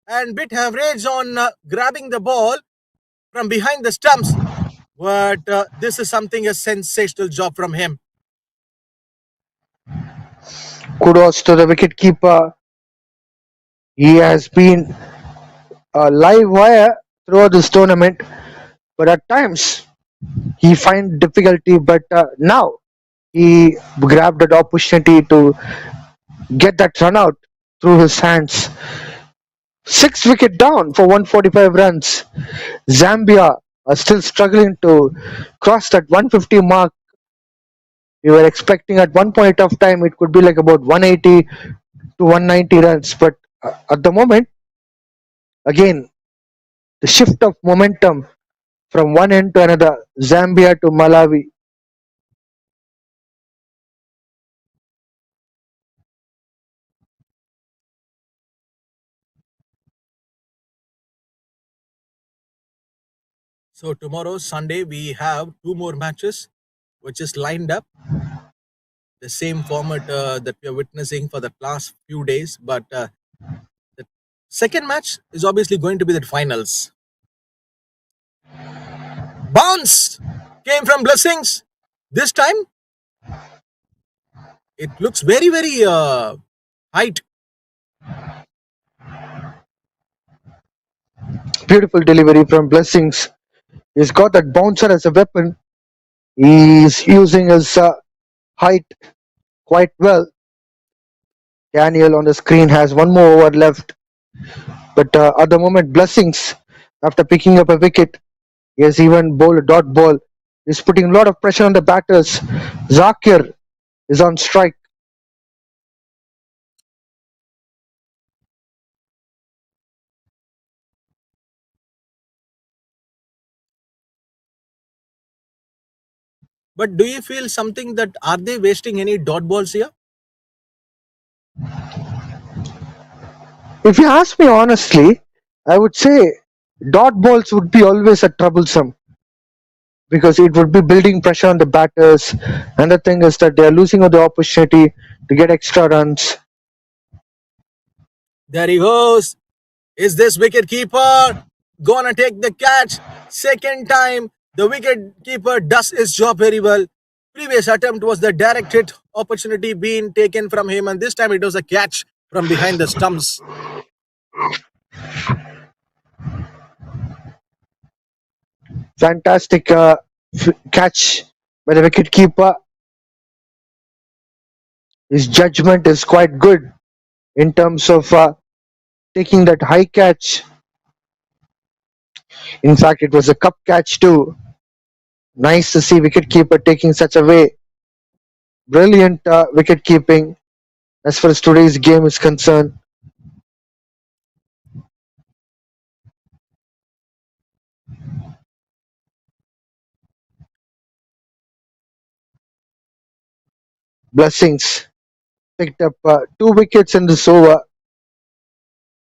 and bit average on grabbing the ball from behind the stumps. But this is something a sensational job from him. Kudos to the wicket keeper. He has been a live wire throughout this tournament, but at times he finds difficulty. But now he grabbed that opportunity to get that run out through his hands. 6 wicket down for 145 runs. Zambia are still struggling to cross that 150 mark. We were expecting at one point of time it could be like about 180 to 190 runs, but at the moment, again, the shift of momentum from one end to another, Zambia to Malawi. So tomorrow, Sunday, we have 2 more matches, which is lined up. The same format that we are witnessing for the last few days. But the second match is obviously going to be the finals. Bounce came from Blessings. This time, it looks very, very height. Beautiful delivery from Blessings. He's got that bouncer as a weapon. He's using his height quite well. Daniel on the screen has one more over left. But at the moment, Blessings, after picking up a wicket, He has even bowled a dot ball. He's putting a lot of pressure on the batters. Zakir is on strike. But do you feel something that are they wasting any dot balls here? If you ask me honestly, I would say dot balls would be always a troublesome because it would be building pressure on the batters. And the thing is that they are losing on the opportunity to get extra runs. There he goes. Is this wicket keeper gonna take the catch? Second time, the wicket keeper does his job very well. Previous attempt was the direct hit opportunity being taken from him, and this time it was a catch from behind the stumps. Fantastic catch by the wicket keeper. His judgment is quite good in terms of taking that high catch. In fact, it was a cup catch too. Nice to see wicketkeeper taking such a way. Brilliant wicket keeping as far as today's game is concerned. Blessings picked up 2 wickets in this over.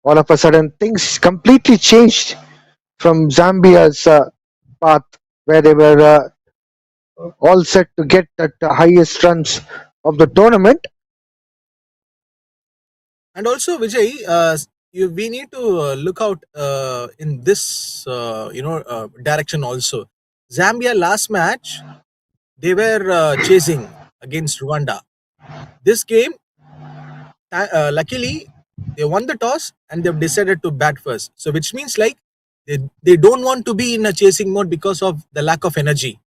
All of a sudden, things completely changed from Zambia's path, where they were all set to get that highest runs of the tournament. And also, Vijay, we need to look out in this direction also. Zambia last match they were chasing against Rwanda. This game, luckily, they won the toss and they've decided to bat first. So, which means like they don't want to be in a chasing mode because of the lack of energy.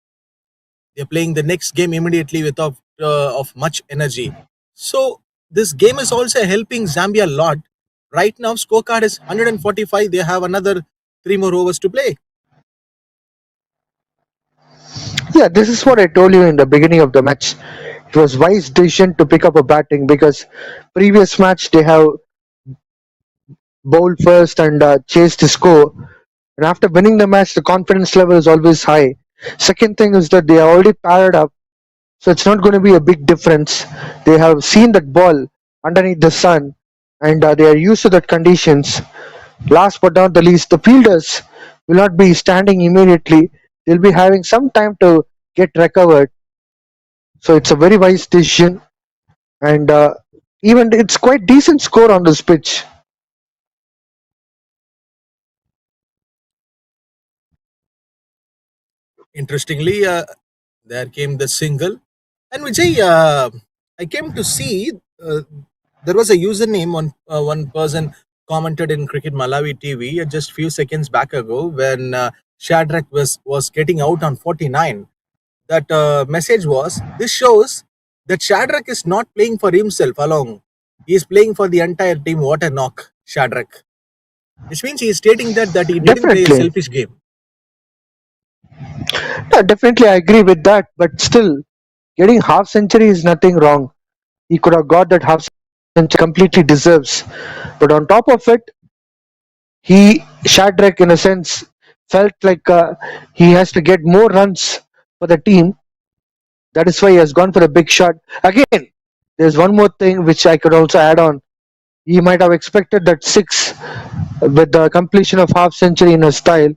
They're playing the next game immediately without of much energy. So this game is also helping Zambia a lot. Right now, scorecard is 145. They have another 3 more overs to play. Yeah, this is what I told you in the beginning of the match. It was wise decision to pick up a batting because previous match they have bowled first and chased the score. And after winning the match, the confidence level is always high. Second thing is that they are already paired up, so it's not going to be a big difference. They have seen that ball underneath the sun, and they are used to that conditions. Last but not the least, the fielders will not be standing immediately. They'll be having some time to get recovered. So it's a very wise decision, and even it's quite decent score on this pitch. Interestingly, there came the single. And Vijay, I came to see there was a username one person commented in Cricket Malawi TV just few seconds back ago when Shadrach was getting out on 49. That message was, this shows that Shadrach is not playing for himself alone. He is playing for the entire team. What a knock, Shadrach. Which means he is stating that he didn't play a Definitely, selfish game. yeah, definitely, I agree with that. But still, getting half century is nothing wrong. He could have got that half century completely deserves. But on top of it, he Shadrach, in a sense, felt like he has to get more runs for the team. That is why he has gone for the big shot. Again, there's one more thing which I could also add on. He might have expected that six with the completion of half century in his style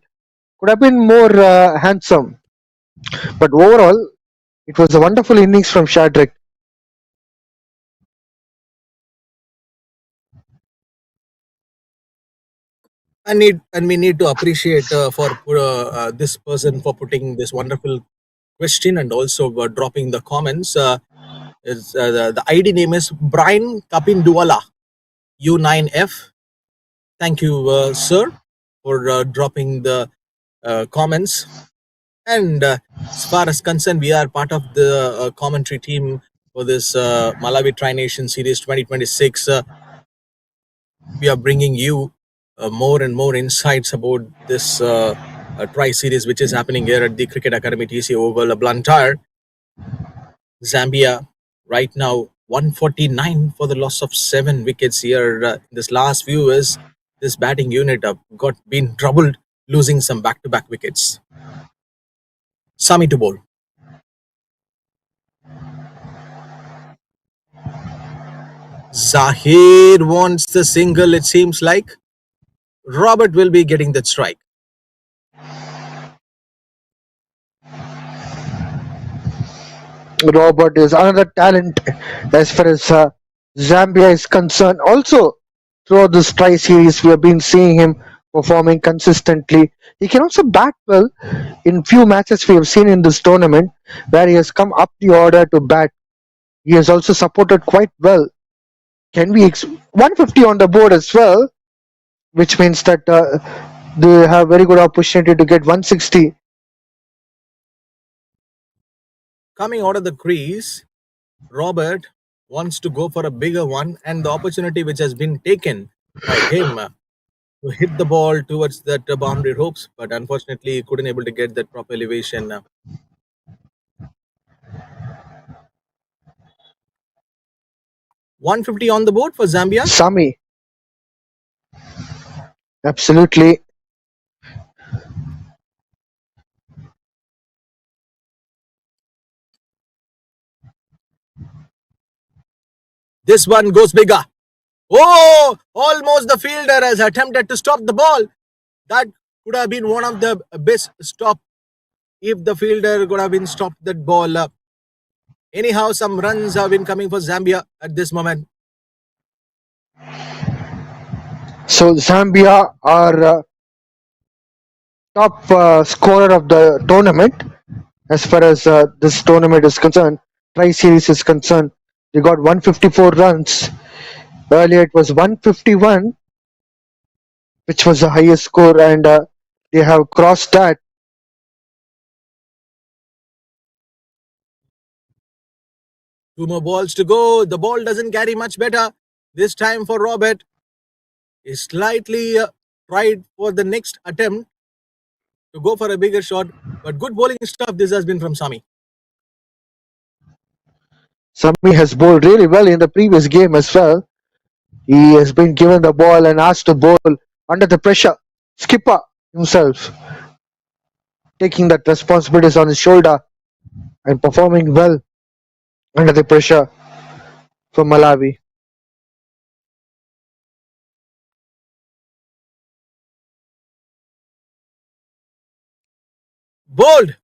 could have been more handsome. But overall, it was a wonderful innings from Shadrach. And we need to appreciate for this person for putting this wonderful question and also dropping the comments. The ID name is Brian Kapinduwala U9F. Thank you, sir, for dropping the comments. And as far as concerned, we are part of the commentary team for this Malawi Tri Nation Series 2026. We are bringing you more and more insights about this tri-series which is happening here at the Cricket Academy TC Oval, Blantyre, Zambia. Right now, 149 for the loss of 7 wickets here. This last few years, this batting unit got been troubled, losing some back-to-back wickets. Sami to bowl. Zahir wants the single, it seems like. Robert will be getting that strike. Robert is another talent as far as Zambia is concerned. Also, throughout this tri series, we have been seeing him performing consistently. He can also bat well in few matches we have seen in this tournament where he has come up the order to bat. He has also supported quite well. Can we 150 on the board as well, which means that they have very good opportunity to get 160. Coming out of the crease, Robert wants to go for a bigger one, and the opportunity which has been taken by him to hit the ball towards that boundary ropes, but unfortunately he couldn't able to get that proper elevation. 150 on the board for Zambia. Sami, absolutely. This one goes bigger. Oh, almost the fielder has attempted to stop the ball. That could have been one of the best stop if the fielder could have been stopped that ball. Anyhow, some runs have been coming for Zambia at this moment. So Zambia are top scorer of the tournament as far as this tournament is concerned. Tri-series is concerned. They got 154 runs. Earlier it was 151, which was the highest score, and they have crossed that. Two more balls to go. The ball doesn't carry much better. This time for Robert. He slightly tried for the next attempt to go for a bigger shot. But good bowling stuff this has been from Sami. Sami has bowled really well in the previous game as well. He has been given the ball and asked to bowl under the pressure. Skipper himself taking that responsibilities on his shoulder and performing well under the pressure for Malawi. Bowled.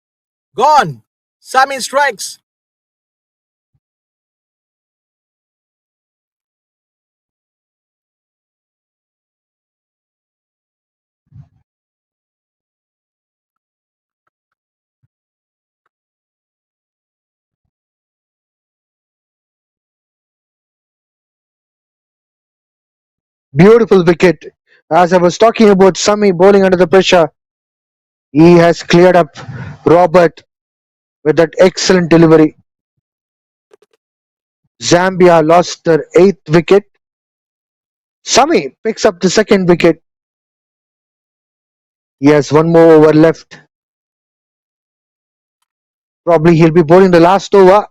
Gone. Sami strikes. Beautiful wicket. As I was talking about Sami bowling under the pressure, he has cleared up Robert with that excellent delivery. Zambia lost their 8th wicket. Sami picks up the 2nd wicket. He has one more over left. Probably he'll be bowling the last over.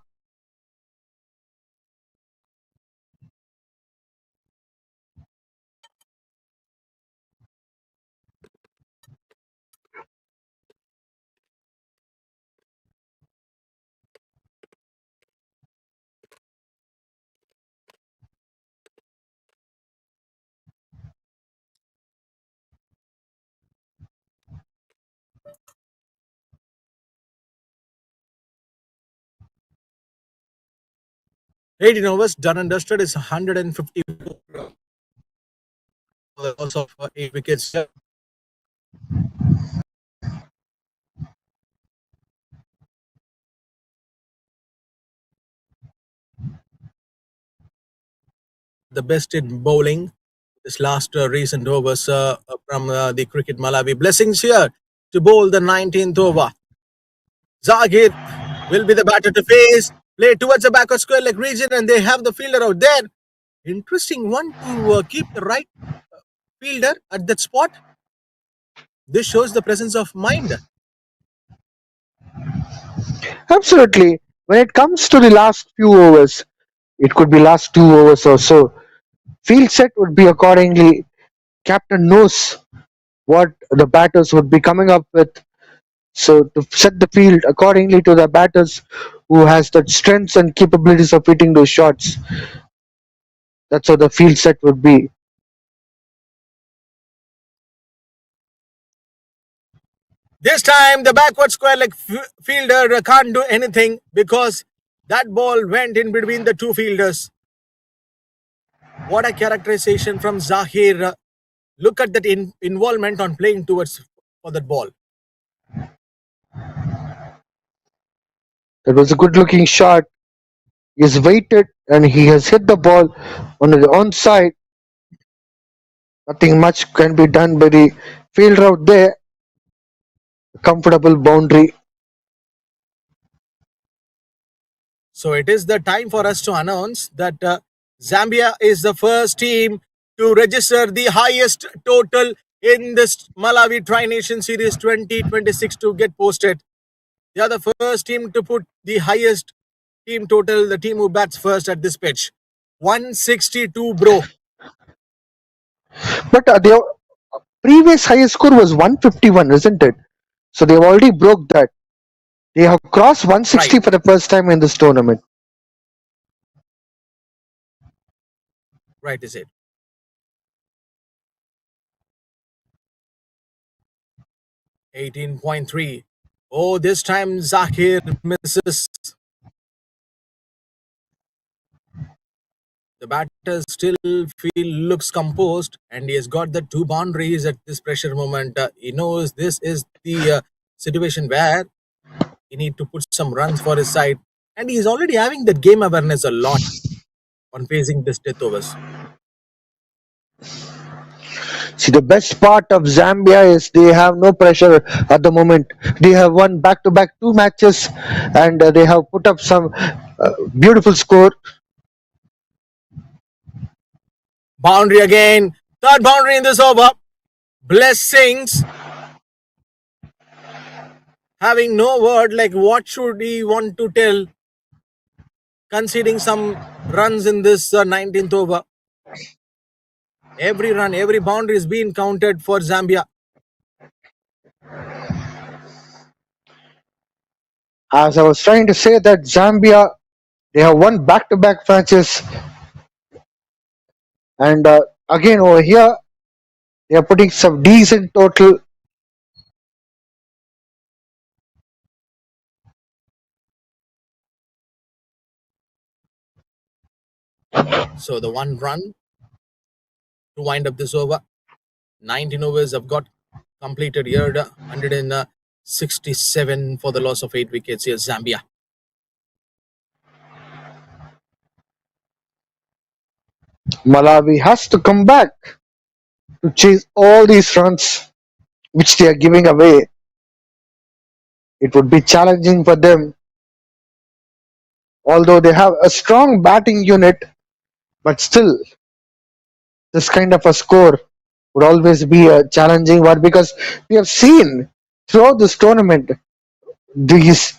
Eighteen overs done and dusted is 154 for the loss of 8 wickets. The best in bowling. This last recent overs from the Cricket Malawi. Blessings here to bowl the 19th over. Zahir will be the batter to face. Play towards the backward square leg region, and they have the fielder out there. Interesting one to keep the right fielder at that spot. this shows the presence of mind. Absolutely. When it comes to the last few overs, it could be last 2 overs or so. Field set would be accordingly. Captain knows what the batters would be coming up with. So to set the field accordingly to the batters who has the strengths and capabilities of hitting those shots, that's how the field set would be. This time, the backward square leg fielder can't do anything because that ball went in between the two fielders. What a characterization from Zahir. Look at that involvement on playing towards for that ball. That was a good looking shot. He's waited and he has hit the ball on the onside. Nothing much can be done by the fielder out there. Comfortable boundary. So it is the time for us to announce that Zambia is the first team to register the highest total in this Malawi Tri Nation Series 2026 to get posted. They are the first team to put the highest team total, the team who bats first at this pitch. 162, bro. But their previous highest score was 151, isn't it? So they've already broke that. They have crossed 160 Right. for the first time in this tournament. Right, is it? $18.3. Oh, this time Zakir misses. The batter still looks composed, and he has got the two boundaries at this pressure moment. He knows this is the situation where he need to put some runs for his side, and he is already having that game awareness a lot on facing this death overs. See, the best part of Zambia is they have no pressure at the moment. They have won back-to-back 2 matches, and they have put up some beautiful score. Boundary again, third boundary in this over. Blessings. Having no word, like what should he want to tell? Conceding some runs in this 19th over. Every run, every boundary is being counted for Zambia. As I was trying to say that Zambia, they have won back-to-back matches, and again over here, they are putting some decent total. So the one run to wind up this over. 19 overs have got completed here. 167 for the loss of 8 wickets here, Zambia. Malawi has to come back to chase all these runs which they are giving away. It would be challenging for them, although they have a strong batting unit, but still, this kind of a score would always be a challenging one because we have seen throughout this tournament these,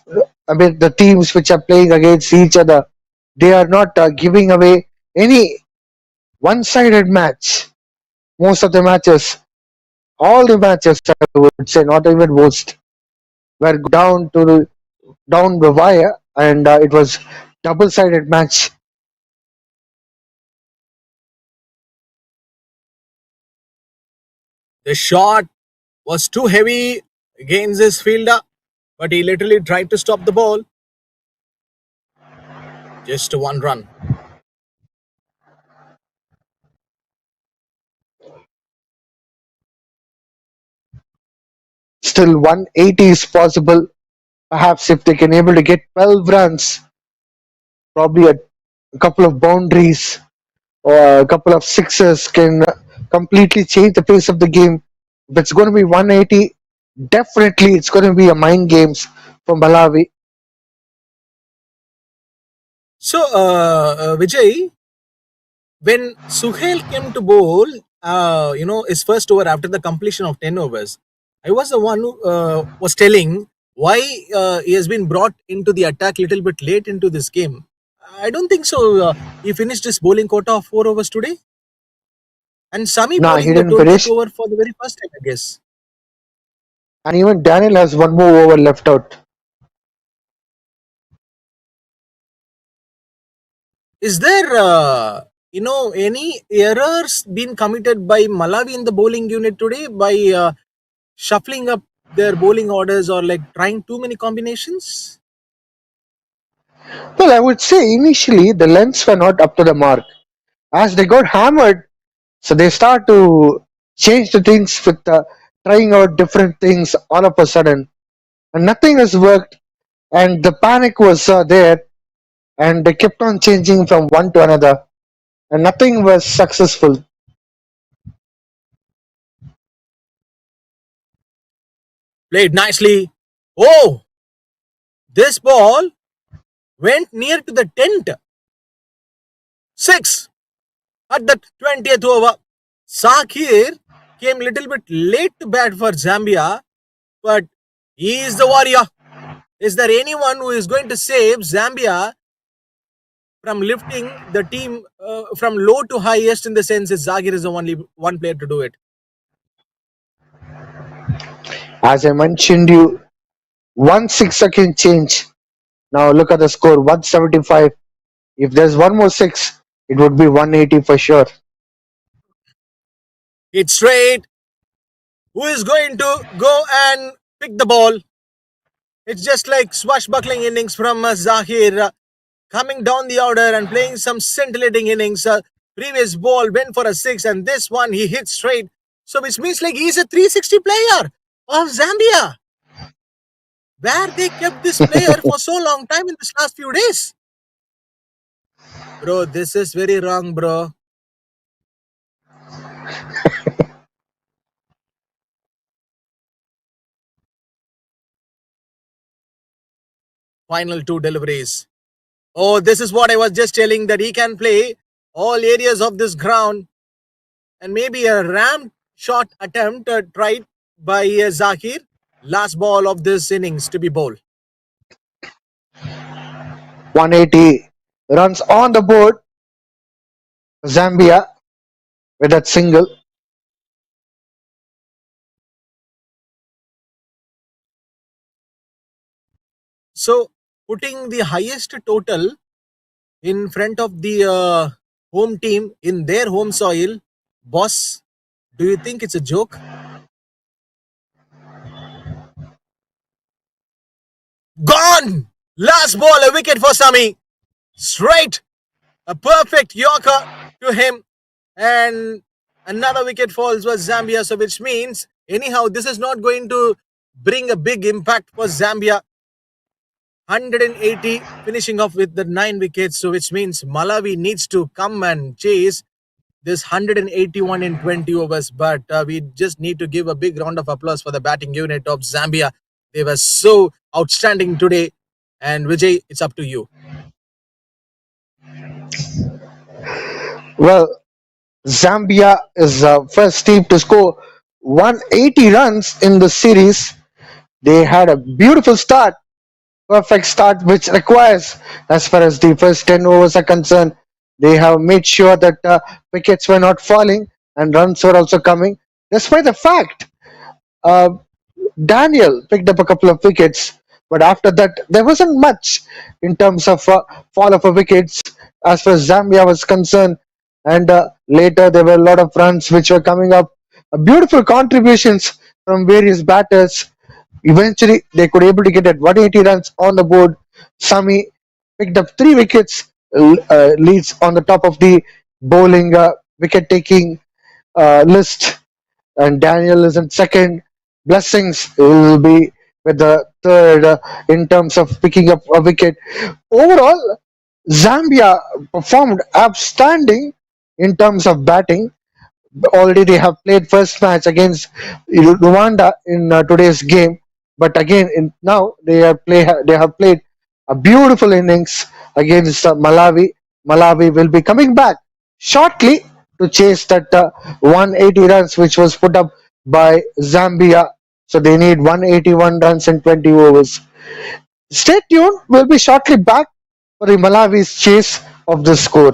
the teams which are playing against each other, they are not giving away any one-sided match. Most of the matches, all the matches, I would say, not even most, were down the wire, and it was double-sided match. The shot was too heavy against this fielder, but he literally tried to stop the ball. Just one run. Still 180 is possible. Perhaps if they can able to get 12 runs, probably a couple of boundaries or a couple of sixes can completely change the pace of the game. If it's going to be 180, definitely it's going to be a mind games for Malawi. So, Vijay, when Suhail came to bowl, his first over after the completion of 10 overs, I was the one who was telling why he has been brought into the attack little bit late into this game. I don't think so. He finished his bowling quota of 4 overs today, and Sami Nah, he bowling the didn't 20th finish. over for the very first time, I guess. And even Daniel has one more over left out. Is there, any errors been committed by Malawi in the bowling unit today by shuffling up their bowling orders or like trying too many combinations? Well, I would say initially the lengths were not up to the mark. As they got hammered, so they start to change the things with trying out different things all of a sudden. And nothing has worked, and the panic was there, and they kept on changing from one to another, and nothing was successful. Played nicely. Oh, this ball went near to the tent. Six at the 20th over. Sakir came little bit late to bat for Zambia, but he is the warrior. Is there anyone who is going to save Zambia from lifting the team from low to highest in the sense that Zagir is the only one player to do it? As I mentioned you, 1 6 second change. Now look at the score, 175. If there's one more six, it would be 180 for sure. It's straight. Who is going to go and pick the ball? It's just like swashbuckling innings from Zahir coming down the order and playing some scintillating innings. Previous ball went for a six, and this one he hit straight. So, which means like he's a 360 player of Zambia. Where they kept this player for so long time in this last few days? Bro, this is very wrong, bro. Final two deliveries. Oh, this is what I was just telling that he can play all areas of this ground, and maybe a ram shot attempt tried by Zakir. Last ball of this innings to be bowled. 180 runs on the board. Zambia with that single. So, putting the highest total in front of the home team in their home soil, boss, do you think it's a joke? Gone! Last ball, a wicket for Sami. Straight, a perfect Yorker to him, and another wicket falls for Zambia. So, which means, anyhow, this is not going to bring a big impact for Zambia. 180 finishing off with the 9 wickets, so which means Malawi needs to come and chase this 181 in 20 overs. But we just need to give a big round of applause for the batting unit of Zambia. They were so outstanding today. And Vijay, it's up to you. Well, Zambia is the first team to score 180 runs in the series. They had a beautiful start, perfect start, which requires, as far as the first 10 overs are concerned, they have made sure that wickets were not falling and runs were also coming. Despite the fact uh, Daniel picked up a couple of wickets, but after that, there wasn't much in terms of fall of wickets as far as Zambia was concerned. And later, there were a lot of runs which were coming up. Beautiful contributions from various batters. Eventually, they could able to get at 180 runs on the board. Sami picked up 3 wickets, leads on the top of the bowling wicket taking list, and Daniel is in second. Blessings will be with the third in terms of picking up a wicket. Overall, Zambia performed outstanding in terms of batting. Already they have played first match against Rwanda in today's game, but again now they have played a beautiful innings against Malawi. Malawi will be coming back shortly to chase that 180 runs which was put up by Zambia. So they need 181 runs in 20 overs. Stay tuned. We'll be shortly back for the Malawi's chase of the score.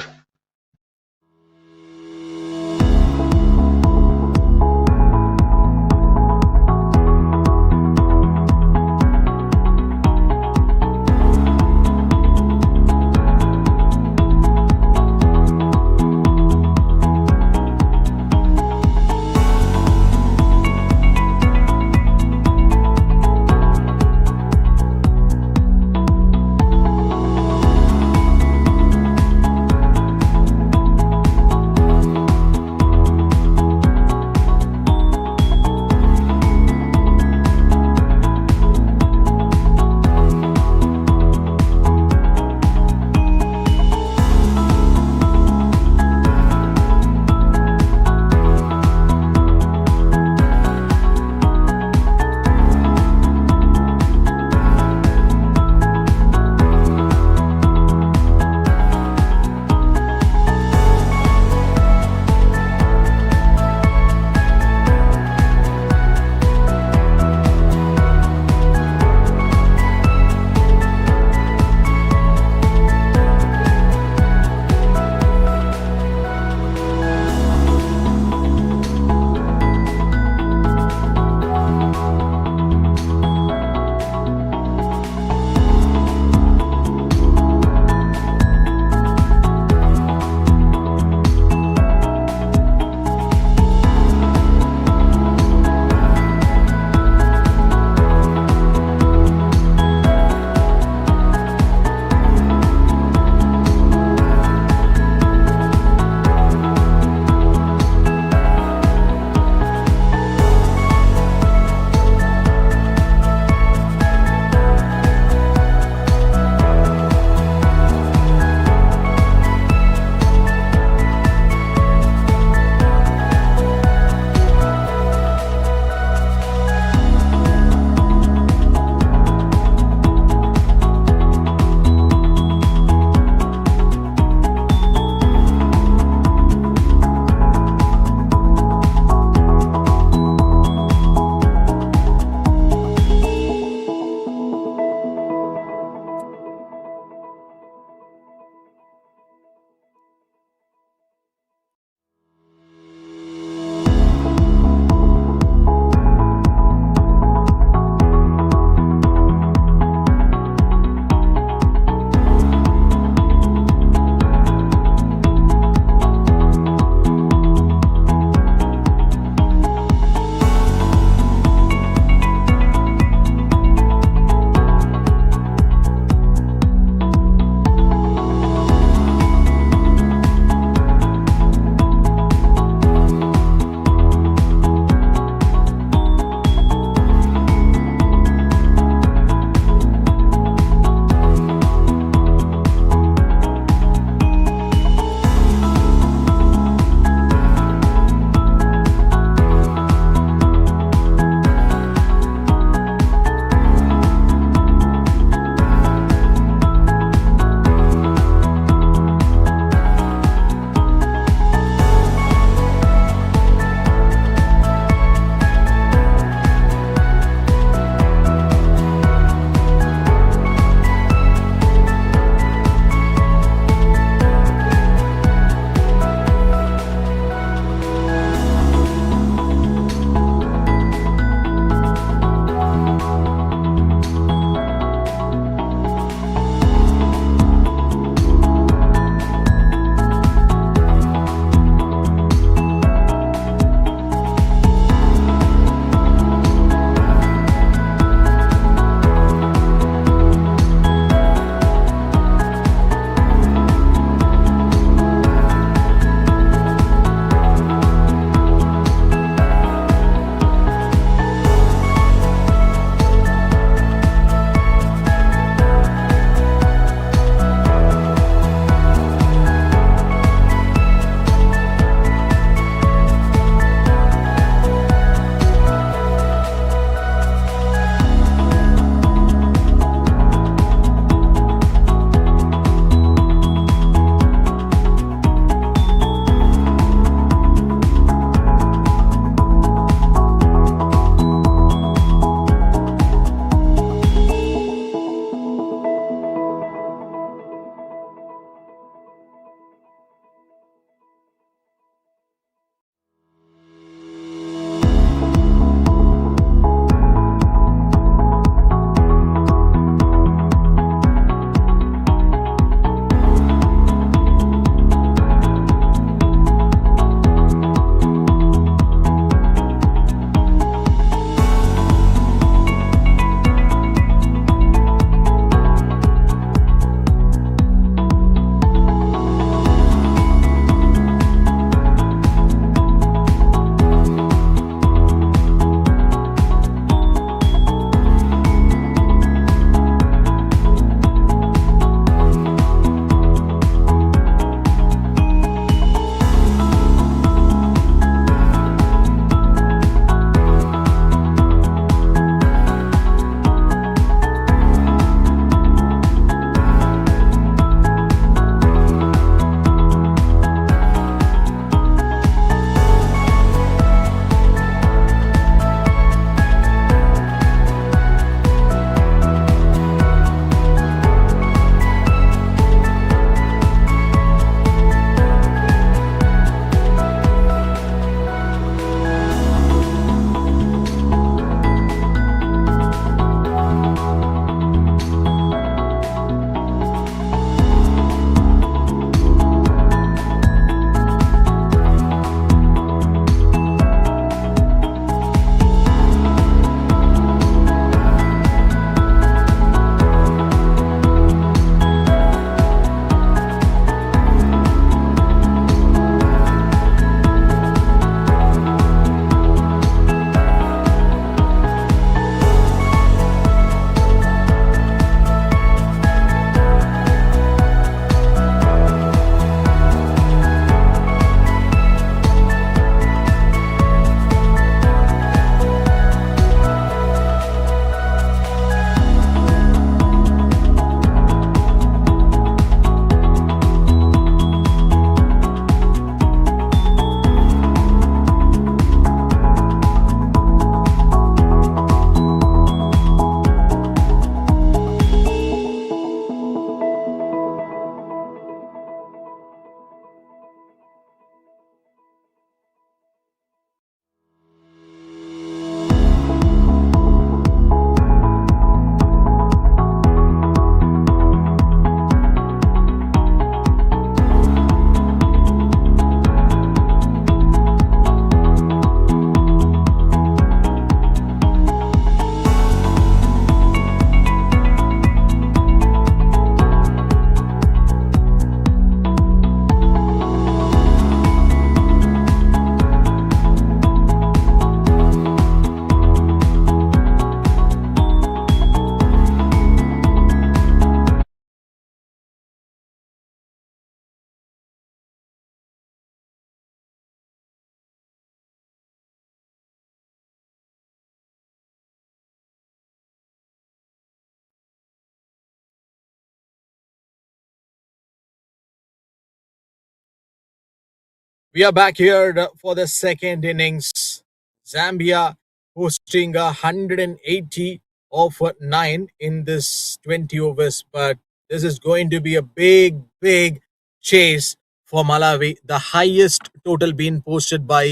We are back here for the second innings. Zambia hosting 180 of 9 in this 20 overs, but this is going to be a big, big chase for Malawi. The highest total being posted by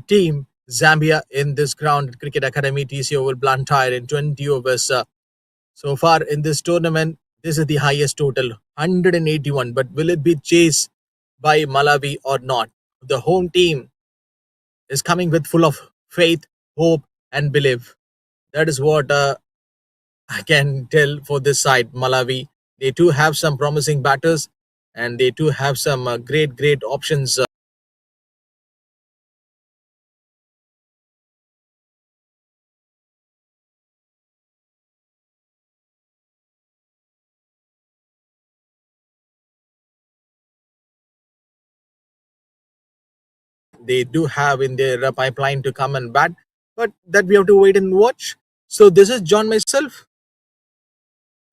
team Zambia in this ground Cricket Academy TC Oval Blantyre in 20 overs. So far in this tournament, this is the highest total, 181. But will it be chased by Malawi or not? The home team is coming with full of faith, hope, and belief. That is what I can tell for this side, Malawi. They too have some promising batters, and they too have some great options. They do have in their pipeline to come and bat, but that we have to wait and watch. So this is John myself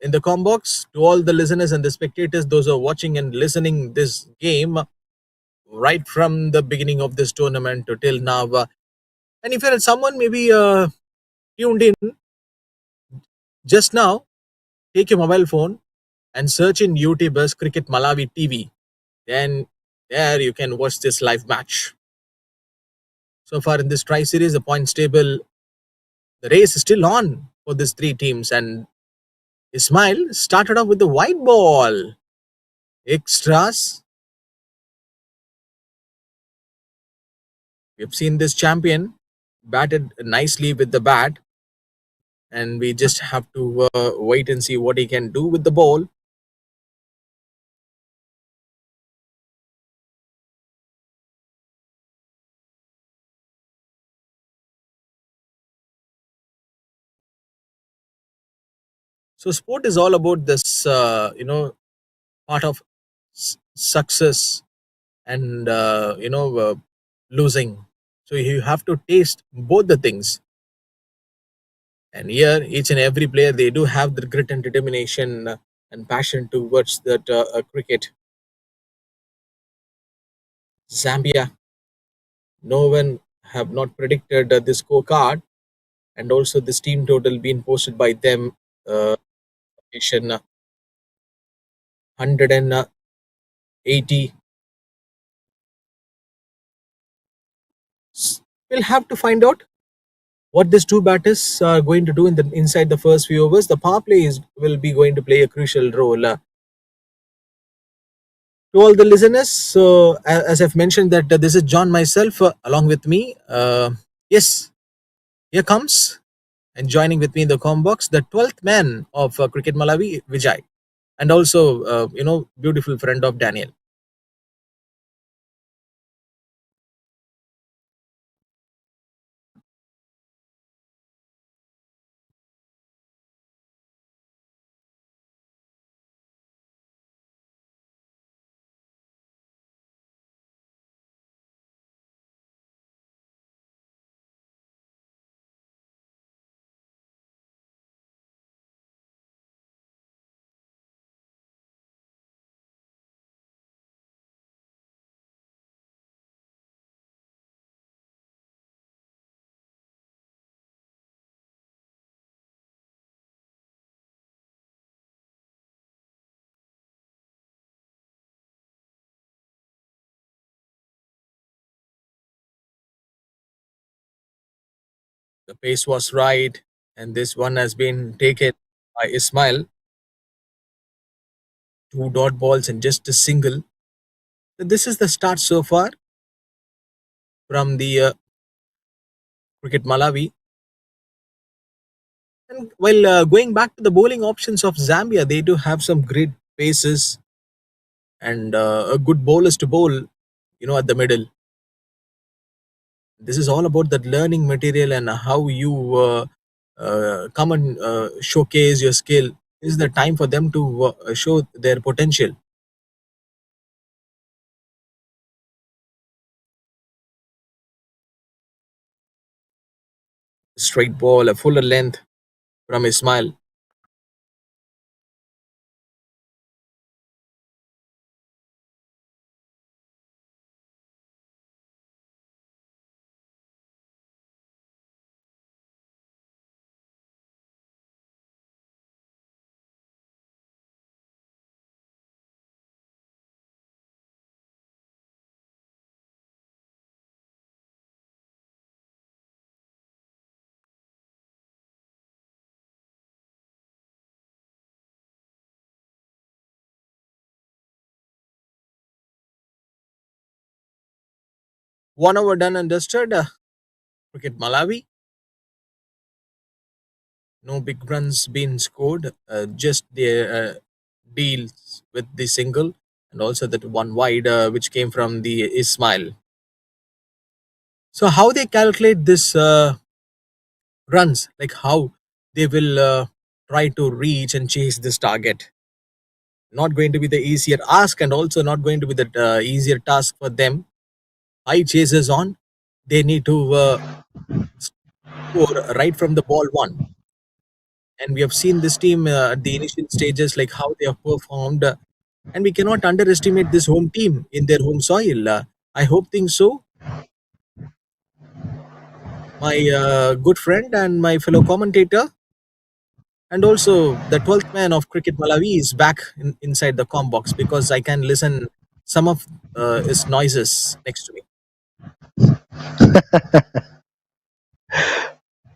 in the combox to all the listeners and the spectators, those who are watching and listening this game right from the beginning of this tournament to till now. And if you're someone maybe tuned in just now, take your mobile phone and search in YouTube as Cricket Malawi TV. Then there you can watch this live match. So far in this tri series, the points table, the race is still on for these three teams. And Ismail started off with the white ball. Extras. We've seen this champion batted nicely with the bat, and we just have to wait and see what he can do with the ball. So sport is all about this, part of success and losing. So you have to taste both the things. And here, each and every player, they do have the grit and determination and passion towards that cricket. Zambia, no one have not predicted this scorecard, and also this team total being posted by them. Nation 180. We'll have to find out what these two batters are going to do in the inside the first few overs. The power play will be going to play a crucial role. To all the listeners, so as I've mentioned that this is John myself along with me. Yes, here comes and joining with me in the combox the 12th man of Cricket Malawi, Vijay, and also beautiful friend of Daniel. The pace was right, and this one has been taken by Ismail. Two dot balls and just a single. So this is the start so far from the Cricket Malawi. And while going back to the bowling options of Zambia, they do have some great paces and a good bowlers to bowl, at the middle. This is all about that learning material and how you come and showcase your skill. This is the time for them to show their potential. Straight ball, a fuller length from Ismail. 1 hour done and dusted. Cricket Malawi, no big runs been scored. Just the deals with the single and also that one wide which came from the Ismail. So how they calculate this runs, like how they will try to reach and chase this target. Not going to be the easier ask and also not going to be the easier task for them. High chases on. They need to score right from the ball one. And we have seen this team at the initial stages, like how they have performed. And we cannot underestimate this home team in their home soil. I hope think so. My good friend and my fellow commentator, and also the 12th man of Cricket Malawi is back inside the com box because I can listen some of his noises next to me.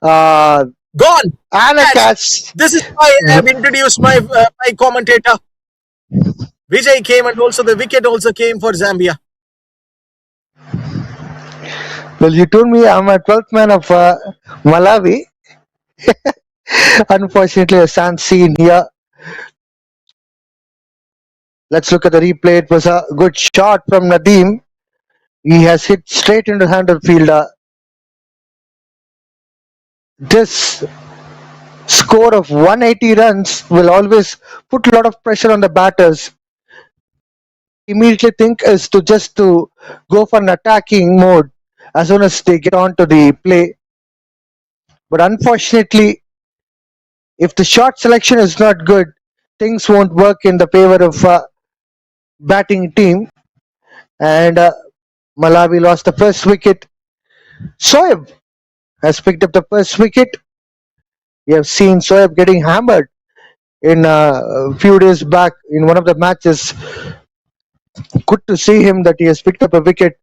Uh, Gone! and a Yes! catch. This is why I have introduced my commentator. Vijay came and also the wicket also came for Zambia. Well, you told me I'm a 12th man of Malawi. Unfortunately, I can't see in here. Let's look at the replay. It was a good shot from Nadeem. He has hit straight into the hand of the fielder. This score of 180 runs will always put a lot of pressure on the batters. Immediately think is to just to go for an attacking mode as soon as they get onto the play. But unfortunately, if the shot selection is not good, things won't work in the favor of batting team. And Malawi lost the first wicket. Soeb has picked up the first wicket. We have seen Soeb getting hammered in a few days back in one of the matches. Good to see him that he has picked up a wicket,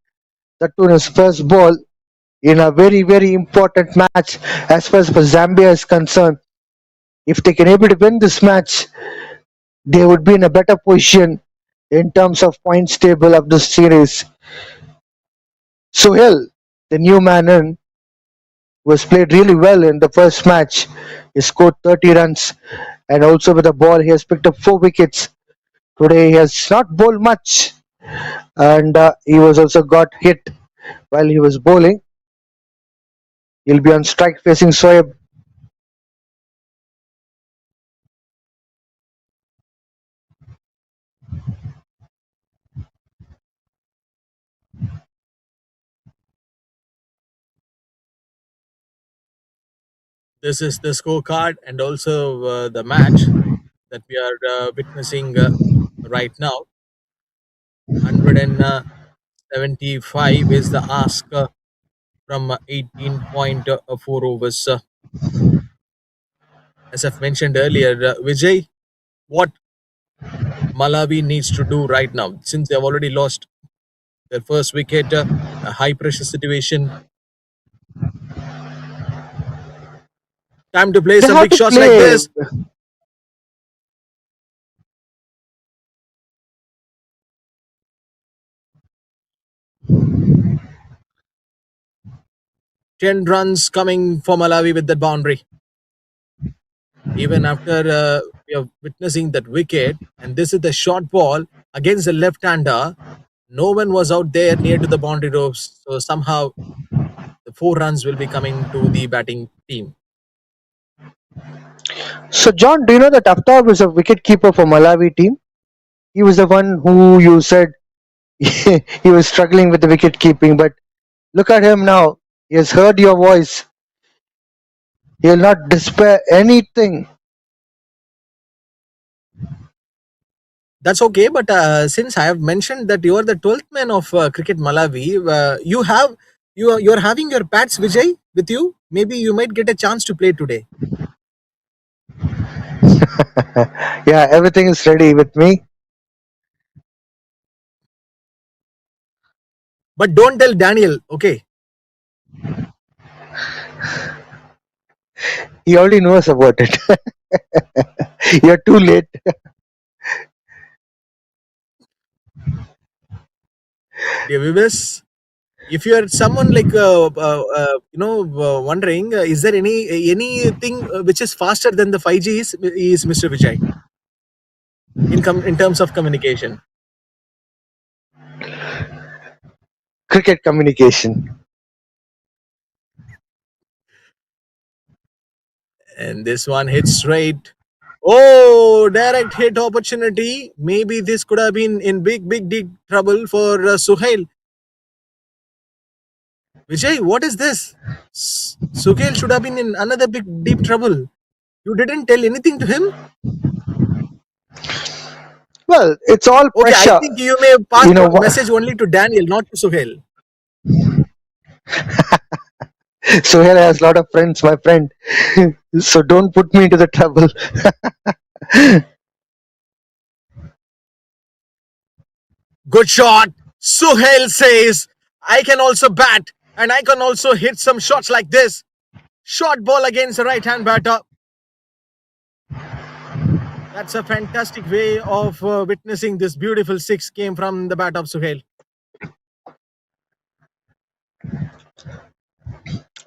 that too in his first ball in a very, very important match as far as for Zambia is concerned. If they can able to win this match, they would be in a better position in terms of points table of this series. Sohail, the new man in, who has played really well in the first match, he scored 30 runs, and also with the ball he has picked up 4 wickets. Today he has not bowled much, and he was also got hit while he was bowling. He'll be on strike facing Soeb. This is the scorecard and also the match that we are witnessing right now. 175 is the ask from 18.4 overs. As I've mentioned earlier, Vijay, what Malawi needs to do right now, since they've already lost their first wicket, a high pressure situation. Time to play They some have big to shots like play. this. 10 runs coming for Malawi with that boundary. Even after we are witnessing that wicket, and this is the short ball against the left-hander, no one was out there near to the boundary ropes. So somehow the 4 runs will be coming to the batting team. So, John, do you know that Aftab is a wicketkeeper for Malawi team? He was the one who you said he was struggling with the wicket keeping, but look at him now. He has heard your voice. He will not despair anything. That's okay, but since I have mentioned that you are the 12th man of Cricket Malawi, you're having your bats Vijay with you. Maybe you might get a chance to play today. Yeah, everything is ready with me. But don't tell Daniel, okay? He already knows about it. You're too late. Dear viewers, If you are someone like wondering, is there anything which is faster than the 5G is Mr. Vijay in terms of communication. Cricket communication. And this one hits straight. Oh, direct hit opportunity. Maybe this could have been in big trouble for Suhail. Vijay, what is this? Suhail should have been in another big deep trouble. You didn't tell anything to him? Well, it's all Okay, I pressure. think you may pass You know the what? message only to Daniel, not to Suhail. Sohail has a lot of friends, my friend. So don't put me into the trouble. Good shot. Suhail says, I can also bat and I can also hit some shots like this. Short ball against the right hand batter. That's a fantastic way of witnessing this beautiful six came from the bat of Suhail.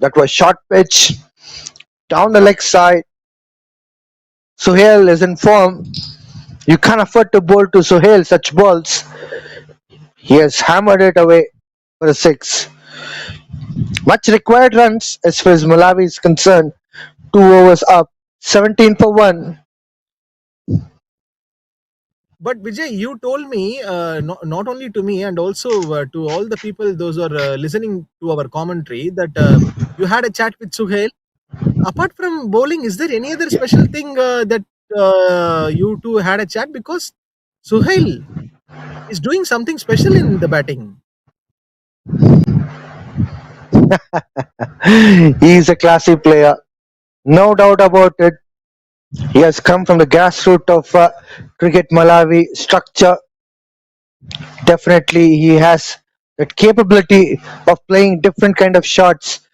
That was short pitch down the leg side. Sohail is in form. You can't afford to bowl to Sohail such balls. He has hammered it away for a six. Much required runs as far as Malawi is concerned. 2 overs up, 17 for 1. But Vijay, you told me, not only to me and also to all the people, those who are listening to our commentary, that you had a chat with Suhail. Apart from bowling, is there any other Yeah. special thing that you two had a chat? Because Suhail is doing something special in the batting. He is a classy player, no doubt about it. He has come from the grassroots of cricket Malawi structure. Definitely, he has that capability of playing different kind of shots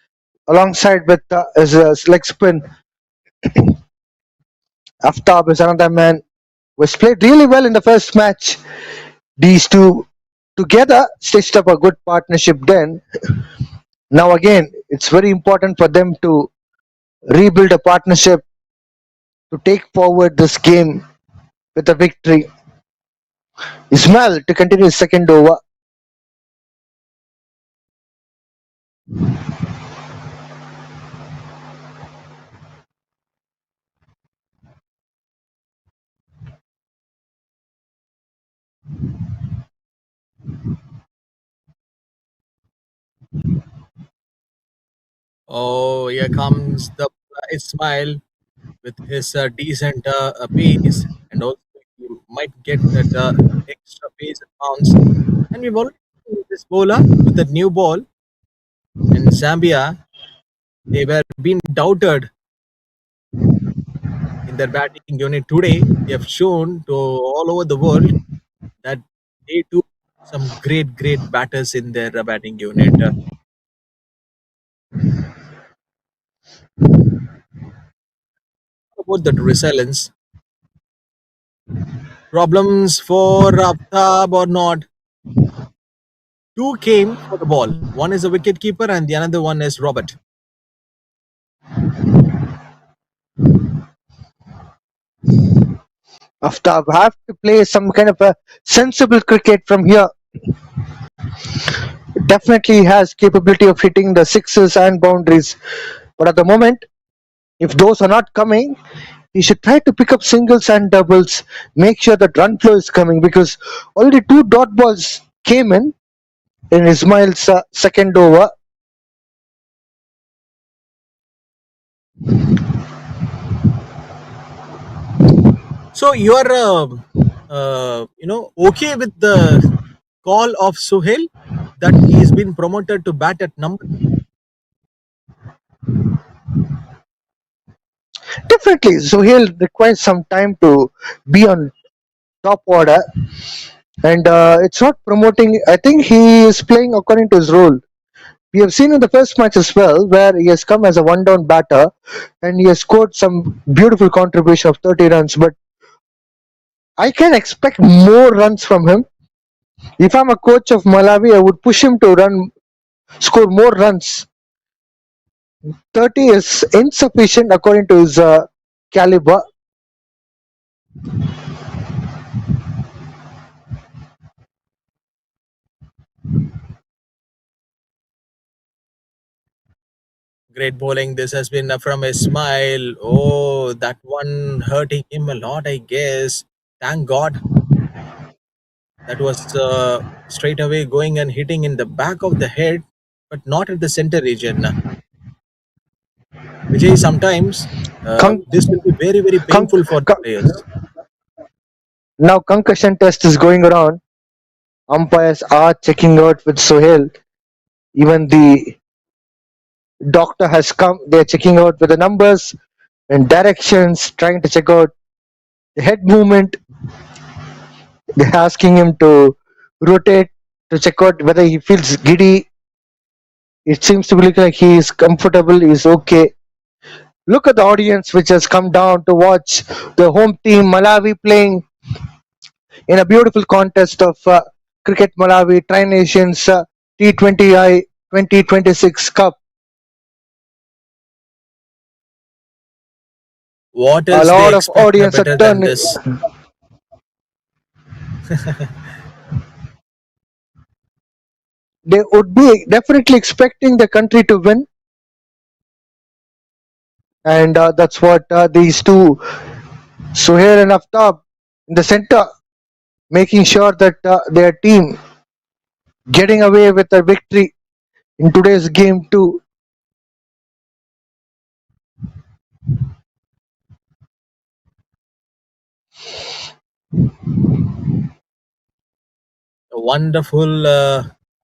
alongside with his leg spin. Aftab is another man who has played really well in the first match. These two together stitched up a good partnership then. Now again, it's very important for them to rebuild a partnership to take forward this game with a victory. Ismail to continue his second over. Oh, here comes the Ismail with his decent pace, and also he might get that extra pace and bounce. And we've already seen this bowler with a new ball. And Zambia, they were being doubted in their batting unit today. They have shown to all over the world that they too some great batters in their batting unit. About that resilience, problems for Aftab or not? Two came for the ball. One is a wicket keeper, and the another one is Robert. Aftab have to play some kind of a sensible cricket from here. Definitely has capability of hitting the sixes and boundaries. But at the moment, if those are not coming, he should try to pick up singles and doubles, make sure that run flow is coming because already two dot balls came in Ismail's second over. So you are, okay with the call of Suhail that he's been promoted to bat at number. Definitely, so he'll require some time to be on top order, and it's not promoting. I think he is playing according to his role. We have seen in the first match as well, where he has come as a one-down batter, and he has scored some beautiful contribution of 30 runs. But I can expect more runs from him. If I'm a coach of Malawi, I would push him to run score more runs. 30 is insufficient according to his caliber. Great bowling. This has been from Ismail. Oh, that one hurting him a lot, I guess. Thank God that was straight away going and hitting in the back of the head, but not at the center region. Vijay, sometimes Con- this will be very, very con- painful for the con- players. Now concussion test is going around. Umpires are checking out with Sohail. Even the doctor has come. They're checking out with the numbers and directions, trying to check out the head movement. They're asking him to rotate to check out whether he feels giddy. It seems to be looking like he is comfortable, he's okay. Look at the audience which has come down to watch the home team Malawi playing in a beautiful contest of Cricket Malawi Tri Nations T20I 2026 Cup. What A else they lot of expect audience are better than turning. this? They would be definitely expecting the country to win, and that's what these two, Suhail and Aftab, in the center, making sure that their team getting away with a victory in today's game too. A wonderful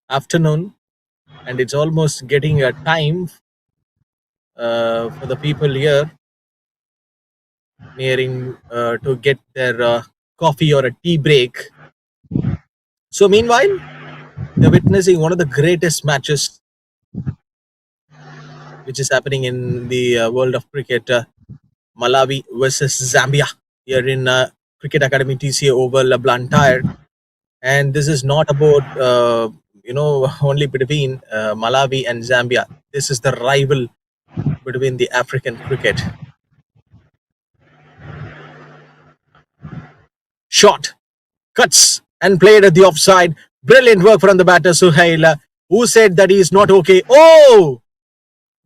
afternoon, and it's almost getting a time for the people here nearing to get their coffee or a tea break. So, meanwhile, they're witnessing one of the greatest matches which is happening in the world of cricket. Malawi versus Zambia here in Cricket Academy TCA Oval, Blantyre. And this is not about, only between Malawi and Zambia. This is the rival between the African cricket. Shot, cuts, and played at the offside. Brilliant work from the batter Suhail, who said that he is not okay. Oh,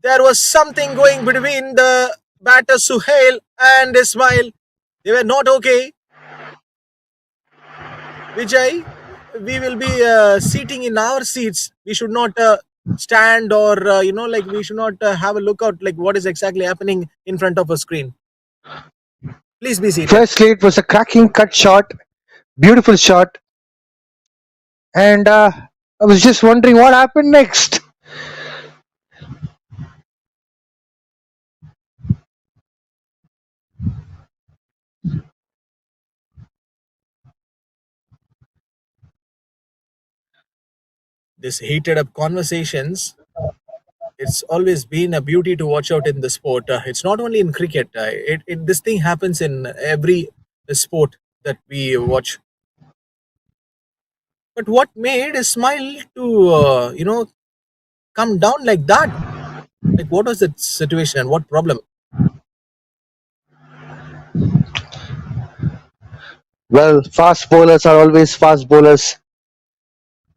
there was something going between the batter Suhail and Ismail. They were not okay. Vijay, we will be seating in our seats. We should not stand or, we should not have a lookout like what is exactly happening in front of a screen. Please be seated. Firstly, it was a cracking cut shot, beautiful shot, and I was just wondering what happened next. This heated up conversations, it's always been a beauty to watch out in the sport. It's not only in cricket. This thing happens in every sport that we watch. But what made Ismail to, come down like that? Like, what was the situation and what problem? Well, fast bowlers are always fast bowlers.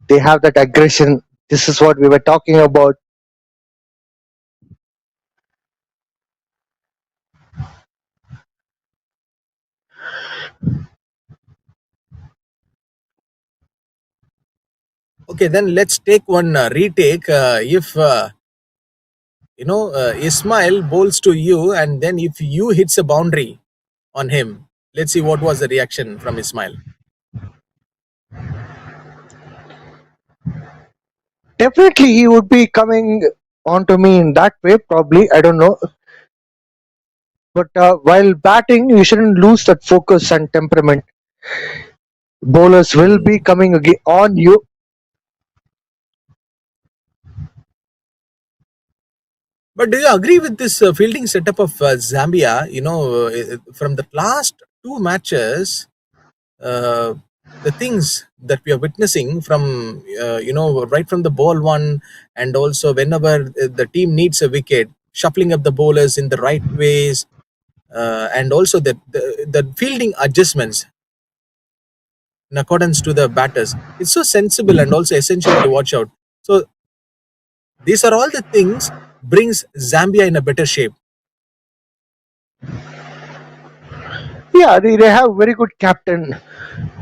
They have that aggression. This is what we were talking about. Okay, then let's take one retake. If Ismail bowls to you, and then if you hits a boundary on him, let's see what was the reaction from Ismail. Definitely, he would be coming onto me in that way, probably. I don't know. But while batting, you shouldn't lose that focus and temperament. Bowlers will be coming again on you. But do you agree with this fielding setup of Zambia? From the last two matches, uh, the things that we are witnessing from right from the ball one, and also whenever the team needs a wicket, shuffling up the bowlers in the right ways, and also the fielding adjustments in accordance to the batters. It's so sensible and also essential to watch out. So these are all the things brings Zambia in a better shape. Yeah, they have very good captain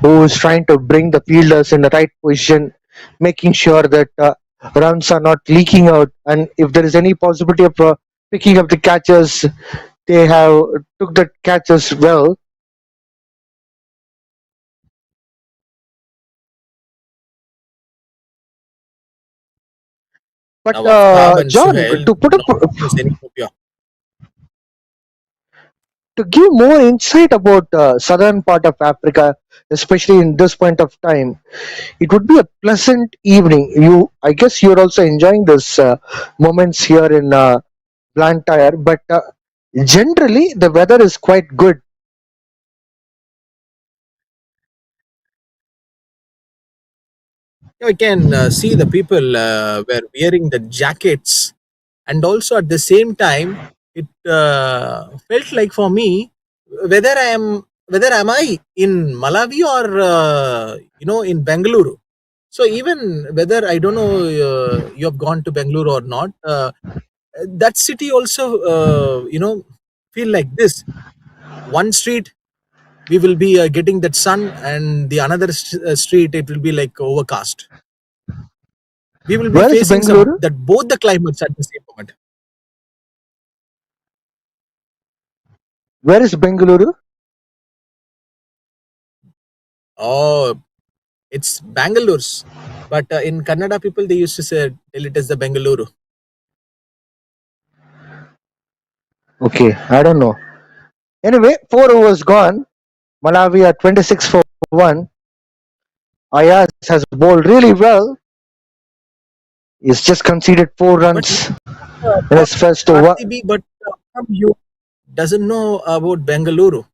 who is trying to bring the fielders in the right position, making sure that runs are not leaking out, and if there is any possibility of picking up the catches, they have took the catches well. But Now, Aftab and John, Suhail to put up not lose any hope here. to give more insight about southern part of Africa, especially in this point of time, it would be a pleasant evening. I guess you're also enjoying this moments here in Blantyre, but generally the weather is quite good. I can see the people were wearing the jackets, and also at the same time, it felt like for me whether am I in Malawi or in Bengaluru. So even whether I don't know you have gone to Bengaluru or not, that city also feel like this. One street we will be getting that sun, and the another street it will be like overcast. We will be Where is facing some Bengaluru? that both the climates at the same moment. Where is Bengaluru? Oh, it's Bangalore's, but in Kannada people they used to say tell it as the Bengaluru. Okay, I don't know. Anyway, 4 overs gone. Malawi at 26 for 1. Ayaz has bowled really well. He's just conceded 4 But runs in talk his first about over. RCB, but you doesn't know about Bengaluru.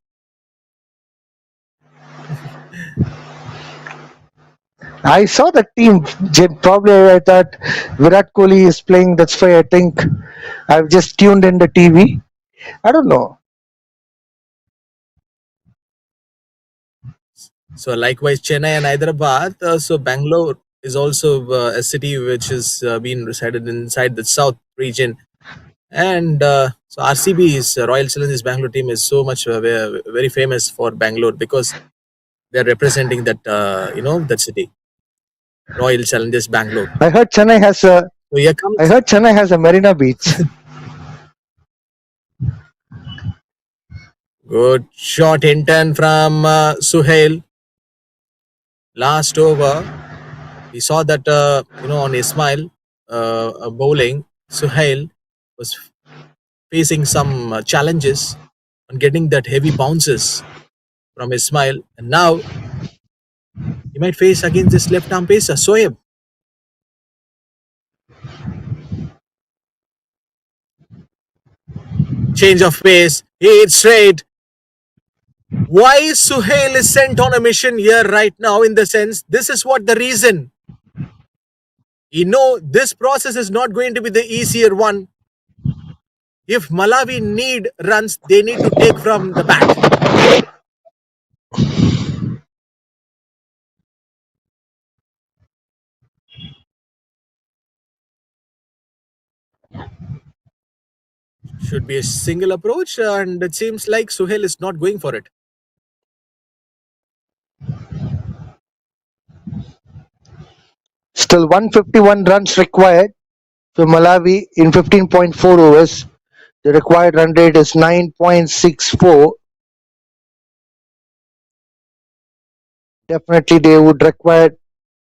I saw the team. Probably I thought Virat Kohli is playing. That's why I think I've just tuned in the TV. I don't know. So likewise, Chennai and Hyderabad. So Bangalore is also a city which has been resided inside the south region, and so RCB's Royal Challengers Bangalore team is so much very famous for Bangalore because they're representing that that city, Royal Challengers Bangalore. I heard Chennai has a. So here I comes heard Chennai has a Marina Beach. good shot in turn from Suhail. Last over, we saw that on Ismail bowling, Suhail was facing some challenges on getting that heavy bounces from Ismail, and now he might face against this left arm pacer Soeb. Change of pace, he hits straight. Why Suhail is sent on a mission here right now? In the sense, this is what the reason. This process is not going to be the easier one. If Malawi need runs, they need to take from the bat. Should be a single approach, and it seems like Suhail is not going for it. Still 151 runs required for Malawi in 15.4 overs. The required run rate is 9.64. Definitely, they would require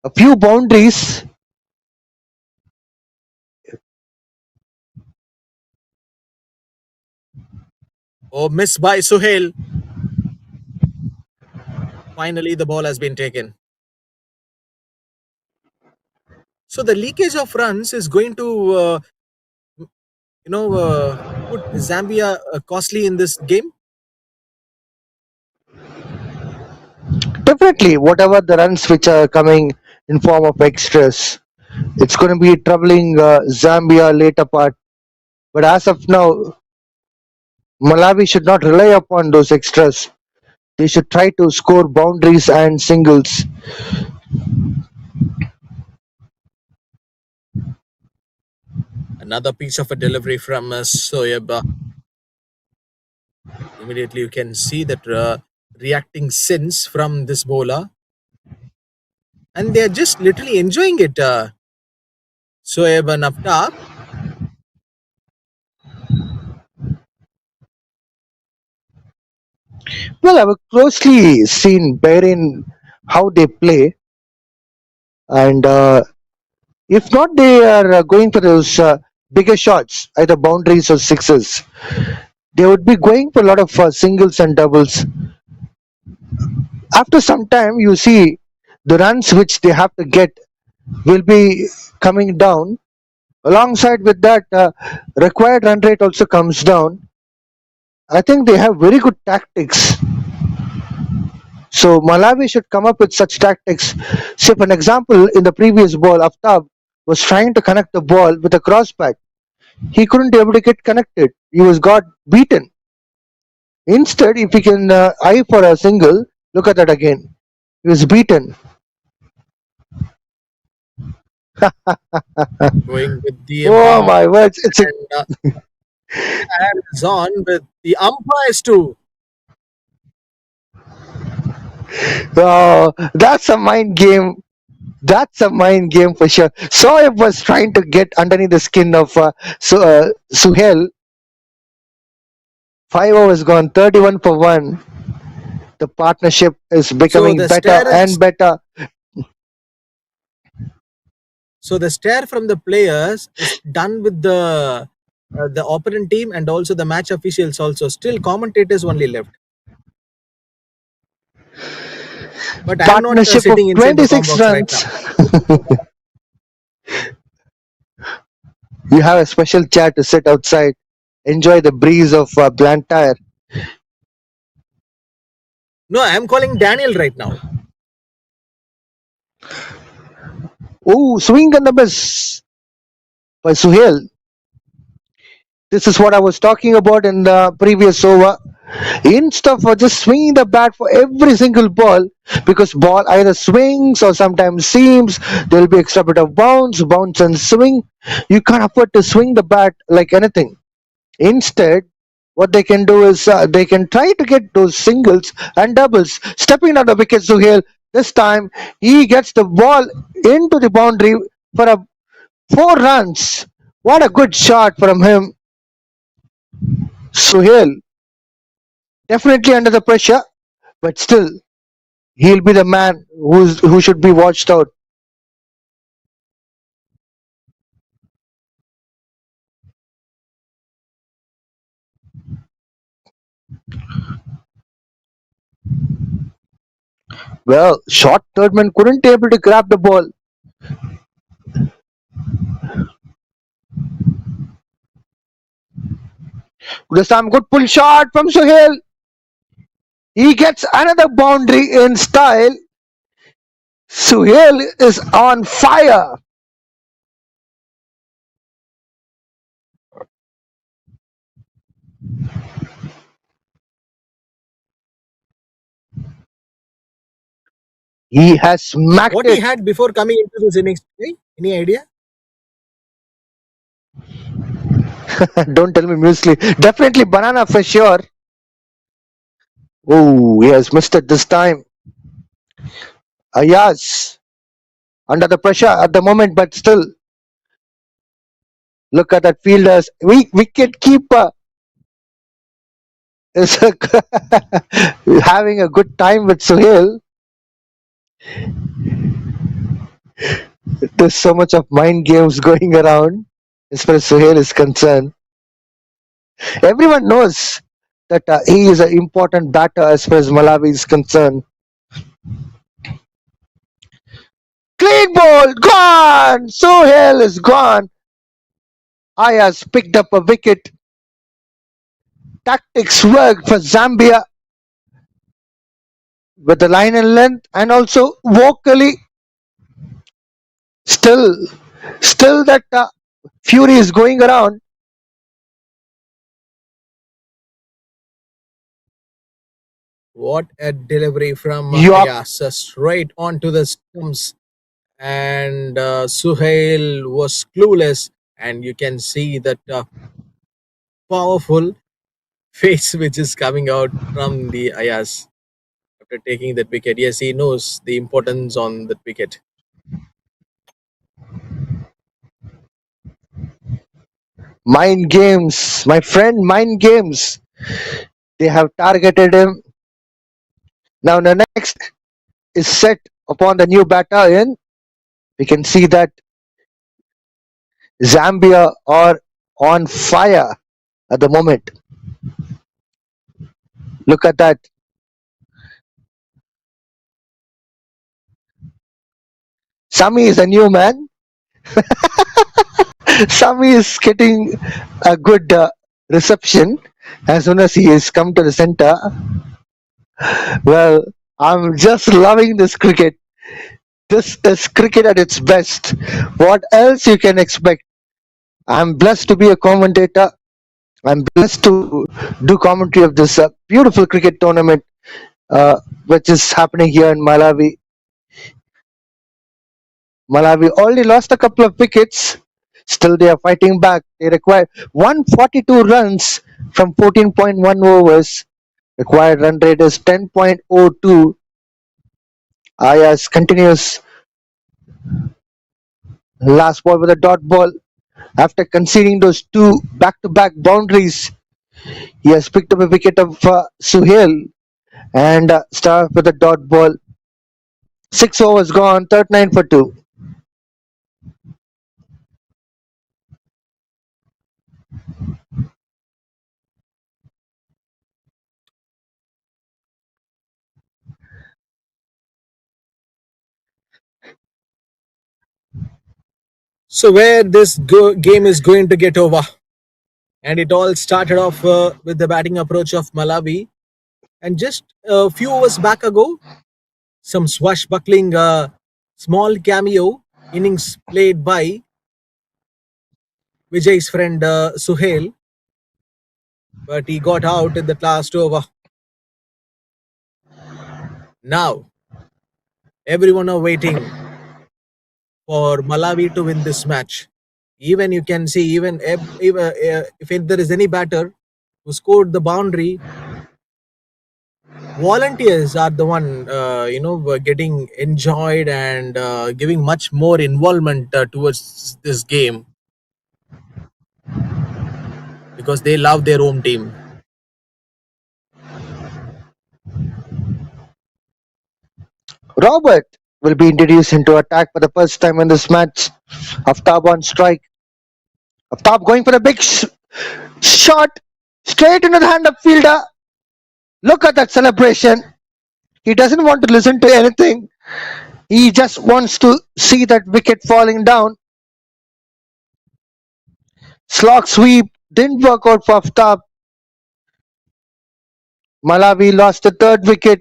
a few boundaries. Oh, miss by Suhail. Finally, the ball has been taken. So the leakage of runs is going to, put Zambia costly in this game. Definitely, whatever the runs which are coming in form of extras, it's going to be troubling Zambia later part. But as of now, Malawi should not rely upon those extras. They should try to score boundaries and singles. Another piece of a delivery from Soyeb. Immediately, you can see that reacting sense from this bowler, and they are just literally enjoying it. Soyeb and Aftab. Well, I've closely seen Bahrain how they play, and if not, they are going for those bigger shots, either boundaries or sixes. They would be going for a lot of singles and doubles. After some time, you see the runs which they have to get will be coming down. Alongside with that, required run rate also comes down. I think they have very good tactics. So Malawi should come up with such tactics. Say, for an example, in the previous ball, Aftab was trying to connect the ball with a crossback. He couldn't be able to get connected. He was got beaten. Instead, if he can eye for a single, look at that again. He was beaten. Going with the Oh bounce, my words! It's a and carries on with the umpires too. that's a mind game. That's a mind game for sure. Soeb was trying to get underneath the skin of Suhel. 5 overs gone, 31 for 1. The partnership is So becoming the better stare, and better. so the stare from the players is done with the opponent team and also the match officials. Also, still commentators only left. But I am not Partnership of sitting inside the com 26 box right runs. now. You have a special chair to sit outside, enjoy the breeze of Blantyre. No, I am calling Daniel right now. Oh, swing and the miss by Suhail. This is what I was talking about in the previous over. Instead of just swinging the bat for every single ball, because ball either swings or sometimes seams, there will be extra bit of bounce and swing. You can't afford to swing the bat like anything. Instead, what they can do is they can try to get those singles and doubles. Stepping on the wicket, Suhail. This time he gets the ball into the boundary for a 4 runs. What a good shot from him, Suhail. Definitely under the pressure, but still he'll be the man who should be watched out. Well, short third man couldn't able to grab the ball. This time, good pull shot from Suhail. He gets another boundary in style. Suhail is on fire. He has smacked What he it. had before coming into this innings? Any idea? Don't tell me muesli. Definitely banana for sure. Oh, he has missed it this time. Ayaz under the pressure at the moment, but still look at that fielders. Wicket keeper is having a good time with Suhail. There's so much of mind games going around as far as Suhail is concerned. Everyone knows that he is an important batter as far as Malawi is concerned. Clean ball, gone! Suhail is gone. Ayaz picked up a wicket. Tactics worked for Zambia. with the line and length, and also vocally, still, still that fury is going around. What a delivery from Yup, Ayas, straight onto the stumps. And Suhail was clueless, and you can see that powerful face which is coming out from the Ayas after taking that wicket. Yes, he knows the importance on that wicket. mind games, my friend, mind games. They have targeted him. Now the next is set upon the new battalion. We can see that Zambia are on fire at the moment. Look at that. Sami is a new man. Sami is getting a good reception as soon as he has come to the center. Well, I'm just loving this cricket. This is cricket at its best. What else you can expect? I'm blessed to be a commentator. I'm blessed to do commentary of this beautiful cricket tournament, which is happening here in Malawi. Malawi already lost a couple of wickets. Still, they are fighting back. They require 142 runs from 14.1 overs. Required run rate is 10.02. Ayas continues last ball with a dot ball. After conceding those two back-to-back boundaries, he has picked up a wicket of Suhail and start with a dot ball. 6 overs gone, 39 for 2. So, where this game is going to get over, and it all started off with the batting approach of Malawi. And just a few hours back ago, some swashbuckling small cameo innings played by Vijay's friend Suhail, but he got out in the last over. Now, everyone are waiting for Malawi to win this match. Even you can see, even if there is any batter who scored the boundary, volunteers are the one getting enjoyed and giving much more involvement towards this game because they love their home team. Robert will be introduced into attack for the first time in this match. Aftab on strike. Aftab going for a big shot straight into the hand of fielder. Look at that celebration. He doesn't want to listen to anything. He just wants to see that wicket falling down. Slog sweep didn't work out for Aftab. Malawi lost the third wicket.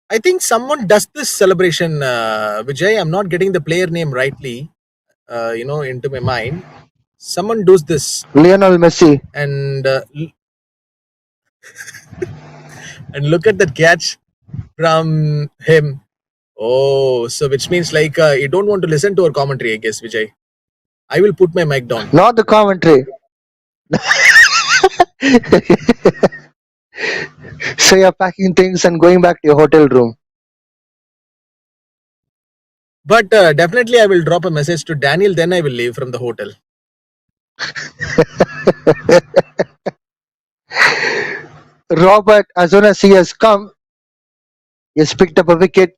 I think someone does this celebration, Vijay. I'm not getting the player name rightly, into my mind. Someone does this, Lionel Messi. and and look at that catch from him. Oh, so which means like you don't want to listen to our commentary, I guess, Vijay. I will put my mic down. Not the commentary. So you're packing things and going back to your hotel room. But definitely, I will drop a message to Daniel. Then I will leave from the hotel. Robert, as soon as he has come, he has picked up a wicket.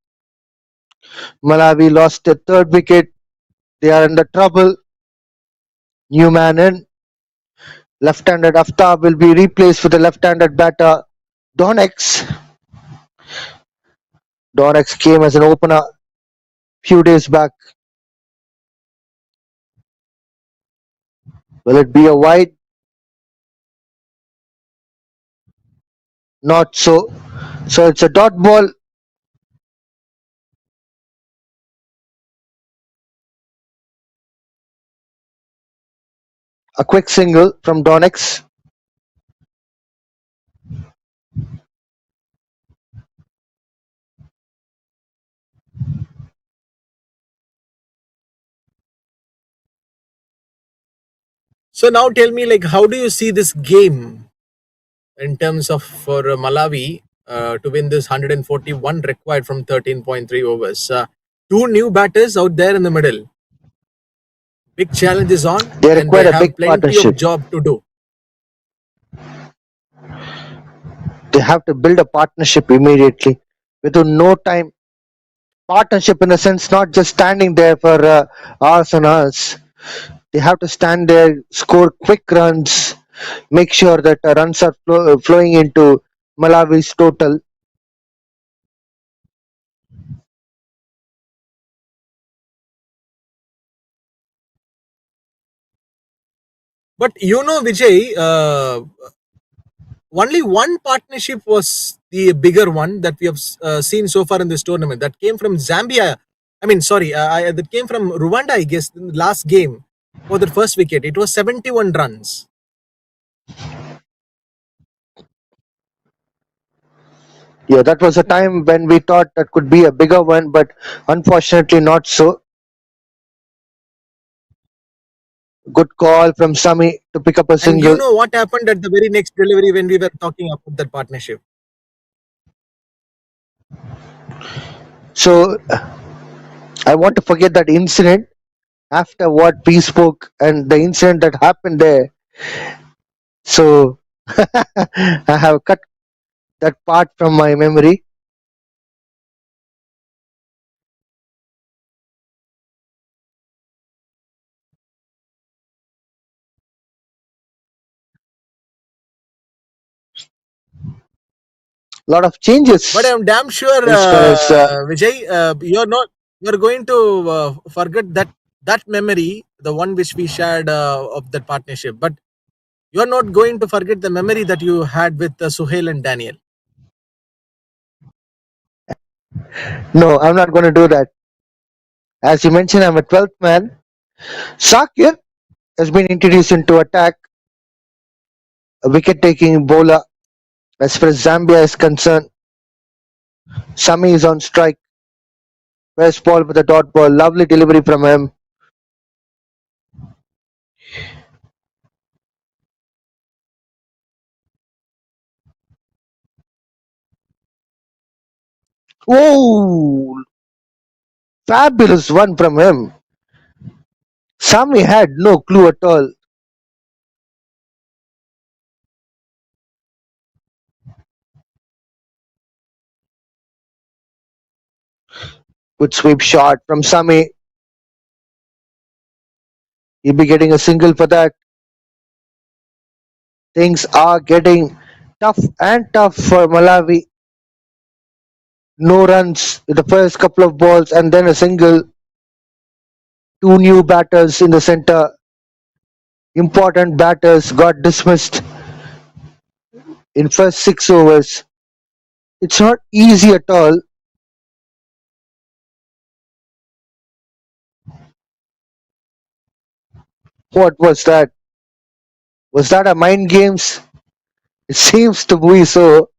Malawi lost the third wicket. They are under trouble. New man in. Left-handed Aftab will be replaced with the left-handed batter Donex. Donex came as an opener few days back. Will it be a wide? Not so. So it's a dot ball. A quick single from Donix. So now tell me, like, how do you see this game in terms of for Malawi to win this 141 required from 13.3 overs? Two new batters out there in the middle. Big challenge is on, They and they require a have big plenty of partnership. job to do. They have to build a partnership immediately. Within no time, partnership in the sense not just standing there for hours and hours. They have to stand there, score quick runs, make sure that runs are flowing into Malawi's total. But you know, Vijay, only one partnership was the bigger one that we have seen so far in this tournament. That came from Zambia. I mean, sorry, that came from Rwanda, I guess, in the last game for the first wicket. It was 71 runs. Yeah, that was a time when we thought that could be a bigger one, but unfortunately not so. Good call from Sami to pick up a And you single. know what happened at the very next delivery when we were talking about that partnership? So I want to forget that incident after what we spoke and the incident that happened there. So I have cut that part from my memory. A lot of But changes I'm damn sure, as far as Vijay, you're going to forget that memory, the one which we shared of that partnership. But you're not going to forget the memory that you had with Suhail and Daniel. no, I'm not going to do that. As you mentioned, I'm a 12th man. Sakir has been introduced into attack, a wicket taking bowler. As far as Zambia is concerned, Sami is on strike. First ball with a dot ball. Lovely delivery from him. Oh, fabulous one from him. Sami had no clue at all. Good sweep shot from Sami. He'll be getting a single for that. Things are getting tough and tough for Malawi. No runs with the first couple of balls and then a single. Two new batters in the center. Important batters got dismissed in first 6 overs. It's not easy at all. What was that? Was that a mind games? It seems to be so.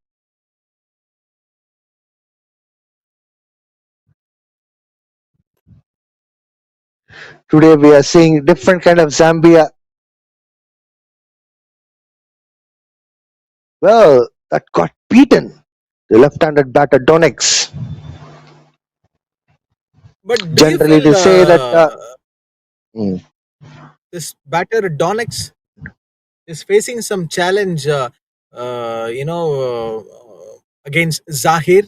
Today we are seeing different kind of Zambia. Well, that got beaten. The left-handed batter Donix. But do you Generally, they feel say that mm, this batter Donix is facing some challenge, against Zahir?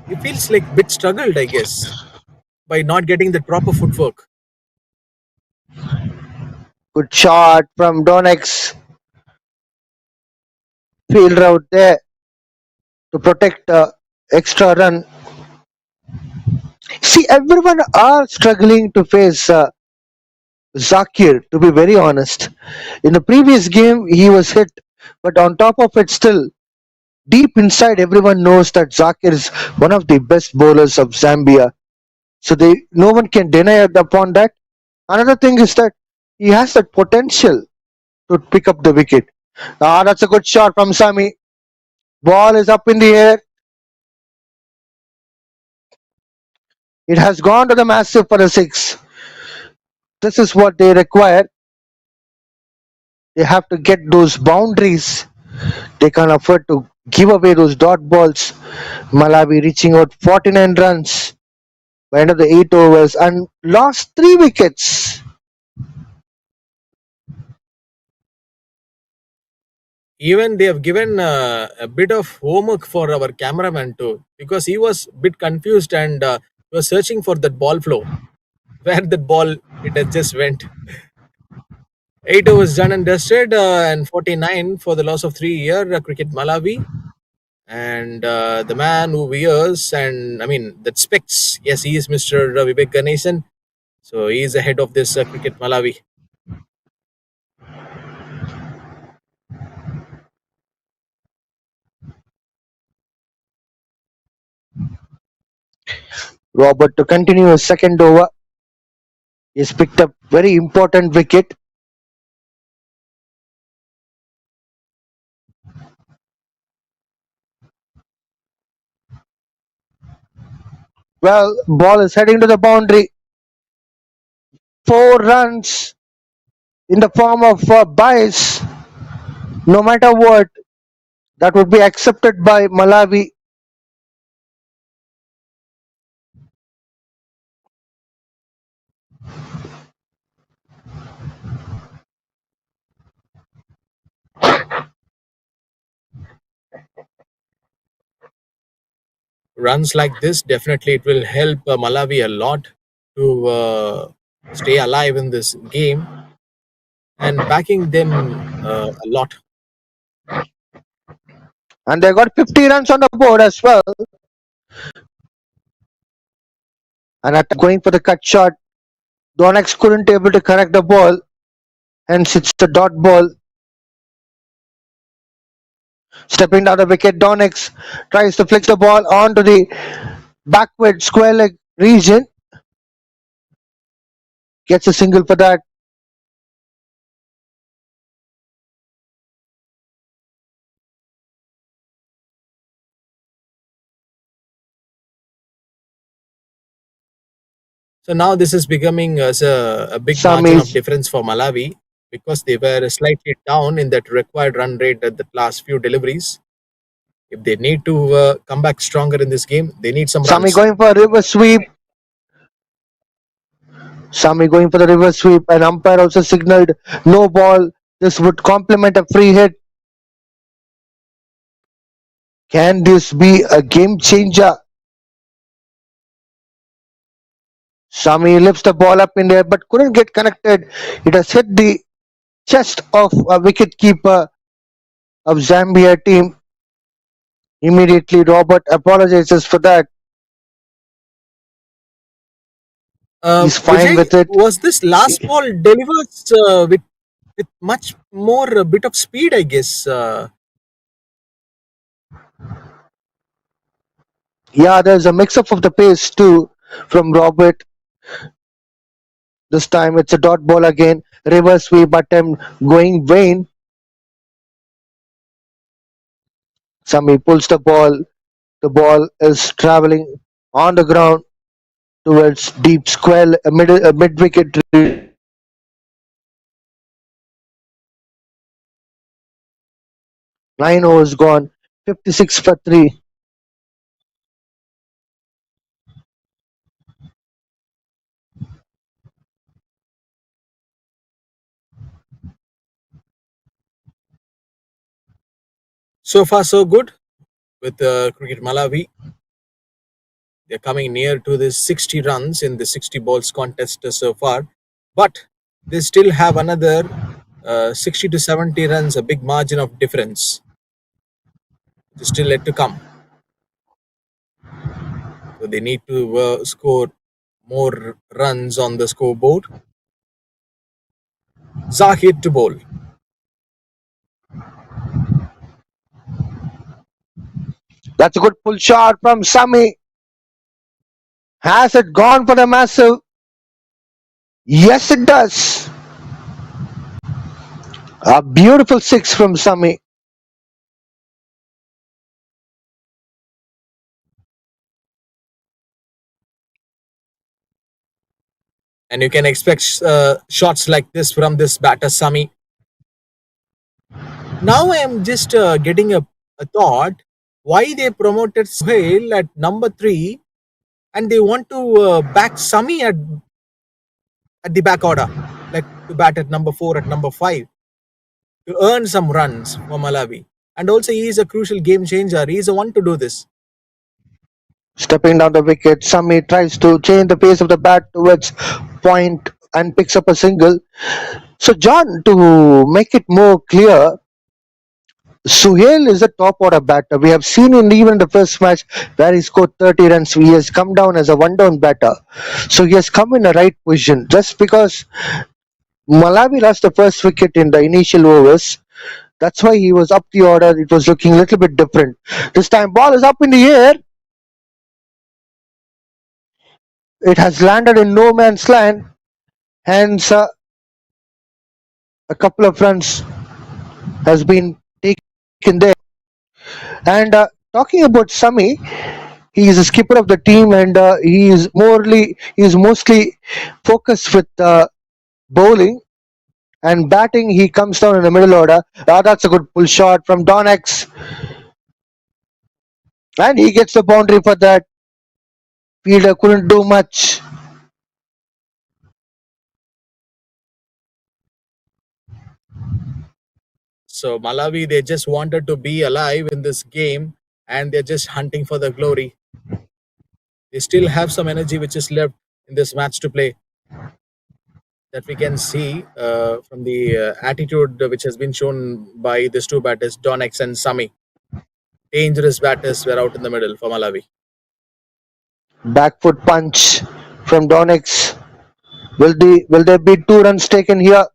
He feels like bit struggled, I guess, by not getting the proper footwork. good shot from Donix. Fielder out there to protect extra run. See, everyone are struggling to face Zakir, to be very honest. In the previous game, he was hit, but on top of it, still, Deep inside, everyone knows that Zakir is one of the best bowlers of Zambia. So no one can deny upon that. Another thing is that he has that potential to pick up the wicket. That's a good shot from Sami. Ball is up in the air. It has gone to the massive for a six. This is what they require. They have to get those boundaries. They can't afford to give away those dot balls. Malawi reaching out 49 runs by end of the 8 overs and lost 3 wickets. Even they have given a bit of homework for our cameraman too, because he was a bit confused and was searching for that ball flow, where that ball it had just went. 8 overs done and dusted, and 49 for the loss of 3 here, cricket Malawi. And the man who wears, and I mean, that specs, yes, he is Mr. Vivek Ganesan. So he is ahead of this cricket Malawi. Robert to continue his second over. He's picked up very important wicket. Well, ball is heading to the boundary. 4 runs in the form of buys. No matter what, that would be accepted by Malawi. Runs like this, definitely it will help Malawi a lot to stay alive in this game, and backing them a lot. And they got 50 runs on the board as well. And at going for the cut shot, Donex couldn't able to correct the ball. Hence it's the dot ball. Stepping down the wicket, Donex tries to flick the ball onto the backward square leg region. Gets a single for that. So now this is becoming a big Some margin of is difference for Malawi, because they were slightly down in that required run rate at the last few deliveries. If they need to come back stronger in this game, they need some Sami runs. going for a reverse sweep. Sami going for the reverse sweep, and umpire also signaled no ball. This would complement a free hit. Can this be a game changer? Sami lifts the ball up in there but couldn't get connected. It has hit the chest of a wicket keeper of Zambia team. Immediately Robert apologizes for that. He's fine Vijay, with it. was this last ball delivers with much more bit of speed, I guess. Yeah, there's a mix-up of the pace too from Robert. This time it's a dot ball again. Reverse sweep attempt going vain. Sami pulls the ball. The ball is traveling on the ground towards deep square mid wicket. 9 overs gone. 56 for 3. So far, so good with Cricket Malawi. They're coming near to the 60 runs in the 60 balls contest so far, but they still have another 60 to 70 runs, a big margin of difference, which is still yet to come. So they need to score more runs on the scoreboard. Zahid to bowl. That's a good pull shot from Sami. Has it gone for the massive? Yes, it does. A beautiful six from Sami. And you can expect shots like this from this batter, Sami. Now I am just getting a thought why they promoted Sohail at number 3 and they want to back Sami at the back order, like to bat at number 4, at number 5, to earn some runs for Malawi. And also, he is a crucial game changer. He is the one to do this. Stepping down the wicket, Sami tries to change the pace of the bat towards point and picks up a single. So, John, to make it more clear, Suhail is a top order batter. We have seen in even the first match where he scored 30 runs. He has come down as a one down batter. So he has come in the right position. Just because Malawi lost the first wicket in the initial overs, that's why he was up the order. It was looking a little bit different. This time, ball is up in the air. It has landed in no man's land. Hence, a couple of runs has been taken there. And talking about Sami, he is a skipper of the team, and he is mostly focused with bowling and batting. He comes down in the middle order. That's a good pull shot from Donex, and he gets the boundary for that. Fielder couldn't do much. So Malawi, they just wanted to be alive in this game and they're just hunting for the glory. They still have some energy which is left in this match to play. That we can see from the attitude which has been shown by these two batters, Donex and Sami. Dangerous batters were out in the middle for Malawi. Back foot punch from Donex. Will there be 2 runs taken here?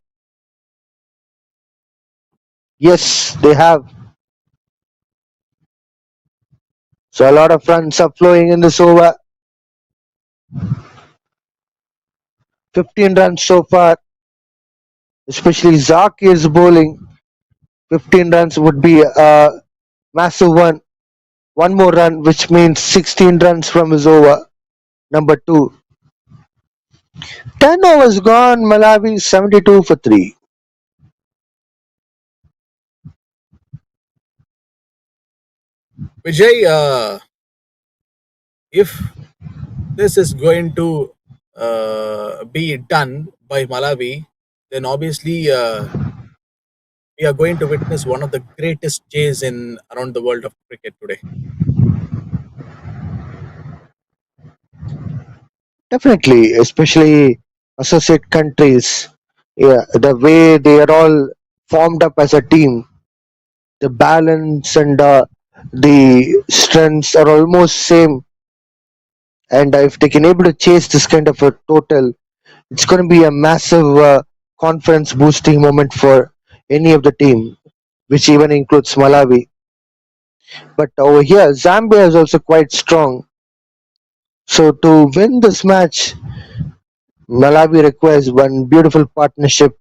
Yes, they have. So a lot of runs are flowing in this over. 15 runs so far. Especially Zaki is bowling. 15 runs would be a massive one. One more run, which means 16 runs from his over. Number 2. 10 overs gone. Malawi 72 for 3. Vijay, if this is going to be done by Malawi, then obviously we are going to witness one of the greatest days in around the world of cricket today. Definitely, especially associate countries. Yeah, the way they are all formed up as a team, the balance and the strengths are almost same. And if they can able to chase this kind of a total, it's going to be a massive confidence boosting moment for any of the team, which even includes Malawi. But over here, Zambia is also quite strong. So to win this match, Malawi requires one beautiful partnership.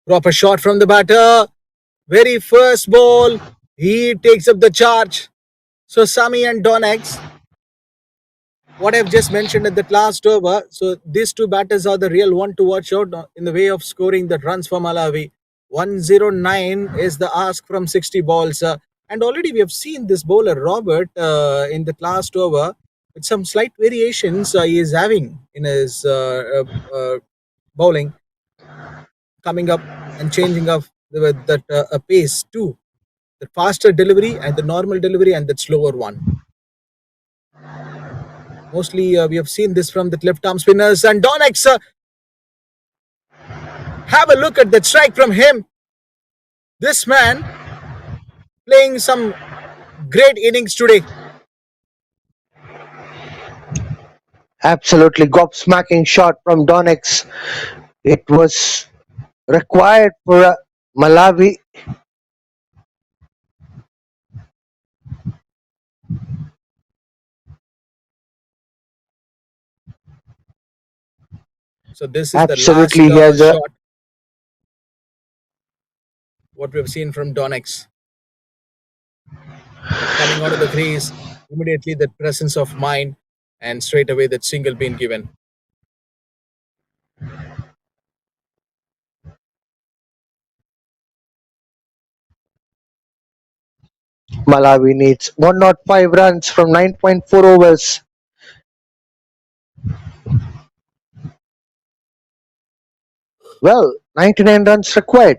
Proper shot from the batter. Very first ball, he takes up the charge. So Sami and Donex, what I've just mentioned at the last over. So these two batters are the real one to watch out in the way of scoring the runs for Malawi. 109 is the ask from 60 balls. And already we have seen this bowler, Robert, in the last over with some slight variations he is having in his bowling, coming up and changing up with that pace too. The faster delivery and the normal delivery and that slower one. Mostly we have seen this from the left arm spinners. And Donex, have a look at that strike from him. This man playing some great innings today. Absolutely gobsmacking shot from Donex. It was required for Malawi. So this is the last Absolutely, he has a shot what we've seen from Donex coming out of the crease. Immediately that presence of mind and straight away that single being given. Malawi needs 105 runs from 9.4 overs. Well, 99 runs required.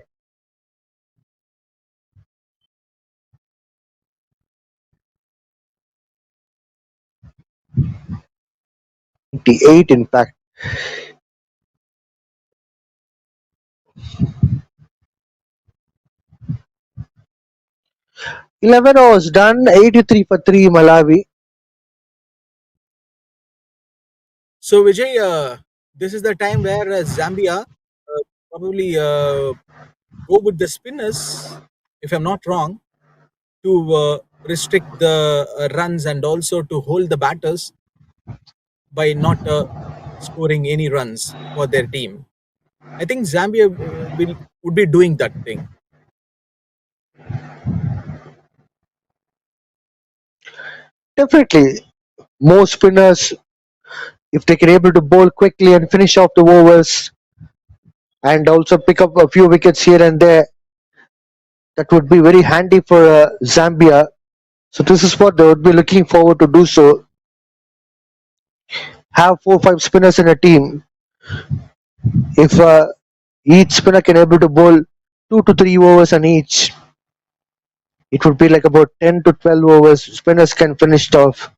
98 in fact. 11 overs done, 83 for 3 Malawi. So Vijay, this is the time where Zambia probably go with the spinners, if I'm not wrong, to restrict the runs and also to hold the batters by not scoring any runs for their team. I think Zambia would be doing that thing. Definitely, more spinners, if they can able to bowl quickly and finish off the overs and also pick up a few wickets here and there, that would be very handy for Zambia. So this is what they would be looking forward to do so. Have 4 5 spinners in a team. If each spinner can able to bowl 2 to 3 overs on each, it would be like about 10 to 12 overs. Spinners can finish it off.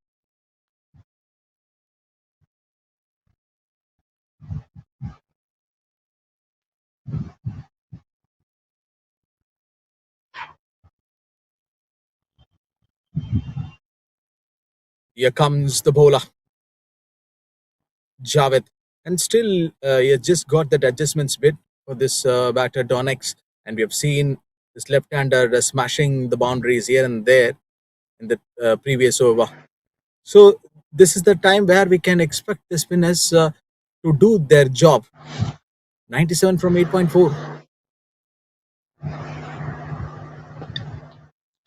Here comes the bowler, Javed. And still, he has just got that adjustments bit for this batter, Donex. And we have seen this left-hander smashing the boundaries here and there in the previous over. So this is the time where we can expect the spinners to do their job. 97 from 8.4.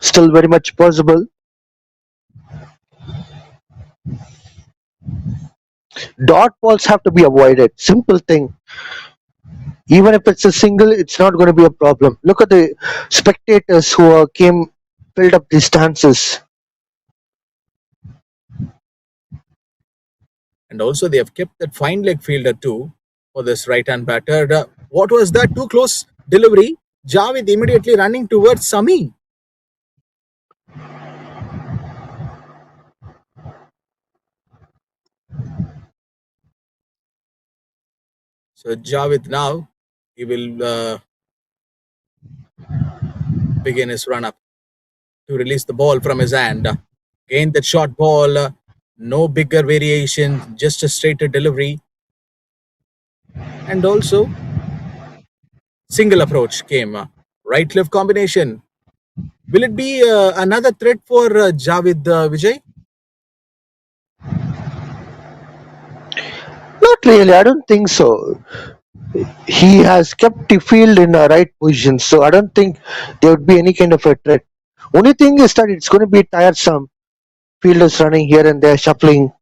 Still very much possible. Dot balls have to be avoided. Simple thing. Even if it's a single, it's not going to be a problem. Look at the spectators who came, filled up the stances. And also they have kept that fine leg fielder too for this right-hand batter. What was that? Too close delivery. Javed immediately running towards Sami. So Javed now, he will begin his run-up to release the ball from his hand. Again, that short ball, no bigger variation, just a straighter delivery. And also, single approach came. Right-left combination. Will it be another threat for Javed Vijay? Not really. I don't think so. He has kept the field in the right position, so I don't think there would be any kind of a threat. Only thing is that it's going to be tiresome. Fielders running here and there, shuffling.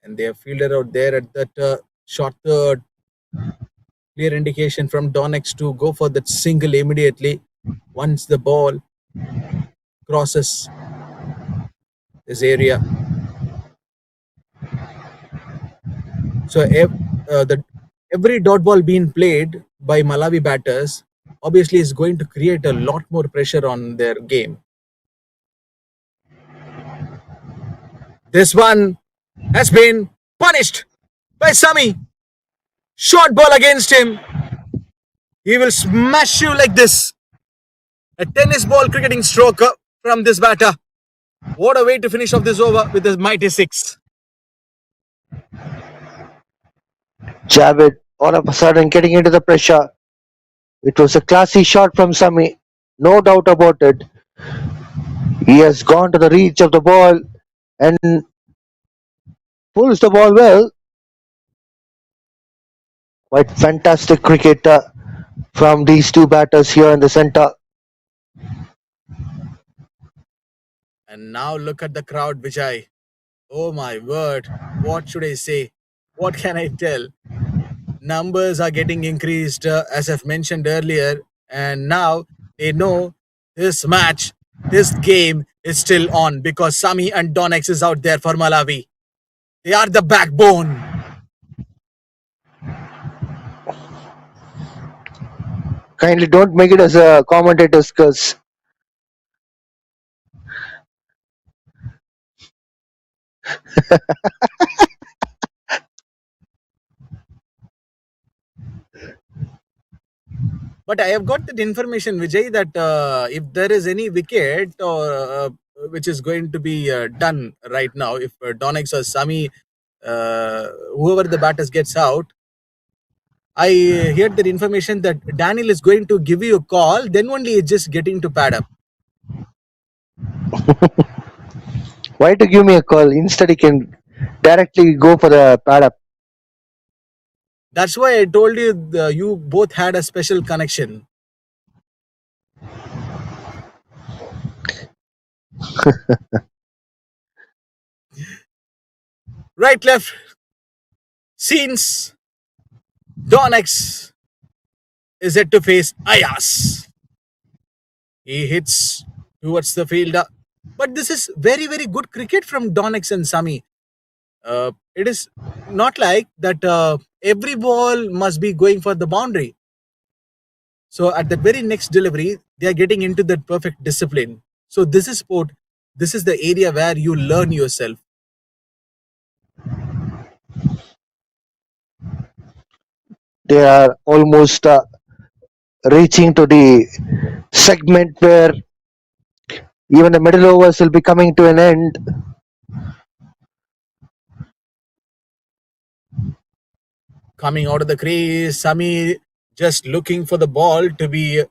And they have fielder out there at that short third. Clear indication from Donex to go for that single immediately once the ball crosses this area. So every dot ball being played by Malawi batters obviously is going to create a lot more pressure on their game. This one has been punished by Sami. Short ball against him. He will smash you like this. A tennis ball cricketing stroke from this batter. What a way to finish off this over with a mighty 6. Javid all of a sudden getting into the pressure. It was a classy shot from Sami, no doubt about it. He has gone to the reach of the ball and pulls the ball well. Quite fantastic cricket from these two batters here in the center. And now look at the crowd, Vijay. Oh my word. What should I say? What can I tell? Numbers are getting increased, as I've mentioned earlier. And now they know this match, this game is still on because Sami and Donex is out there for Malawi. They are the backbone. Kindly don't make it as a commentator's curse. But I have got that information, Vijay, that if there is any wicket or which is going to be done right now, if Donex or Sami, whoever the batters gets out, I heard that information that Daniel is going to give you a call, then only it's just getting to pad up. Why to give me a call? Instead, he can directly go for the pad up. That's why I told you you both had a special connection. Right, left, scenes. Donex is yet to face Ayas. He hits towards the fielder. But this is very, very good cricket from Donex and Sami. It is not like that every ball must be going for the boundary. So at the very next delivery, they are getting into that perfect discipline. So this is sport. This is the area where you learn yourself. They are almost reaching to the segment where even the middle overs will be coming to an end. Coming out of the crease, Sami just looking for the ball to be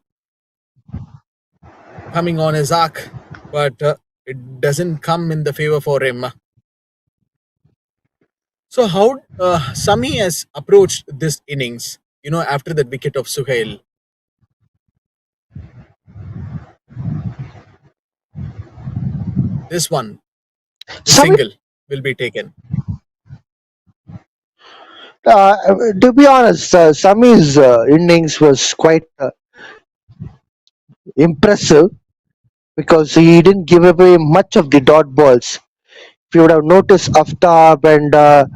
coming on his arc, but it doesn't come in the favor for him. So how Sami has approached this innings, after that wicket of Suhail? This one, the Sami, single will be taken. uh, to be honest, Sami's innings was quite impressive because he didn't give away much of the dot balls. If you would have noticed, Aftab and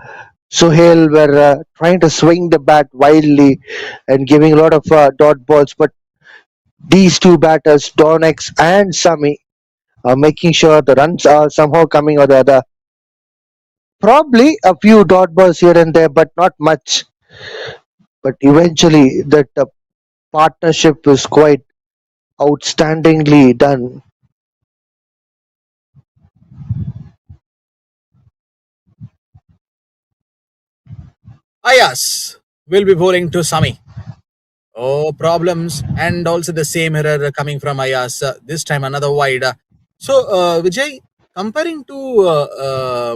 Sohail were trying to swing the bat wildly and giving a lot of dot balls, but these two batters, Donex and Sami, are making sure the runs are somehow coming or the other. Probably a few dot balls here and there, but not much. But eventually, that partnership was quite outstandingly done. Ayas will be bowling to Sami. Oh, problems, and also the same error coming from Ayas. This time another wide. Vijay, comparing to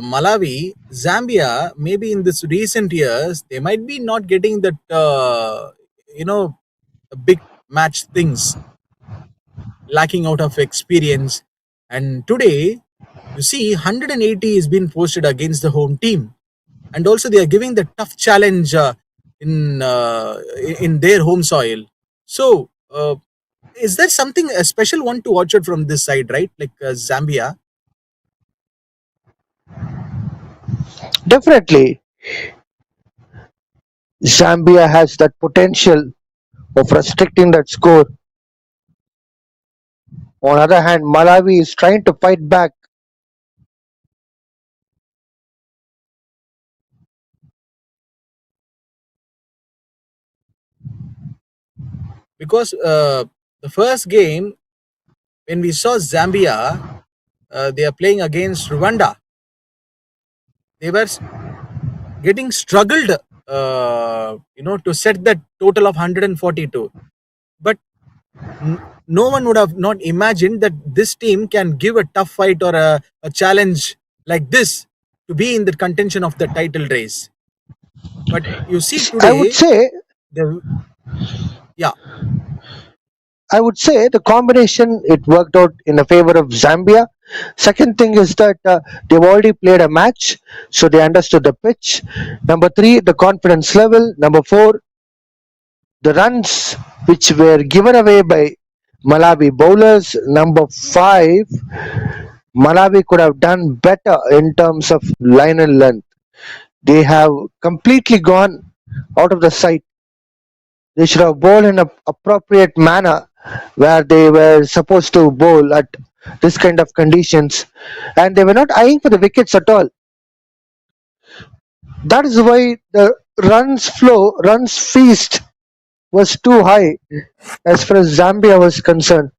Malawi, Zambia, maybe in this recent years, they might be not getting that, big match things, lacking out of experience. And today, you see, 180 is being posted against the home team, and also they are giving the tough challenge in their home soil. So, is there something a special one to watch out from this side, right? Like Zambia. Definitely, Zambia has that potential of restricting that score. On the other hand, Malawi is trying to fight back. Because the first game when we saw Zambia, they are playing against Rwanda. They were getting struggled to set that total of 142. But no one would have not imagined that this team can give a tough fight or a challenge like this to be in the contention of the title race. But you see I would today, say the yeah, I would say the combination it worked out in the favor of Zambia. Second thing is that they've already played a match, so they understood the pitch. Number three, the confidence level. Number four, the runs which were given away by Malawi bowlers. Number five, Malawi could have done better in terms of line and length. They have completely gone out of the sight. They should have bowled in an appropriate manner where they were supposed to bowl at this kind of conditions, and they were not eyeing for the wickets at all. That is why the runs feast was too high as far as Zambia was concerned.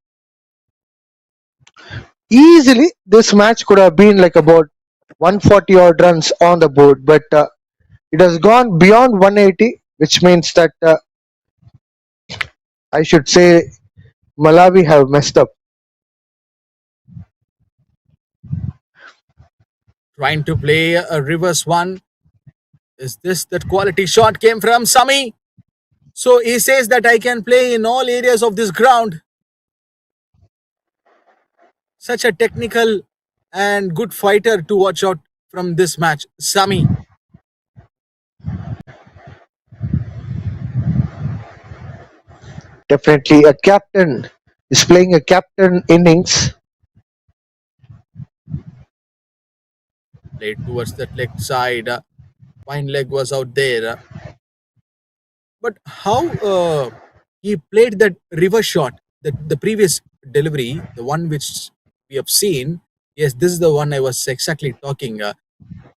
Easily, this match could have been like about 140 odd runs on the board, but it has gone beyond 180, which means that I should say Malawi have messed up. trying to play a reverse one. Is this that quality shot came from Sami? So he says that I can play in all areas of this ground. Such a technical and good fighter to watch out from this match, Sami. Definitely, a captain is playing a captain innings. Played towards that leg side. Fine leg was out there. But how he played that reverse shot, the previous delivery, the one which we have seen. Yes, this is the one I was exactly talking.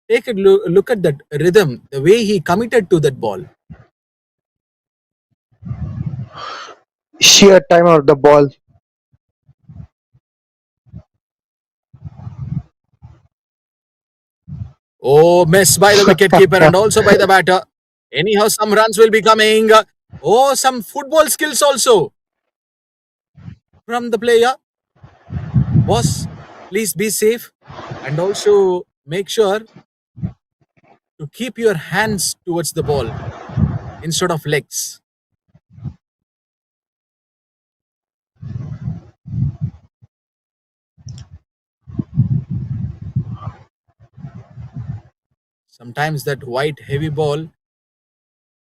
Take a look at that rhythm, the way he committed to that ball. Sheer time of the ball. Oh, miss by the wicketkeeper and also by the batter. Anyhow, some runs will be coming. Oh, some football skills also from the player. Boss, please be safe and also make sure to keep your hands towards the ball instead of legs. Sometimes that white heavy ball,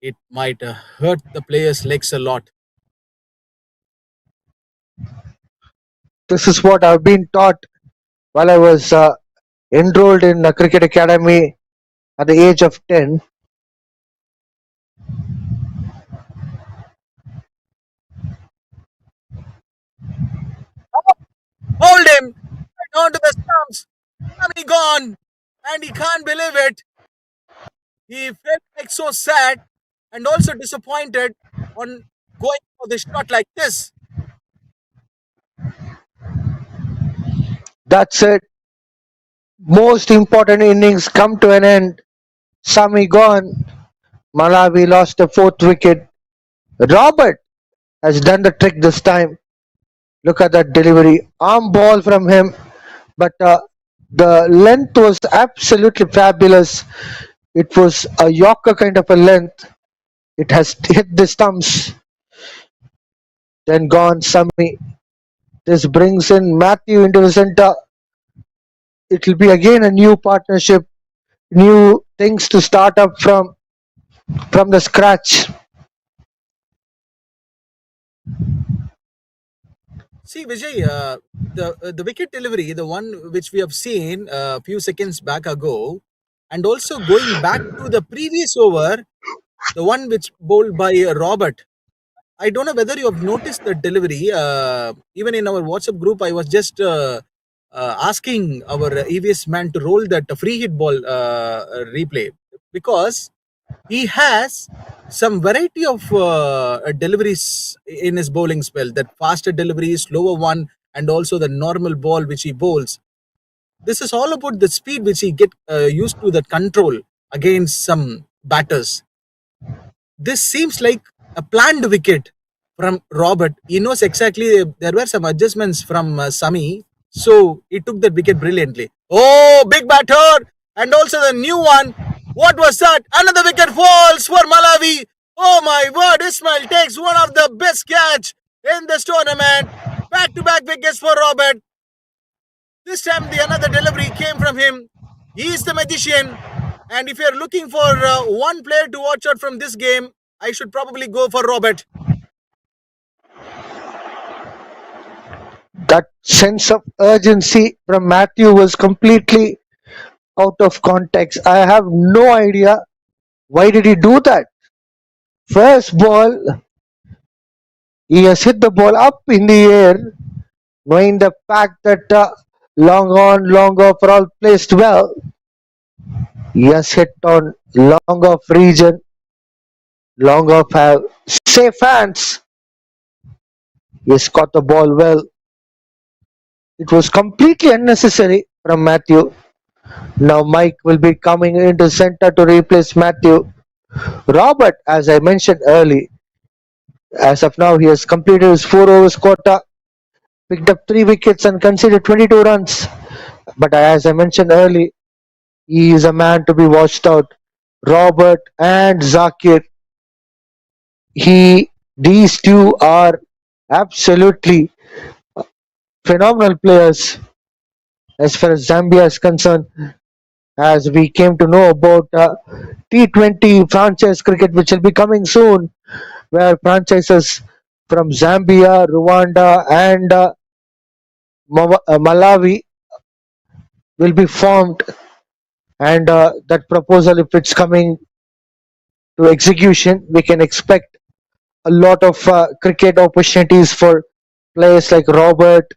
it might hurt the player's legs a lot. This is what I've been taught while I was enrolled in a cricket academy at the age of 10. Hold him! Down to the stumps. Tommy gone! And he can't believe it. He felt like so sad and also disappointed on going for the shot like this. That's it. Most important innings come to an end. Sami gone. Malawi lost the fourth wicket. Robert has done the trick this time. Look at that delivery. Arm ball from him. But the length was absolutely fabulous. It was a Yorker kind of a length. It has hit the stumps. Then gone Sami. This brings in Matthew into the center. It will be again a new partnership, new things to start up from the scratch. See, Vijay, the wicket delivery, the one which we have seen a few seconds back ago, and also going back to the previous over, the one which bowled by Robert. I don't know whether you have noticed the delivery. Even in our WhatsApp group, I was just asking our EVS man to roll that free hit ball replay because he has some variety of deliveries in his bowling spell. That faster delivery, slower one, and also the normal ball which he bowls. This is all about the speed which he get used to that control against some batters. this seems like a planned wicket from Robert. He knows exactly there were some adjustments from Sami, so he took that wicket brilliantly. Oh, big batter! And also the new one. What was that? Another wicket falls for Malawi. Oh my word, Ismail takes one of the best catch in this tournament. Back to back wickets for Robert. This time the another delivery came from him. He is the magician. And if you're looking for one player to watch out from this game, I should probably go for Robert. That sense of urgency from Matthew was completely out of context. I have no idea why did he do that. First ball, he has hit the ball up in the air, knowing the fact that long on, long off are all placed well. He has hit on long off region, long off have safe hands. He has caught the ball well. It was completely unnecessary from Matthew. Now Mike will be coming into center to replace Matthew. Robert, as I mentioned early, as of now he has completed his 4 overs quota, picked up 3 wickets and conceded 22 runs. But as I mentioned early, he is a man to be watched out. Robert and Zakir, these two are absolutely phenomenal players as far as Zambia is concerned. As we came to know about T20 franchise cricket, which will be coming soon, where franchises from Zambia, Rwanda, and Malawi will be formed, and that proposal, if it's coming to execution, we can expect a lot of cricket opportunities for players like Robert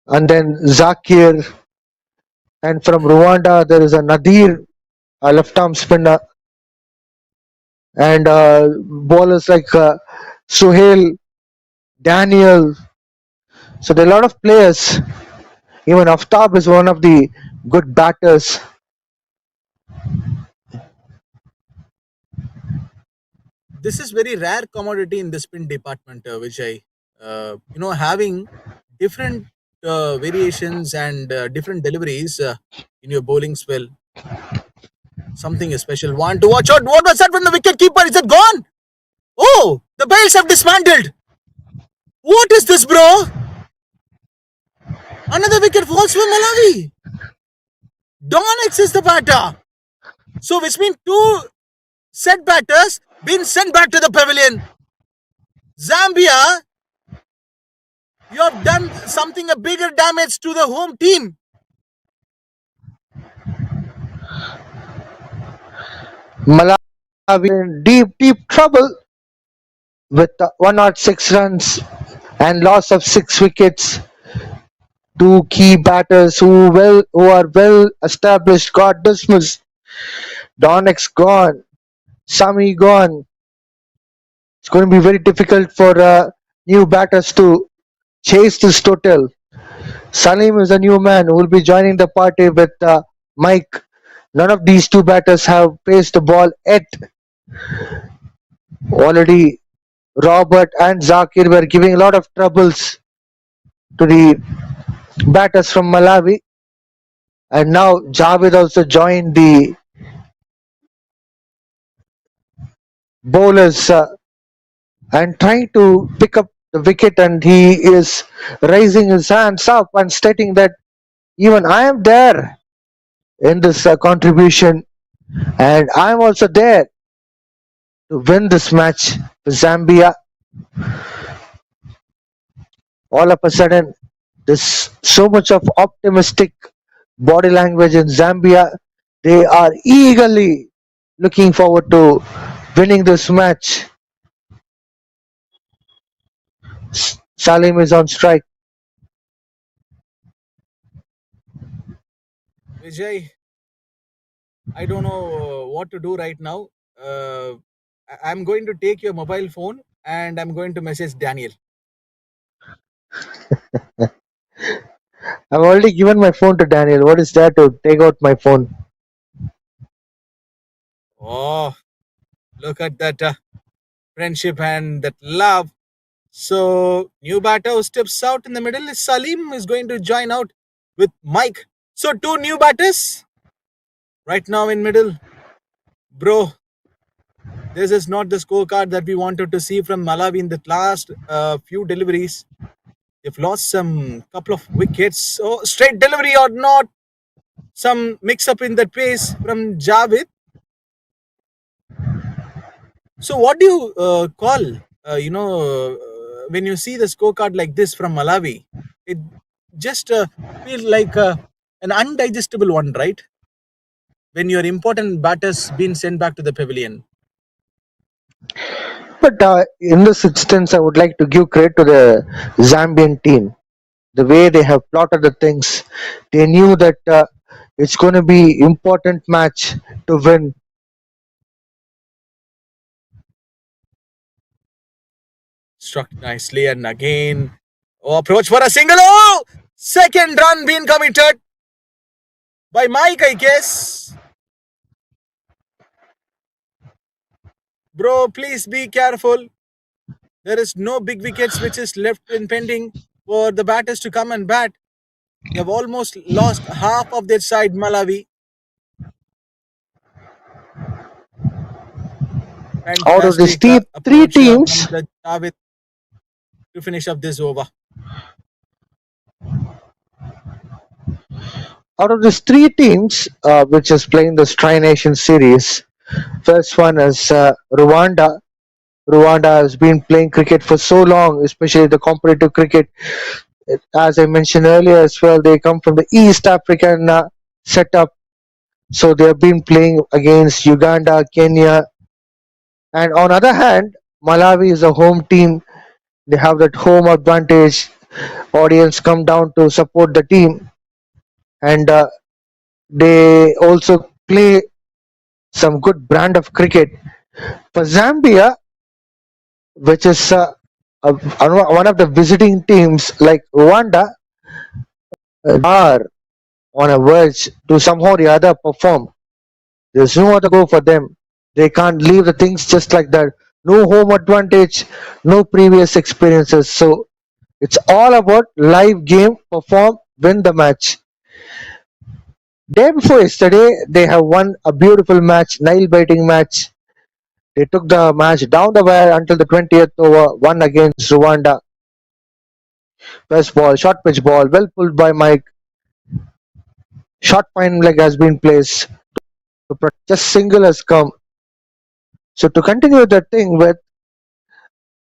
and then Zakir, and from Rwanda there is a Nadir, a left arm spinner, and bowlers like Suhail, Daniel. So there are a lot of players. Even Aftab is one of the good batters. This is very rare commodity in the spin department, Vijay. Having different variations and different deliveries in your bowling spell, something is special. One to watch out. What was that from the wicket keeper? Is it gone? Oh, the bails have dismantled. What is this, bro? Another wicket falls for Malawi. Don X is the batter. So, which means two set batters been sent back to the pavilion. Zambia, you have done something a bigger damage to the home team. Malawi in deep trouble with 106 runs and loss of 6 wickets. Two key batters who are well established got dismissed. Donex gone, Sami gone. It's going to be very difficult for new batters to chase this total. Salim is a new man who will be joining the party with Mike. None of these two batters have faced the ball yet. Already Robert and Zakir were giving a lot of troubles to the batters from Malawi. And now Javed also joined the bowlers and trying to pick up the wicket, and he is raising his hands up and stating that even I am there in this contribution, and I am also there to win this match for Zambia. All of a sudden, there's so much of optimistic body language in Zambia. They are eagerly looking forward to winning this match. Salim is on strike. Vijay, I don't know what to do right now. I'm going to take your mobile phone and I'm going to message Daniel. I've already given my phone to Daniel. What is there to take out my phone? Oh, Look at that friendship and that love. So new batter who steps out in the middle is Salim is going to join out with Mike. So two new batters right now in middle. Bro, this is not the scorecard that we wanted to see from Malawi in the last few deliveries. They've lost some couple of wickets. Oh, straight delivery or not? Some mix up in that pace from Javed. So what do you call? When you see the scorecard like this from Malawi, it just feels like an undigestible one, right? When your important batters been sent back to the pavilion. But in this instance, I would like to give credit to the Zambian team. The way they have plotted the things, they knew that it's going to be important match to win. Struck nicely and again approach for a single. Oh, second run being committed by Mike, I guess. Bro, please be careful. There is no big wickets which is left in pending for the batters to come and bat. They have almost lost half of their side, Malawi. Out of these Fantastic three approach teams, from the Javed to finish up this over. out of these three teams, which is playing the Tri Nation series, first one is Rwanda. Rwanda has been playing cricket for so long, especially the competitive cricket. As I mentioned earlier as well, they come from the East African setup. So they have been playing against Uganda, Kenya, and on other hand, Malawi is a home team. They have that home advantage. Audience come down to support the team, and they also play some good brand of cricket. For Zambia, which is one of the visiting teams like Rwanda, are on a verge to somehow or the other perform. There's no other go for them. They can't leave the things just like that. No home advantage, no previous experiences. So it's all about live game, perform, win the match. Day before yesterday, they have won a beautiful match, nail biting match. They took the match down the wire until the 20th over, won against Rwanda. First ball, short pitch ball, well pulled by Mike. Short fine leg has been placed. Just single has come. So to continue the thing with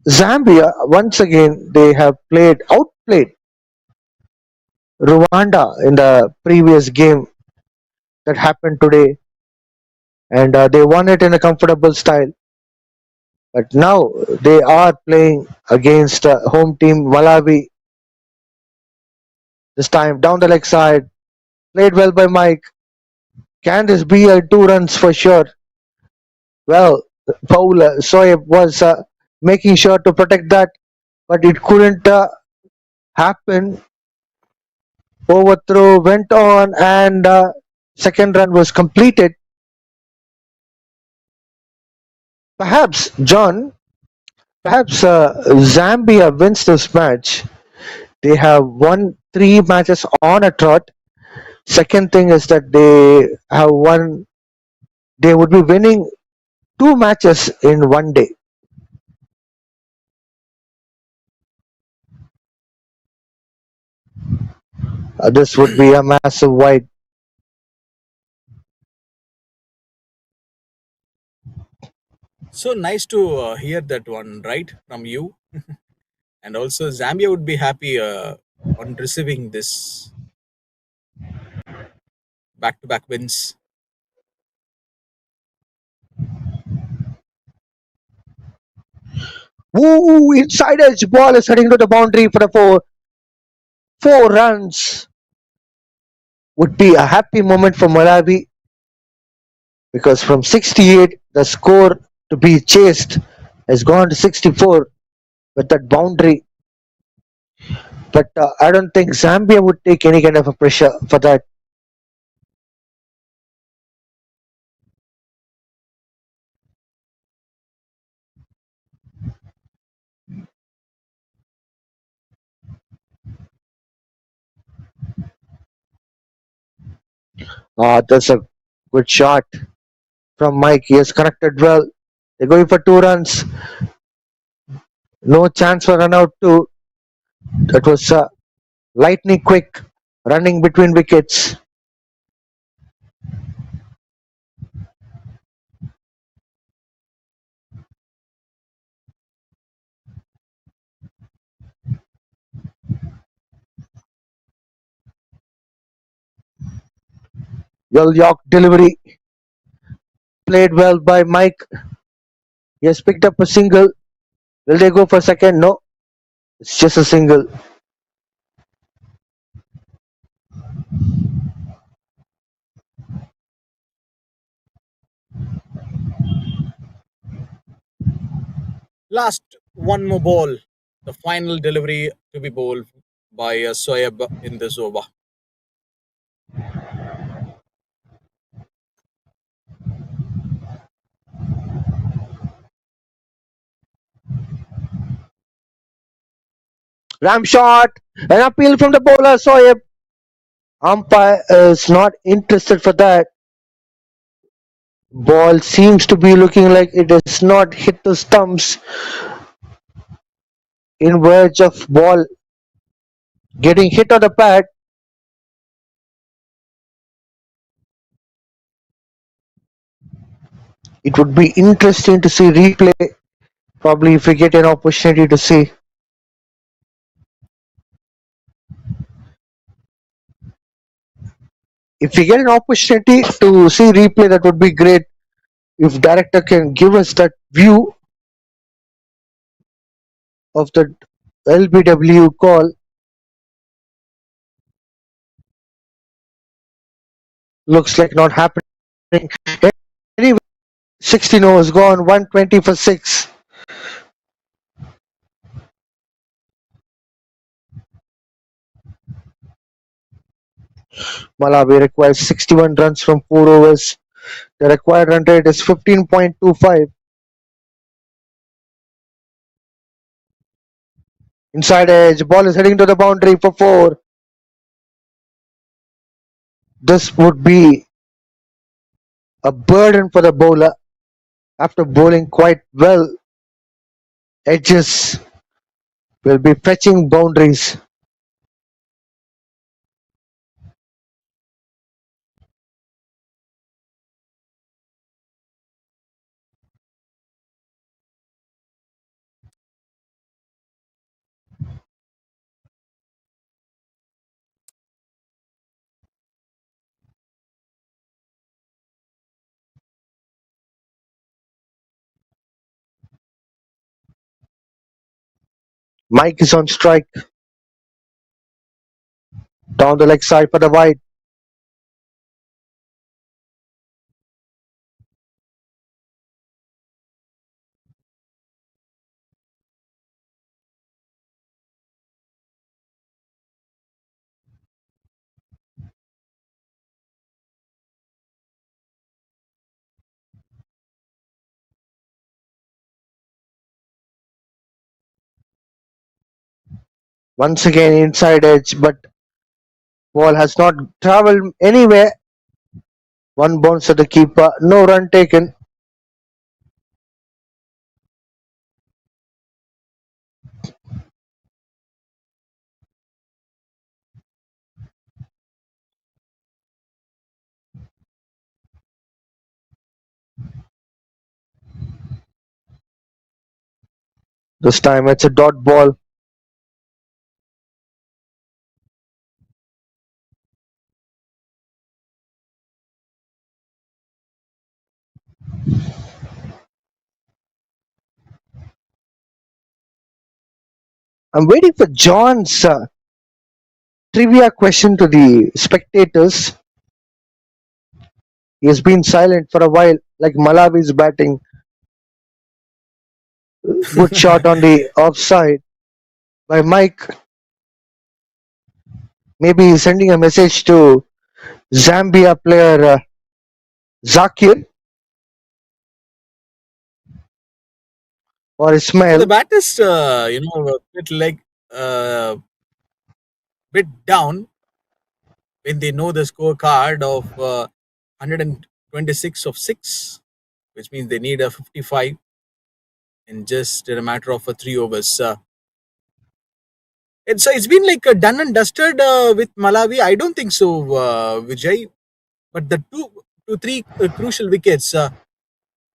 Zambia, once again they have outplayed Rwanda in the previous game that happened today, and they won it in a comfortable style. But now they are playing against home team Malawi. This time down the leg side, played well by Mike. Can this be a 2 runs for sure? Well, Paul Soeb was making sure to protect that, but it couldn't happen. Overthrow went on, and second run was completed. Perhaps, John, perhaps Zambia wins this match. They have won 3 matches on a trot. Second thing is that they would be winning 2 matches in one day. This would be a massive wide. So nice to hear that one, right, from you. And also, Zambia would be happy on receiving this back to back wins. Woo! Inside edge ball is heading to the boundary for the 4 runs. Would be a happy moment for Malawi because from 68 the score to be chased has gone to 64 with that boundary. But I don't think Zambia would take any kind of a pressure for that. That's a good shot from Mike. He has connected well. They're going for 2 runs. No chance for run out too. That was lightning quick running between wickets. Well, York delivery played well by Mike. He has picked up a single. Will they go for second? No, it's just a single. Last one more ball. The final delivery to be bowled by Soyab in this over. Ram shot. An appeal from the bowler. Soyeb. Umpire is not interested for that. Ball seems to be looking like it has not hit the stumps in verge of ball getting hit on the pad. It would be interesting to see replay, probably if we get an opportunity to see. If we get an opportunity to see replay, that would be great. If director can give us that view of the LBW call. Looks like not happening. Anyway, 16 overs gone, 120 for 6. Malawi requires 61 runs from 4 overs. The required run rate is 15.25. Inside edge, ball is heading to the boundary for 4. This would be a burden for the bowler after bowling quite well. Edges will be fetching boundaries. Mike is on strike. Down the leg side for the wide. Once again inside edge, but ball has not travelled anywhere. One bounce at the keeper, no run taken. This time it's a dot ball. I'm waiting for John's trivia question to the spectators. He has been silent for a while, like Malawi's batting. Good shot on the offside by Mike. Maybe he's sending a message to Zambia player Zakir or The Ismail. bat is, a bit down. when they know the scorecard of 126 of 6, which means they need a 55 in just a matter of 3 overs. It's been like done and dusted with Malawi. I don't think so, Vijay. But the two three crucial wickets.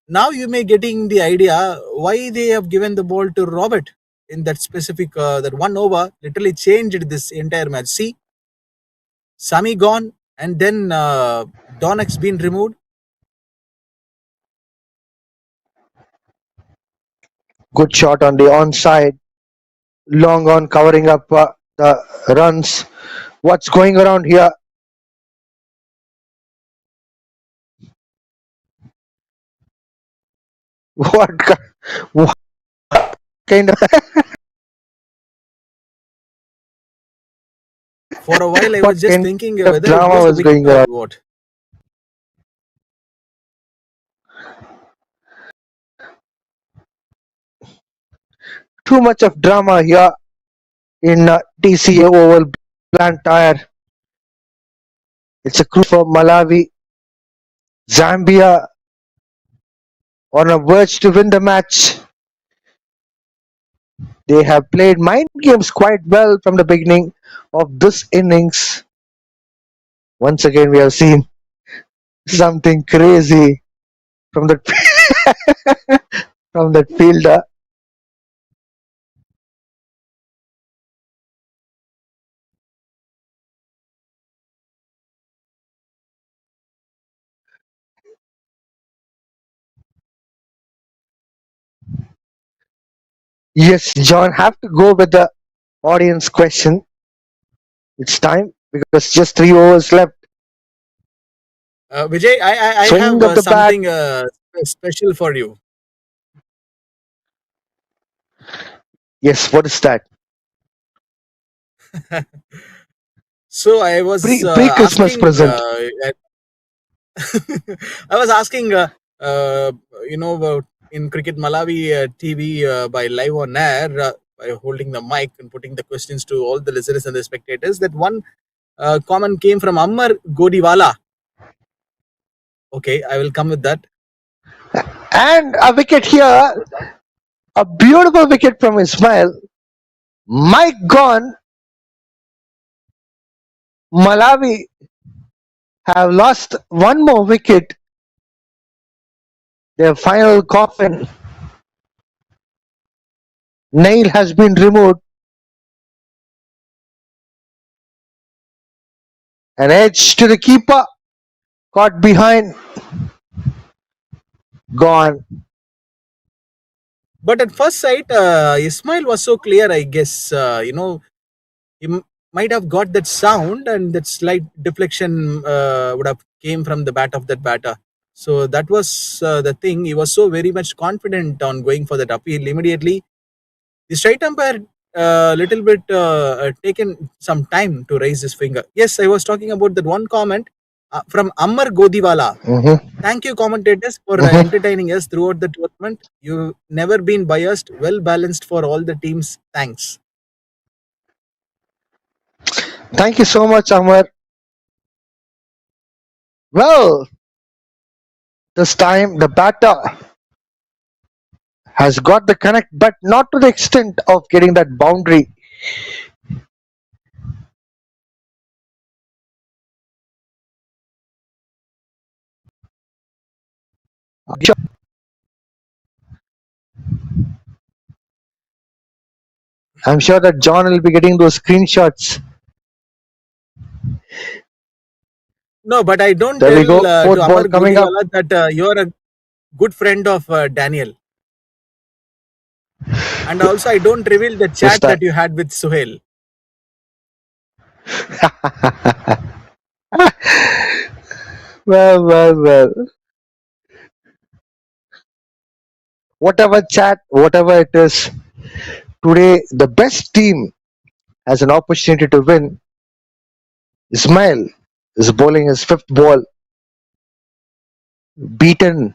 Now you may getting the idea why they have given the ball to Robert in that specific that 1 over literally changed this entire match. See, Sami gone and then Donak's been removed. Good shot on the onside. Long on covering up the runs. What's going around here? What kind of For a while, I what was just kind thinking of whether it drama was a was wicket going or on? what. Too much of drama here in TCA Oval Blantyre. It's a cruise for Malawi. Zambia on a verge to win the match. They have played mind games quite well from the beginning of this innings. Once again, we have seen something crazy from the from that fielder. Yes, John, have to go with the audience question. It's time because just 3 overs left. Vijay, I Swing have of the bat. something special for you. Yes, what is that? So I was Pre Christmas asking, present. I was asking, in Cricket Malawi TV by live on air, by holding the mic and putting the questions to all the listeners and the spectators, that one comment came from Ammar Godiwala. Okay, I will come with that. And a wicket here. A beautiful wicket from Ismail. Mike gone. Malawi have lost one more wicket. Their final coffin. Nail has been removed. An edge to the keeper. Caught behind. Gone. But at first sight, Ismail was so clear, I guess. He might have got that sound and that slight deflection would have came from the bat of that batter. So that was the thing. He was so very much confident on going for that appeal immediately. The straight umpire little bit taken some time to raise his finger. Yes, I was talking about that one comment from Ammar Godiwala. Thank you, commentators, for entertaining us throughout the tournament. You've never been biased, well balanced for all the teams. Thanks. Thank you so much, Amar. Well, this time the batter has got the connect, but not to the extent of getting that boundary. I'm sure that John will be getting those screenshots. No, but I don't There we tell go. to Fourth ball Amar coming up. Godiwala that you're a good friend of Daniel. And also, I don't reveal the This chat time. that you had with Suhail. Well. Whatever chat, whatever it is, today the best team has an opportunity to win. Ismail is bowling his fifth ball. Beaten.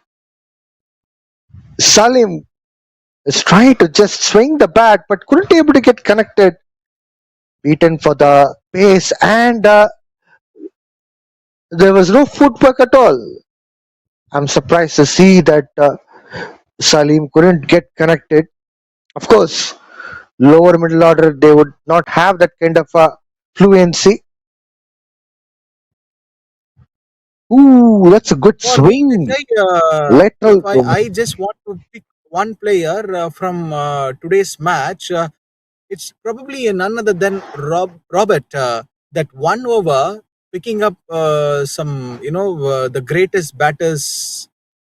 Salim is trying to just swing the bat but couldn't be able to get connected. Beaten for the pace and There was no footwork at all. I'm surprised to see that Salim couldn't get connected. Of course, lower middle order they would not have that kind of fluency. Ooh, that's a good For me, swing. Vijay, Lateral. if I just want to pick one player from today's match, it's probably none other than Robert. That one over, picking up some, the greatest batters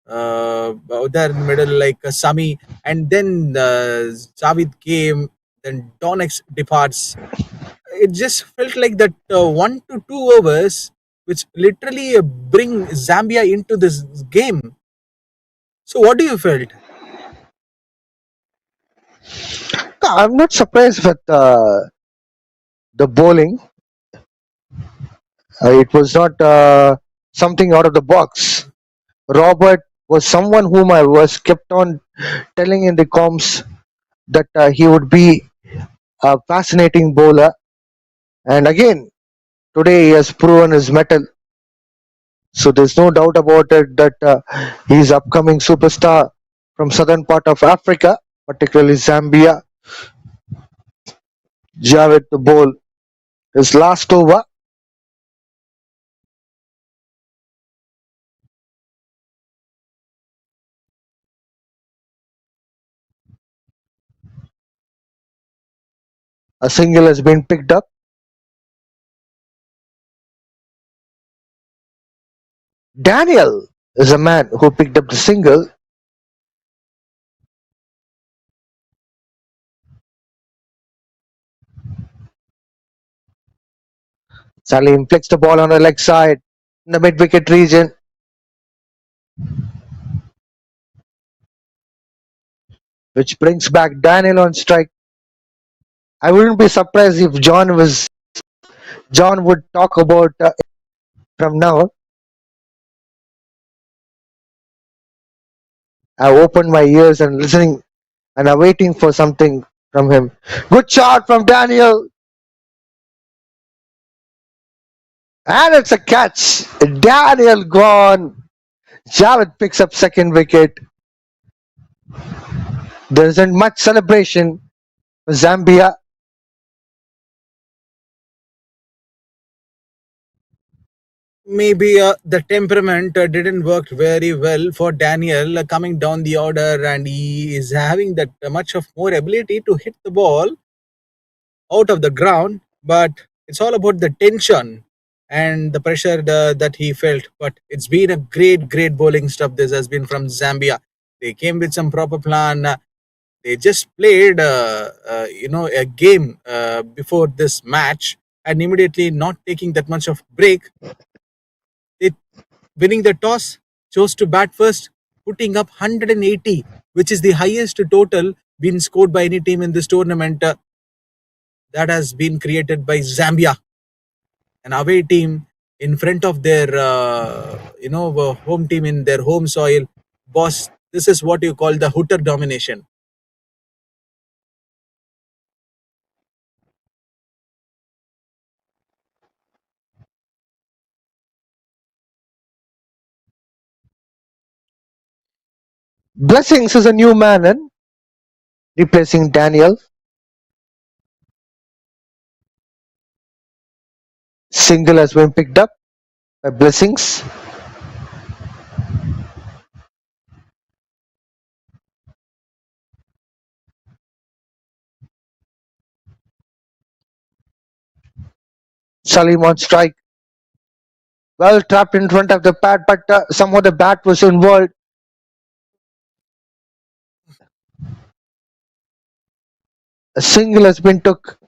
out there in the middle, like Sami, and then Javid came, then Donex departs. It just felt like that 1 to 2 overs, which literally bring Zambia into this game. So, what do you felt? I'm not surprised with the bowling. It was not something out of the box. Robert was someone whom I was kept on telling in the comms that he would be a fascinating bowler. And again, today he has proven his mettle. So there's no doubt about it that he's upcoming superstar from southern part of Africa, particularly Zambia. Javed to bowl his last over. A single has been picked up. Daniel is a man who picked up the single. Salim flicks the ball on the leg side in the mid wicket region, which brings back Daniel on strike. I wouldn't be surprised if John would talk about from now. I opened my ears and listening and are waiting for something from him. Good shot from Daniel, and it's a catch. Daniel gone. Javed picks up second wicket. There isn't much celebration for Zambia. Maybe the temperament didn't work very well for Daniel coming down the order, and he is having that much of more ability to hit the ball out of the ground, but it's all about the tension and the pressure that he felt. But it's been a great bowling stuff. This has been from Zambia. They came with some proper plan. They just played, a game before this match, and immediately not taking that much of break. They winning the toss, chose to bat first, putting up 180, which is the highest total been scored by any team in this tournament. That has been created by Zambia, an away team in front of their home team in their home soil. Boss, this is what you call the hooter domination. Blessings is a new man in replacing Daniel. Single has been picked up by Blessings. Salim on strike. Well trapped in front of the pad, but somehow the bat was involved. A single has been took.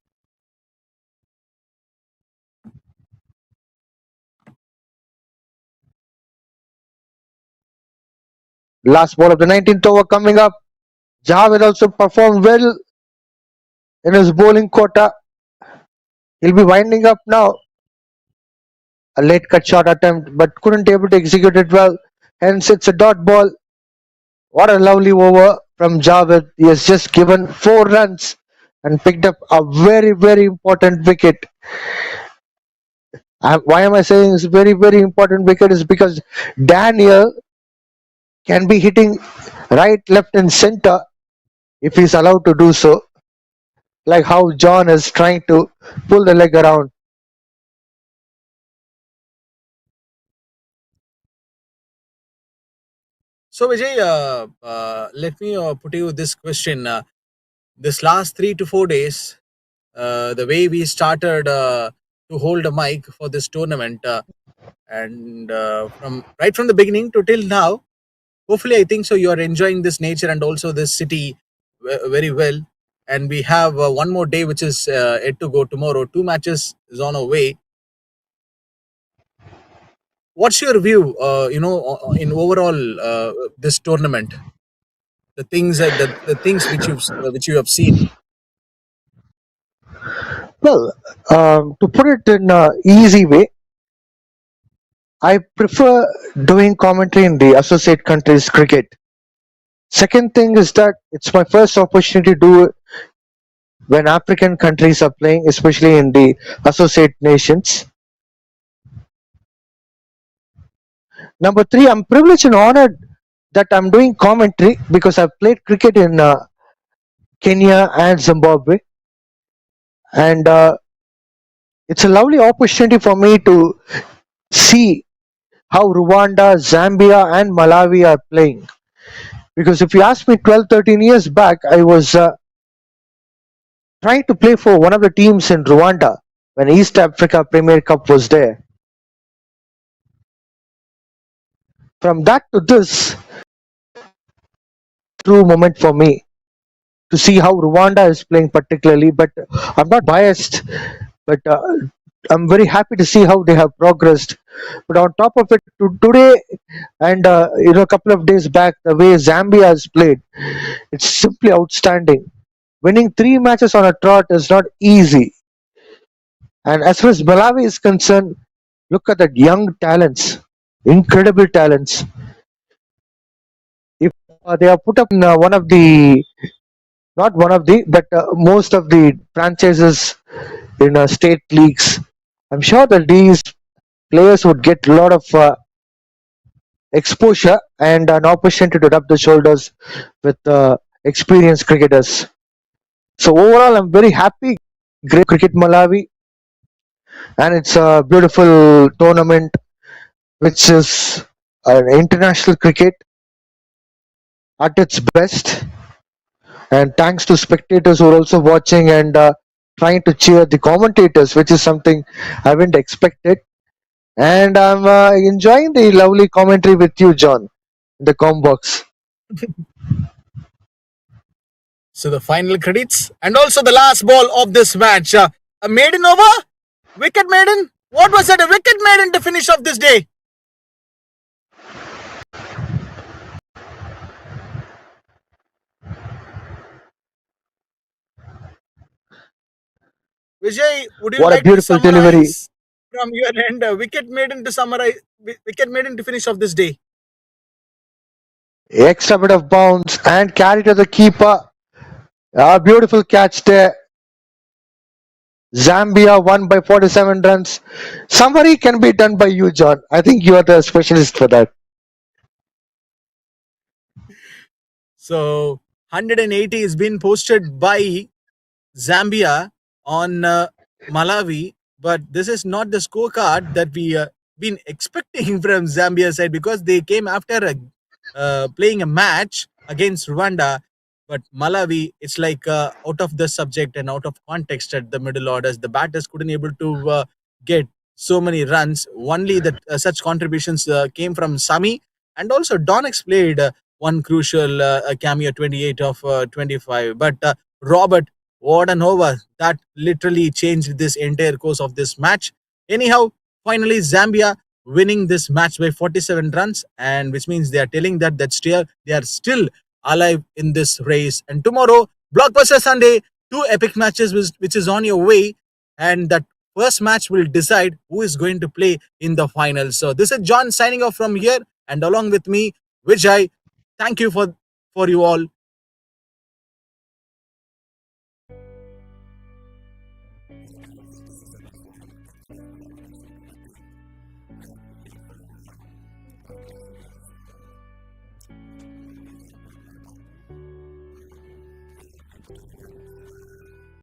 Last ball of the 19th over coming up. Javed also performed well in his bowling quota. He'll be winding up now. A late cut shot attempt, but couldn't able to execute it well. Hence, it's a dot ball. What a lovely over from Javed. He has just given 4 runs and picked up a very important wicket. Why am I saying it's very, very important wicket is because Daniel can be hitting right, left, and center if he's allowed to do so, like how John is trying to pull the leg around. So Vijay, let me put you this question. This last 3 to 4 days, the way we started to hold a mic for this tournament, and from right from the beginning to till now, hopefully I think so you are enjoying this nature and also this city very well. And we have one more day which is yet to go tomorrow. 2 matches is on our way. What's your view, in overall this tournament, the things which you have seen? Well, to put it in an easy way, I prefer doing commentary in the associate countries cricket. Second thing is that it's my first opportunity to do it when African countries are playing, especially in the associate nations. Number three, I'm privileged and honored that I'm doing commentary because I've played cricket in Kenya and Zimbabwe, and it's a lovely opportunity for me to see how Rwanda, Zambia, and Malawi are playing. Because if you ask me 12, 13 years back, I was trying to play for one of the teams in Rwanda when East Africa Premier Cup was there. From that to this, true moment for me to see how Rwanda is playing particularly, but I'm not biased, but I'm very happy to see how they have progressed. But on top of it, today and a couple of days back, the way Zambia has played, it's simply outstanding. Winning 3 matches on a trot is not easy. And as far as Malawi is concerned, look at that young talents, incredible talents. If they are put up in one of the, not one of the, but most of the franchises in state leagues, I'm sure that these players would get a lot of exposure and an opportunity to rub the shoulders with experienced cricketers. So overall, I'm very happy. Great cricket Malawi, and it's a beautiful tournament, which is an international cricket at its best. And thanks to spectators who are also watching and trying to cheer the commentators, which is something I haven't expected. And I'm enjoying the lovely commentary with you, John, in the com box. So the final credits and also the last ball of this match. A maiden over, wicket maiden. What was that? A wicket maiden to finish off this day. Vijay, would you What a like to beautiful delivery. summarize from your end? Wicket maiden to summarize. Wicket maiden to finish off this day. Extra bit of bounce and carry to the keeper. A beautiful catch there. Zambia won by 47 runs. Summary can be done by you, John. I think you are the specialist for that. So 180 is being posted by Zambia on Malawi, but this is not the scorecard that we been expecting from Zambia side because they came after playing a match against Rwanda. But Malawi, it's like out of the subject and out of context at the middle orders. The batters couldn't able to get so many runs. Only that such contributions came from Sami, and also Donex played one crucial cameo, 28 of 25. But Robert, what an over. That literally changed this entire course of this match. Anyhow, finally Zambia winning this match by 47 runs, and which means they are telling that still they are still alive in this race. And tomorrow, Blockbuster Sunday, two epic matches which is on your way, and that first match will decide who is going to play in the final. So this is John signing off from here, and along with me, Vijay. Thank you for you all.